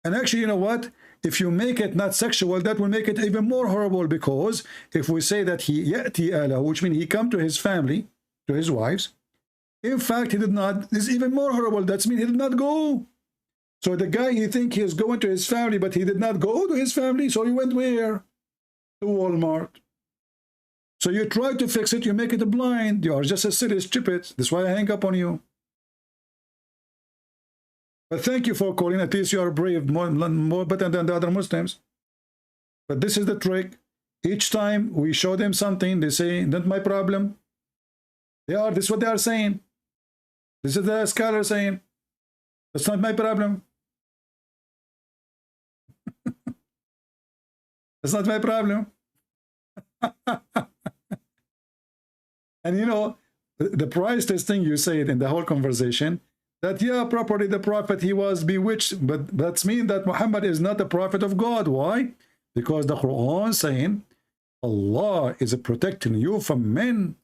And actually, you know what? If you make it not sexual, that will make it even more horrible, because if we say that he ya'ti ala, which means he come to his family, to his wives, in fact, he did not, this is even more horrible. That means he did not go. So the guy, he think he is going to his family, but he did not go to his family. So he went where? To Walmart. So you try to fix it, you make it blind. You are just a silly, stupid. That's why I hang up on you. But thank you for calling. At least you are brave, more better than the other Muslims. But this is the trick. Each time we show them something, they say, not my problem. This is what they are saying. This is the scholar saying, that's not my problem. That's not my problem. And you know, the priceless thing you said in the whole conversation, that yeah, properly the prophet, he was bewitched, but that's mean that Muhammad is not the prophet of God. Why? Because the Quran saying Allah is protecting you from men.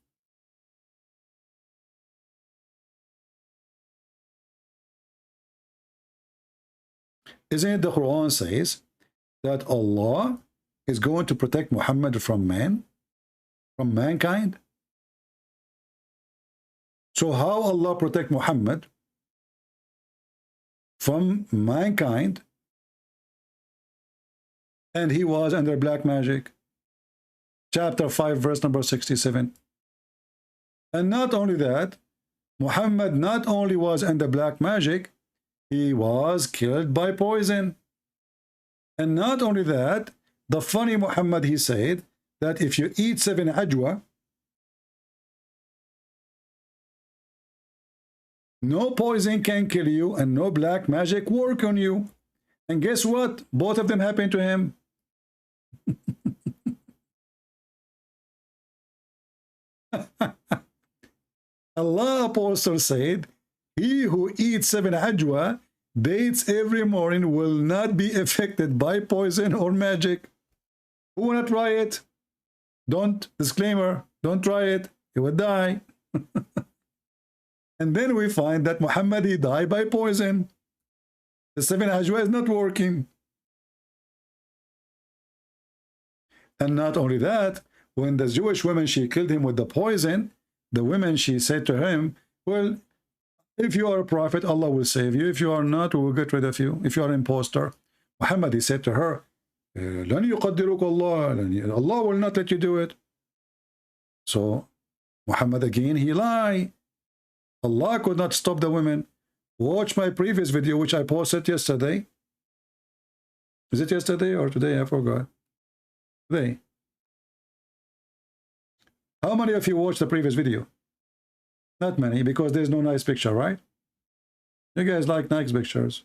Isn't it the Quran says that Allah is going to protect Muhammad from man, from mankind? So how Allah protect Muhammad from mankind, and he was under black magic? Chapter 5, verse number 67. And not only that, Muhammad not only was under black magic, he was killed by poison. And not only that, the funny Muhammad, he said that if you eat 7 ajwa, no poison can kill you and no black magic work on you. And guess what? Both of them happened to him. Allah Apostle said, he who eats 7 ajwa dates every morning will not be affected by poison or magic. Who wanna try it? Don't. Disclaimer, don't try it. You will die. And then we find that Muhammad, he died by poison. The 7 ajwa is not working. And not only that, when the Jewish woman, she killed him with the poison, the woman, she said to him, well, if you are a prophet, Allah will save you. If you are not, we will get rid of you. If you are an impostor. Muhammad, he said to her, لن يقدرك الله. Allah will not let you do it. So Muhammad again, he lied. Allah could not stop the women. Watch my previous video, which I posted yesterday. Is it yesterday or today? I forgot. Today. How many of you watched the previous video? Not many, because there's no nice picture, right? You guys like nice pictures.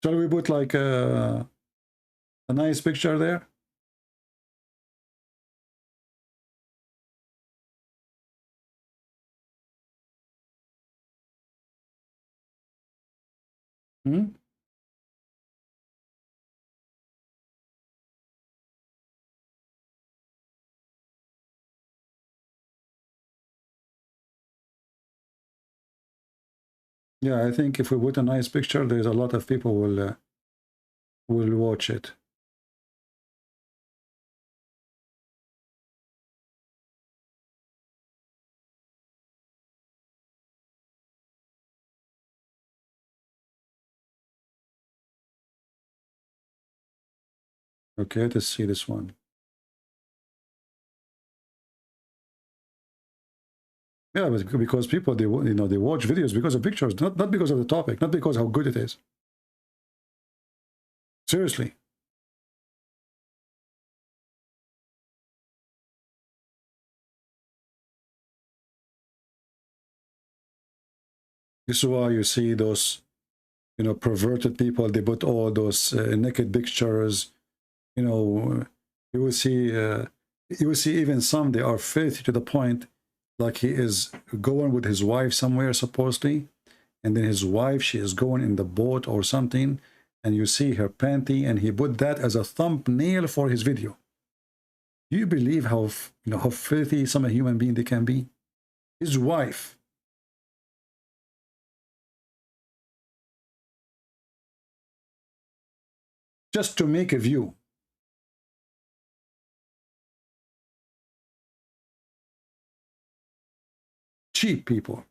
Shall we put like a nice picture there? Yeah, I think if we put a nice picture, there's a lot of people will watch it. Okay, let's see this one. Yeah, because people, they watch videos because of pictures, not because of the topic, not because how good it is. Seriously. This is why you see those, perverted people. They put all those naked pictures. You will see even some, they are filthy to the point. Like he is going with his wife somewhere supposedly, and then his wife, she is going in the boat or something, and you see her panty, and he put that as a thumbnail for his video. Do you believe how filthy some human being they can be? His wife. Just to make a view. Cheap people.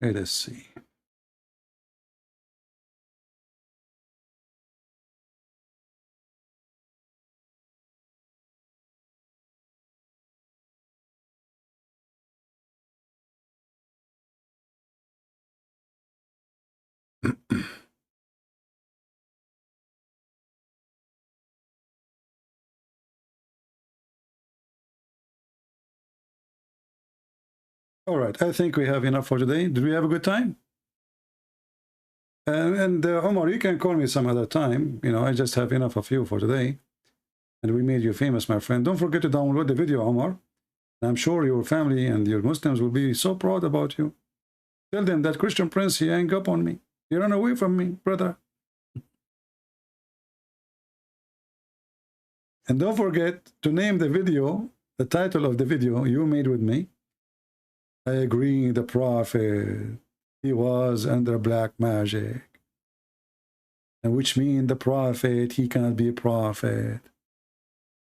Let us see. All right, I think we have enough for today. Did we have a good time? And Omar, you can call me some other time. I just have enough of you for today. And we made you famous, my friend. Don't forget to download the video, Omar. I'm sure your family and your Muslims will be so proud about you. Tell them that Christian Prince, he hung up on me. He ran away from me, brother. And don't forget to name the video, the title of the video you made with me. I agree, the Prophet, he was under black magic. And which means the Prophet, he cannot be a prophet.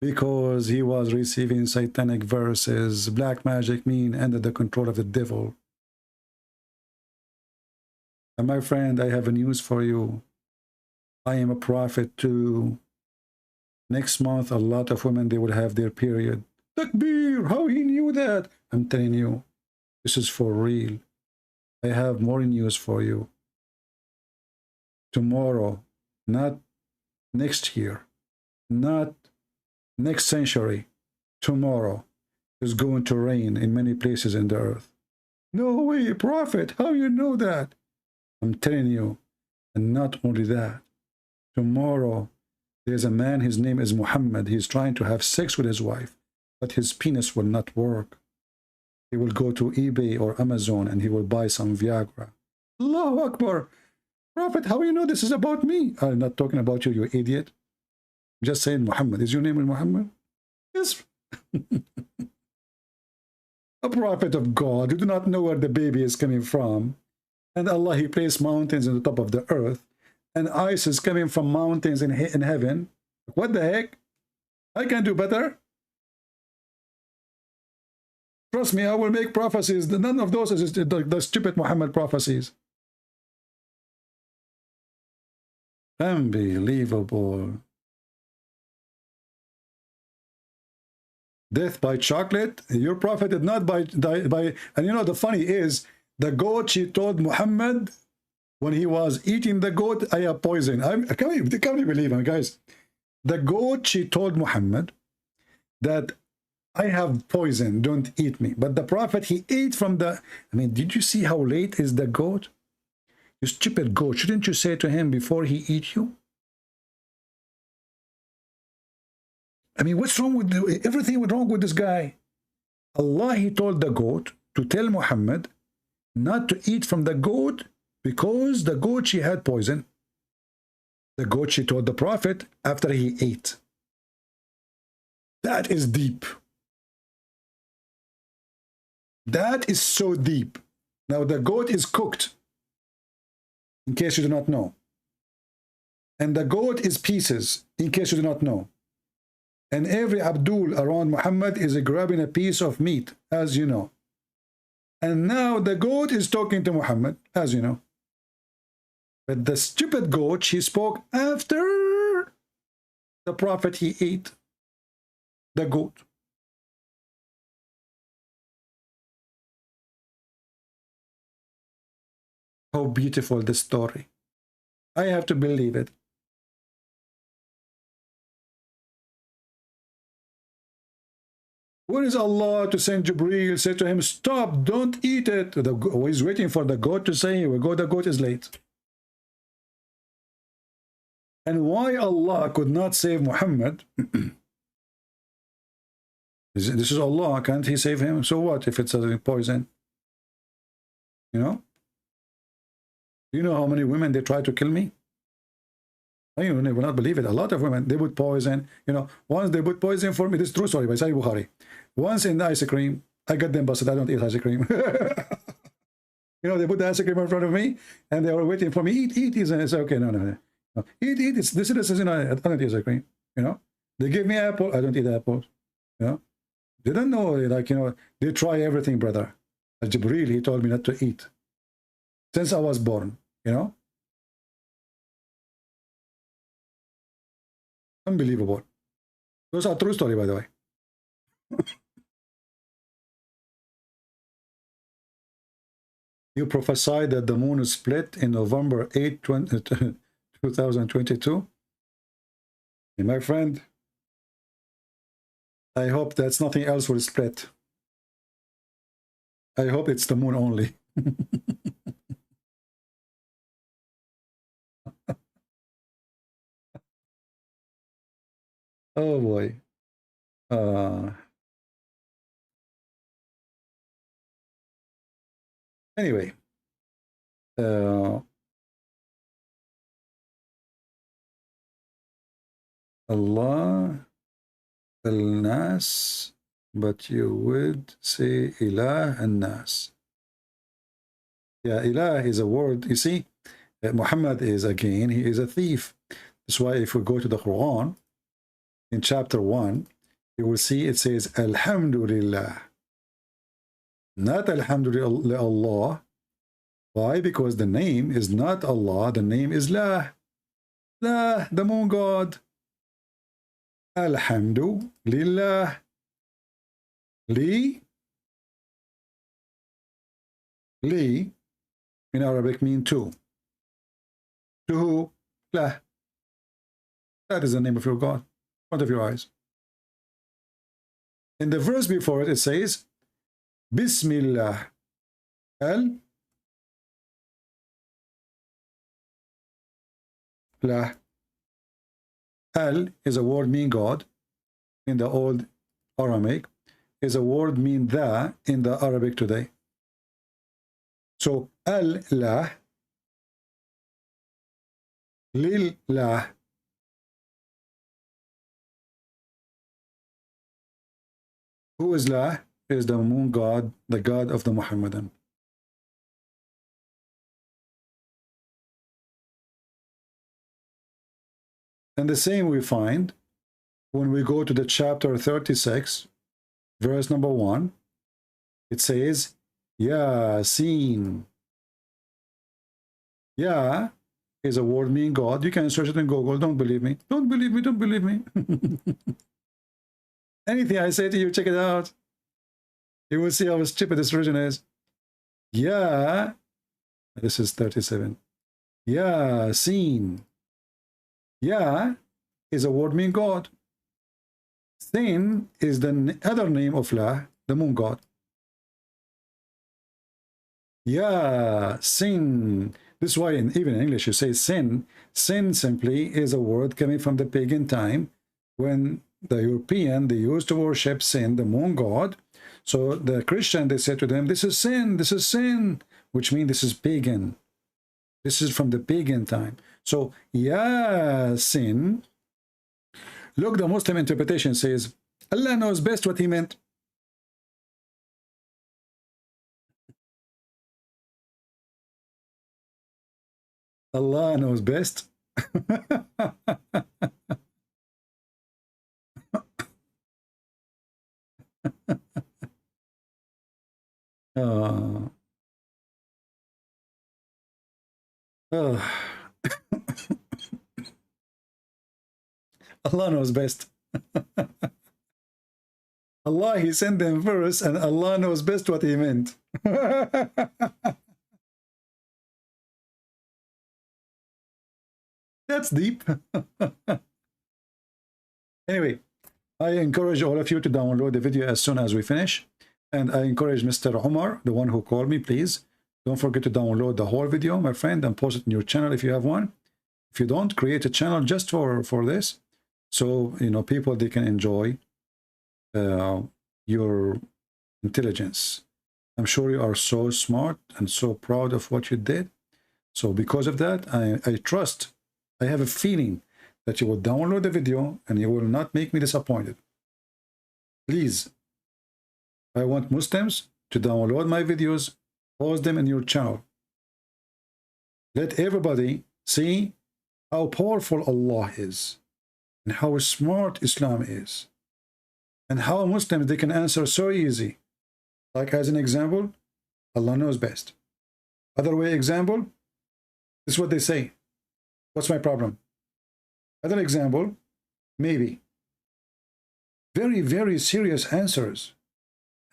Because he was receiving satanic verses. Black magic mean under the control of the devil. And my friend, I have a news for you. I am a prophet too. Next month, a lot of women, they will have their period. Takbir, how he knew that? I'm telling you, this is for real. I have more news for you. Tomorrow, not next year, not next century, tomorrow is going to rain in many places in the earth. No way, prophet, how you know that? I'm telling you. And not only that, tomorrow there's a man, his name is Muhammad. He's trying to have sex with his wife, but his penis will not work. He will go to eBay or Amazon and he will buy some Viagra. Allahu Akbar. Prophet, how you know this is about me? I'm not talking about you, you idiot. I'm just saying Muhammad. Is your name Muhammad? Yes. A prophet of God. You do not know where the baby is coming from. And Allah, he placed mountains on the top of the earth. And ice is coming from mountains in heaven. What the heck? I can do better. Trust me, I will make prophecies. None of those is the stupid Muhammad prophecies. Unbelievable. Death by chocolate? Your prophet did not die by... And you know, the funny is, the goat, she told Muhammad, when he was eating the goat, I have poison. Can you believe it, guys? The goat, she told Muhammad that I have poison, don't eat me. But the prophet, he ate from the... I mean, did you see how late is the goat? You stupid goat, shouldn't you say to him before he eats you? I mean, what's wrong with everything was wrong with this guy? Allah, he told the goat to tell Muhammad not to eat from the goat because the goat, she had poison. The goat, she told the prophet after he ate. That is deep. That is so deep. Now the goat is cooked, in case you do not know. And the goat is pieces, in case you do not know. And every Abdul around Muhammad is grabbing a piece of meat, as you know. And now the goat is talking to Muhammad, as you know. But the stupid goat, she spoke after the prophet, he ate the goat. How beautiful this story. I have to believe it. Where is Allah to send Jibreel, say to him, stop, don't eat it? He's waiting for the goat to say, the goat is late. And why Allah could not save Muhammad? This is Allah, can't he save him? So what if it's a poison? You know? Do you know how many women they try to kill me? You will not believe it. A lot of women, they put poison. You know, once they put poison for me, this is true story by Sahih Bukhari. Once in the ice cream, I got them busted. I don't eat ice cream. You know, they put the ice cream in front of me and they were waiting for me. Eat, eat. And I said, okay, no. Eat. This is, you know, I don't eat ice cream. You know, they give me apple. I don't eat apples. You know, they don't know, like, you know, they try everything, brother. Jibreel, he told me not to eat since I was born, you know. Unbelievable. Those are true story, by the way. You prophesied that the moon is split in November 8, 2022. And my friend, I hope that's nothing else will split. I hope it's the moon only. Oh boy. Anyway. Allah al-Nas, but you would say Ilah al-Nas. Yeah, Ilah is a word. You see, Muhammad is, again, he is a thief. That's why if we go to the Quran, in chapter 1, you will see it says, Alhamdulillah. Not Alhamdulillah. Why? Because the name is not Allah, the name is La. La, the moon god. Alhamdulillah. Li. Li in Arabic mean to. To who? La. That is the name of your God, in front of your eyes. In the verse before it, it says, Bismillah. Al. La. Al is a word mean God in the old Aramaic, is a word mean the in the Arabic today. So Al-La, Lil-La. Who is La? Is the moon god, the god of the Muhammadan. And the same we find when we go to the chapter 36, verse number 1. It says, Yasin. Ya is a word meaning God. You can search it in Google. Don't believe me. Don't believe me. Don't believe me. Anything I say to you, check it out. You will see how stupid this version is. Ya. This is 37. Yasin. Ya is a word meaning God. Sin is the other name of La, the moon god. Sin. This is why even in English you say sin. Sin simply is a word coming from the pagan time when the European, they used to worship Sin, the moon god. So the Christian, they said to them, this is sin, which means this is pagan. This is from the pagan time. So, Sin. Look, the Muslim interpretation says, Allah knows best what he meant. Allah knows best. Allah knows best. Allah, he sent them first, and Allah knows best what he meant. That's deep. Anyway, I encourage all of you to download the video as soon as we finish. And I encourage Mr. Omar, the one who called me, please don't forget to download the whole video, my friend, and post it in your channel if you have one. If you don't, create a channel just for this. So, you know, people, they can enjoy your intelligence. I'm sure you are so smart and so proud of what you did. So because of that, I trust, I have a feeling that you will download the video and you will not make me disappointed. Please, I want Muslims to download my videos, post them in your channel. Let everybody see how powerful Allah is and how smart Islam is and how Muslims, they can answer so easy. Like as an example, Allah knows best. Other way example, this is what they say. What's my problem? Other example, maybe. Very, very serious answers.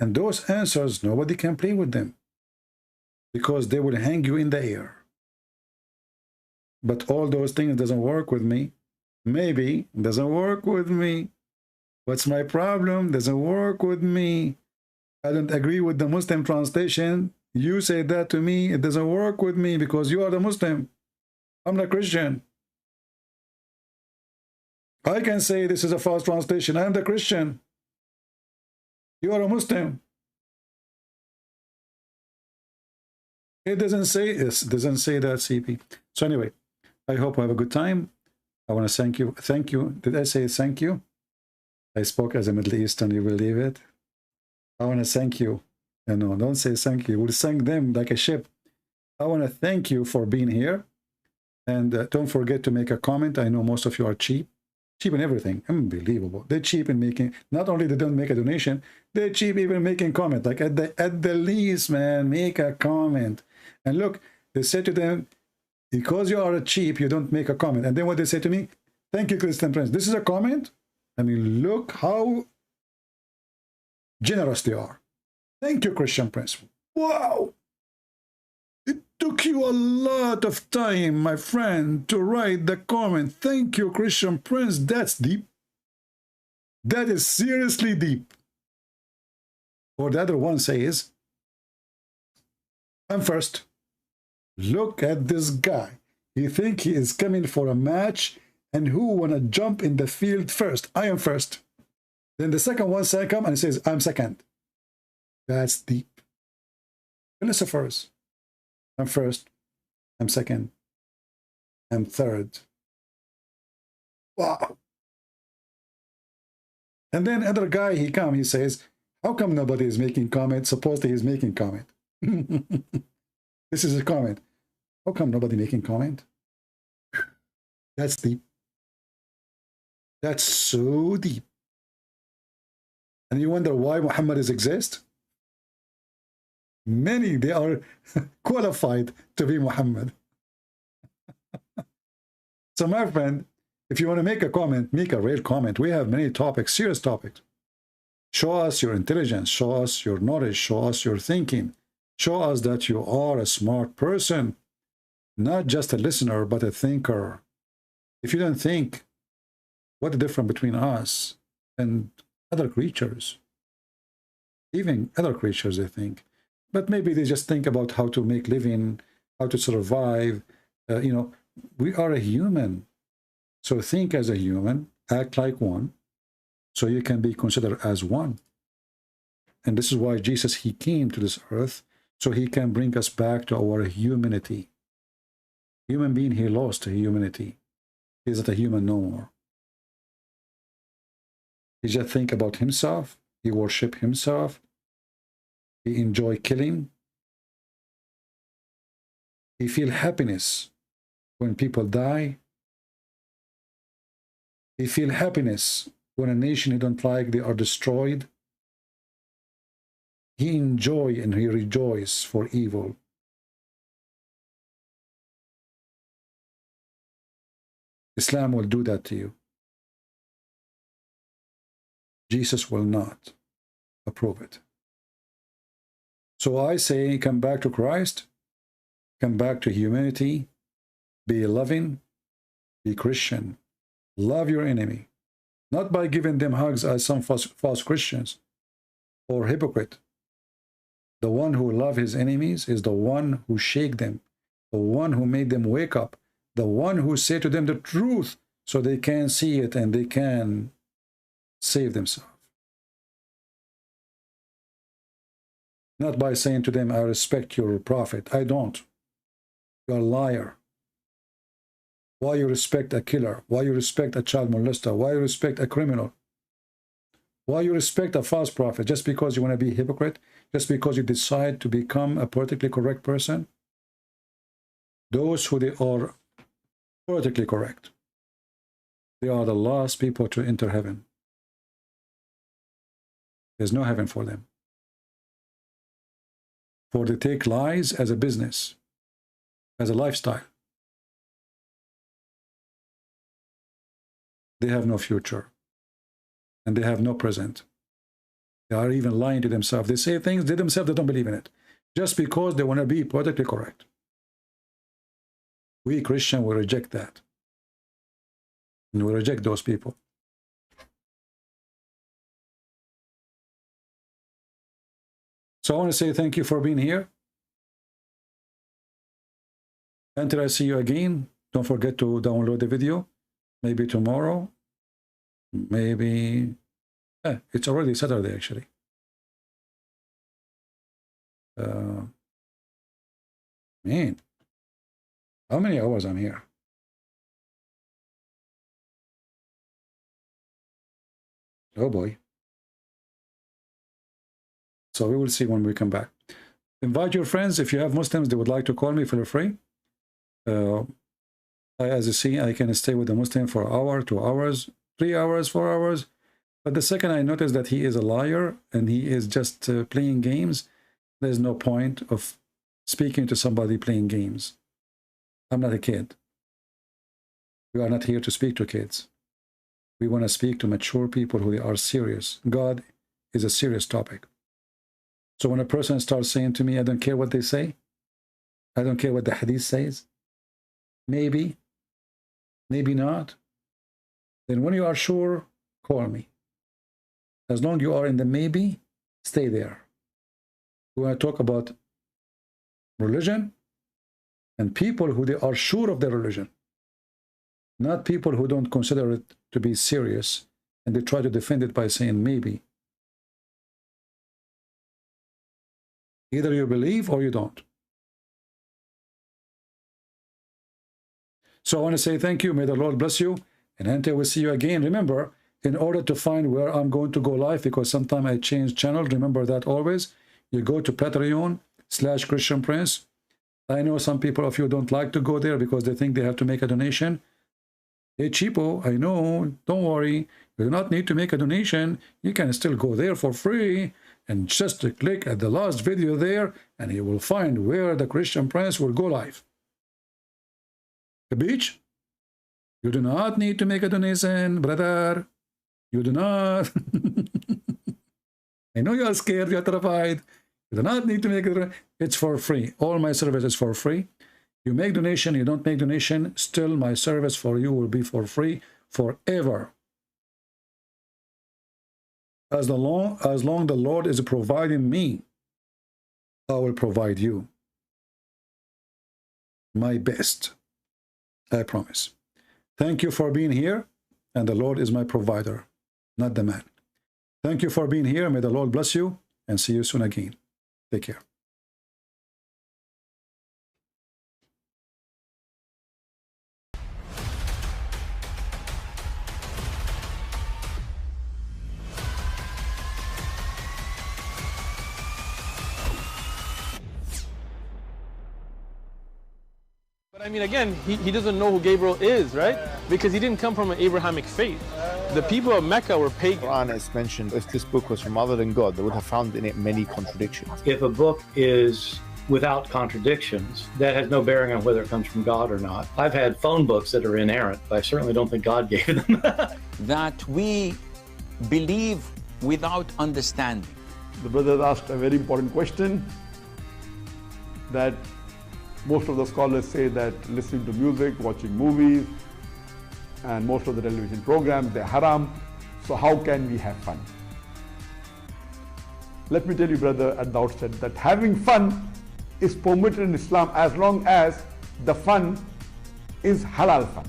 And those answers, nobody can play with them because they will hang you in the air. But all those things doesn't work with me. Maybe doesn't work with me. What's my problem? Doesn't work with me. I don't agree with the Muslim translation. You say that to me, it doesn't work with me because you are the Muslim. I'm the Christian. I can say this is a false translation. I am the Christian. You are a Muslim. It doesn't say this. It doesn't say that, CP. So anyway, I hope you have a good time. I want to thank you. Thank you. Did I say thank you? I spoke as a Middle Eastern. You believe it? I want to thank you. No, don't say thank you. We'll thank them like a ship. I want to thank you for being here. And don't forget to make a comment. I know most of you are cheap. Cheap in everything. Unbelievable. They're cheap in making, not only they don't make a donation, they're cheap even making comment. Like at the least, man, make a comment. And look, they say to them, because you are cheap, you don't make a comment. And then what they say to me, thank you, Christian Prince. This is a comment? I mean, look how generous they are. Thank you, Christian Prince. Wow. It took you a lot of time, my friend, to write the comment. Thank you, Christian Prince. That's deep. That is seriously deep. Or the other one says, I'm first. Look at this guy. He think he is coming for a match, and who wanna jump in the field first? I am first. Then the second one come and says, I'm second. That's deep. Philosophers. I'm first. I'm second. I'm third. Wow. And then other guy, he says, how come nobody is making comment? Supposedly he's making comment. This is a comment. How come nobody making comment? That's deep. That's so deep. And you wonder why Muhammad exists? Many, they are qualified to be Muhammad. So my friend, if you want to make a comment, make a real comment. We have many topics, serious topics. Show us your intelligence, show us your knowledge, show us your thinking. Show us that you are a smart person, not just a listener, but a thinker. If you don't think, what's the difference between us and other creatures? Even other creatures, they think. But maybe they just think about how to make living, how to survive. You know, we are a human. So think as a human, act like one, so you can be considered as one. And this is why Jesus, he came to this earth, so he can bring us back to our humanity. Human being, he lost humanity. He's not a human no more. He just think about himself. He worship himself. He enjoy killing. He feel happiness when people die. He feel happiness when a nation he don't like, they are destroyed. He enjoy and he rejoice for evil. Islam will do that to you. Jesus will not approve it. So I say, come back to Christ, come back to humanity, be loving, be Christian, love your enemy, not by giving them hugs as some false Christians or hypocrite. The one who loves his enemies is the one who shake them, the one who made them wake up, the one who say to them the truth so they can see it and they can save themselves. Not by saying to them, I respect your prophet. I don't. You're a liar. Why you respect a killer? Why you respect a child molester? Why you respect a criminal? Why you respect a false prophet? Just because you want to be a hypocrite? Just because you decide to become a politically correct person? Those who they are politically correct, they are the last people to enter heaven. There's no heaven for them. For they take lies as a business, as a lifestyle. They have no future. And they have no present. They are even lying to themselves. They say things they themselves they don't believe in it. Just because they want to be politically correct. We Christians will reject that. And we reject those people. So I want to say thank you for being here. Until I see you again, don't forget to download the video. Maybe tomorrow maybe it's already Saturday actually. Man, how many hours I'm here? Oh boy. So we will see when we come back. Invite your friends. If you have Muslims they would like to call me, feel free. As you see, I can stay with a Muslim for an hour, 2 hours, 3 hours, 4 hours. But the second I notice that he is a liar and he is just playing games, there's no point of speaking to somebody playing games. I'm not a kid. We are not here to speak to kids. We want to speak to mature people who are serious. God is a serious topic. So when a person starts saying to me, I don't care what they say, I don't care what the hadith says, maybe, maybe not, then when you are sure, call me. As long as you are in the maybe, stay there. We want to talk about religion and people who they are sure of their religion, not people who don't consider it to be serious and they try to defend it by saying maybe. Either you believe or you don't. So I want to say thank you. May the Lord bless you. And until we see you again, remember, in order to find where I'm going to go live, because sometimes I change channel, remember that always, you go to Patreon/Christian Prince. I know some people of you don't like to go there because they think they have to make a donation. Hey, cheapo, I know, don't worry. You do not need to make a donation. You can still go there for free. And just click at the last video there, and you will find where the Christian Prince will go live. The beach? You do not need to make a donation, brother. You do not. I know you are scared, you are terrified. You do not need to make it. It's for free. All my service is for free. You make donation, you don't make donation, still my service for you will be for free forever. As long the Lord is providing me, I will provide you my best. I promise. Thank you for being here, and the Lord is my provider, not the man. Thank you for being here. May the Lord bless you, and see you soon again. Take care. But I mean, again, he doesn't know who Gabriel is, right? Because he didn't come from an Abrahamic faith. The people of Mecca were pagan. Quran is mentioned. If this book was from other than God, they would have found in it many contradictions. If a book is without contradictions, that has no bearing on whether it comes from God or not. I've had phone books that are inerrant, but I certainly don't think God gave them. That we believe without understanding. The brother asked a very important question, that most of the scholars say that listening to music, watching movies, and most of the television programs, they're haram. So how can we have fun? Let me tell you, brother, at the outset, that having fun is permitted in Islam as long as the fun is halal fun.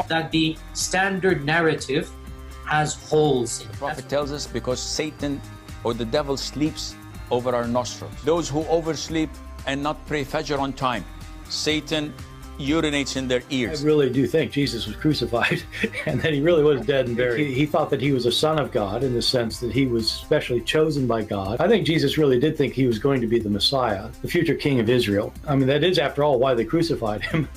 That the standard narrative has holes in it. The Prophet tells us because Satan or the devil sleeps over our nostrils. Those who oversleep and not pray Fajr on time, Satan urinates in their ears. I really do think Jesus was crucified and that he really was dead and buried. He thought that he was a son of God in the sense that he was specially chosen by God. I think Jesus really did think he was going to be the Messiah, the future king of Israel. I mean, that is, after all, why they crucified him,